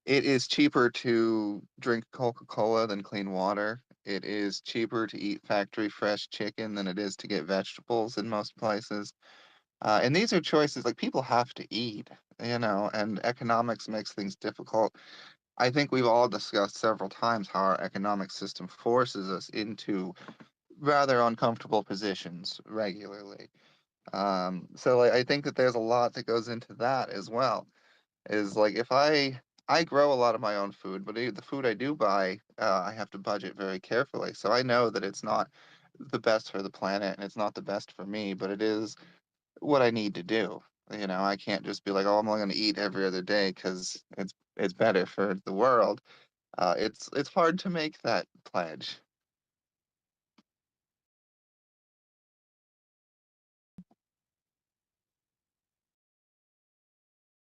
it is cheaper to drink Coca-Cola than clean water. It is cheaper to eat factory fresh chicken than it is to get vegetables in most places. And these are choices like people have to eat, and economics makes things difficult. I think we've all discussed several times how our economic system forces us into rather uncomfortable positions regularly. So like, I think that there's a lot that goes into that as well. Is like if I grow a lot of my own food, but the food I do buy, I have to budget very carefully. So I know that it's not the best for the planet and it's not the best for me, but it is what I need to do. I can't just be like, oh, I'm only going to eat every other day because it's better for the world. It's hard to make that pledge.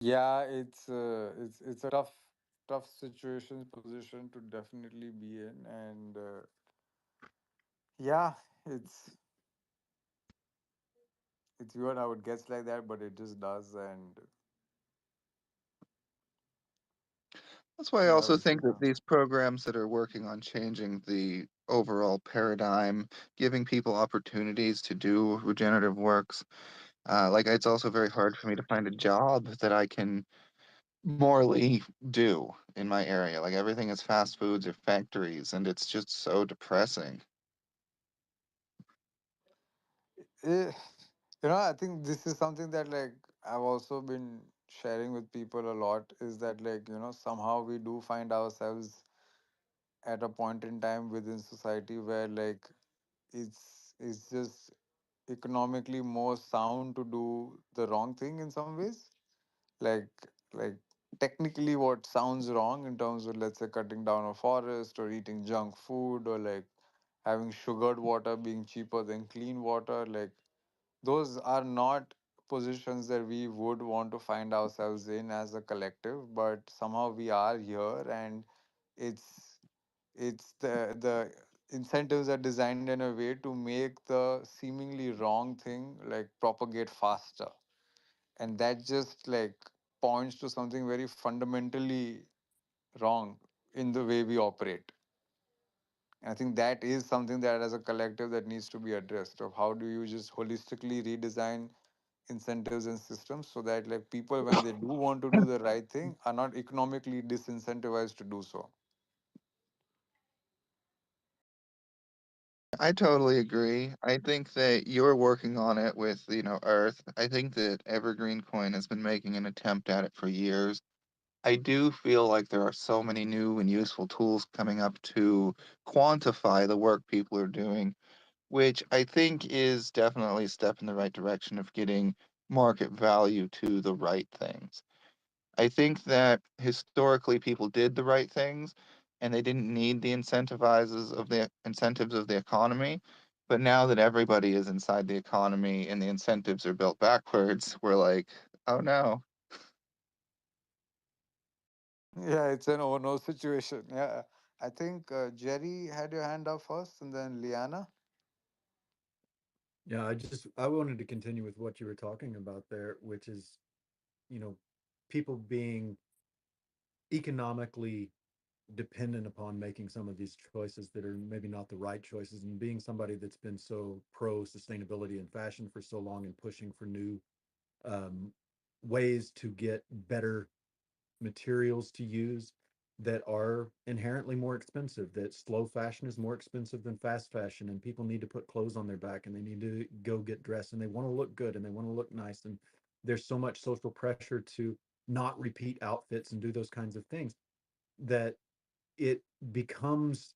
Yeah, it's a tough situation position to definitely be in, and yeah, it's weird how it gets like that, but it just does, and That's why I yeah, also we think should. that these programs that are working on changing the overall paradigm, giving people opportunities to do regenerative works, like it's also very hard for me to find a job that I can morally do in my area. Like everything is fast foods or factories, and it's just so depressing. Eh, I think this is something that like I've also been sharing with people a lot, is that like, somehow we do find ourselves at a point in time within society where like it's just economically more sound to do the wrong thing in some ways. Like technically what sounds wrong in terms of, let's say, cutting down a forest or eating junk food or like having sugared water being cheaper than clean water, like those are not positions that we would want to find ourselves in as a collective, but somehow we are here, and it's the incentives are designed in a way to make the seemingly wrong thing like propagate faster, and that just like points to something very fundamentally wrong in the way we operate. I think that is something that as a collective that needs to be addressed, of how do you just holistically redesign incentives and systems so that like people, when they do want to do the right thing, are not economically disincentivized to do so. I totally agree. I think that you're working on it with, Earth. I think that Evergreen Coin has been making an attempt at it for years. I do feel like there are so many new and useful tools coming up to quantify the work people are doing, which I think is definitely a step in the right direction of getting market value to the right things. I think that historically people did the right things and they didn't need the incentives of the economy. But now that everybody is inside the economy and the incentives are built backwards, we're like, oh no. Yeah, it's an oh no situation. Yeah, I think Jerry had your hand up first, and then Liana. Yeah, I wanted to continue with what you were talking about there, which is, you know, people being economically dependent upon making some of these choices that are maybe not the right choices, and being somebody that's been so pro sustainability and fashion for so long and pushing for new um, ways to get better materials to use that are inherently more expensive, that slow fashion is more expensive than fast fashion, and people need to put clothes on their back and they need to go get dressed and they want to look good and they want to look nice, and there's so much social pressure to not repeat outfits and do those kinds of things that it becomes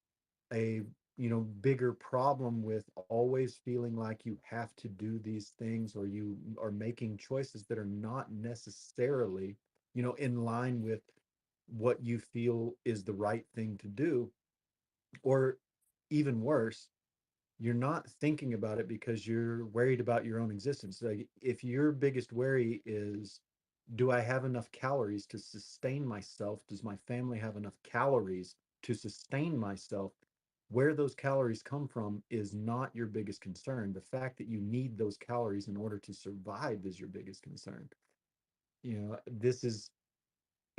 a bigger problem with always feeling like you have to do these things, or you are making choices that are not necessarily in line with what you feel is the right thing to do. Or even worse, you're not thinking about it because you're worried about your own existence. Like, if your biggest worry is, do I have enough calories to sustain myself? Does my family have enough calories to sustain myself? Where those calories come from is not your biggest concern. The fact that you need those calories in order to survive is your biggest concern. This is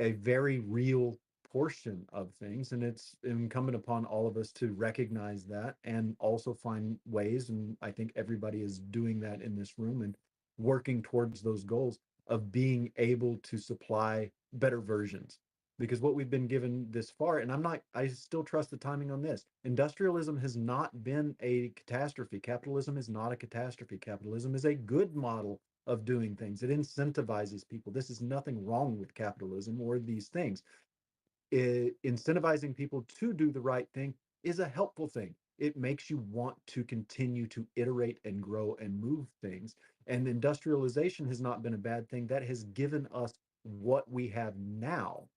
a very real portion of things, and it's incumbent upon all of us to recognize that and also find ways, and I think everybody is doing that in this room and working towards those goals of being able to supply better versions. Because what we've been given this far, and I still trust the timing on this, industrialism has not been a catastrophe. Capitalism is not a catastrophe. Capitalism is a good model of doing things. It incentivizes people. This is nothing wrong with capitalism or these things. Incentivizing people to do the right thing is a helpful thing. It makes you want to continue to iterate and grow and move things. And industrialization has not been a bad thing. That has given us what we have now.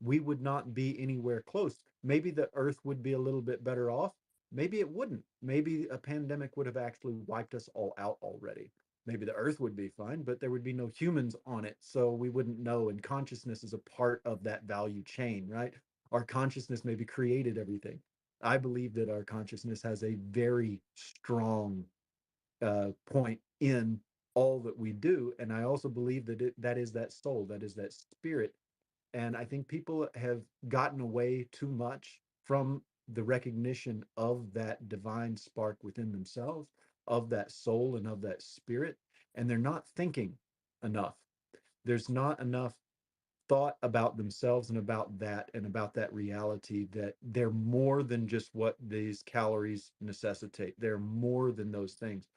We would not be anywhere close. Maybe the earth would be a little bit better off. Maybe it wouldn't. Maybe a pandemic would have actually wiped us all out already. Maybe the earth would be fine, but there would be no humans on it. So we wouldn't know. And consciousness is a part of that value chain, right? Our consciousness maybe created everything. I believe that our consciousness has a very strong point in all that we do. And I also believe that that is that soul, that is that spirit. And I think people have gotten away too much from the recognition of that divine spark within themselves, of that soul and of that spirit. And they're not thinking enough. There's not enough thought about themselves and about that reality, that they're more than just what these calories necessitate. They're more than those things.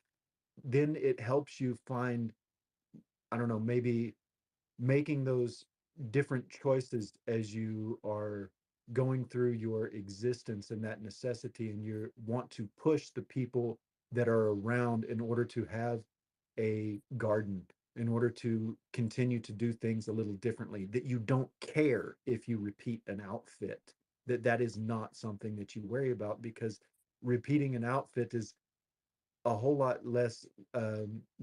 Then it helps you find, I don't know, maybe making those different choices as you are going through your existence and that necessity, and you want to push the people that are around in order to have a garden, in order to continue to do things a little differently, that you don't care if you repeat an outfit, that is not something that you worry about, because repeating an outfit is a whole lot less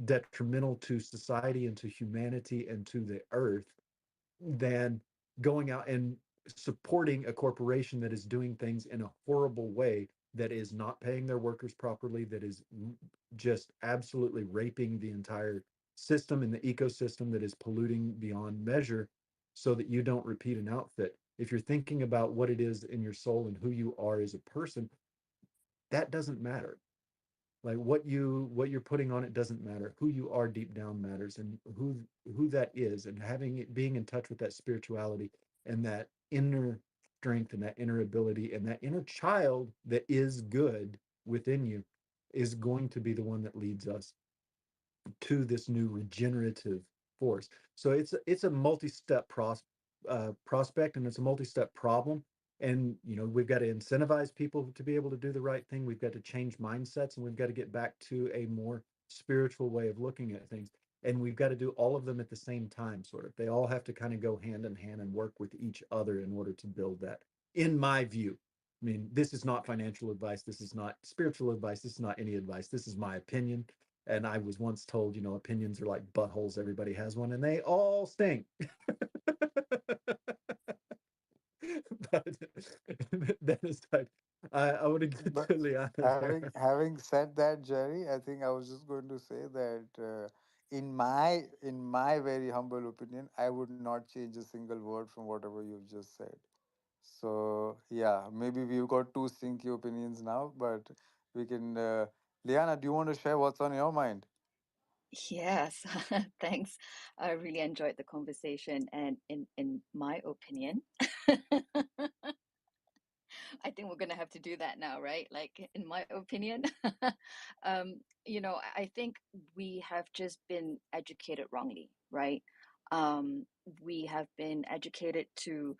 detrimental to society and to humanity and to the earth than going out and supporting a corporation that is doing things in a horrible way, that is not paying their workers properly, that is just absolutely raping the entire system and the ecosystem, that is polluting beyond measure, so that you don't repeat an outfit. If you're thinking about what it is in your soul and who you are as a person, that doesn't matter. Like, what you're putting on it doesn't matter. Who you are deep down matters, and who that is, and having it, being in touch with that spirituality and that inner strength and that inner ability and that inner child that is good within you, is going to be the one that leads us to this new regenerative force. So it's a multi-step prospect, and it's a multi-step problem. And we've got to incentivize people to be able to do the right thing. We've got to change mindsets, and we've got to get back to a more spiritual way of looking at things. And we've got to do all of them at the same time, sort of. They all have to kind of go hand in hand and work with each other in order to build that, in my view. I mean, this is not financial advice. This is not spiritual advice. This is not any advice. This is my opinion. And I was once told, opinions are like buttholes. Everybody has one, and they all stink. But that aside, I want to get But to Liana having there. having said that, Jerry, I think I was just going to say that in my very humble opinion, I would not change a single word from whatever you've just said. So yeah, maybe we've got two stinky opinions now, but we can. Liana, do you want to share what's on your mind? Yes, thanks. I really enjoyed the conversation, and in my opinion, I think we're gonna have to do that now, right? Like, in my opinion, I think we have just been educated wrongly, right? We have been educated to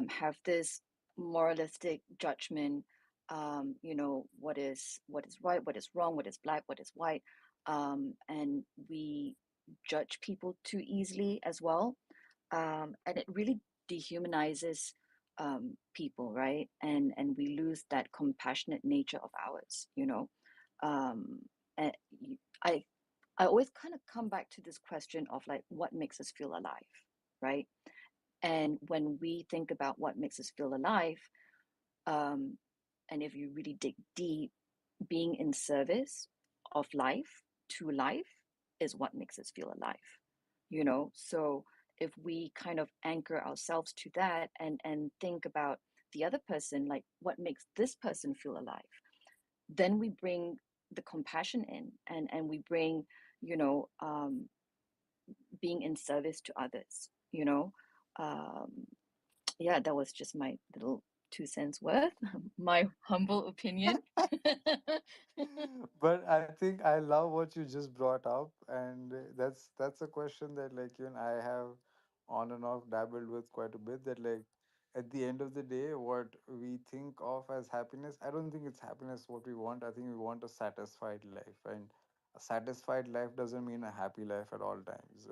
have this moralistic judgment. What is right, what is wrong, what is black, what is white, and we judge people too easily as well, and it really dehumanizes people, right? And we lose that compassionate nature of ours, and I I always kind of come back to this question of like what makes us feel alive, right? And when we think about what makes us feel alive, um, and if you really dig deep, being in service of life to life is what makes us feel alive. So if we kind of anchor ourselves to that and think about the other person, like what makes this person feel alive, then we bring the compassion in, and we bring, you know being in service to others. um, yeah, that was just my little 2 cents worth, my humble opinion. But I think I love what you just brought up, and that's a question that like you and I have on and off dabbled with quite a bit. That like at the end of the day, what we think of as happiness, I don't think it's happiness what we want. I think we want a satisfied life, and a satisfied life doesn't mean a happy life at all times.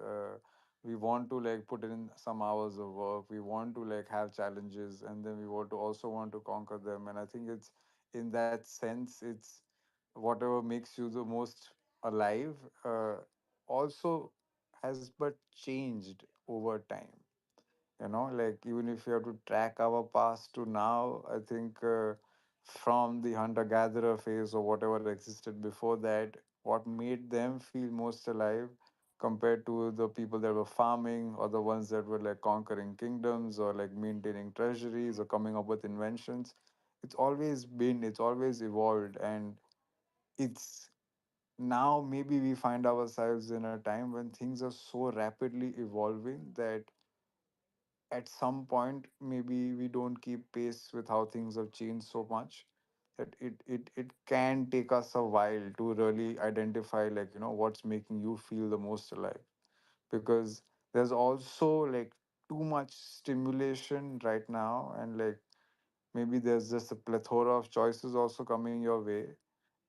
We want to like put in some hours of work. We want to like have challenges, and then we want to conquer them. And I think it's in that sense, it's whatever makes you the most alive, also has but changed over time. Like even if you have to track our past to now, I think from the hunter gatherer phase or whatever existed before that, what made them feel most alive compared to the people that were farming or the ones that were like conquering kingdoms or like maintaining treasuries or coming up with inventions, it's always evolved. And it's now maybe we find ourselves in a time when things are so rapidly evolving that at some point maybe we don't keep pace with how things have changed so much that it can take us a while to really identify, like, what's making you feel the most alive. Because there's also like too much stimulation right now, and like maybe there's just a plethora of choices also coming your way.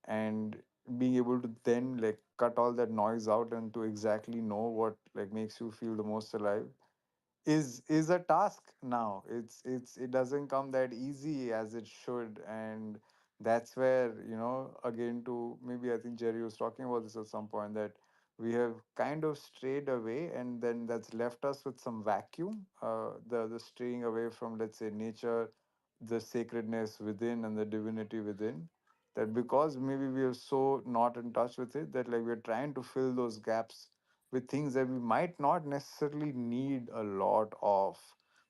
And being able to then like cut all that noise out and to exactly know what like makes you feel the most alive is a task now. It doesn't come that easy as it should. And that's where, again, to maybe I think Jerry was talking about this at some point, that we have kind of strayed away, and then that's left us with some vacuum, the straying away from, let's say, nature, the sacredness within and the divinity within. That because maybe we are so not in touch with it, that like we're trying to fill those gaps with things that we might not necessarily need a lot of.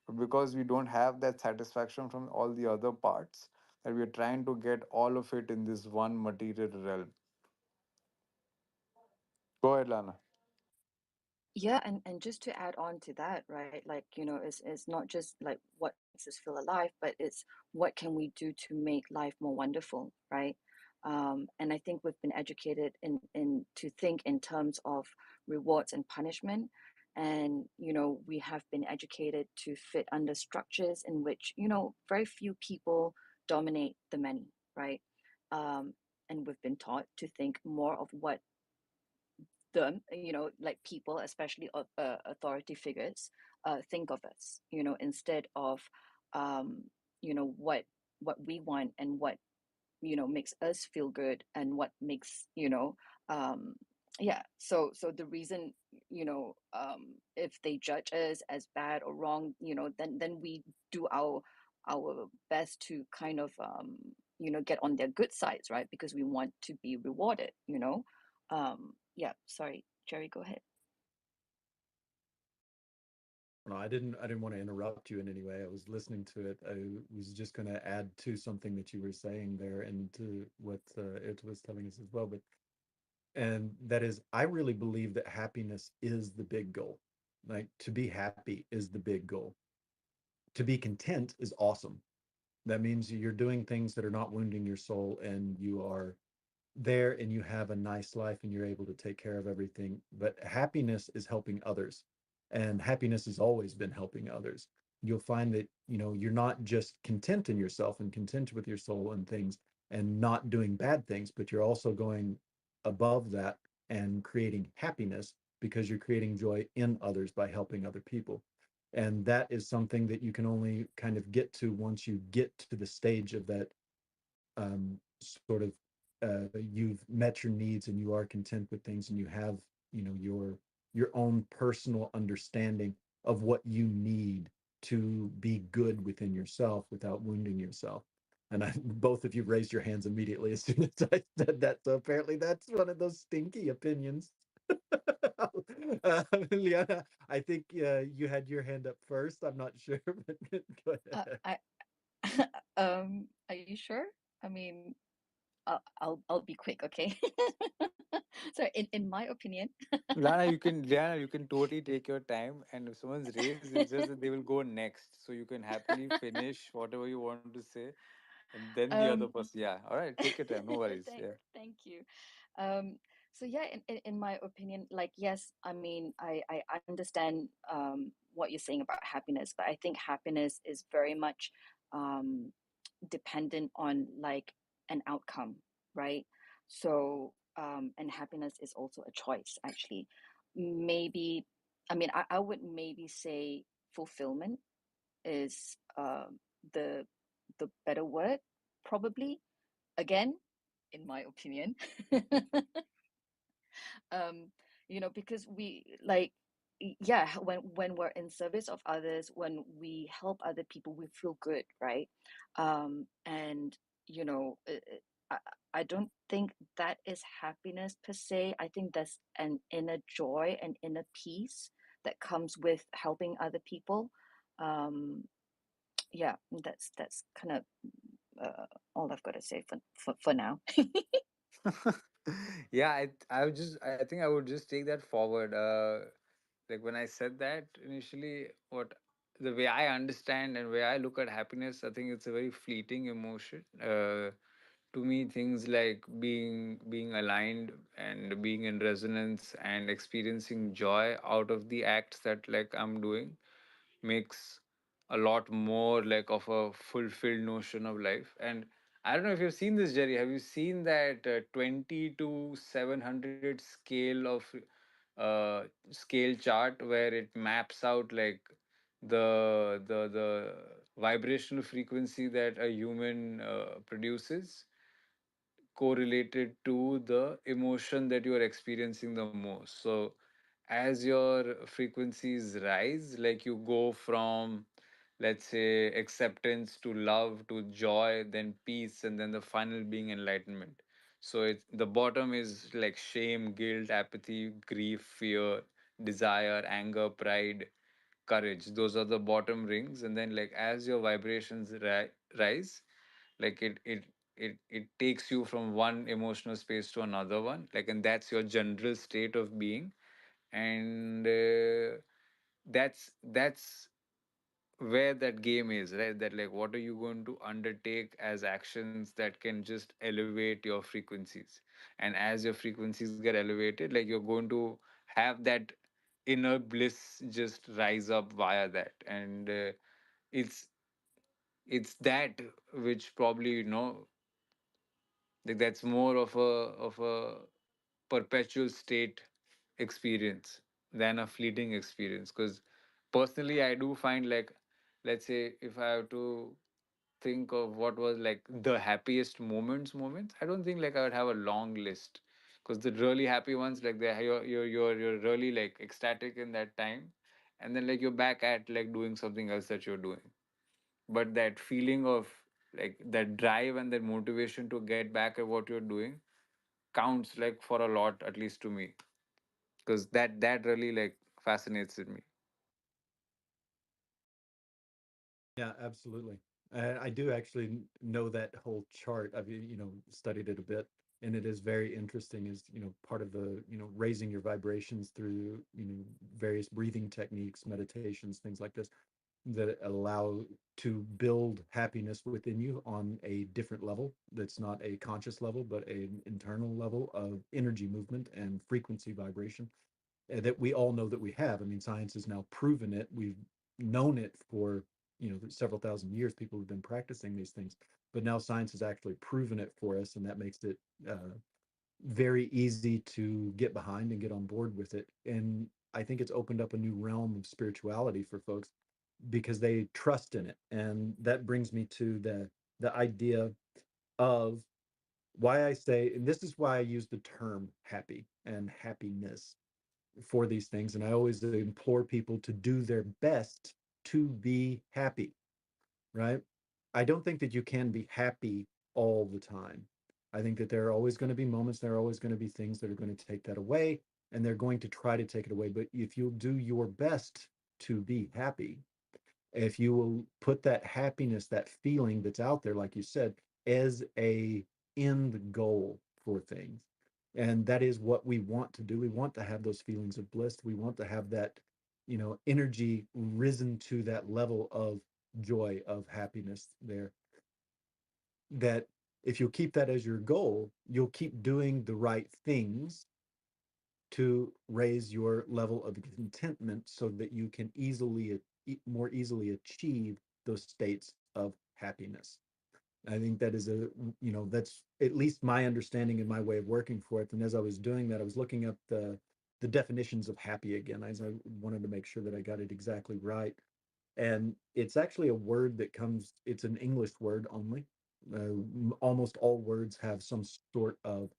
But because we don't have that satisfaction from all the other parts, that we're trying to get all of it in this one material realm. Go ahead, Lana. Yeah, and just to add on to that, right? Like, it's not just like what makes us feel alive, but it's what can we do to make life more wonderful, right? And I think we've been educated in to think in terms of rewards and punishment. And, we have been educated to fit under structures in which, very few people dominate the many, right? And we've been taught to think more of what them, like people, especially authority figures, think of us, instead of, what we want and what, makes us feel good and what makes, um, yeah. So the reason, if they judge us as bad or wrong, then we do our best to kind of, get on their good sides, right? Because we want to be rewarded. Yeah, sorry, Jerry, go ahead. No, I didn't want to interrupt you in any way. I was listening to it. I was just going to add to something that you were saying there and to what it was telling us as well. But and that is, I really believe that happiness is the big goal. Like to be happy is the big goal. To be content is awesome. That means you're doing things that are not wounding your soul and you are there and you have a nice life and you're able to take care of everything. But happiness is helping others. And happiness has always been helping others. You'll find that, you're not just content in yourself and content with your soul and things and not doing bad things, but you're also going above that and creating happiness because you're creating joy in others by helping other people. And that is something that you can only kind of get to once you get to the stage of that sort of you've met your needs and you are content with things and you have your own personal understanding of what you need to be good within yourself without wounding yourself. And both of you raised your hands immediately as soon as I said that, so apparently that's one of those stinky opinions. Liana, I think you had your hand up first. I'm not sure, but go ahead. I are you sure? I mean, I'll be quick, okay? So in my opinion, Lana, you can totally take your time, and if someone's raised, it's just that they will go next. So you can happily finish whatever you want to say, and then the other um, person. Yeah, all right, take your time. No worries. Yeah. thank you. So yeah, in my opinion, like yes, I mean, I understand what you're saying about happiness, but I think happiness is very much um, dependent on like an outcome, right? So and happiness is also a choice, actually. Maybe, I mean, I would maybe say fulfillment is the the better word, probably. Again, in my opinion. um because we like yeah, when we're in service of others, when we help other people, we feel good, right? And I, I don't think that is happiness per se. I think that's an inner joy and inner peace that comes with helping other people. um yeah, that's kind of all I've got to say for now. Yeah, I think I would just take that forward. Like when I said that initially, what the way I understand and way I look at happiness, I think it's a very fleeting emotion. To me, things like being aligned and being in resonance and experiencing joy out of the acts that like I'm doing makes a lot more like of a fulfilled notion of life. And I don't know if you've seen this, Jerry. Have you seen that 20 to 700 scale chart where it maps out like the vibrational frequency that a human produces correlated to the emotion that you are experiencing the most. So as your frequencies rise, like you go from, let's say, acceptance to love to joy, then peace, and then the final being enlightenment. So it's the bottom is like shame, guilt, apathy, grief, fear, desire, anger, pride, courage. Those are the bottom rings. And then like as your vibrations rise, like it takes you from one emotional space to another one, like, and that's your general state of being. And that's where that game is, right? That like what are you going to undertake as actions that can just elevate your frequencies. And as your frequencies get elevated, like you're going to have that inner bliss just rise up via that. And it's it's that which probably, like that's more of a perpetual state experience than a fleeting experience. Because personally I do find, like, let's say if I have to think of what was like the happiest moments, I don't think like I would have a long list. Because the really happy ones, like you're really like ecstatic in that time, and then like you're back at like doing something else that you're doing. But that feeling of like that drive and that motivation to get back at what you're doing counts like for a lot, at least to me. because that really like fascinates me. Yeah, absolutely. I do actually know that whole chart. I've, studied it a bit, and it is very interesting. Is, part of the, raising your vibrations through, various breathing techniques, meditations, things like this, that allow to build happiness within you on a different level. That's not a conscious level, but an internal level of energy movement and frequency vibration that we all know that we have. I mean, science has now proven it. We've known it for, several thousand years. People have been practicing these things, but now science has actually proven it for us, and that makes it very easy to get behind and get on board with it. And I think it's opened up a new realm of spirituality for folks because they trust in it. And that brings me to the idea of why I say, and this is why I use the term happy and happiness for these things. And I always implore people to do their best to be happy, right? I don't think that you can be happy all the time. I think that there are always going to be moments, there are always going to be things that are going to take that away, and they're going to try to take it away. But if you'll do your best to be happy, if you will put that happiness, that feeling that's out there, like you said, as a end goal for things, and that is what we want to do. We want to have those feelings of bliss. We want to have that, energy risen to that level of joy, of happiness there. That if you'll keep that as your goal, you'll keep doing the right things to raise your level of contentment so that you can more easily achieve those states of happiness. I think that is that's at least my understanding and my way of working for it. And as I was doing that, I was looking up the definitions of happy again, as I wanted to make sure that I got it exactly right. And it's actually a word that it's an English word only. Almost all words have some sort of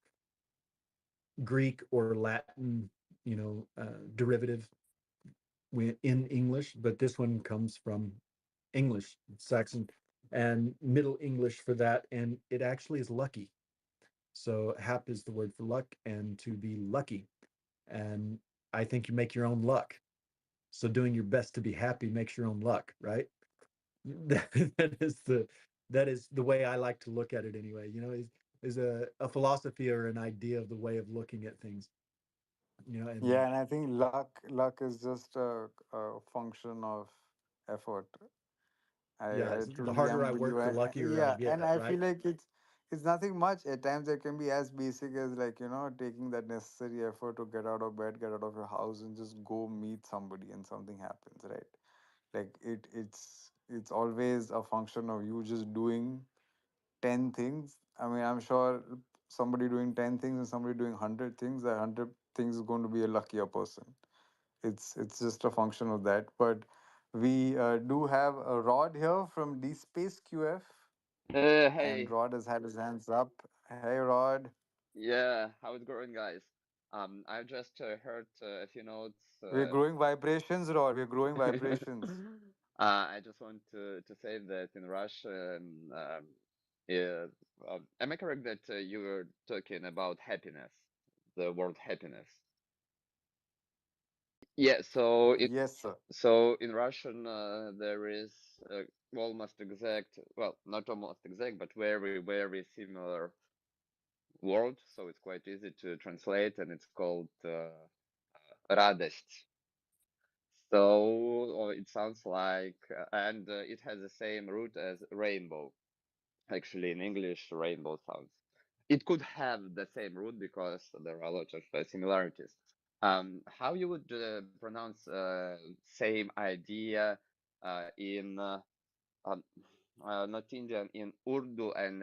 Greek or Latin, derivative in English, but this one comes from English, Saxon, and Middle English for that, and it actually is lucky. So hap is the word for luck, and to be lucky. And I think you make your own luck. So doing your best to be happy makes your own luck, right? That, that is the way I like to look at it anyway. Is a philosophy or an idea of the way of looking at things. And Yeah, and I think luck is just a function of effort. yeah, I the totally harder am I with you. work, the luckier I'll Yeah, get, and I feel right? like it's nothing much. At times it can be as basic as like, taking that necessary effort to get out of bed, get out of your house and just go meet somebody and something happens, right? Like it's always a function of you just doing 10 things. I mean, I'm sure somebody doing 10 things and somebody doing 100 things, that 100 things is going to be a luckier person. It's just a function of that. But we do have a Rod here from D Space QF, and Hey, Rod has had his hands up. Hey, Rod. yeah, how it going, guys? I just heard a few notes. We're growing vibrations, Rod. We're growing vibrations. I just want to say that in Russia, yeah, am I correct that you were talking about happiness, the word happiness? Yeah, Yes, sir. so in Russian there is almost exact, well, not almost exact, but very, very similar word, so it's quite easy to translate, and it's called радость. So it sounds like, and it has the same root as rainbow. Actually, in English, rainbow sounds. It could have the same root because there are a lot of similarities. How you would pronounce same idea in not Indian, in Urdu and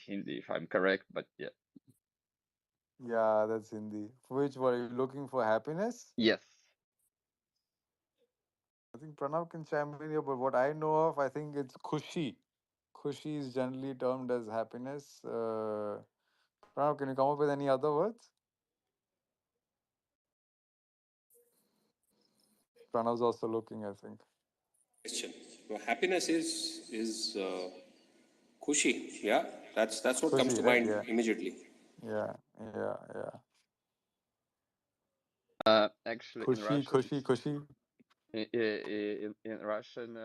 Hindi, if I'm correct, but yeah. Yeah, that's Hindi. For which were you looking for happiness? Yes. I think Pranav can chime in here, but what I know of, I think it's Khushi. Khushi is generally termed as happiness. Pranav, can you come up with any other words? Pranav's also looking, I think. Question. So happiness is kushi. Yeah, that's what comes Khushi, to right? mind Yeah. immediately. Yeah, yeah, yeah. Actually, in Kushi, Russian, kushi, kushi. in Russian,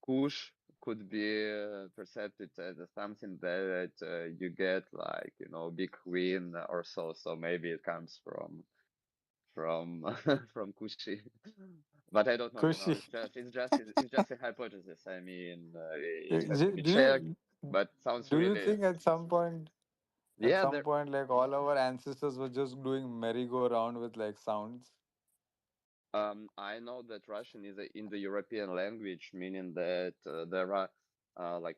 kush could be perceived as something that you get, like, big queen or so. So maybe it comes from from kushi, but I don't know. Kushi. It's just a hypothesis. I mean, it has to be Do checked, you but sounds do you really, think at yeah. some There, point like all our ancestors were just doing merry-go-round with like sounds? I know that Russian is a Indo-European language, meaning that there are like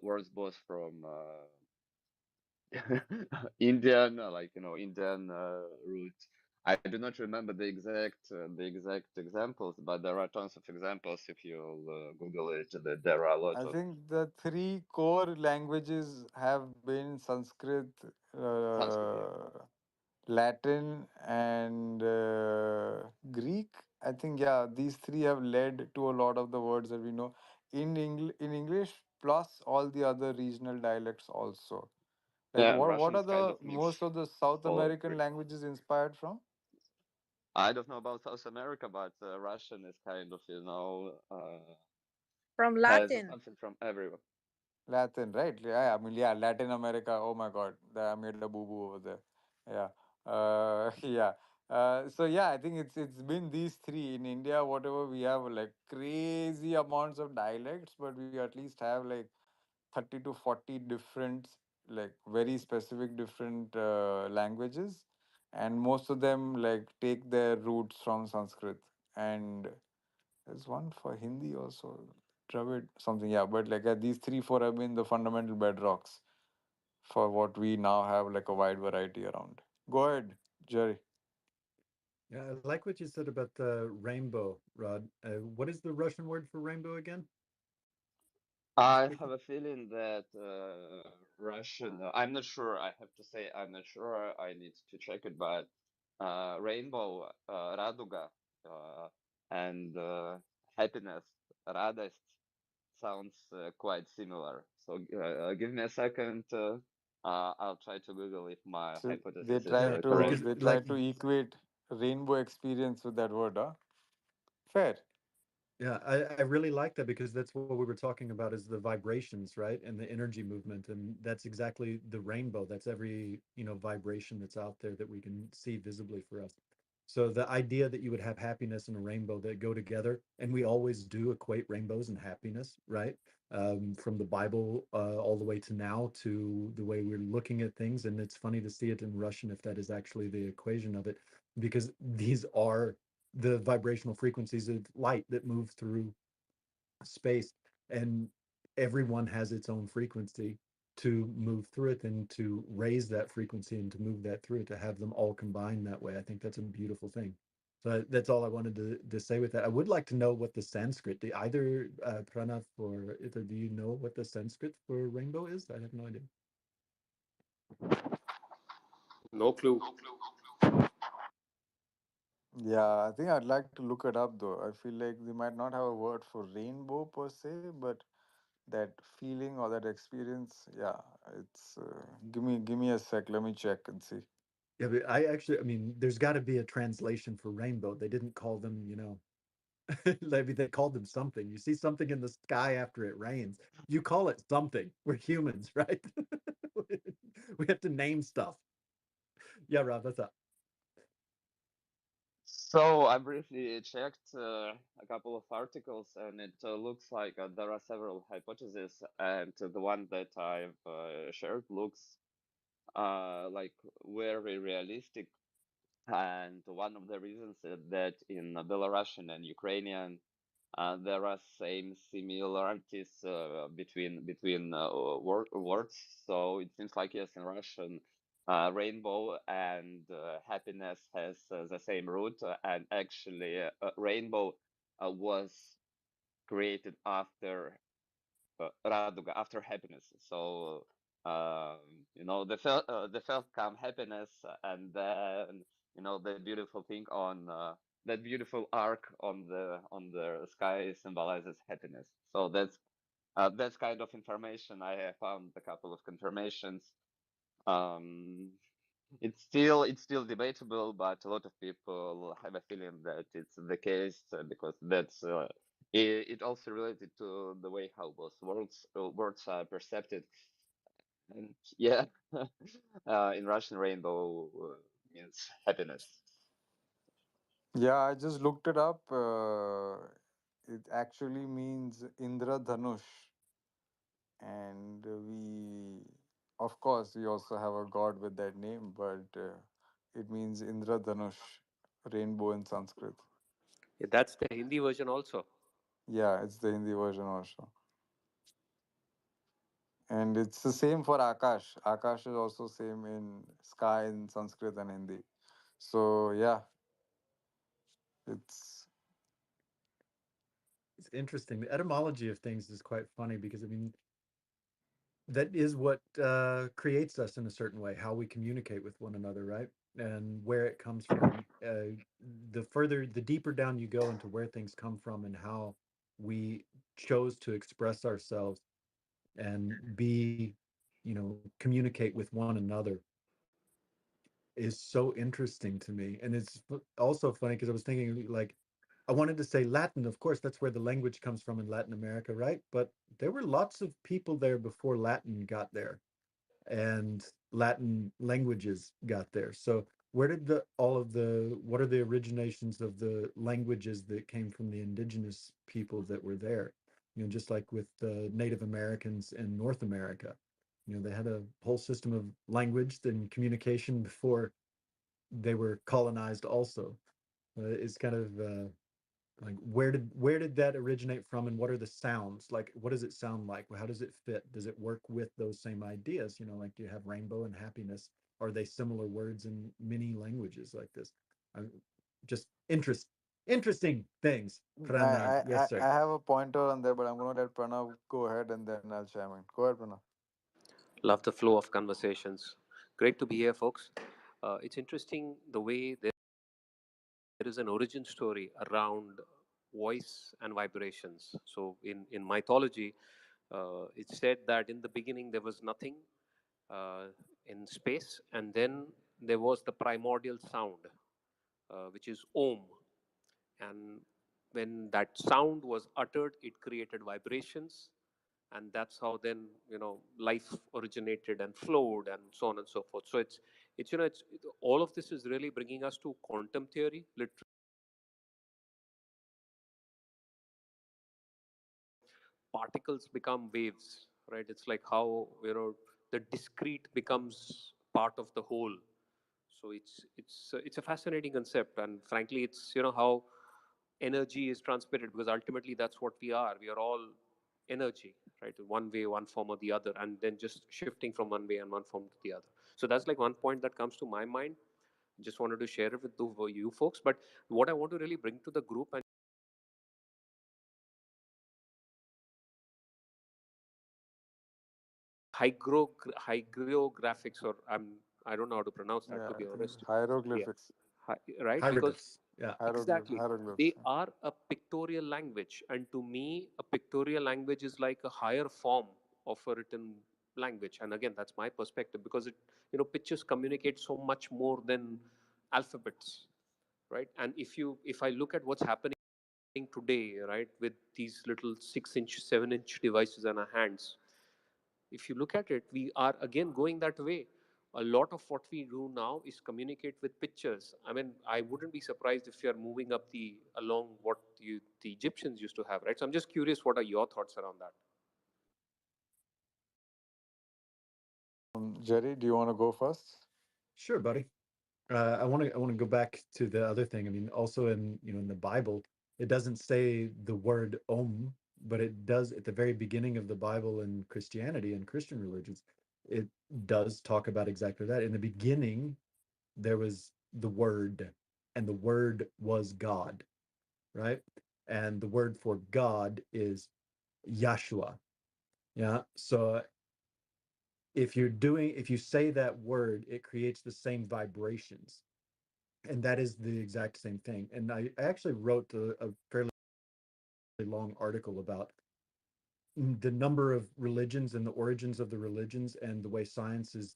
words both from Indian, Indian roots. I do not remember the exact examples, but there are tons of examples if you Google it. That there are a lot I of think the three core languages have been Sanskrit, Sanskrit. Yeah, Latin, and Greek. I think, yeah, these three have led to a lot of the words that we know in English, plus all the other regional dialects also. Like, yeah. And what Russian are is kind the of most niche of the South all over. American languages inspired from? I don't know about South America, but Russian is kind of From has Latin. something from everywhere. Latin, right? Yeah, I mean, yeah, Latin America. Oh my God, I made a boo boo over there. Yeah, yeah. So yeah, I think it's been these three in India. Whatever we have, like crazy amounts of dialects, but we at least have like 30 to 40 different, like very specific different languages, and most of them like take their roots from Sanskrit, and there's one for Hindi also, Dravid something. Yeah, but like these three, four have been the fundamental bedrocks for what we now have like a wide variety around. Go ahead, Jerry. Yeah, I like what you said about the rainbow, Rod. What is the Russian word for rainbow again? You I speaking? have a feeling that Russian. I'm not sure. I have to say I'm not sure. I need to check it. But rainbow, raduga, uh, and happiness, radost, sounds quite similar. So give me a second. I'll try to Google if my So hypothesis is Yeah, correct. because they try like to equate rainbow experience with that word, huh? Fair. yeah, I really like that because that's what we were talking about is the vibrations, right? And the energy movement. And that's exactly the rainbow. That's every, vibration that's out there that we can see visibly for us. So the idea that you would have happiness and a rainbow that go together, and we always do equate rainbows and happiness, right? From the Bible all the way to now to the way we're looking at things. And it's funny to see it in Russian if that is actually the equation of it, because these are the vibrational frequencies of light that move through space, and everyone has its own frequency to move through it and to raise that frequency and to move that through it, to have them all combined that way. I think that's a beautiful thing. So that's all I wanted to say with that. I would like to know what the Sanskrit, either Pranav or either, do you know what the Sanskrit for rainbow is? I have no idea. No clue. Yeah, I think I'd like to look it up though. I feel like they might not have a word for rainbow per se, but that feeling or that experience, yeah, it's give me a sec. Let me check and see. Yeah, but I mean, there's got to be a translation for rainbow. They didn't call them, maybe they called them something. You see something in the sky after it rains, you call it something. We're humans, right? We have to name stuff. Yeah, Rob, that's up. So I briefly checked a couple of articles, and it looks like there are several hypotheses, and the one that I've shared looks like very realistic. And one of the reasons is that in Belarusian and Ukrainian, there are same similarities between words. So it seems like yes, in Russian, rainbow and happiness has the same root, and actually, rainbow was created after raduga, after happiness. So the first come happiness, and then the beautiful thing on that beautiful arc on the sky symbolizes happiness. So that's kind of information. I have found a couple of confirmations. Um, It's still debatable, but a lot of people have a feeling that it's the case because it also related to the way how both words are perceived. And yeah, in Russian, rainbow means happiness. Yeah, I just looked it up. It actually means Indra Dhanush, and of course, we also have a god with that name, but it means Indra Dhanush, rainbow in Sanskrit. Yeah, that's the Hindi version also. Yeah, it's the Hindi version also. And it's the same for Akash. Akash is also same in sky in Sanskrit and Hindi. So yeah, it's It's interesting. The etymology of things is quite funny because I mean that is what creates us in a certain way, how we communicate with one another, right? And where it comes from. The deeper down you go into where things come from and how we chose to express ourselves and communicate with one another is so interesting to me. And it's also funny because I was thinking, like, I wanted to say Latin. Of course, that's where the language comes from in Latin America, right? But there were lots of people there before Latin got there and Latin languages got there. So where did what are the originations of the languages that came from the indigenous people that were there? Just like with the Native Americans in North America, they had a whole system of language and communication before they were colonized also. It's kind of like where did that originate from, and what are the sounds like? What does it sound like? How does it fit? Does it work with those same ideas? Like you have rainbow and happiness. Are they similar words in many languages like this? I'm just interesting things. I, Pranay, I yes, I sir. have a pointer on there, but I'm gonna let Pranav go ahead and then I'll chime in. Go ahead, Pranav. Love the flow of conversations. Great to be here, folks. It's interesting the way there is an origin story around voice and vibrations. So, in mythology, it's said that in the beginning there was nothing uh, in space, and then there was the primordial sound, which is Om. And when that sound was uttered, it created vibrations, and that's how then life originated and flowed and so on and so forth. So all of this is really bringing us to quantum theory, literally particles become waves, right? It's like how the discrete becomes part of the whole. So it's a fascinating concept, and frankly, it's how energy is transmitted, because ultimately that's what we are. We are all energy, right? One way, one form or the other, and then just shifting from one way and one form to the other. So that's like one point that comes to my mind. Just wanted to share it with you folks. But what I want to really bring to the group and hygrographics, or I don't know how to pronounce that, Yeah, to be I think honest. Yeah, hieroglyphics. right, because Hieroglyphs. Yeah. exactly Hieroglyphs. they are a pictorial language, and to me a pictorial language is like a higher form of a written language. And again, that's my perspective, because pictures communicate so much more than alphabets, right? And if I look at what's happening today, right, with these little 6-inch 7-inch devices in our hands, if you look at it, we are again going that way. A lot of what we do now is communicate with pictures. I mean, I wouldn't be surprised if you're moving up along what the Egyptians used to have, right? So I'm just curious, what are your thoughts around that? Jerry, do you want to go first? Sure, buddy. I want to go back to the other thing. I mean, also in the Bible, it doesn't say the word Om, but it does at the very beginning of the Bible in Christianity and Christian religions. It does talk about exactly that. In the beginning, there was the Word, and the Word was God, right? And the word for God is Yahshua. Yeah. So if you say that word, it creates the same vibrations, and that is the exact same thing. And I actually wrote a fairly long article about the number of religions and the origins of the religions and the way science is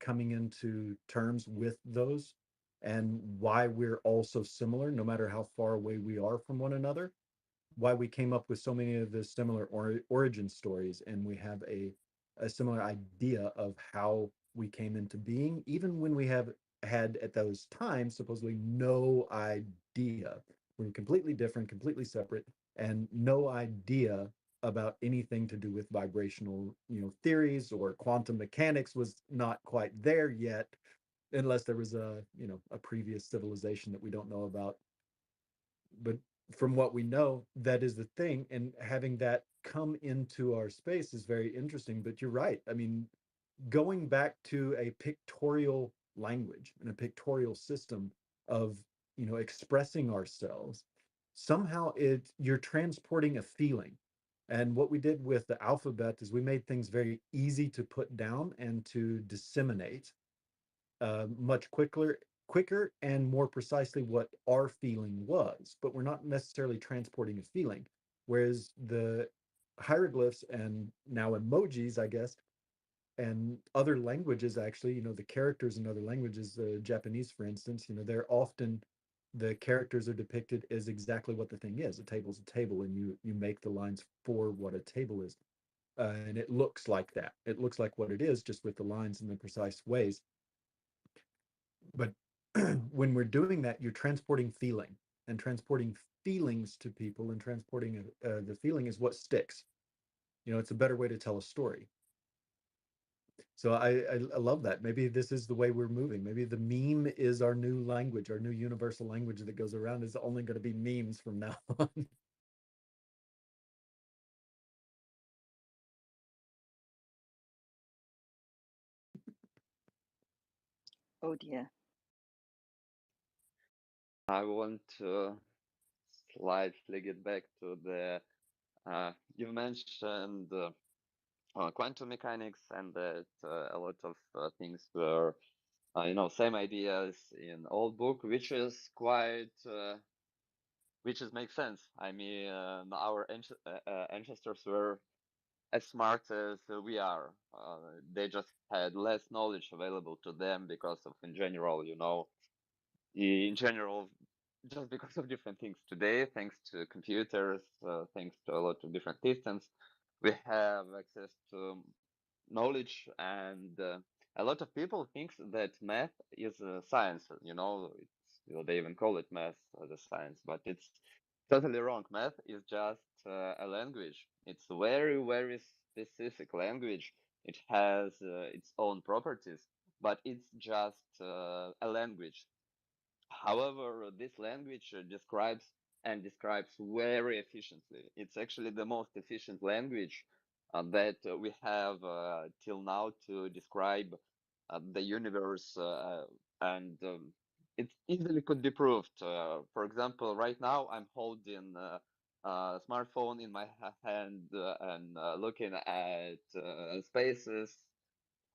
coming into terms with those and why we're all so similar, no matter how far away we are from one another, why we came up with so many of the similar origin stories, and we have a similar idea of how we came into being, even when we have had at those times supposedly no idea. We're completely different, completely separate, and no idea about anything to do with vibrational, theories, or quantum mechanics was not quite there yet, unless there was a previous civilization that we don't know about. But from what we know, that is the thing, and having that come into our space is very interesting. But you're right. I mean, going back to a pictorial language and a pictorial system of expressing ourselves, somehow you're transporting a feeling. And what we did with the alphabet is we made things very easy to put down and to disseminate much quicker and more precisely what our feeling was, but we're not necessarily transporting a feeling. Whereas the hieroglyphs and now emojis, I guess, and other languages, actually, the characters in other languages, Japanese, for instance, they're often, the characters are depicted as exactly what the thing is. A table's a table, and you make the lines for what a table is. And it looks like that. It looks like what it is, just with the lines in the precise ways. But when we're doing that, you're transporting feeling, and transporting feelings to people, and transporting the feeling is what sticks. It's a better way to tell a story. So I love that. Maybe this is the way we're moving. Maybe the meme is our new language, our new universal language that goes around is only going to be memes from now on. Oh dear. I want to slightly get back to the you mentioned quantum mechanics, and that a lot of things were same ideas in old book, which is quite which is makes sense. I mean, our ancestors were as smart as we are. They just had less knowledge available to them because of, in general, in general, just because of different things. Today, thanks to computers, thanks to a lot of different systems, we have access to knowledge, and a lot of people think that math is a science. They even call it math as a science, but it's totally wrong. Math is just a language. It's a very, very specific language. It has its own properties, but it's just a language. However, this language describes very efficiently. It's actually the most efficient language that we have till now to describe the universe, and it easily could be proved. For example, right now I'm holding a smartphone in my hand and looking at spaces.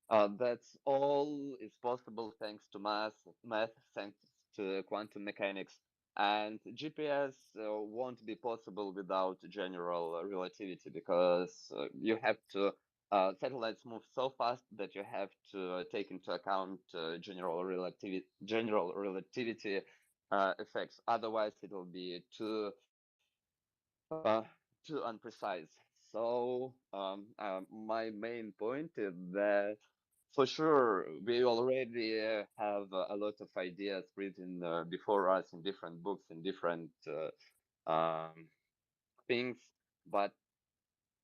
That's all is possible thanks to math, thanks to quantum mechanics. And GPS won't be possible without general relativity, because you have to, satellites move so fast that you have to take into account general relativity effects. Otherwise, it will be uh, too unprecise. So my main point is that for sure we already have a lot of ideas written before us in different books, in different things, but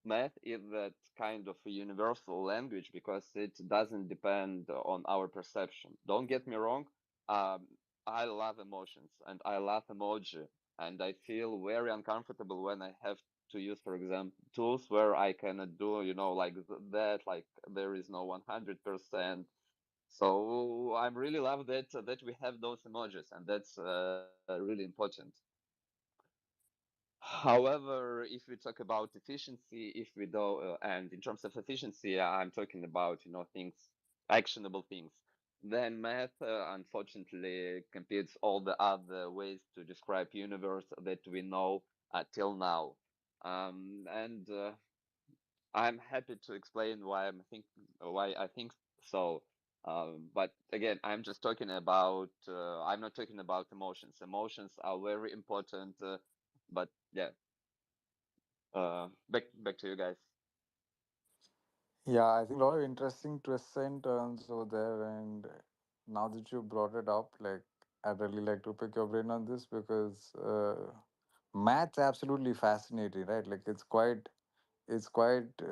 math is that kind of a universal language because it doesn't depend on our perception. Don't get me wrong, um, I love emotions and I love emoji, and I feel very uncomfortable when I have to use, for example, tools where I cannot do, like that, like there is no 100%. So I really love that we have those emojis, and that's really important. However, if we talk about efficiency, if we do, and in terms of efficiency, I'm talking about, things, actionable things, then math, unfortunately, competes all the other ways to describe universe that we know till now. And I'm happy to explain why I think so. But again, I'm not talking about emotions. Emotions are very important. But yeah, back to you guys. Yeah, I think a lot of interesting twists and turns over there. And now that you brought it up, like, I'd really like to pick your brain on this because math's absolutely fascinating, right? Like, it's quite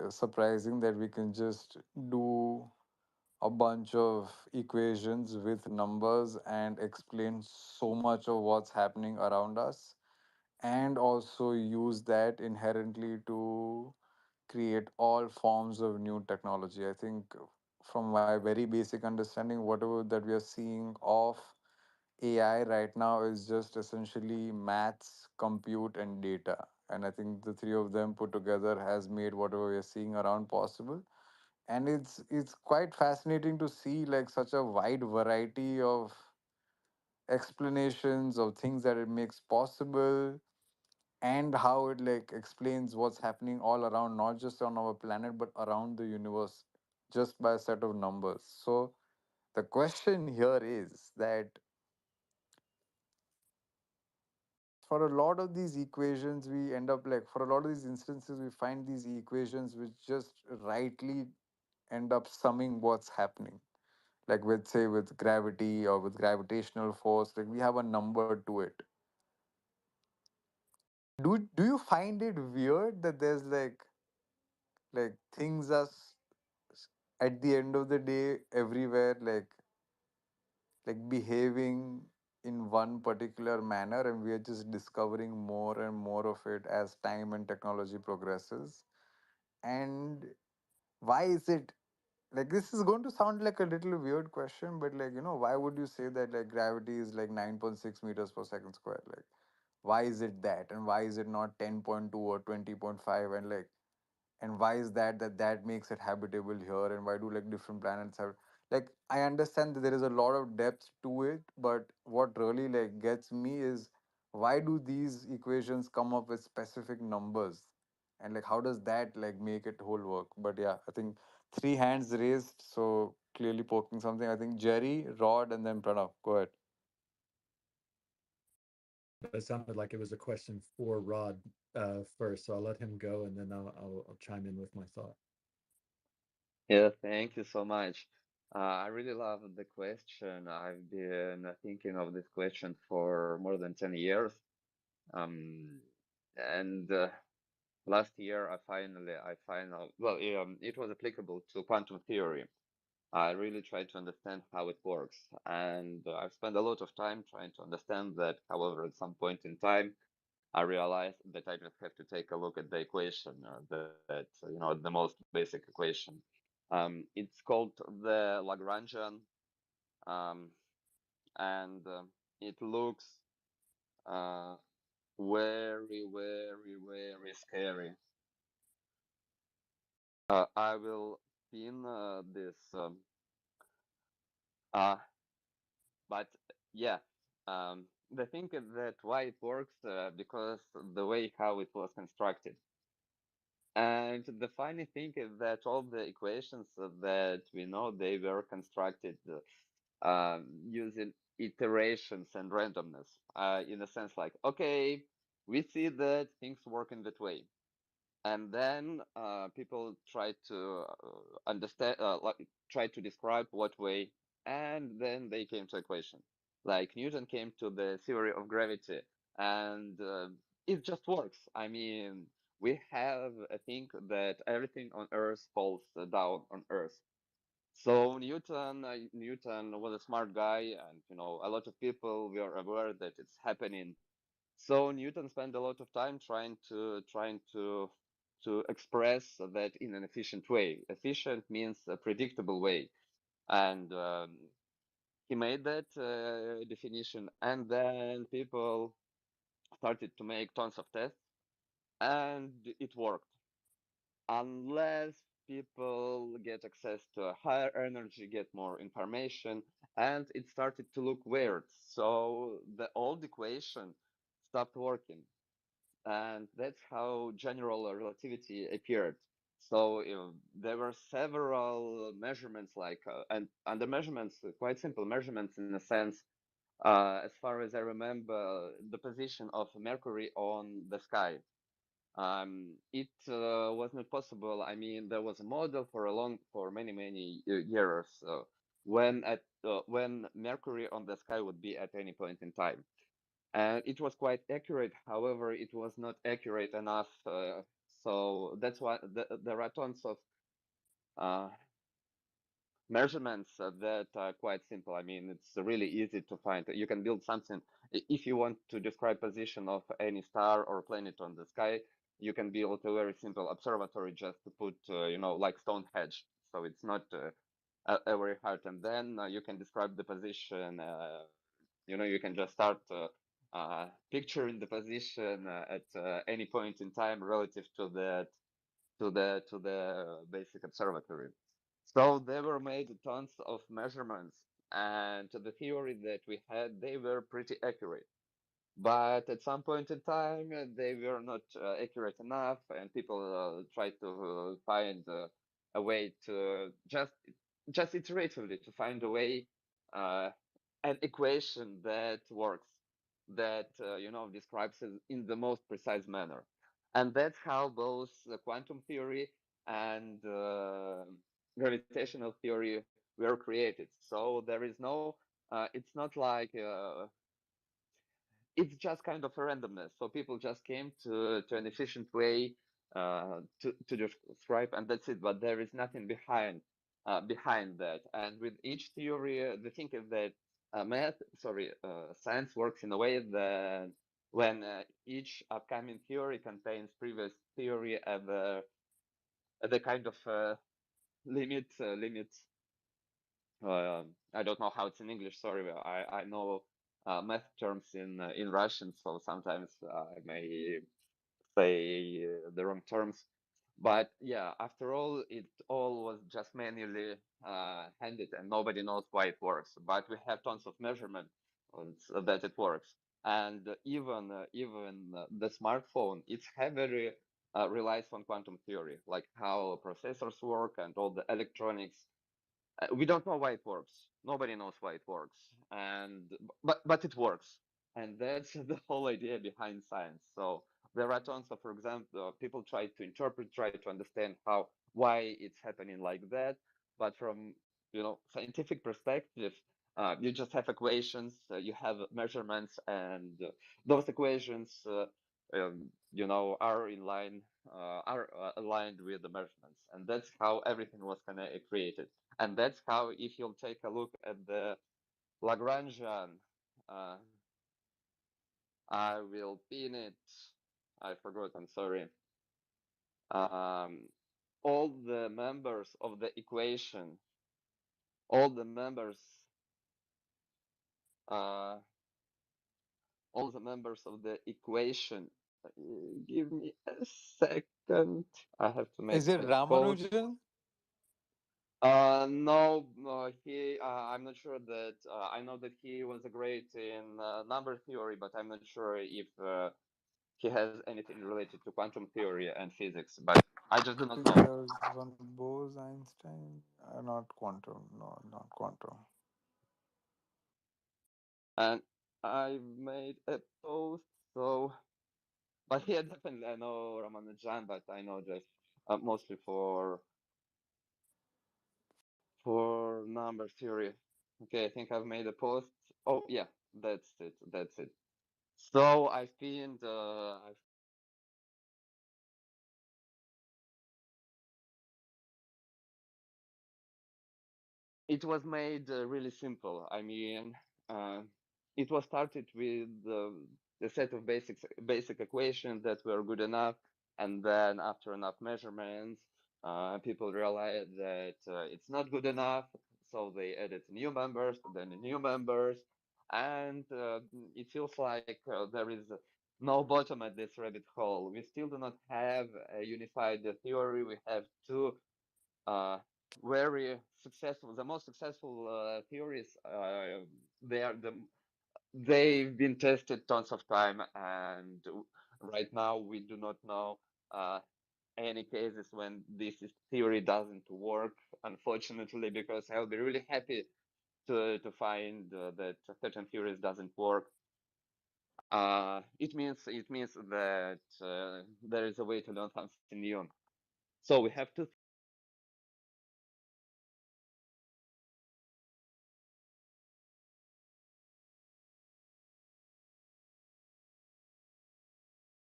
surprising that we can just do a bunch of equations with numbers and explain so much of what's happening around us, and also use that inherently to create all forms of new technology. I think from my very basic understanding, whatever that we are seeing of AI right now is just essentially maths, compute, and data. And I think the three of them put together has made whatever we are seeing around possible. And it's quite fascinating to see like such a wide variety of explanations of things that it makes possible, and how it like explains what's happening all around, not just on our planet but around the universe, just by a set of numbers. So the question here is that for a lot of these equations we end up like, for a lot of these instances we find these equations which just rightly end up summing what's happening, like with say with gravity or with gravitational force, like we have a number to it. Do you find it weird that there's like things are at the end of the day everywhere like behaving in one particular manner, and we are just discovering more and more of it as time and technology progresses? And why is it, like, this is going to sound like a little weird question, but like, why would you say that like gravity is like 9.6 meters per second square? Like, why is it that, and why is it not 10.2 or 20.5? And like, and why is that makes it habitable here, and why do like different planets have, like, I understand that there is a lot of depth to it, but what really like gets me is why do these equations come up with specific numbers, and like how does that like make it whole work? But yeah, I think three hands raised, so clearly poking something. I think Jerry, Rod, and then Pranav, go ahead. But it sounded like it was a question for Rod first, so I'll let him go, and then I'll chime in with my thought. Yeah, thank you so much. I really love the question. I've been thinking of this question for more than 10 years. Um, and last year well, it was applicable to quantum theory. I really tried to understand how it works, and I've spent a lot of time trying to understand that. However, at some point in time, I realized that I just have to take a look at the equation, the most basic equation. It's called the Lagrangian, um, and it looks uh, very, very, very scary. I will pin this, uh, but yeah, the thing is that why it works because the way how it was constructed. And the funny thing is that all the equations that we know, they were constructed using iterations and randomness, in a sense like, okay, we see that things work in that way. And then people try to understand, like, try to describe what way, and then they came to equation. Like Newton came to the theory of gravity, and it just works. I mean, we have a thing that everything on Earth falls down on Earth. So Newton was a smart guy, and a lot of people were aware that it's happening. So Newton spent a lot of time trying to express that in an efficient way. Efficient means a predictable way, and he made that definition. And then people started to make tons of tests, and it worked. Unless people get access to a higher energy, get more information, and it started to look weird. So the old equation stopped working. And that's how general relativity appeared. So there were several measurements, and the measurements quite simple measurements in a sense. As far as I remember, the position of Mercury on the sky. It was not possible. I mean, there was a model for many years when Mercury on the sky would be at any point in time, and it was quite accurate. However, it was not accurate enough. So that's why there are tons of uh, measurements that are quite simple. I mean, it's really easy to find. You can build something. If you want to describe position of any star or planet on the sky, you can build a very simple observatory just to put, like Stonehenge. So it's not very hard. And then you can describe the position. You can just start picturing the position at any point in time relative to the basic observatory. So they were made tons of measurements, and the theory that we had, they were pretty accurate. But at some point in time, they were not accurate enough, and people tried to find a way to just iteratively to find a way, uh, an equation that works, that describes it in the most precise manner, and that's how both quantum theory and gravitational theory were created. So there is no, it's not like it's just kind of a randomness. So people just came to an efficient way to describe, and that's it. But there is nothing behind that. And with each theory, the thing is that science works in a way that when each upcoming theory contains previous theory at the kind of limit. I don't know how it's in English. Sorry, I know math terms in Russian, so sometimes I may say the wrong terms. But yeah, after all, it all was just manually handed, and nobody knows why it works. But we have tons of measurement that it works, and even the smartphone, it's heavily relies on quantum theory, like how processors work and all the electronics. We don't know why it works. Nobody knows why it works, and but it works, and that's the whole idea behind science. So there are tons of, for example, people try to interpret, try to understand why it's happening like that, but from scientific perspective, you just have equations, you have measurements, and those equations, are in line, are aligned with the measurements, and that's how everything was kind of created. And that's how, if you'll take a look at the Lagrangian, uh, I will pin it. I forgot. I'm sorry. Um, all the members of the equation, all the members, uh, all the members of the equation. Give me a second. I have to make Is it a quote. Ramanujan? No, I'm not sure that, I know that he was a great in number theory, but I'm not sure if he has anything related to quantum theory and physics, but I just do not know. There was one Bose Einstein, not quantum. No, not quantum. And I made a post, so, but yeah, definitely I know Ramanujan, but I know just mostly for number theory. Okay, I think I've made a post. Oh yeah, that's it. That's it. So I've pinned it was made really simple. I mean, uh, it was started with the set of basic equations that were good enough, and then after enough measurements, people realized that it's not good enough, so they added new members, then new members, and it feels like there is no bottom at this rabbit hole. We still do not have a unified theory. We have two uh, very successful, the most successful theories. They are they've been tested tons of time, and right now we do not know. any cases when theory doesn't work, unfortunately, because I'll be really happy to find that certain theories doesn't work. It means that there is a way to learn something new. So we have two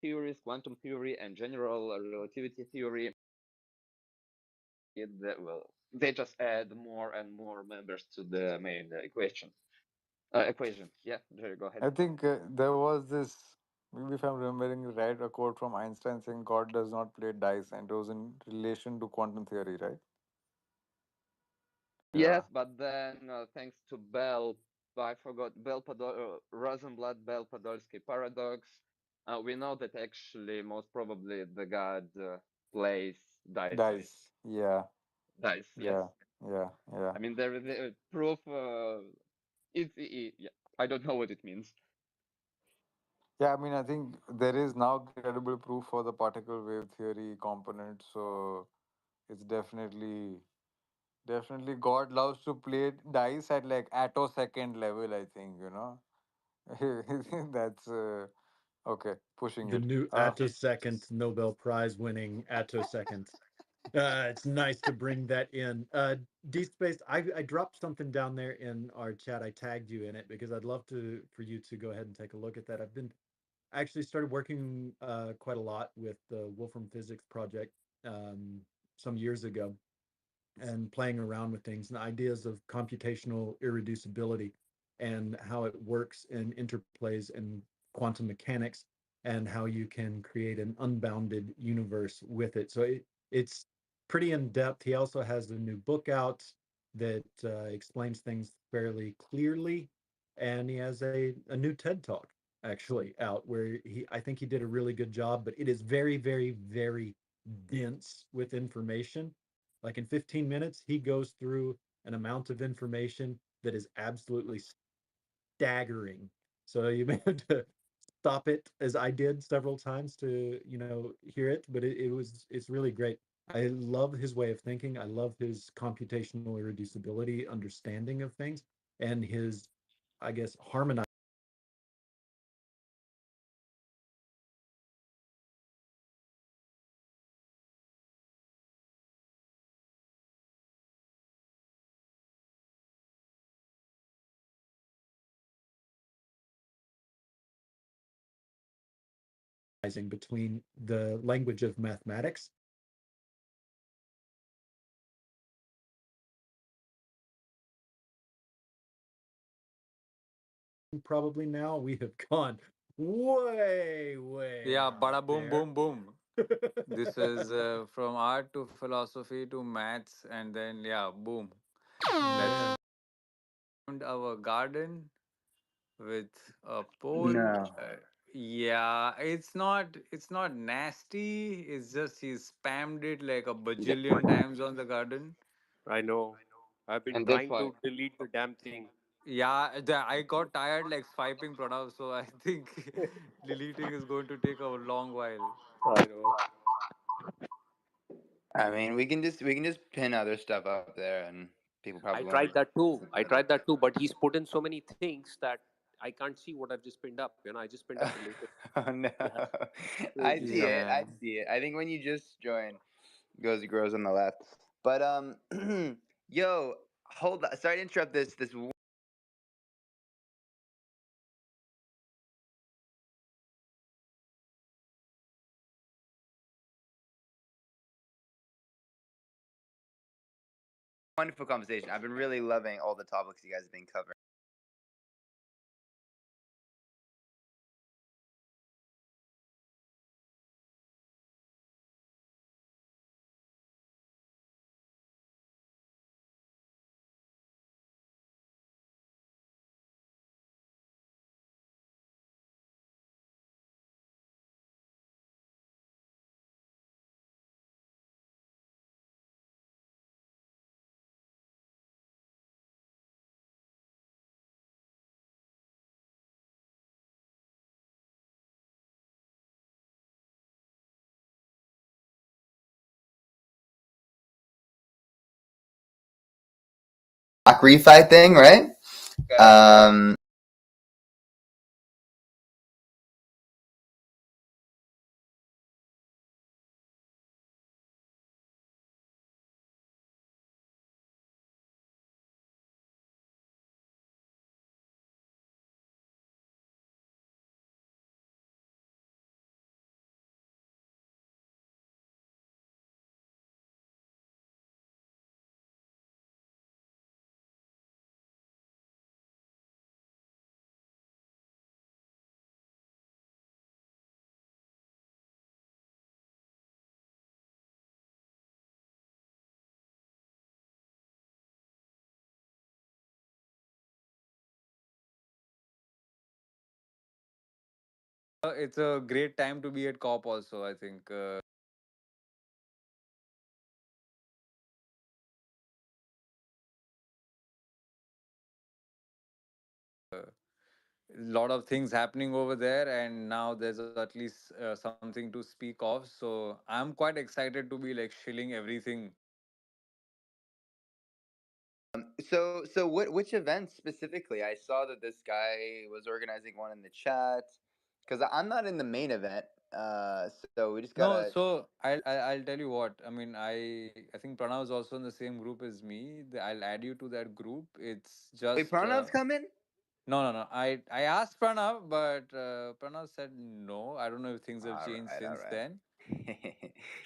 theories: quantum theory and general relativity theory. They just add more and more members to the main equation. Equation. Yeah, Jerry, go ahead. I think there was this, maybe if I'm remembering right, a quote from Einstein saying God does not play dice, and it was in relation to quantum theory, right? Yeah. Yes, but then thanks to I forgot Rosenblatt Bell Podolsky paradox. We know that actually most probably the God plays dice. Dice. Yeah. Dice, yes. Yeah. Yeah. Yeah. I mean, there is proof. Yeah, I don't know what it means. Yeah, I mean, I think there is now credible proof for the particle wave theory component. So it's definitely God loves to play dice at like attosecond level, I think, you know. That's okay, pushing The it. new attosecond Nobel Prize winning attosecond. It's nice to bring that in. D Space, I dropped something down there in our chat. I tagged you in it because I'd love to for you to go ahead and take a look at that. I actually started working quite a lot with the Wolfram Physics project some years ago, and playing around with things and ideas of computational irreducibility and how it works and interplays in quantum mechanics, and how you can create an unbounded universe with it. So it's pretty in depth. He also has a new book out that explains things fairly clearly, and he has a new TED talk actually out where I think he did a really good job, but it is very, very, very dense with information. Like in 15 minutes, he goes through an amount of information that is absolutely staggering. So you may have to stop it, as I did several times, to hear it. But it's really great. I love his way of thinking. I love his computational irreducibility understanding of things, and his, I guess, harmonizing between the language of mathematics. Probably now we have gone way, way Yeah, out bada boom, there. boom, boom. This is from art to philosophy to maths, and then yeah, boom. Let's Man, round our garden with a pole. No. Yeah, it's not nasty. It's just he spammed it like a Yeah, bajillion times on the garden. I know. I've been And that's trying why. to delete the damn thing. Yeah, I got tired like swiping products, so I think deleting is going to take a long while. I know. I mean, we can just pin other stuff up there, and people probably I won't tried that too. listen I to it. tried that too, but he's put in so many things that I can't see what I've just pinned up. I just pinned up the latest. Oh no, Yeah, I crazy see stuff. it. I Yeah. see it. I think when you just join, goes grows on the left. But yo, hold on. Sorry to interrupt this wonderful conversation. I've been really loving all the topics you guys have been covering. refi thing, right? Um, It's a great time to be at COP also, I think. A lot of things happening over there, and now there's at least something to speak of. So I'm quite excited to be like shilling everything. so which events specifically? I saw that this guy was organizing one in the chat because I'm not in the main event. So we just No, gotta. so I'll tell you what. I mean, I think Pranav is also in the same group as me. I'll add you to that group. It's Wait, just Pranav's coming? no. I asked Pranav, but Pranav said no. I don't know if things have All changed right, all since then. right.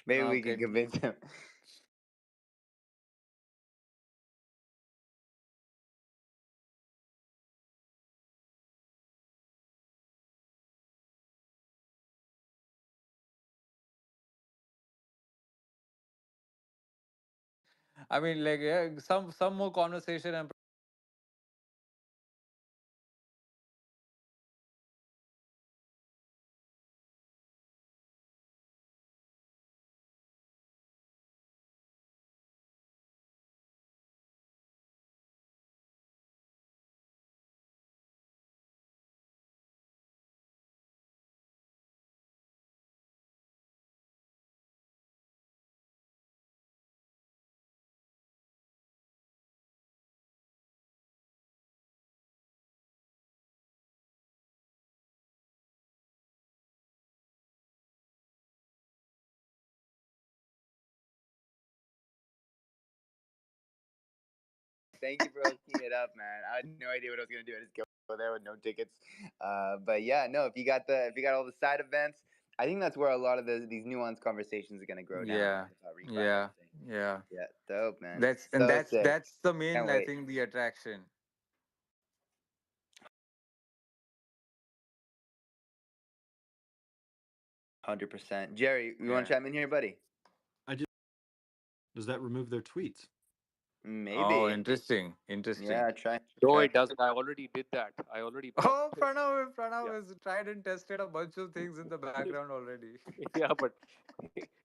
Maybe Pranav we can can. convince him. I mean, like yeah, some more conversation and Thank you for hooking it up, man. I had no idea what I was gonna do. I just go there with no tickets. But yeah, no. If you got all the side events, I think that's where a lot of these nuanced conversations are gonna grow down, yeah, right? About refi and yeah, everything. yeah. Yeah, dope, man. That's and So that's sick. that's the main, Can't I wait. think, the attraction. 100%. Jerry, you want Yeah. to chime in here, buddy? I just does that remove their tweets? Oh, Maybe. interesting, interesting. Yeah, No, try. it doesn't. I already did that. I already Oh, blocked him. Pranav Yeah, has tried and tested a bunch of things in the background already. yeah, but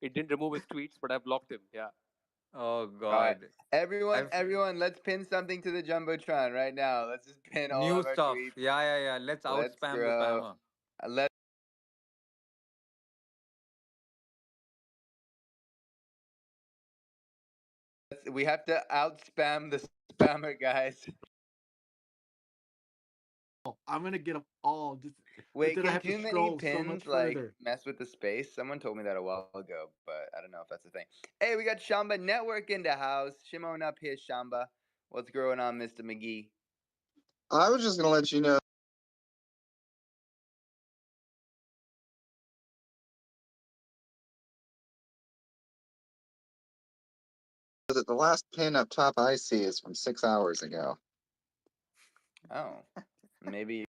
it didn't remove his tweets, but I blocked him. Yeah. Oh All right, God, everyone, I've everyone, let's pin something to the jumbotron right now. Let's just pin all new of our stuff. tweets. Yeah. Let's Let's outspam the grow. spammer. Let we have to outspam the spammer, guys. Oh, I'm gonna get them all. But Wait, then I can have to too many scroll so much pins like further. mess with the space? Someone told me that a while ago, but I don't know if that's a thing. Hey, we got Shamba Network in the house. Shimon up here, Shamba. What's going on, Mr. McGee? I was just gonna let you know that the last pin up top I see is from 6 hours ago. Oh, maybe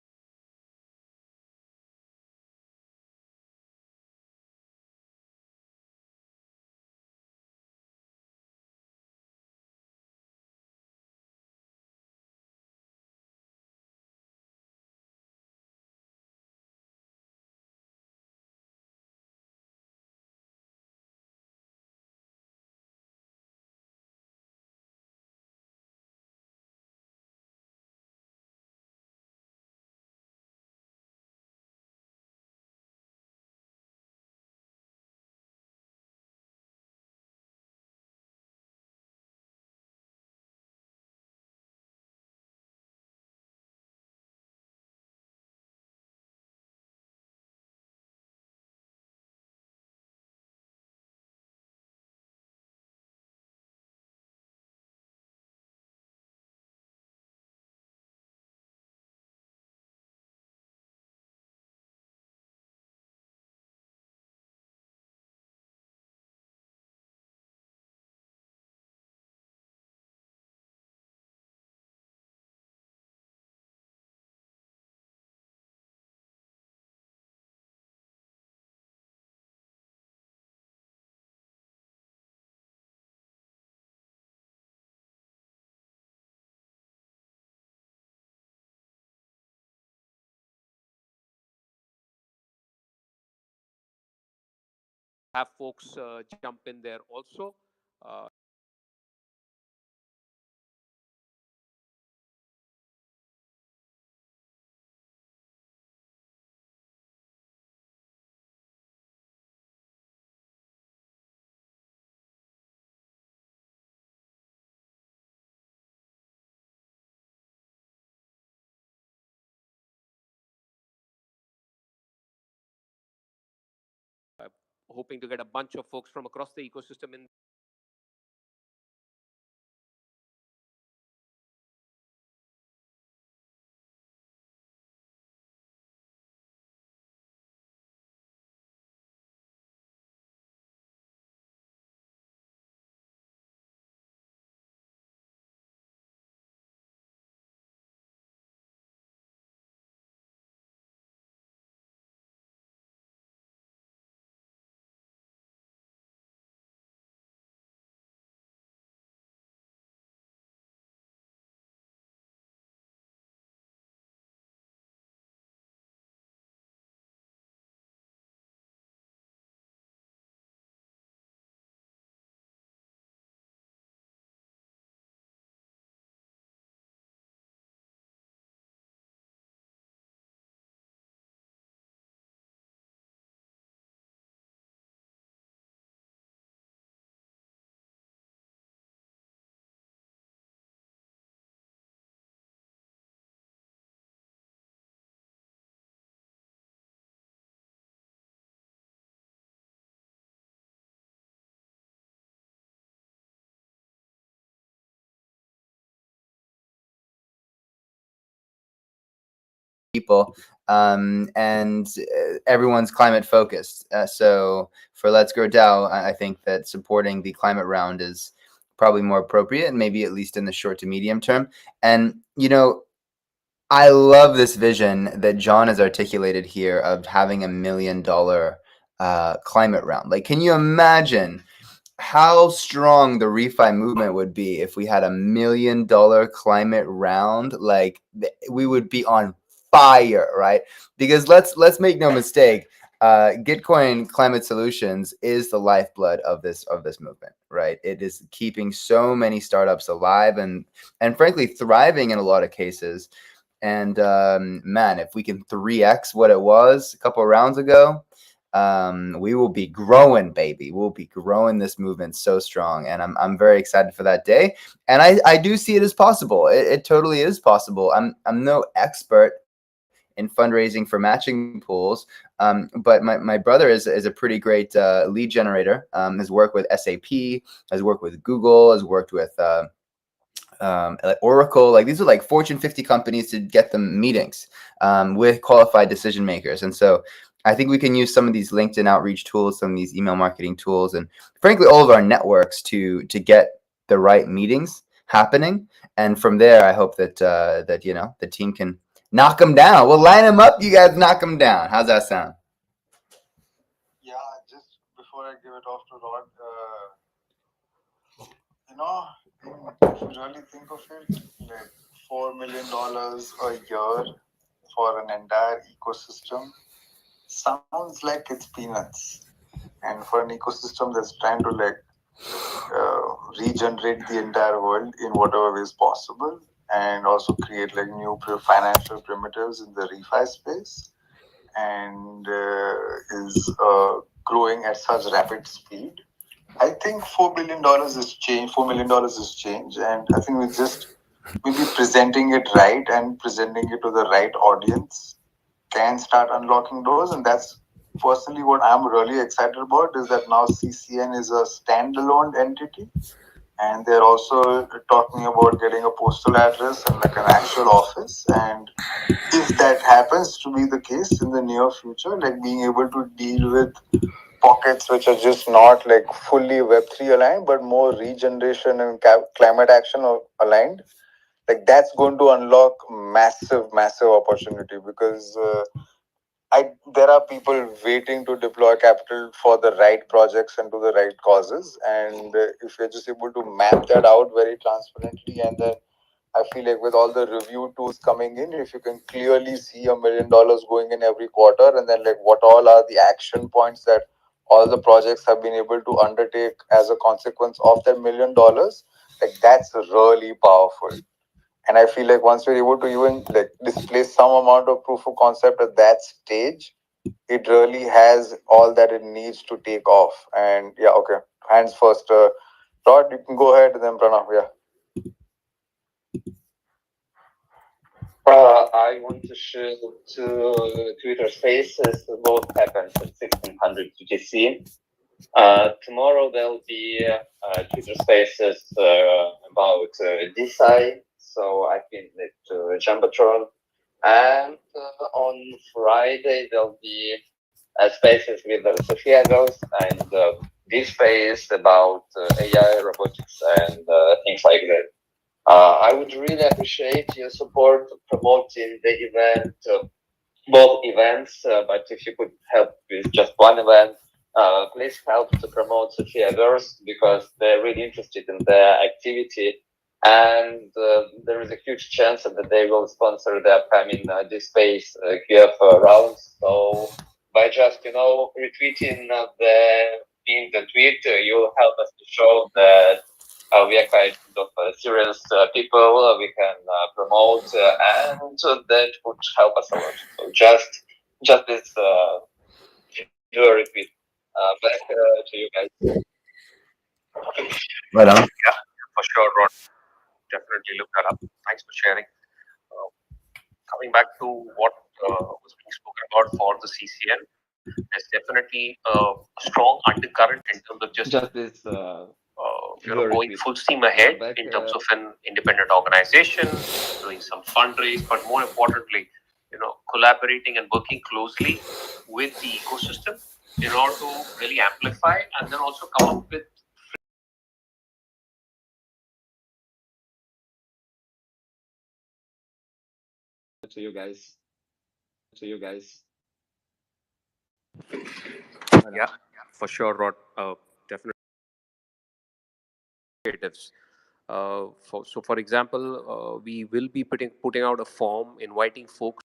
have folks jump in there also. Uh, hoping to get a bunch of folks from across the ecosystem in. People, and everyone's climate focused. So for Let's Grow DAO, I think that supporting the climate round is probably more appropriate, and maybe at least in the short to medium term. And I love this vision that John has articulated here of having $1 million climate round. Like, can you imagine how strong the refi movement would be if we had $1 million climate round? Like, we would be on fire, right? Because let's make no mistake, Gitcoin Climate Solutions is the lifeblood of this movement, right? It is keeping so many startups alive and frankly thriving in a lot of cases. And man, if we can 3x what it was a couple of rounds ago, we will be growing, baby. We'll be growing this movement so strong, and I'm very excited for that day. And I do see it as possible. It totally is possible. I'm no expert in fundraising for matching pools, but my brother is a pretty great lead generator. Has worked with SAP, has worked with Google, has worked with like Oracle. Like, these are like Fortune 50 companies to get them meetings with qualified decision makers. And so I think we can use some of these LinkedIn outreach tools, some of these email marketing tools, and frankly, all of our networks to get the right meetings happening. And from there, I hope that the team can knock them down. We'll line them up. You guys knock them down. How's that sound? Yeah, just before I give it off to Rod, you know, if you really think of it, like $4 million a year for an entire ecosystem sounds like it's peanuts. And for an ecosystem that's trying to regenerate the entire world in whatever ways possible, and also create like new financial primitives in the refi space, and is growing at such rapid speed. I think $4 billion is change. $4 million is change, and I think we just maybe presenting it right and presenting it to the right audience can start unlocking doors. And that's personally what I'm really excited about, is that now CCN is a standalone entity, and they're also talking about getting a postal address and like an actual office. And if that happens to be the case in the near future, like being able to deal with pockets which are just not like fully Web3 aligned, but more regeneration and climate action aligned, like that's going to unlock massive opportunity. Because there are people waiting to deploy capital for the right projects and to the right causes. And if you're just able to map that out very transparently, and then I feel like with all the review tools coming in, if you can clearly see $1 million going in every quarter, and then like what all are the action points that all the projects have been able to undertake as a consequence of their $1 million, like that's really powerful. And I feel like once we're able to even like display some amount of proof of concept at that stage, it really has all that it needs to take off. And yeah, okay, hands first. Rod, you can go ahead, and then Pranav. Yeah. I want to share two Twitter Spaces. Both happened at 1600 UTC. Tomorrow there'll be Twitter Spaces about DeSci, so I pinned it to Jumbotron. And on Friday there'll be Spaces with Sophia Ghost and this space about AI, robotics, and things like that. I would really appreciate your support promoting the event, both events, but if you could help with just one event, please help to promote Sophiaverse because they're really interested in their activity. And there is a huge chance that they will sponsor the upcoming DSpace QF rounds. So by just, retweeting the tweet, you'll help us to show that we are kind of serious people we can promote, and that would help us a lot. So just this do a repeat. Back to you guys. Right on. Yeah, for sure, Rod. Definitely look that up. Thanks for sharing. Coming back to what was being spoken about for the CCN, there's definitely a strong undercurrent in terms of just this going full steam ahead in terms of an independent organization, doing some fundraise, but more importantly, collaborating and working closely with the ecosystem in order to really amplify and then also come up with to you guys. yeah, for sure, Rod. Definitely initiatives. For example, we will be putting out a form inviting folks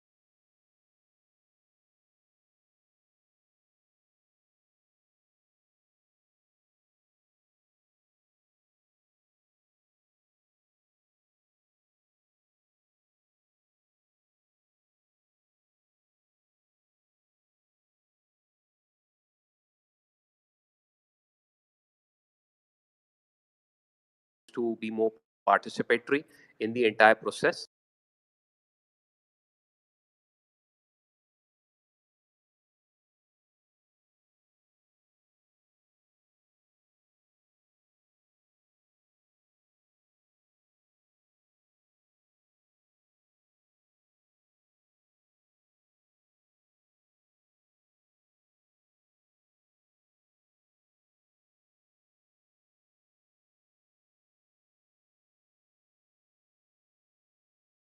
to be more participatory in the entire process.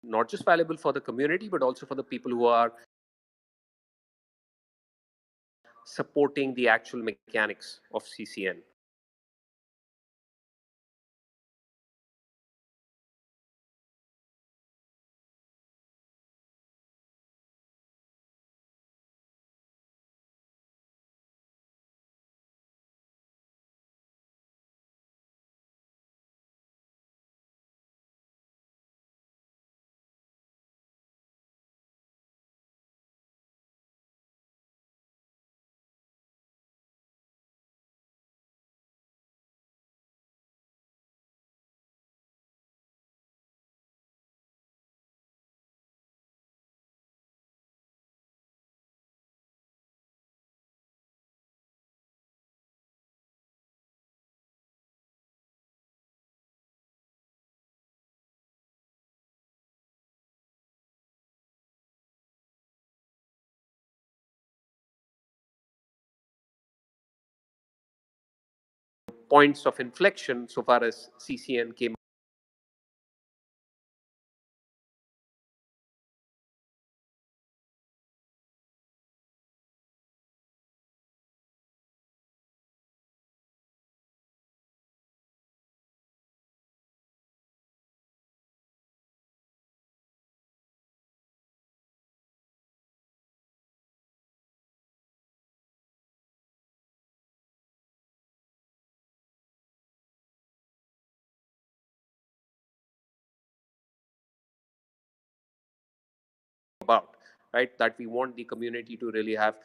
Not just valuable for the community, but also for the people who are supporting the actual mechanics of CCN. Points of inflection so far as CCN came. about, right? That we want the community to really have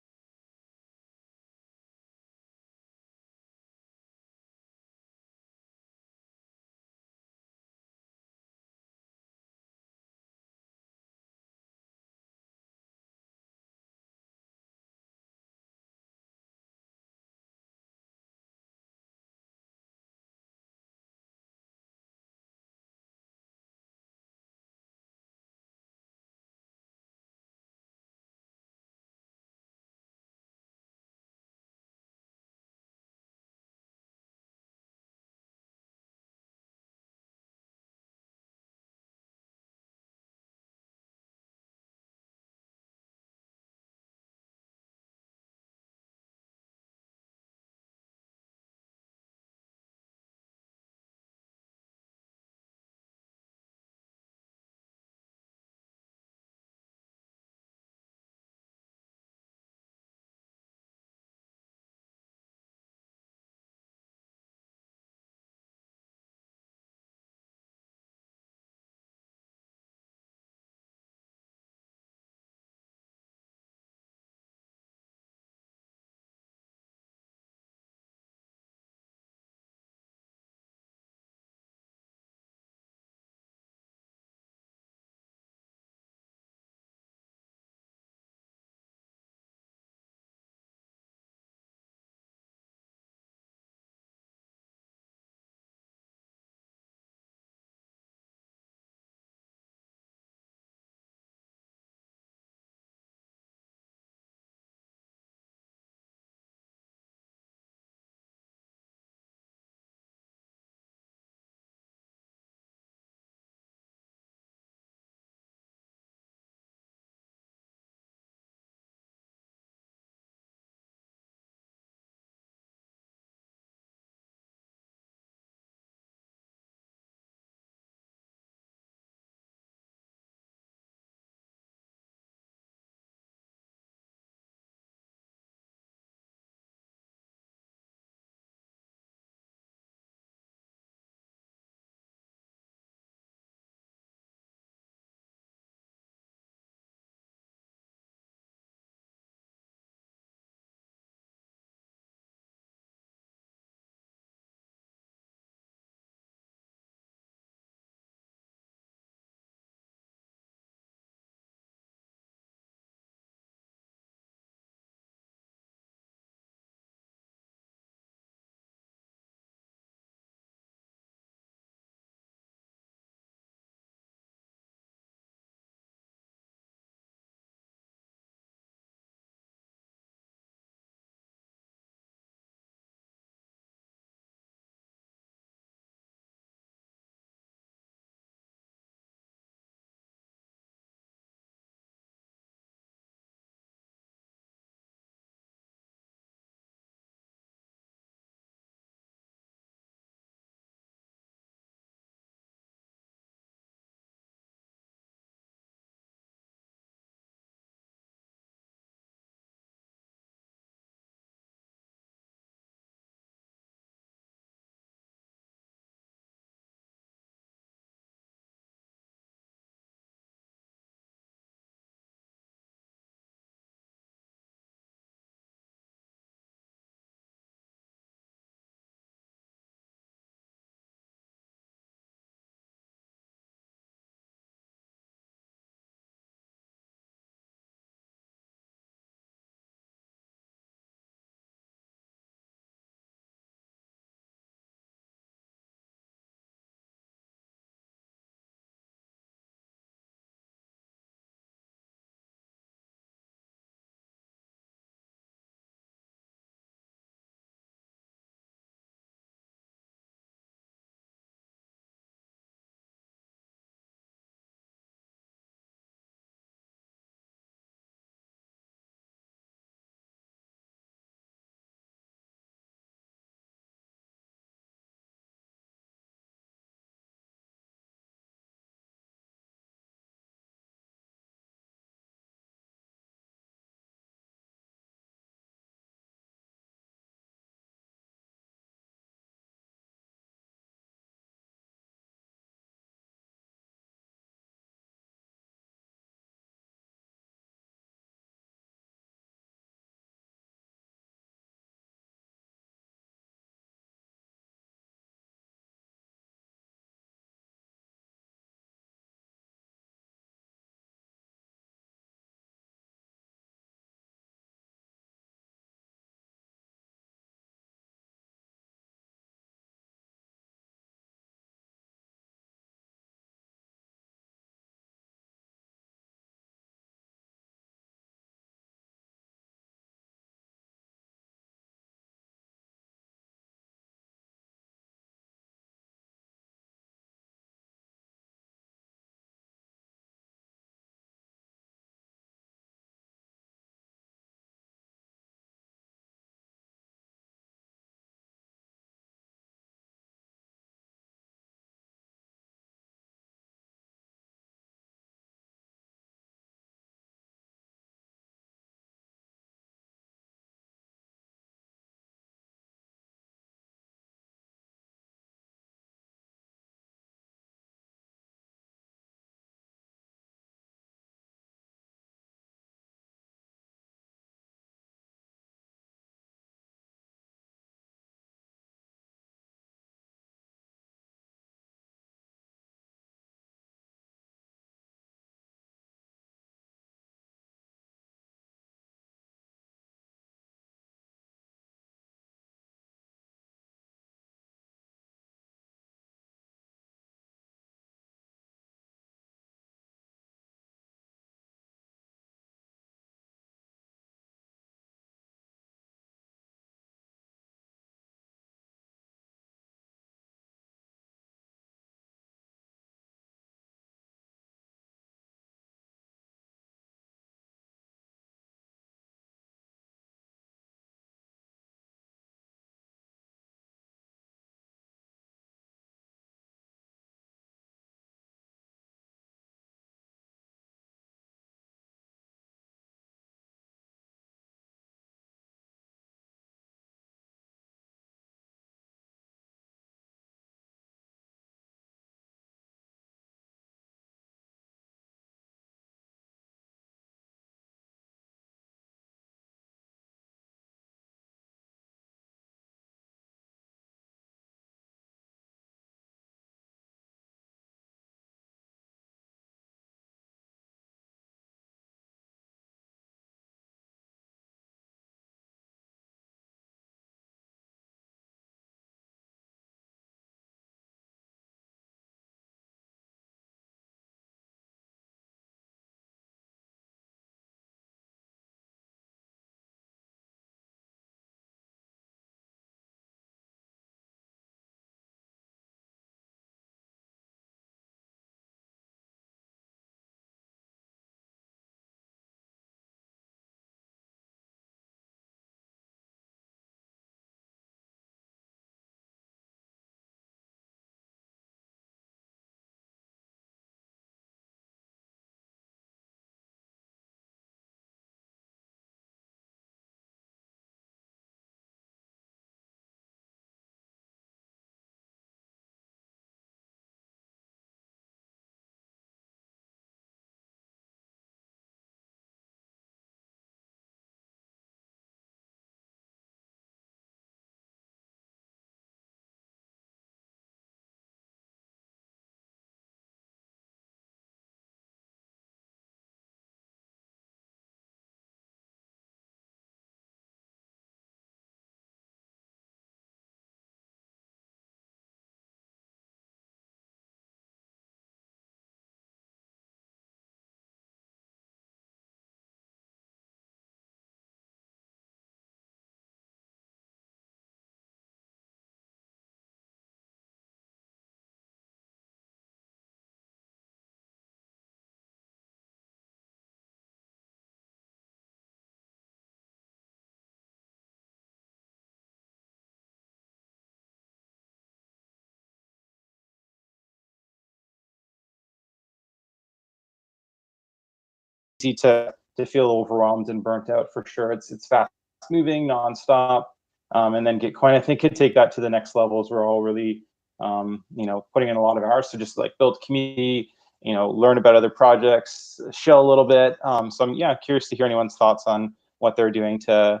to feel overwhelmed and burnt out for sure. It's fast moving, nonstop, and then Gitcoin I think could take that to the next levels. We're all really putting in a lot of hours to just like build community, learn about other projects, chill a little bit. So I'm curious to hear anyone's thoughts on what they're doing to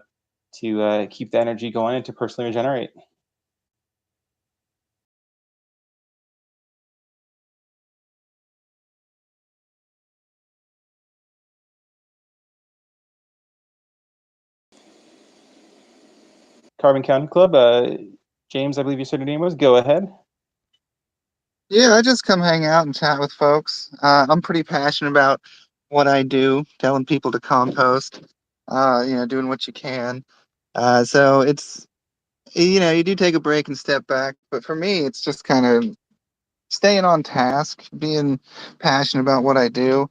keep the energy going and to personally regenerate. Carbon County Club, James, I believe you said your name was. Go ahead. Yeah, I just come hang out and chat with folks. I'm pretty passionate about what I do, telling people to compost, doing what you can. So it's, you do take a break and step back. But for me, it's just kind of staying on task, being passionate about what I do.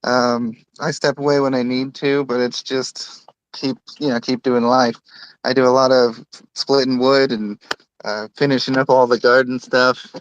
I step away when I need to, but it's just keep doing life. I do a lot of splitting wood and finishing up all the garden stuff.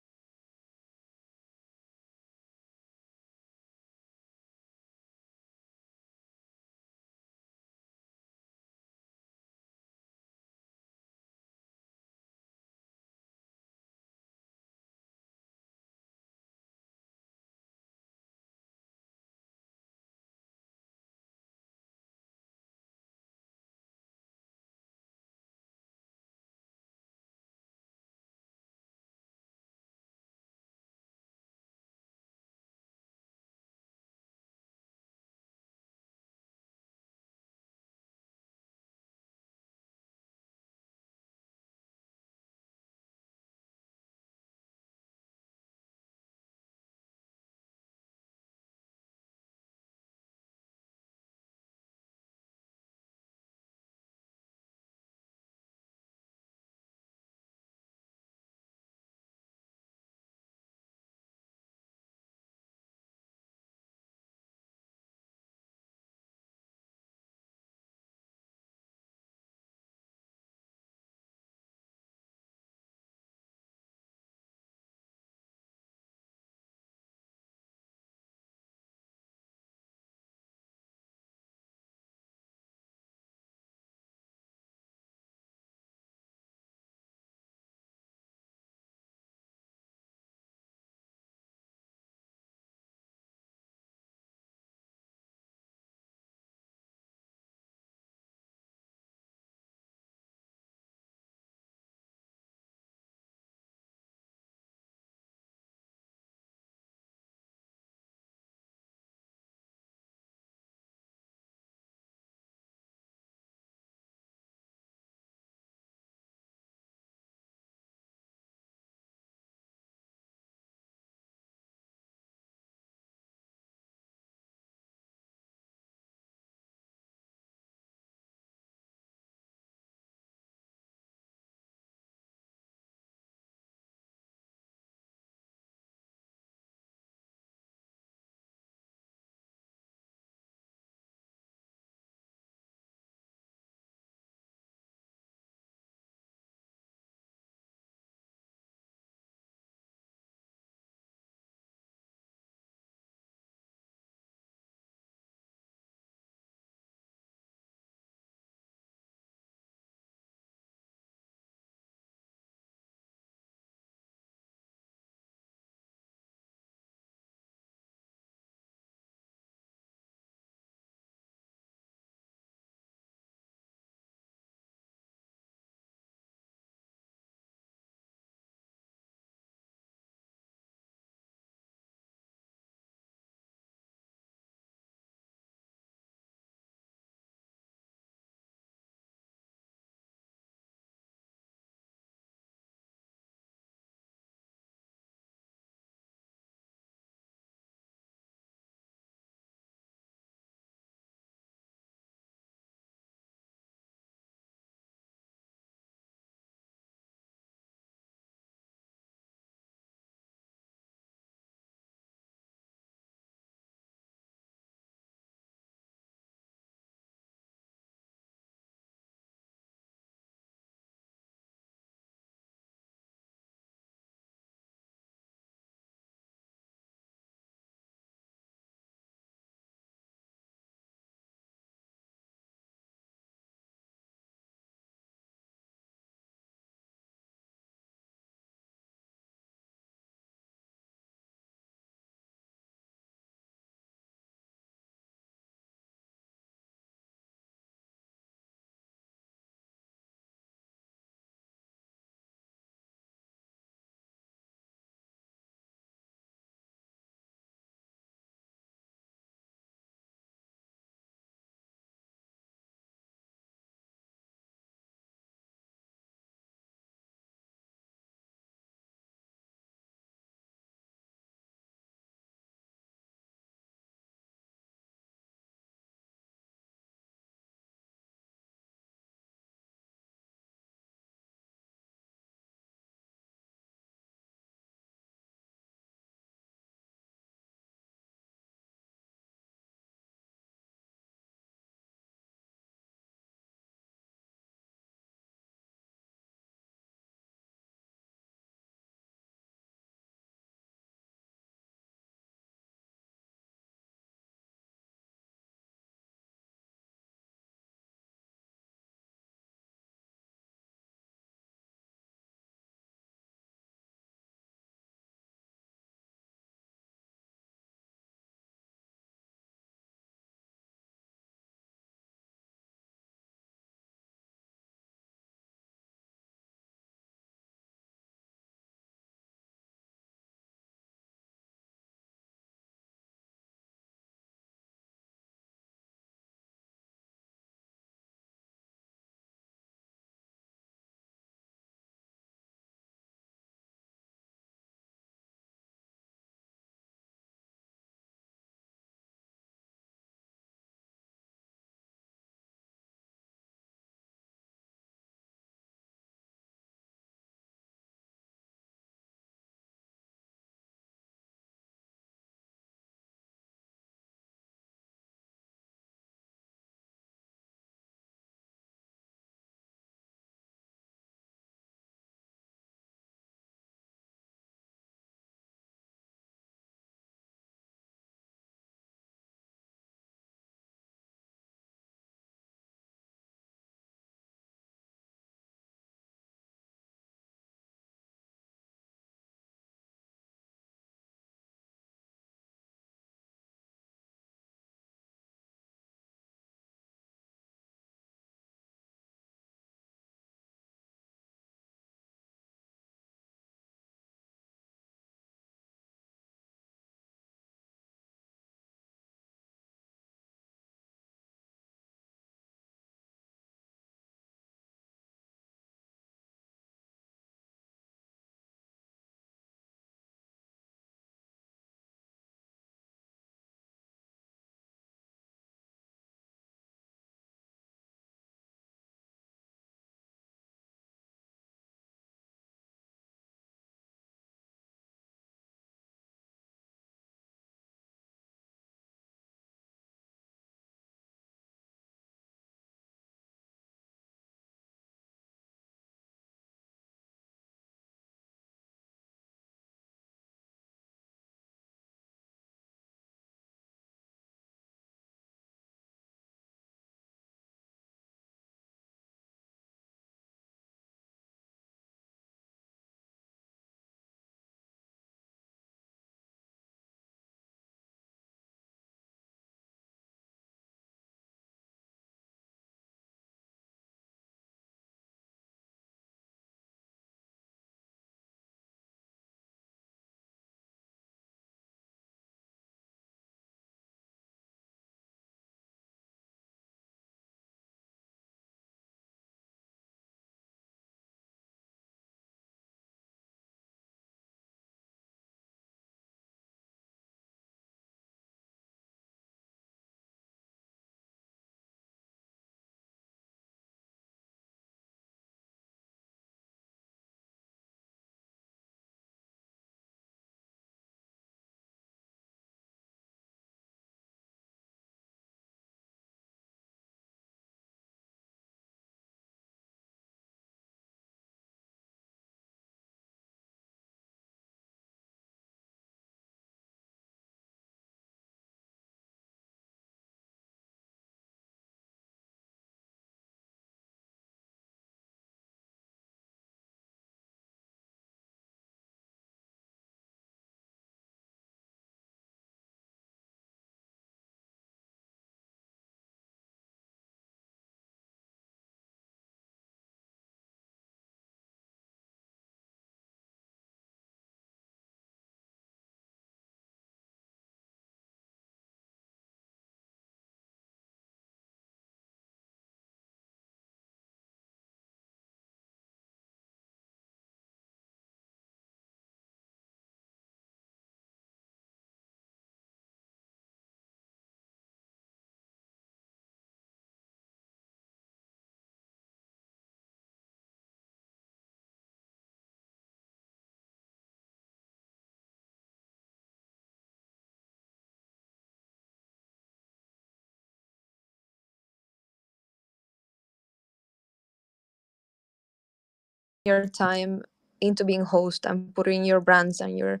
your time into being host and putting your brands and your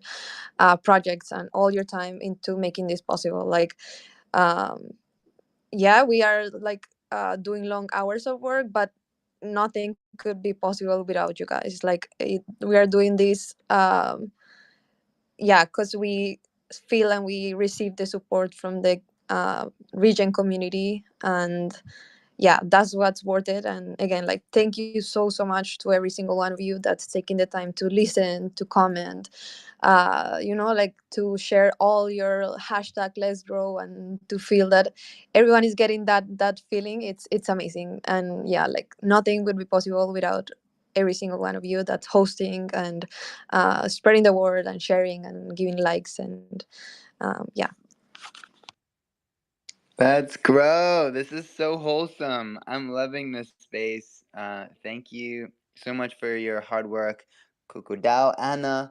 projects and all your time into making this possible. Like, um, yeah, we are like doing long hours of work, but nothing could be possible without you guys. Like we are doing this, yeah, because we feel and we receive the support from the region community, and yeah, that's what's worth it. And again, like, thank you so much to every single one of you that's taking the time to listen, to comment, like to share all your hashtag let's grow, and to feel that everyone is getting that feeling. It's amazing. And yeah, like nothing would be possible without every single one of you that's hosting and spreading the word and sharing and giving likes. And yeah. Let's grow. This is so wholesome. I'm loving this space. Thank you so much for your hard work, Kukudao, Anna,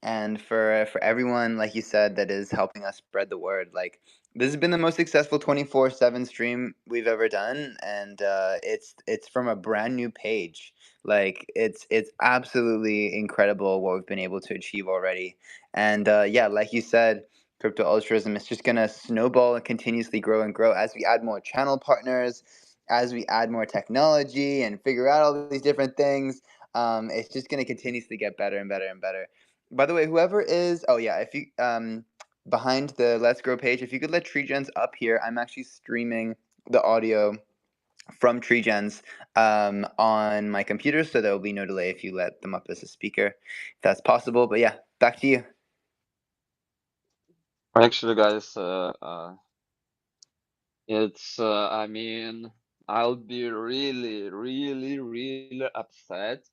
and for everyone, like you said, that is helping us spread the word. Like, this has been the most successful 24/7 stream we've ever done, and it's from a brand new page. Like, it's absolutely incredible what we've been able to achieve already. And yeah, like you said, crypto altruism is just gonna snowball and continuously grow and grow as we add more channel partners, as we add more technology and figure out all these different things. It's just gonna continuously get better and better and better. By the way, whoever is, oh yeah, if you behind the Let's Grow page, if you could let TreeGens up here, I'm actually streaming the audio from TreeGens on my computer, so there will be no delay if you let them up as a speaker, if that's possible. But yeah, back to you. Actually, guys, it's, I mean, I'll be really, really, really upset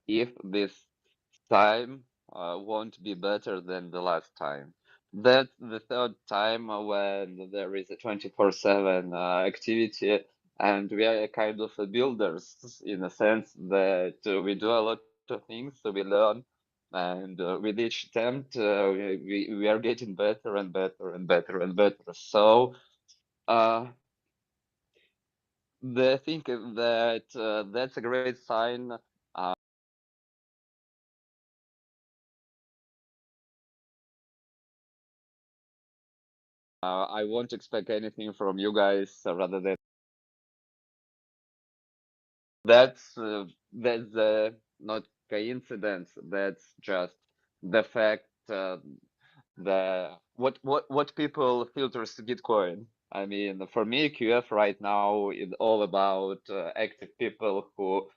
if this time won't be better than the last time. That's the third time when there is a 24/7 activity, and we are kind of builders in a sense that we do a lot of things, so we learn, and with each attempt, we are getting better and better and better and better. So, I think that that's a great sign. I won't expect anything from you guys rather than that's not coincidence. That's just the fact the what people filters to Gitcoin. I mean, for me, QF right now is all about active people who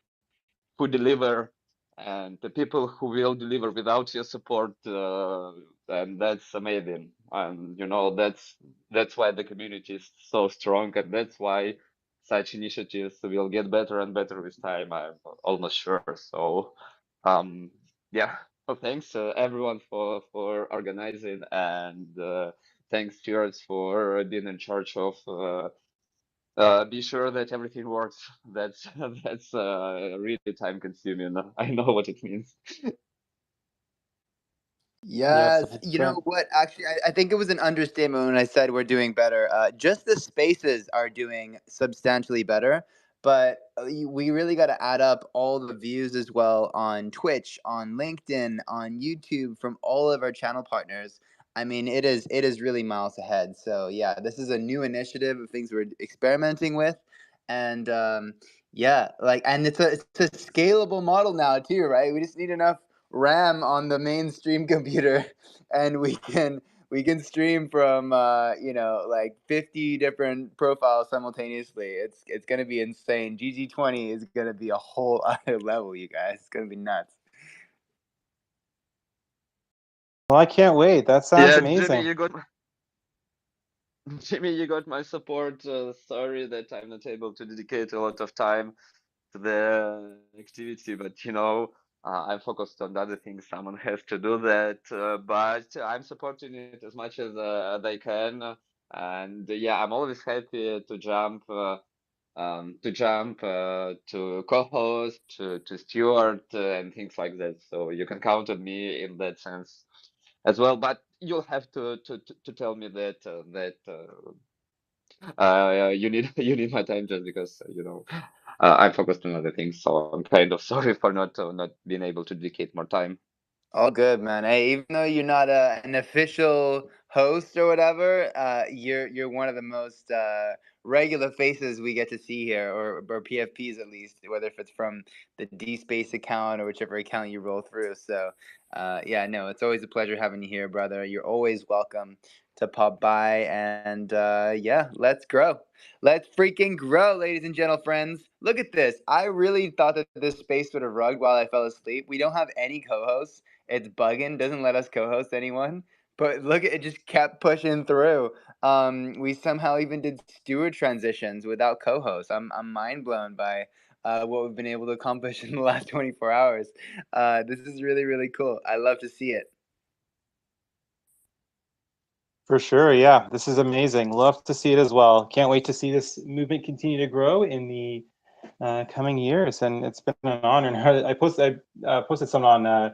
deliver, and the people who will deliver without your support, and that's amazing. And that's why the community is so strong, and that's why such initiatives will get better and better with time. I'm almost sure. So, yeah. Well, thanks everyone for organizing, and thanks Stuart for being in charge of. Be sure that everything works. That's that's really time consuming. I know what it means. Yeah, Yes, thanks, you know Brent. what? Actually, I think it was an understatement when I said we're doing better. Just the spaces are doing substantially better, but we really got to add up all the views as well on Twitch, on LinkedIn, on YouTube from all of our channel partners. I mean, it is really miles ahead. So yeah, this is a new initiative of things we're experimenting with, and yeah, like, and it's a scalable model now too, right? We just need enough RAM on the mainstream computer, and we can stream from like 50 different profiles simultaneously. It's gonna be insane. GG20 is gonna be a whole other level, you guys. It's gonna be nuts. Well, I can't wait. That sounds Yeah, Jimmy, amazing. You got my support. Sorry that I'm not able to dedicate a lot of time to the activity, but I'm focused on other things. Someone has to do that, but I'm supporting it as much as they can, and yeah, I'm always happy to jump. To co-host, to steward, and things like that. So you can count on me in that sense as well. But you'll have to tell me that you need you need my time just because I'm focused on other things, so I'm kind of sorry for not being able to dedicate more time. All good, man. Hey, even though you're not an official host or whatever, you're one of the most regular faces we get to see here, or PFPs at least, whether if it's from the D Space account or whichever account you roll through. So, yeah, no, it's always a pleasure having you here, brother. You're always welcome to pop by, and yeah, let's grow. Let's freaking grow, ladies and gentle friends. Look at this. I really thought that this space would have rugged while I fell asleep. We don't have any co-hosts. It's bugging, doesn't let us co-host anyone. But look, it just kept pushing through. We somehow even did steward transitions without co-hosts. I'm mind blown by what we've been able to accomplish in the last 24 hours. This is really, really cool. I love to see it. For sure, yeah, this is amazing. Love to see it as well. Can't wait to see this movement continue to grow in the coming years. And it's been an honor. And I posted something on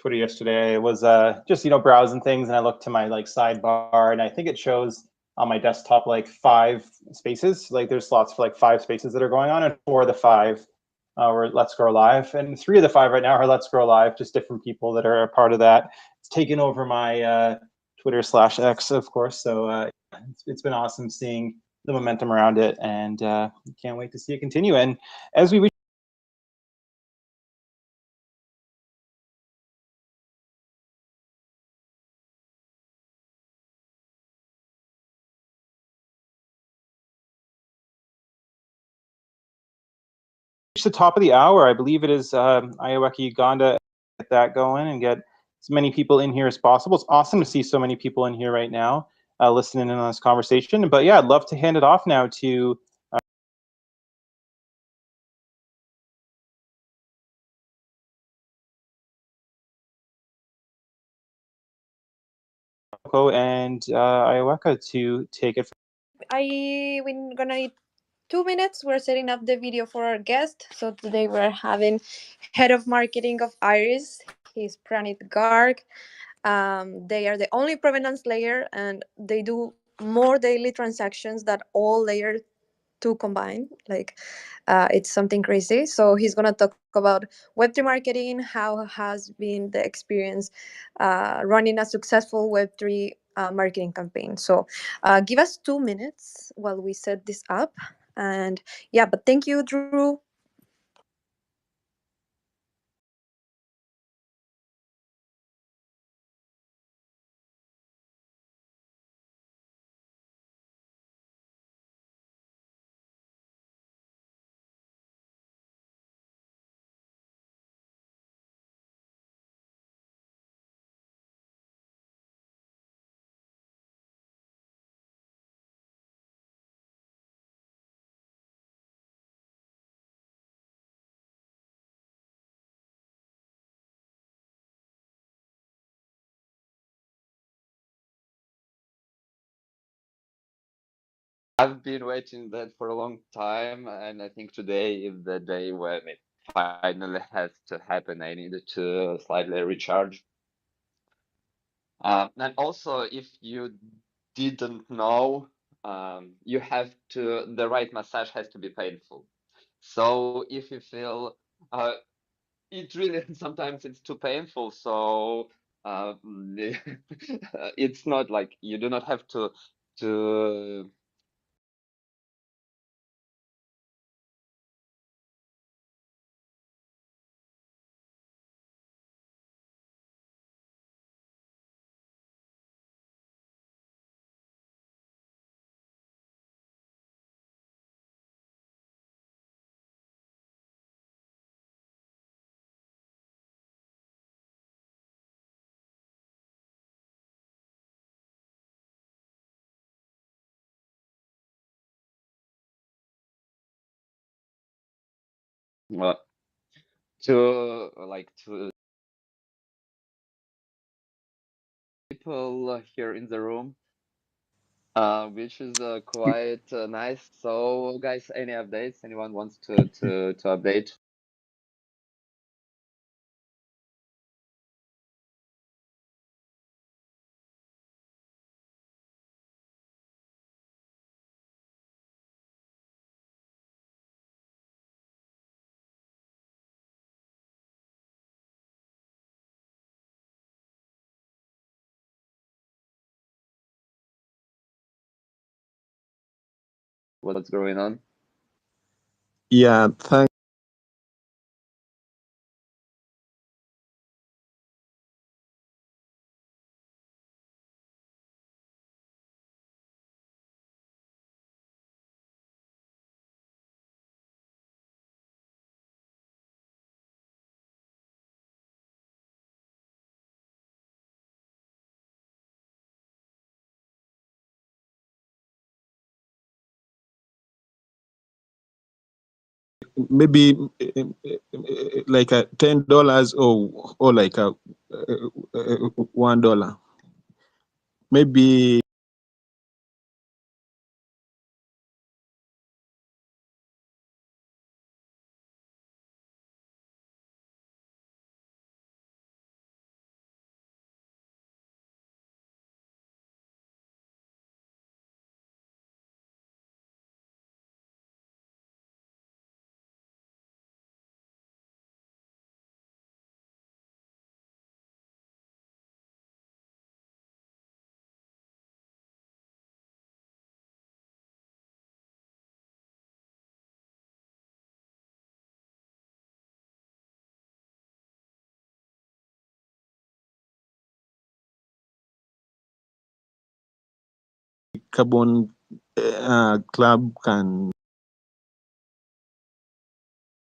Twitter yesterday. It was just browsing things, and I looked to my like sidebar, and I think it shows on my desktop like 5 spaces. Like there's slots for like 5 spaces that are going on, and 4 of the 5 were Let's Grow Live, and 3 of the 5 right now are Let's Grow Live. Just different people that are a part of that. It's taken over my Twitter/X, of course. So it's been awesome seeing the momentum around it, and can't wait to see it continue. And as we reach the top of the hour, I believe it is Iowaki, Uganda, get that going and get as many people in here as possible. It's awesome to see so many people in here right now listening in on this conversation. But yeah, I'd love to hand it off now to Coco and Iowaka to take it. We're gonna need 2 minutes. We're setting up the video for our guest. So today we're having head of marketing of Iris. He's Pranit Garg. They are the only provenance layer, and they do more daily transactions that all layer two combined. Like, it's something crazy. So he's gonna talk about Web3 marketing, how has been the experience running a successful Web3 marketing campaign. So give us 2 minutes while we set this up. And yeah, but thank you, Drew. I've been waiting that for a long time, and I think today is the day when it finally has to happen. I needed to slightly recharge. And also, if you didn't know, you have to, the right massage has to be painful. So if you feel, it really, sometimes it's too painful. So it's not like you do not have to uh, to people here in the room, which is quite nice. So, guys, any updates? Anyone wants to update? what's going on. Yeah, thanks. Maybe like a $10 or like a $1. Maybe carbon club can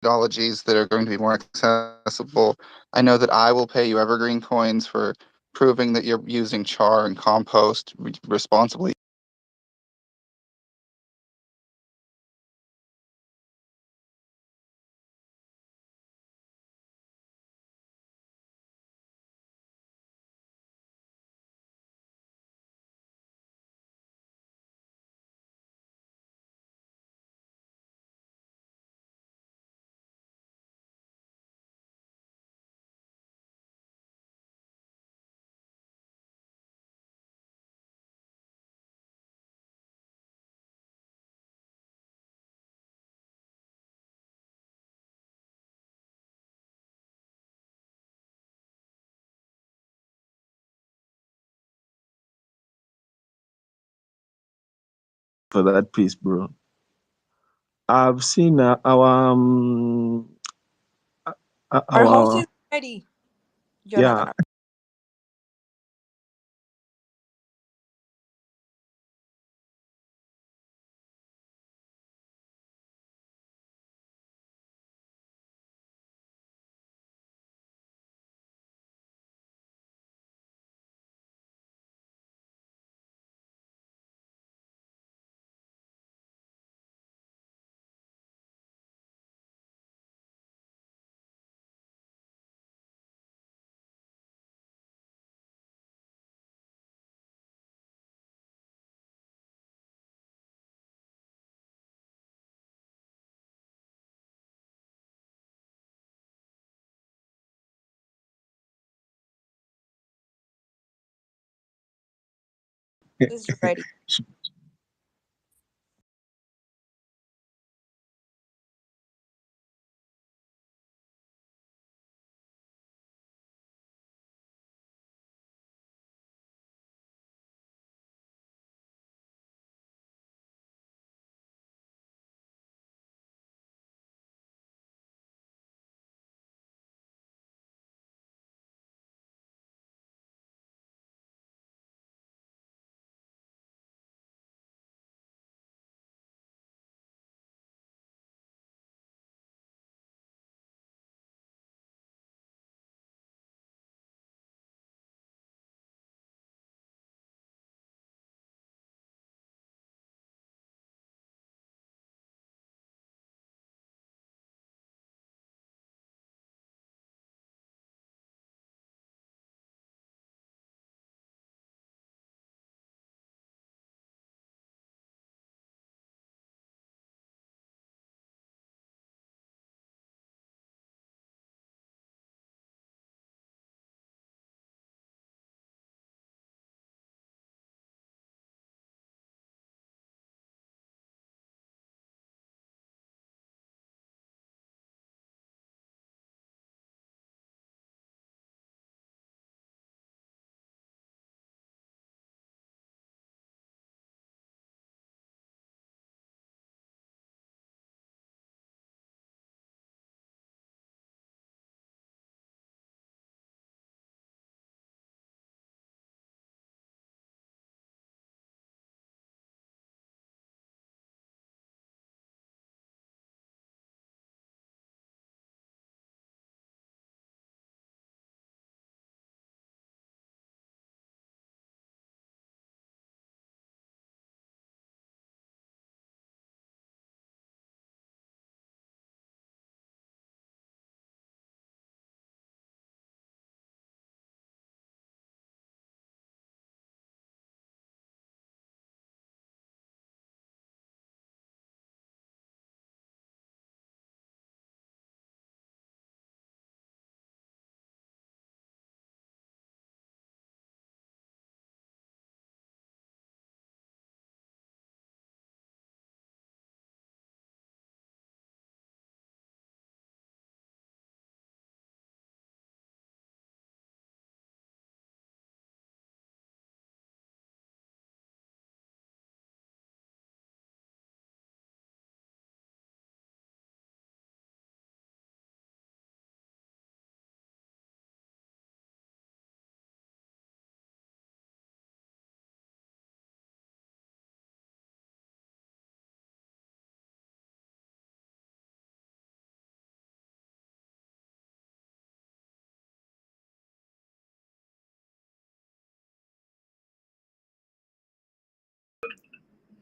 Methodologies that are going to be more accessible. I know that I will pay you evergreen coins for proving that you're using char and compost responsibly. for that piece, bro. I've seen Our host our is ready, yeah. Jonathan. Is ready.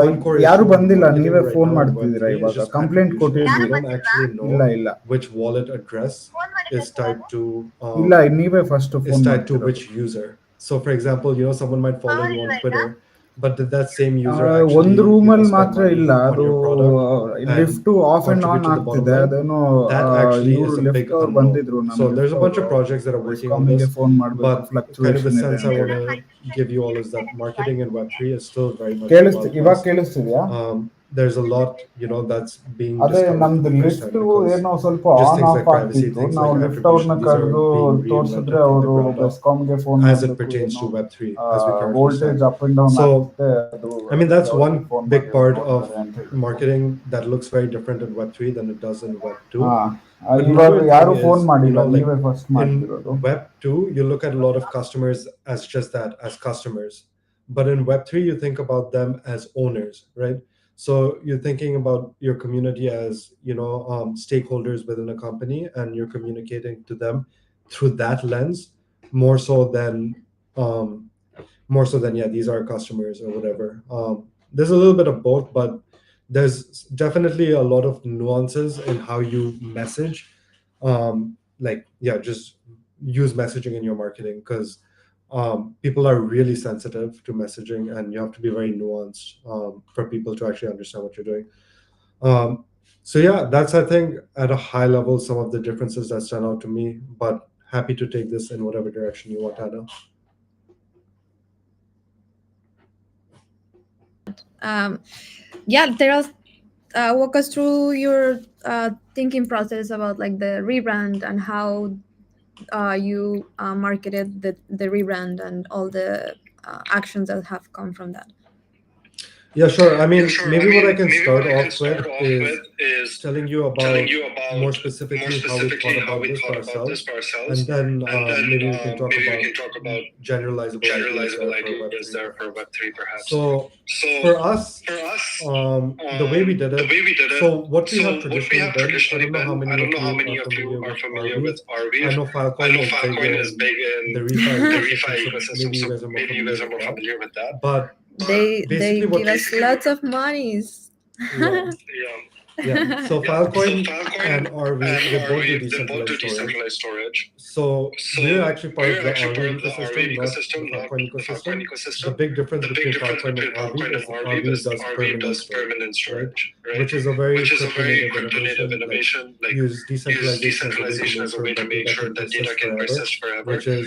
one core ಯಾರು issue in ಬಂದಿಲ್ಲ, marketing ನೀವೇ right phone now in ಮಾಡ್ತಿದ್ದೀರಾ Web3 is ಇವಾಗ, just complaint attribution. ಕೊಟ್ಟಿದ್ರಿ. We don't actually ಇಲ್ಲ know ಇಲ್ಲ which wallet address is tied to ಇಲ್ಲ, ನೀವೇ first is phone tied to ಮಾಡ್ತಿರೋದು. which user. So for example, someone might follow you on Twitter, but did that same user actually ಒಂದು ರೂಮಲ್ಲಿ spend ಮಾತ್ರ money ಇಲ್ಲ, on ಅದು your product and lift off and contribute on to the bottom ಆಗ್ತಿದೆ. line? ಅದೇನೋ That actually ಇವರು is a big lift ಅವ್ರು unknown. ಬಂದಿದ್ರು, ನಮ್ಮ So there's lift a bunch ಅವರು of projects that are working on ಡಿಸ್ಕಾಮಿಗೆ this, phone ಮಾಡಬೇಕು, but kind of the fluctuation ಇದೆ sense I ಅಂತ want ಹೇಳಿ. to give you all is that marketing in Web3 is still very much about ಇವಾಗ trust. ಕೇಳಿಸ್ತಿದ್ಯಾ? there's a lot, that's being ಅದೇ discovered for ನಮ್ದು the first lift time because ಏನೋ ಸ್ವಲ್ಪ just on things of like privacy, ಆಗ್ತಿತ್ತು. things ನಾವು like lift ಅವ್ರನ್ನ attribution, these are ಕರೆದು being ತೋರಿಸಿದ್ರೆ reinvented from the ಅವರು ground up ಬೆಸ್ಕಾಮ್ಗೆ ಫೋನ್ as it ಮಾಡಬೇಕು, pertains ಏನೋ to Web3 as we currently voltage stand. Up and down So, ಆಗ್ತಿದೆ, ಅದು I mean, ಅದಕ್ಕೆ that's one ಅವ್ರಿಗೆ ಫೋನ್ big ಮಾಡಿ ಅವ್ರು part of ನೋಡ್ತಾರೆ ಅಂತ ಹೇಳಿದ್ರು. marketing that looks very different in Web3 than it does in Web2. ಹಾ, But ಇವಾಗ another ಯಾರು thing ಫೋನ್ is, ಮಾಡಿಲ್ಲ, like ನೀವೇ ಫಸ್ಟ್ in ಮಾಡ್ತಿರೋದು. Web2, you look at a lot of customers as just that, as customers. But in Web3, you think about them as owners, right? So you're thinking about your community as, stakeholders within a company, and you're communicating to them through that lens more so than, um, yeah, these are customers or whatever. There's a little bit of both, but there's definitely a lot of nuances in how you message. Just use messaging in your marketing because people are really sensitive to messaging, and you have to be very nuanced for people to actually understand what you're doing. um, so yeah, that's, I think, at a high level, some of the differences that stand out to me, but happy to take this in whatever direction you want, Anna. Tell us, walk us through your thinking process about like the rebrand and how you marketed the rebrand and all the actions that have come from that. Yeah, sure. I mean, maybe what I can start off with is telling you about more specifically how we thought about this for ourselves, and then maybe we can talk about generalizable ideas there for Web3 perhaps. So for us, the way we did it, so what we have traditionally been, I don't know how many of you are familiar with Arweave. I know Filecoin is big in the refi ecosystem, so maybe you guys are more familiar with that. But they basically give us lots of monies. Yeah. So Filecoin and Arweave, they both do decentralized storage. So we're actually part of the Arweave ecosystem, not the Filecoin ecosystem. The big difference between Filecoin and Arweave is that Arweave does permanent storage, right? Which is a very crypto native innovation. Like, use decentralization as a way to make sure that data can persist forever, which is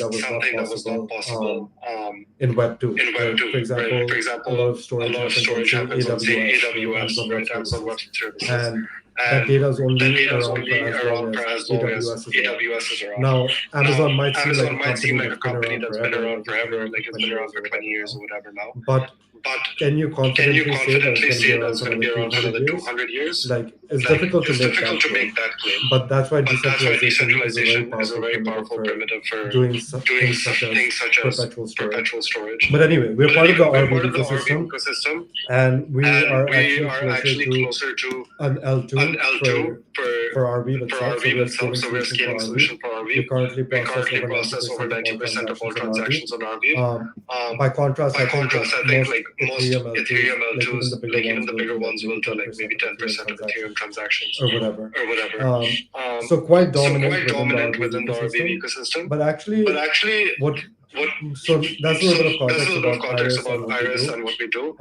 something that was not possible in Web2, right? For example, a lot of storage happens on, say, AWS, right? Amazon Web Services, and that data is only around for as long as AWS is around. Now, Amazon might seem like a company that's been around forever, like it's been around for 20 years or whatever now, but can you confidently say that it's going to be around for another 200 years? Like, it's difficult to make that claim, but that's why decentralization is a very powerful primitive for doing things such as perpetual storage. But anyway, we're part of the Arweave ecosystem, and we are actually closer to an L2 for Arweave itself. So we're a scaling solution for Arweave. We currently process over 90% of all transactions on Arweave. By contrast, I think like most Ethereum L2s, like even the bigger ones, will do like maybe 10% of Ethereum transactions or whatever. So quite dominant within the Arweave ecosystem. But actually, so that's a little bit of context about Iris and what we do.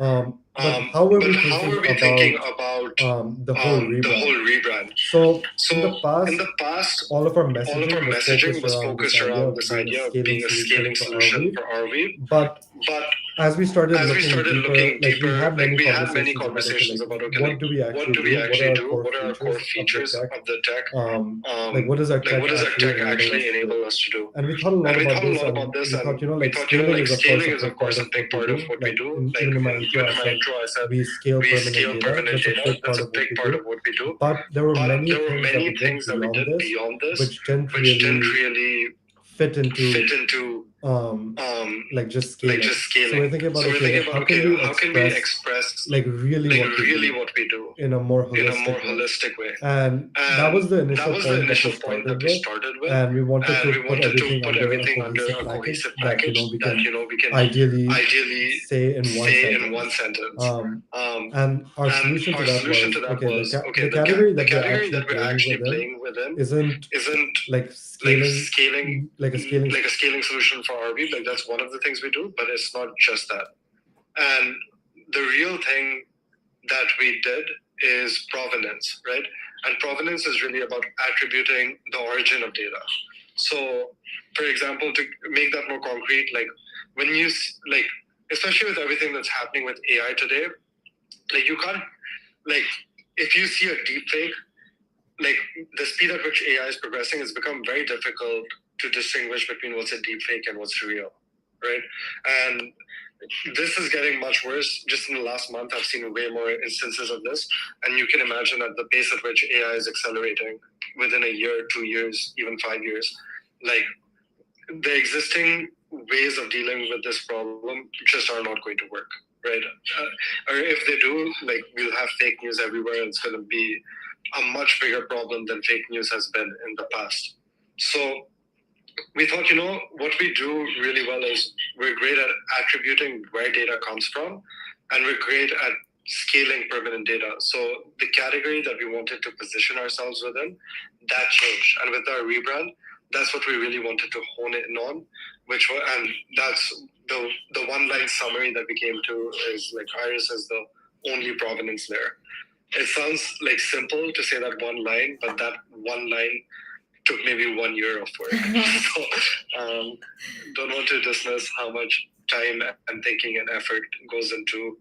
But how were we thinking about the whole rebrand? So in the past, all of our messaging was focused around this idea of being a scaling solution for Arweave. But as we started looking deeper, like we had many conversations about, okay, like what do we actually do? What are our core features of the tech? Like what does our tech actually enable us to do? And we thought a lot about this, and we thought, like scaling is of course a big part of what we do. Like even in my intro, I said we scale permanent data. That's a big part of what we do. But there were many things that we did beyond this, which didn't really fit into like just scaling. So we're thinking about, okay, like how can we express like really what we do in a more holistic way? And that was the initial point that we started with, and we wanted to put everything under a cohesive package that we can ideally say in one sentence. And our solution to that was, okay, the category that we're actually playing within isn't like scaling, like a scaling solution for Arweave. Like that's one of the things we do, but it's not just that. And the real thing that we did is provenance, right? And provenance is really about attributing the origin of data. So, for example, to make that more concrete, like when you like, especially with everything that's happening with AI today, like you can't, like if you see a deep fake, like the speed at which AI is progressing, it's become very difficult to distinguish between what's a deep fake and what's real, right? And this is getting much worse. Just in the last month, I've seen way more instances of this, and you can imagine at the pace at which AI is accelerating within a year, 2 years, even 5 years, like the existing ways of dealing with this problem just are not going to work, right? Or if they do, like we'll have fake news everywhere. It's going to be a much bigger problem than fake news has been in the past. So we thought, what we do really well is we're great at attributing where data comes from, and we're great at scaling permanent data. So the category that we wanted to position ourselves within, that changed. And with our rebrand, that's what we really wanted to hone in on, and that's the one-line summary that we came to is like Iris is the only provenance layer. It sounds like simple to say that one line, but that one line took maybe 1 year of work. So don't want to dismiss how much time and thinking and effort goes into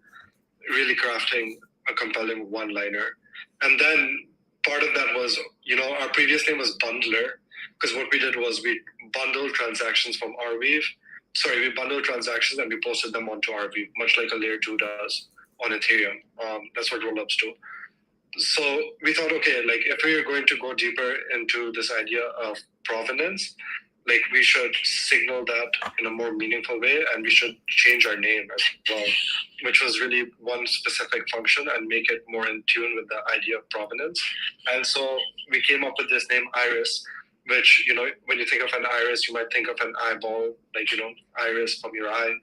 really crafting a compelling one-liner. And then part of that was, our previous name was Bundler, because what we did was we bundled transactions from Arweave. Sorry, we bundled transactions and we posted them onto Arweave, much like a layer 2 does on Ethereum. That's what rollups do. So we thought, okay, like if we are going to go deeper into this idea of provenance, like we should signal that in a more meaningful way, and we should change our name as well, which was really one specific function, and make it more in tune with the idea of provenance. And so we came up with this name Iris, which, when you think of an iris, you might think of an eyeball, like, iris from your eye,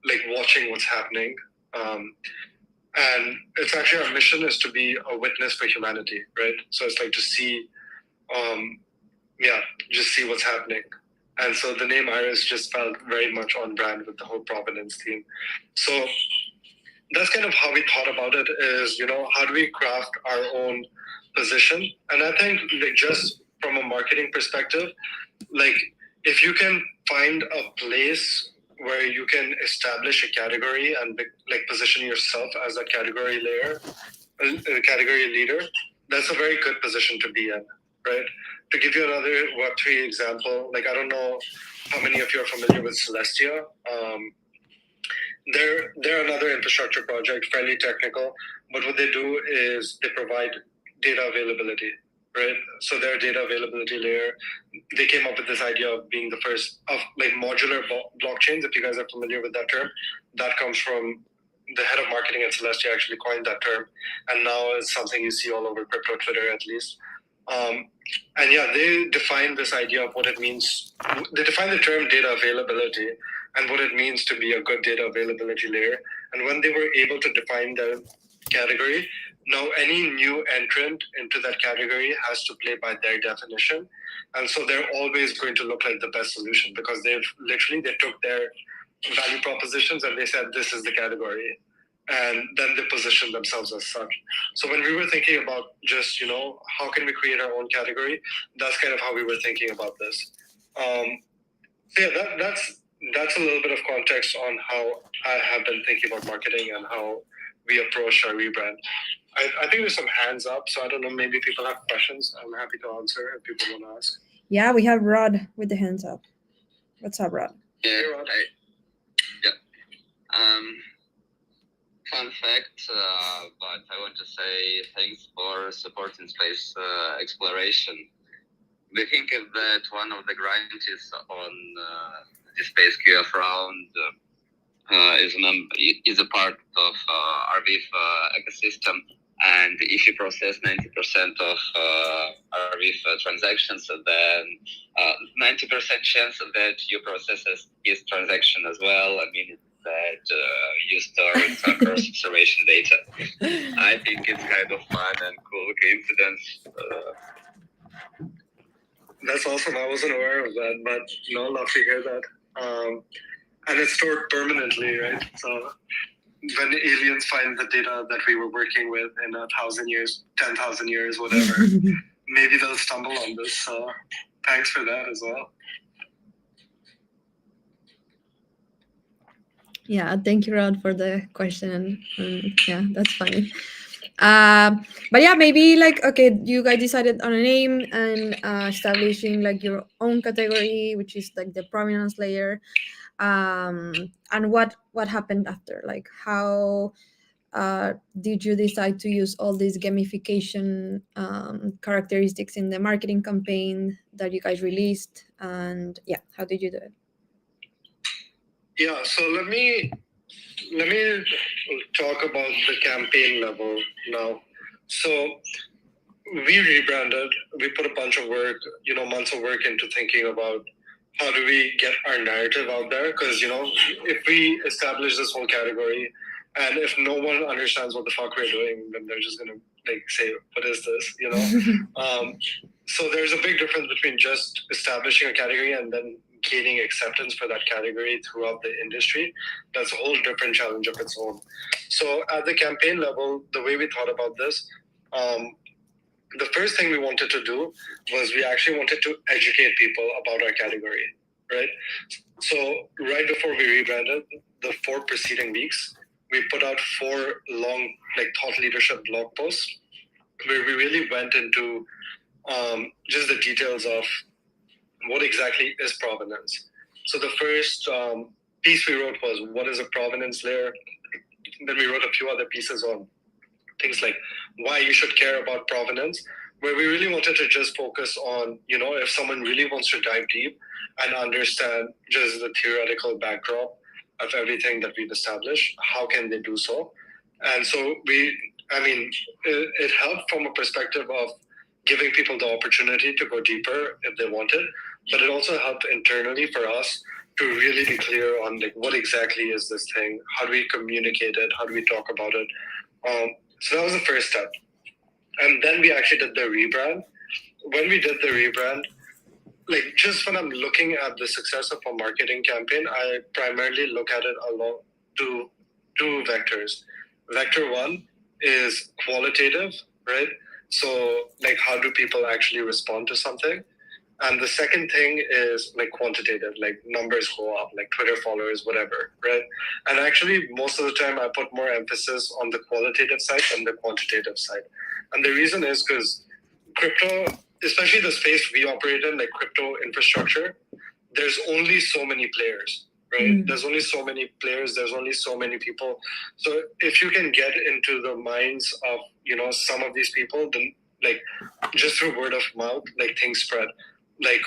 like watching what's happening. And it's actually our mission is to be a witness for humanity, right? So it's like to see, just see what's happening. And so the name Iris just felt very much on brand with the whole provenance theme. So that's kind of how we thought about it is, how do we craft our own position? And I think like just from a marketing perspective, like if you can find a place where you can establish a category and like position yourself as a category layer, a category leader, that's a very good position to be in, right? To give you another Web3 example, like I don't know how many of you are familiar with Celestia. They're another infrastructure project, fairly technical, but what they do is they provide data availability, right? So their data availability layer, they came up with this idea of being the first of like modular blockchains. If you guys are familiar with that term, that comes from the head of marketing at Celestia actually coined that term, and now it's something you see all over crypto Twitter at least. And yeah, they define this idea of what it means. They define the term data availability and what it means to be a good data availability layer. And when they were able to define the category, now any new entrant into that category has to play by their definition. And so they're always going to look like the best solution because they took their value propositions and they said, this is the category. And then they position themselves as such. So when we were thinking about just, how can we create our own category, that's kind of how we were thinking about this. That's a little bit of context on how I have been thinking about marketing and how we approach our rebrand. I think there's some hands up, so I don't know, maybe people have questions. I'm happy to answer if people want to ask. Yeah, we have Rod with the hands up. What's up, Rod? Yeah, hey, Rod. Fun fact, but I want to say thanks for supporting space exploration. We think that one of the grantees on the Space QF round is a part of Arweave ecosystem, and if you process 90% of Arweave transactions, then 90% chance that you process his transaction as well. I mean that you store cross observation data. I think it's kind of fun and cool coincidence. That's awesome. I wasn't aware of that, but love to hear that. And it's stored permanently, right? So when aliens find the data that we were working with in 1,000 years, 10,000 years, whatever, maybe they'll stumble on this. So thanks for that as well. Yeah, thank you, Rod, for the question. And yeah, that's funny. But yeah, maybe like, okay, you guys decided on a name and establishing like your own category, which is like the provenance layer. And what happened after? Like, how did you decide to use all these gamification characteristics in the marketing campaign that you guys released? And yeah, how did you do it? Yeah, so let me talk about the campaign level now. So we rebranded. We put a bunch of work, months of work into thinking about how do we get our narrative out there? Because if we establish this whole category, and if no one understands what the fuck we're doing, then they're just gonna like say, "What is this?" So there's a big difference between just establishing a category and then gaining acceptance for that category throughout the industry. That's a whole different challenge of its own. So at the campaign level, the way we thought about this, the first thing we wanted to do was we actually wanted to educate people about our category, right? So right before we rebranded, the 4 preceding weeks, we put out 4 long, like, thought leadership blog posts where we really went into just the details of what exactly is provenance. So the first piece we wrote was, what is a provenance layer? Then we wrote a few other pieces on things like why you should care about provenance, where we really wanted to just focus on, if someone really wants to dive deep and understand just the theoretical backdrop of everything that we've established, how can they do so? And so it helped from a perspective of giving people the opportunity to go deeper if they wanted, but it also helped internally for us to really be clear on like what exactly is this thing, how do we communicate it, how do we talk about it. So that was the first step. And then we actually did the rebrand. When we did the rebrand, like just when I'm looking at the success of a marketing campaign, I primarily look at it along two vectors. Vector 1 is qualitative, right? So like how do people actually respond to something? And the second thing is like quantitative, like numbers go up, like Twitter followers, whatever, right? And actually, most of the time, I put more emphasis on the qualitative side than the quantitative side. And the reason is because crypto, especially the space we operate in, like crypto infrastructure, there's only so many players, right? There's only so many players. There's only so many people. So if you can get into the minds of, some of these people, then like just through word of mouth, like things spread. Like,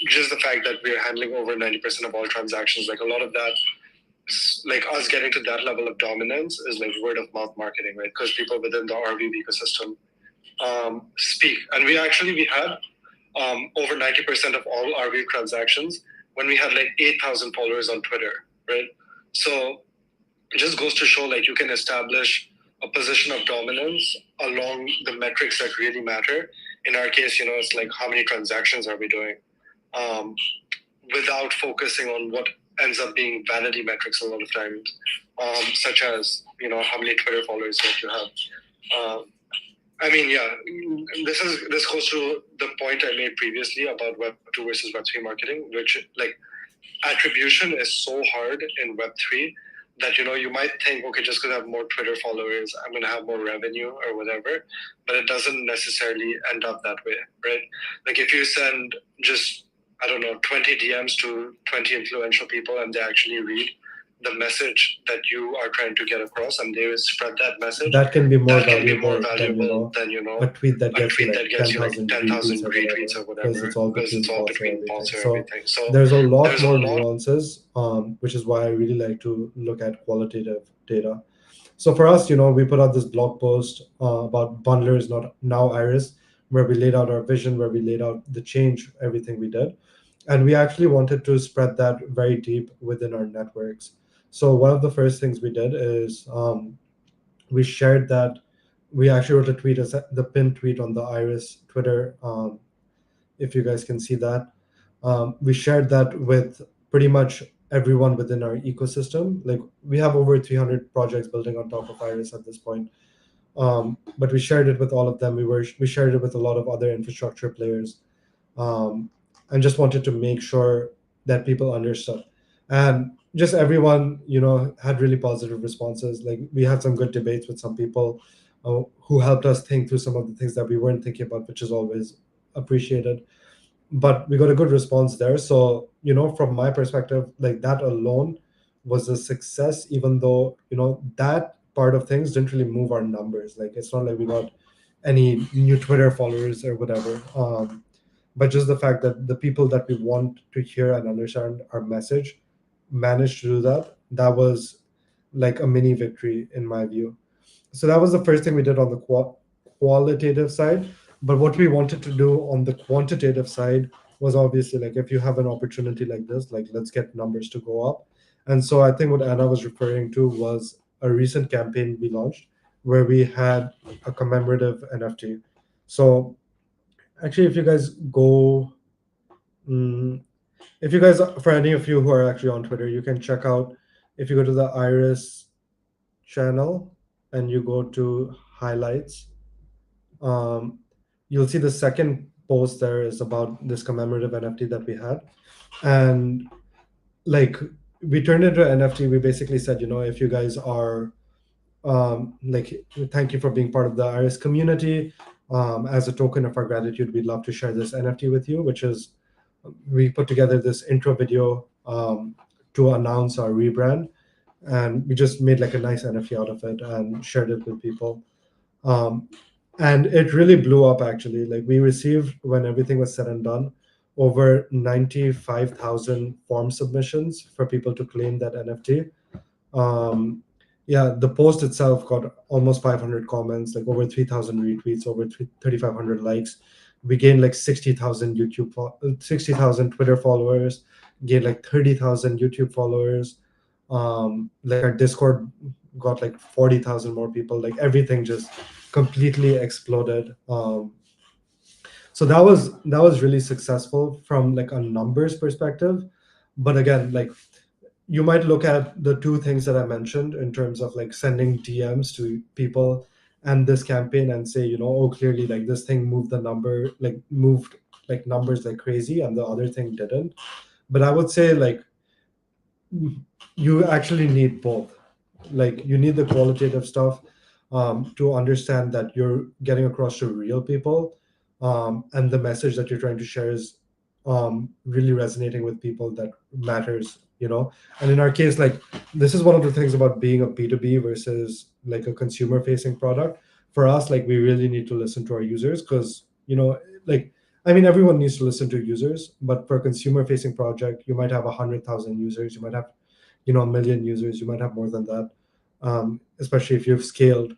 just the fact that we're handling over 90% of all transactions, like a lot of that, like us getting to that level of dominance is like word of mouth marketing, right? Because people within the RV ecosystem speak. And we had over 90% of all RV transactions when we had like 8,000 followers on Twitter, right? So it just goes to show like you can establish a position of dominance along the metrics that really matter. In our case, it's like how many transactions are we doing, without focusing on what ends up being vanity metrics a lot of times, such as how many Twitter followers that you have. This goes to the point I made previously about Web 2 versus Web 3 marketing, which like attribution is so hard in Web 3 that you might think, okay, just because I have more Twitter followers, I'm going to have more revenue or whatever, but it doesn't necessarily end up that way, right? Like if you send just 20 DMs to 20 influential people and they actually read the message that you are trying to get across and they spread that message, that can be more valuable than a tweet that gets you like 10,000 retweets or whatever, because it's all between bots or everything. So there's a lot more nuances, which is why I really like to look at qualitative data. So for us, we put out this blog post about bundlers, not now Iris, where we laid out our vision, where we laid out the change, everything we did. And we actually wanted to spread that very deep within our networks. So one of the first things we did is we shared that. We actually wrote a tweet, the pinned tweet on the Iris Twitter, if you guys can see that. We shared that with pretty much everyone within our ecosystem. Like we have over 300 projects building on top of Iris at this point. But we shared it with all of them. We shared it with a lot of other infrastructure players, and just wanted to make sure that people understood. and just everyone, had really positive responses. Like we had some good debates with some people who helped us think through some of the things that we weren't thinking about, which is always appreciated. But we got a good response there. So, from my perspective, like that alone was a success, even though, that part of things didn't really move our numbers. Like it's not like we got any new Twitter followers or whatever. But just the fact that the people that we want to hear and understand our message managed to do that, that was like a mini victory in my view. So that was the first thing we did on the qualitative side. But what we wanted to do on the quantitative side was obviously like, if you have an opportunity like this, like let's get numbers to go up. And so I think what Anna was referring to was a recent campaign we launched where we had a commemorative NFT. So actually, if you guys go, mm, if you guys, for any of you who are actually on Twitter, you can check out, if you go to the Iris channel and you go to highlights, um, you'll see the second post there is about this commemorative NFT that we had. And like we turned it into an NFT. We basically said, if you guys are like, thank you for being part of the Iris community. As a token of our gratitude, we'd love to share this NFT with you, which is we put together this intro video to announce our rebrand, and we just made like a nice NFT out of it and shared it with people. Um, and it really blew up actually. Like we received, when everything was said and done, over 95,000 form submissions for people to claim that NFT. um, yeah, the post itself got almost 500 comments, like over 3,000 retweets, over 3,500 likes. We gained like 60,000 60,000 Twitter followers, gained like 30,000 YouTube followers. Like our Discord got like 40,000 more people. Like everything just completely exploded. So that was really successful from like a numbers perspective. But again, like you might look at the two things that I mentioned in terms of like sending DMs to people and this campaign and say, oh, clearly like this thing moved the number, like moved like numbers like crazy, and the other thing didn't. But I would say like you actually need both. Like you need the qualitative stuff to understand that you're getting across to real people, and the message that you're trying to share is really resonating with people that matters. And in our case, like this is one of the things about being a B2B versus like a consumer facing product. For us, like we really need to listen to our users because, like, I mean, everyone needs to listen to users, but for a consumer facing project, you might have 100,000 users, you might have, a million users, you might have more than that, especially if you've scaled.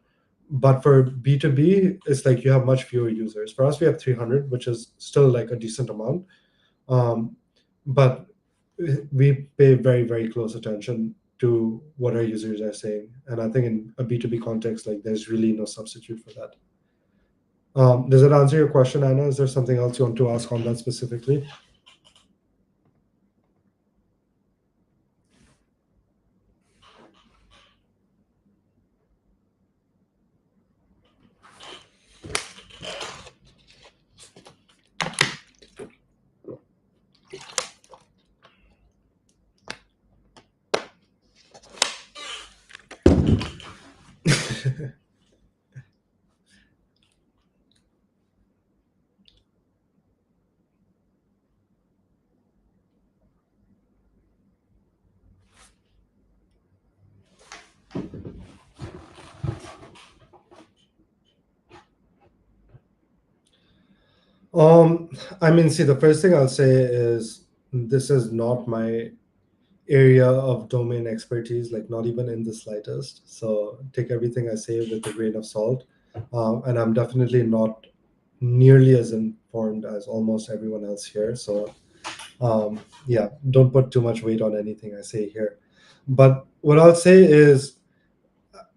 But for B2B, it's like you have much fewer users. For us, we have 300, which is still like a decent amount. Um, but we pay very, very close attention to what our users are saying. And I think in a B2B context, like there's really no substitute for that. Does that answer your question, Anna? Is there something else you want to ask on that specifically? Um, I mean, see, the first thing I'll say is this is not my area of domain expertise, like not even in the slightest. So take everything I say with a grain of salt. And I'm definitely not nearly as informed as almost everyone else here. So yeah, don't put too much weight on anything I say here. But what I'll say is,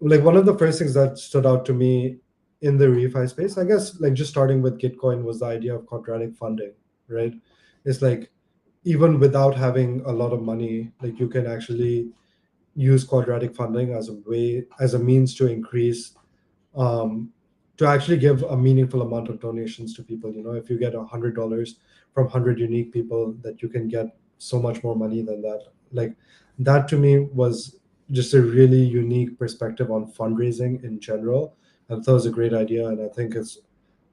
like one of the first things that stood out to me in the refi space, I guess, like just starting with Gitcoin, was the idea of quadratic funding, right? It's like even without having a lot of money, like you can actually use quadratic funding as a way, as a means to increase, um, to actually give a meaningful amount of donations to people. If you get $100 from 100 unique people, that you can get so much more money than that. like that to me was just a really unique perspective on fundraising in general. And thought it was a great idea, and I think it's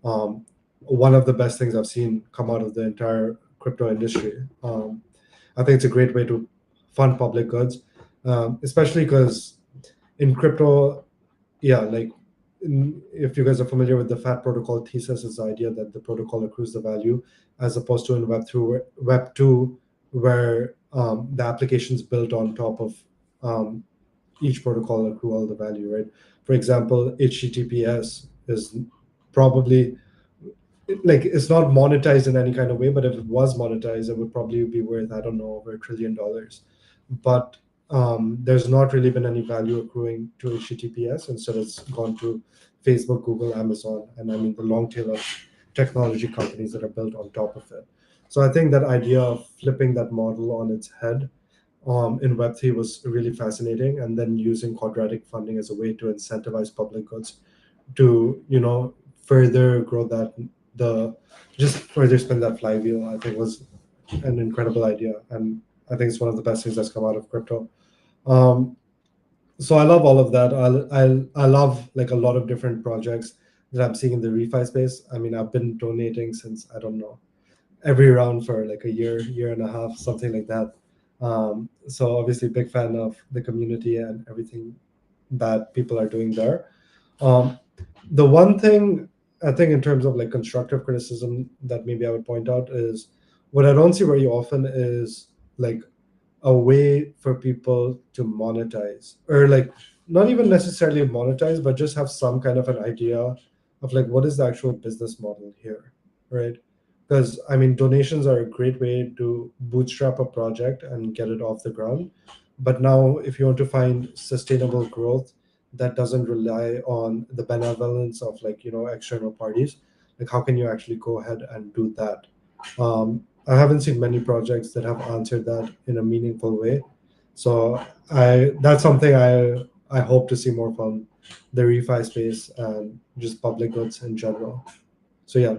um, one of the best things I've seen come out of the entire crypto industry. I think it's a great way to fund public goods, especially because in crypto, yeah, like if you guys are familiar with the fat protocol thesis, is the idea that the protocol accrues the value, as opposed to in web 2 where the application's built on top of um, each protocol accrue all the value, right? For example, HTTPS is probably like it's not monetized in any kind of way, but if it was monetized, it would probably be worth, I don't know, over $1 trillion. But there's not really been any value accruing to HTTPS. Instead, it's gone to Facebook, Google, Amazon, and I mean the long tail of technology companies that are built on top of it. So I think that idea of flipping that model on its head in Web3 was really fascinating, and then using quadratic funding as a way to incentivize public goods to further grow that the just further spin that flywheel, I think was an incredible idea, and I think it's one of the best things that's come out of crypto. um, so I love all of that. I love like a lot of different projects that I'm seeing in the refi space. I mean, I've been donating since, I don't know, every round for like a year and a half, something like that. So obviously big fan of the community and everything that people are doing there. um, the one thing I think in terms of like constructive criticism that maybe I would point out is what I don't see very often is like a way for people to monetize, or like not even necessarily monetize, but just have some kind of an idea of like what is the actual business model here, right? Because I mean, donations are a great way to bootstrap a project and get it off the ground. But now, if you want to find sustainable growth that doesn't rely on the benevolence of like external parties, like how can you actually go ahead and do that? I haven't seen many projects that have answered that in a meaningful way. So I that's something I hope to see more from the refi space and just public goods in general. So yeah.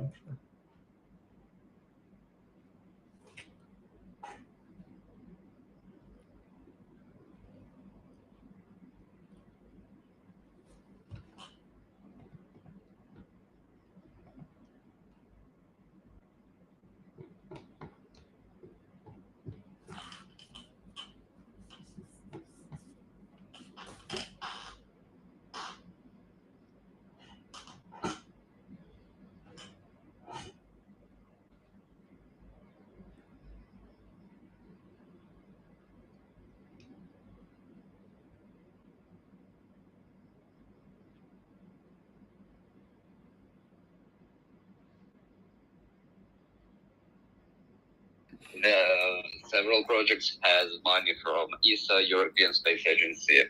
Several projects has money from ESA, European Space Agency,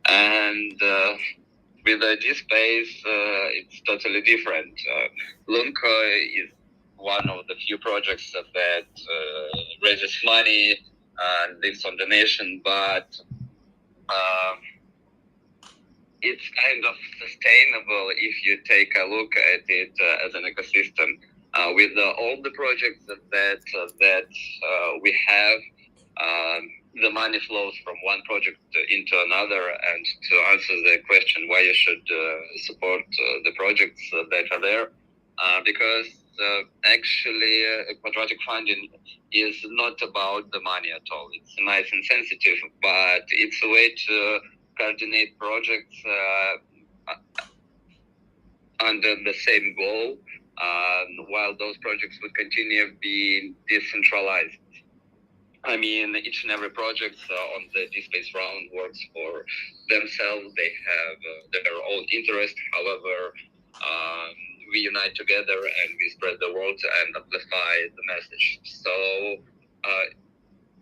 and with the D-Space, it's totally different. Lunka is one of the few projects that raises money and lives on donation, but it's kind of sustainable if you take a look at it as an ecosystem. With all the projects that we have, the money flows from one project into another. And to answer the question why you should support the projects that are there, because actually quadratic funding is not about the money at all. It's nice and sensitive, but it's a way to coordinate projects under the same goal, while those projects would continue being decentralized. I mean, each and every project on the D-Space round works for themselves. They have their own interest. However, we unite together and we spread the word and amplify the message. So,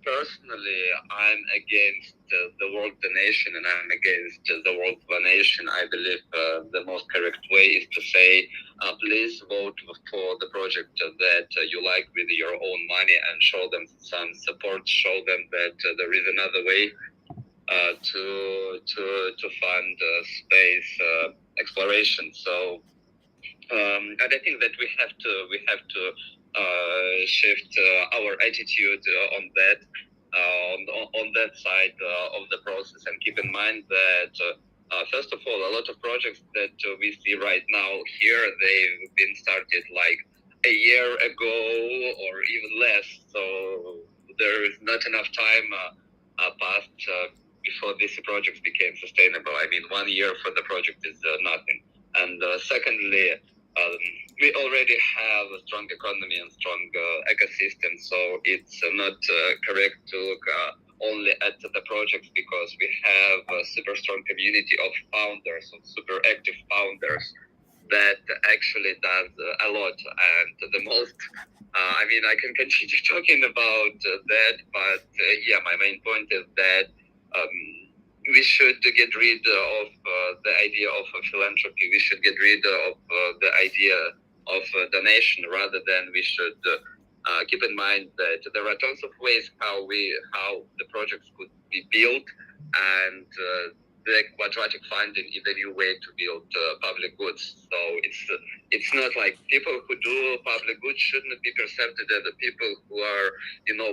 personally, I'm against the world donation, and I'm against the world donation. I believe the most correct way is to say, please vote for the project that you like with your own money, and show them some support. Show them that there is another way to fund space exploration. So. And I think that we have to shift our attitude on that. on that side of the process. And keep in mind that first of all, a lot of projects that we see right now here, they've been started like a year ago or even less. So there is not enough time passed before these projects became sustainable. I mean, 1 year for the project is nothing. And secondly, we already have a strong economy and strong ecosystem, so it's not correct to look only at the projects, because we have a super strong community of founders, of super active founders that actually does a lot. And the most, I mean, I can continue talking about that, but yeah, my main point is that we should get rid of the idea of philanthropy. We should get rid of the idea of donation, rather than we should keep in mind that there are tons of ways how the projects could be built, and the quadratic funding is a new way to build public goods. So it's not like people who do public goods shouldn't be perceived as the people who are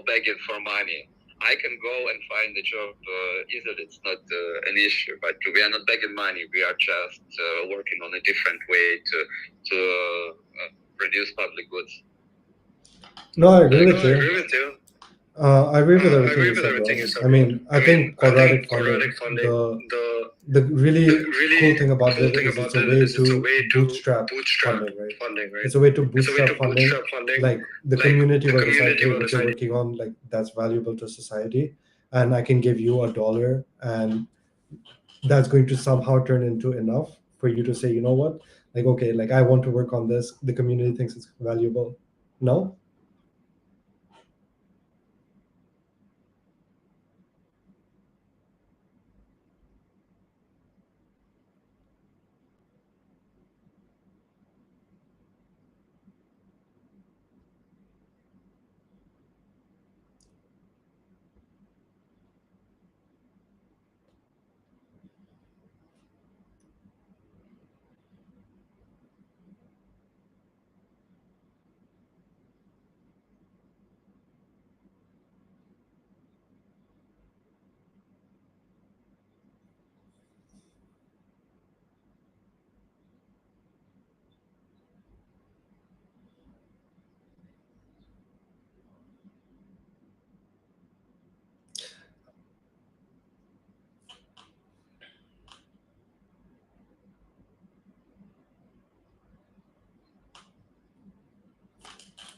begging for money. I can go and find a job easily. It's not an issue. But we are not begging money. We are just working on a different way to produce public goods. No, I agree with I you. agree with you. I agree with everything you said, Ross. I mean, I think quadratic funding, the really cool thing about it is it's a way to bootstrap funding, right? It's a way to bootstrap funding, like the community will decide, hey, what you're working on, like that's valuable to society, and I can give you $1, and that's going to somehow turn into enough for you to say, you know what, like okay, like I want to work on this. The community thinks it's valuable. No.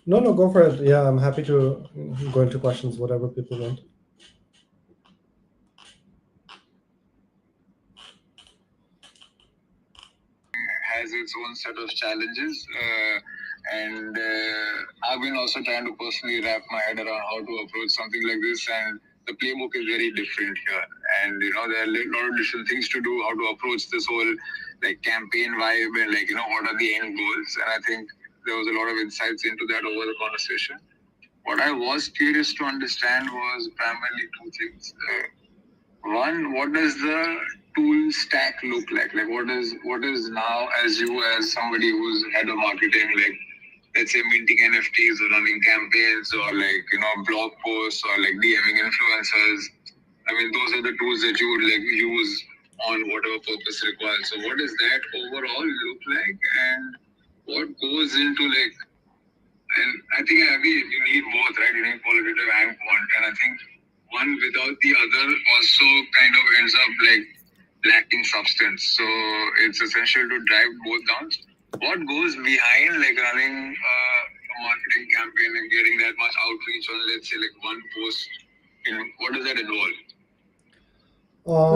No, no, go for it. Yeah, I'm happy to go into questions, whatever people want. Has its own set of challenges, and I've been also trying to personally wrap my head around how to approach something like this, and the playbook is very different here. And there are a lot of different things to do, how to approach this whole like campaign vibe, and what are the end goals. And I think there was a lot of insights into that over the conversation. What I was curious to understand was primarily two things. One, what does the tool stack look like? Like what is now, as you, as somebody who's head of marketing, like let's say minting NFTs or running campaigns or blog posts or like DMing influencers. I mean, those are the tools that you would like use on whatever purpose required. So what does that overall look like, and what goes into and I think I agree, you need both, right? You need qualitative and quant. And I think one without the other also kind of ends up like lacking substance. So it's essential to drive both down. What goes behind like running a marketing campaign and getting that much outreach on, let's say, like one post? What does that involve?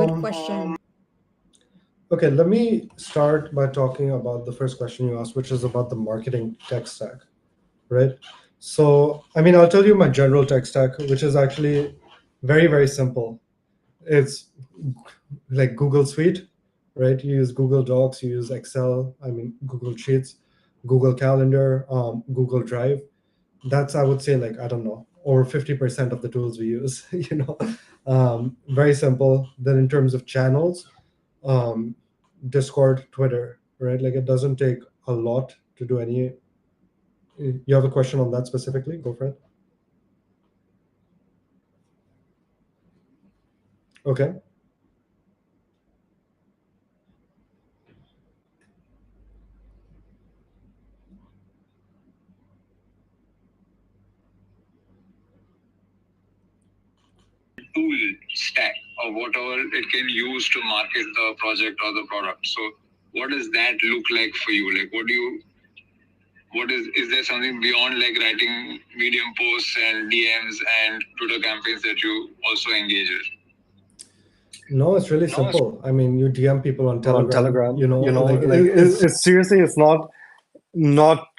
Good question. Okay, let me start by talking about the first question you asked, which is about the marketing tech stack, right? So, I mean, I'll tell you my general tech stack, which is actually very, very simple. It's like Google Suite, right? You use Google Docs, you use Excel, I mean, Google Sheets, Google Calendar, Google Drive. That's, I would say, like, I don't know, over 50% of the tools we use, very simple. Then in terms of channels, Discord, Twitter, right? Like it doesn't take a lot to do any. You have a question on that specifically? Go for it. Okay. Tool stack or whatever it can use to market the project or the product. So what does that look like for you? Like what is there something beyond like writing Medium posts and DMs and Twitter campaigns that you also engage with? No, it's really No, it's simple. I mean, you DM people on On Telegram, Telegram, like it's seriously, it's not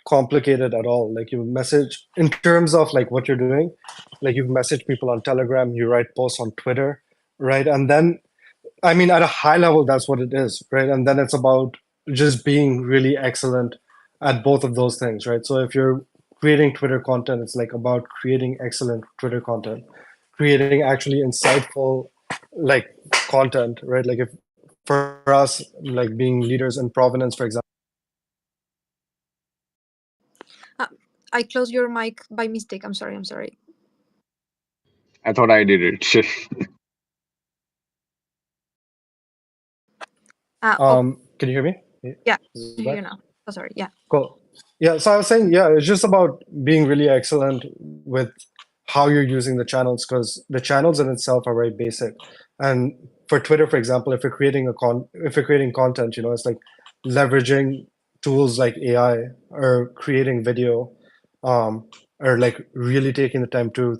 complicated at all. Like you message in terms of like what you're doing, like you message people on Telegram, you write posts on Twitter, right? And then, I mean, at a high level, that's what it is, right? And then it's about just being really excellent at both of those things, right? So if you're creating Twitter content, it's like about creating excellent Twitter content, creating actually insightful like content, right? Like if for us, like being leaders in provenance, for example. I closed your mic by mistake. I'm sorry. I'm sorry. I thought I did it. Can you hear me? Yeah, Is it I hear back? you now. Oh, sorry. Yeah. Cool. Yeah, so I was saying, yeah, it's just about being really excellent with how you're using the channels because the channels in itself are very basic. And for Twitter, for example, if you're creating content, it's like leveraging tools like AI or creating video, or like really taking the time to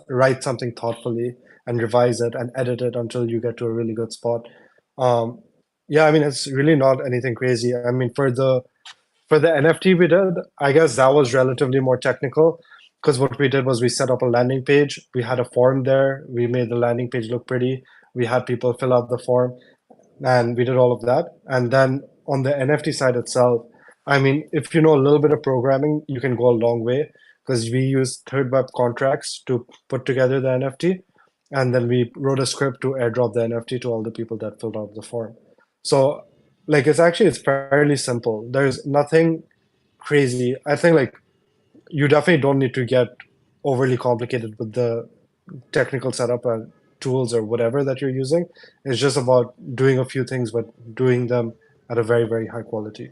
write something thoughtfully and revise it and edit it until you get to a really good spot. Um, yeah, I mean, it's really not anything crazy. I mean, for the NFT we did, I guess that was relatively more technical because what we did was we set up a landing page. We had a form there. We made the landing page look pretty. We had people fill out the form, and we did all of that. And then on the NFT side itself, I mean, if you know a little bit of programming, you can go a long way because we use third web contracts to put together the NFT, and then we wrote a script to airdrop the NFT to all the people that filled out the form. So, like, it's fairly simple. There's nothing crazy. I think like you definitely don't need to get overly complicated with the technical setup and tools or whatever that you're using. It's just about doing a few things, but doing them at a very, very high quality.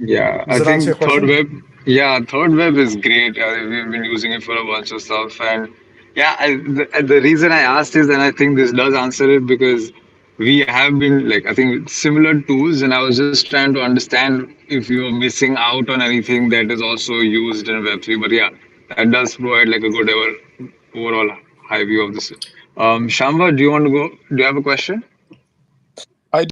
Yeah, Does I that answer your think Third question? Web. Yeah, Third Web is great. We've been using it for a bunch of stuff, and yeah, the reason I asked is, and I think this does answer it because we have been like I think similar tools, and I was just trying to understand if you are missing out on anything that is also used in Web3. But yeah, that does provide like a good overall high view of this. Shamba, do you want to go? Do you have a question?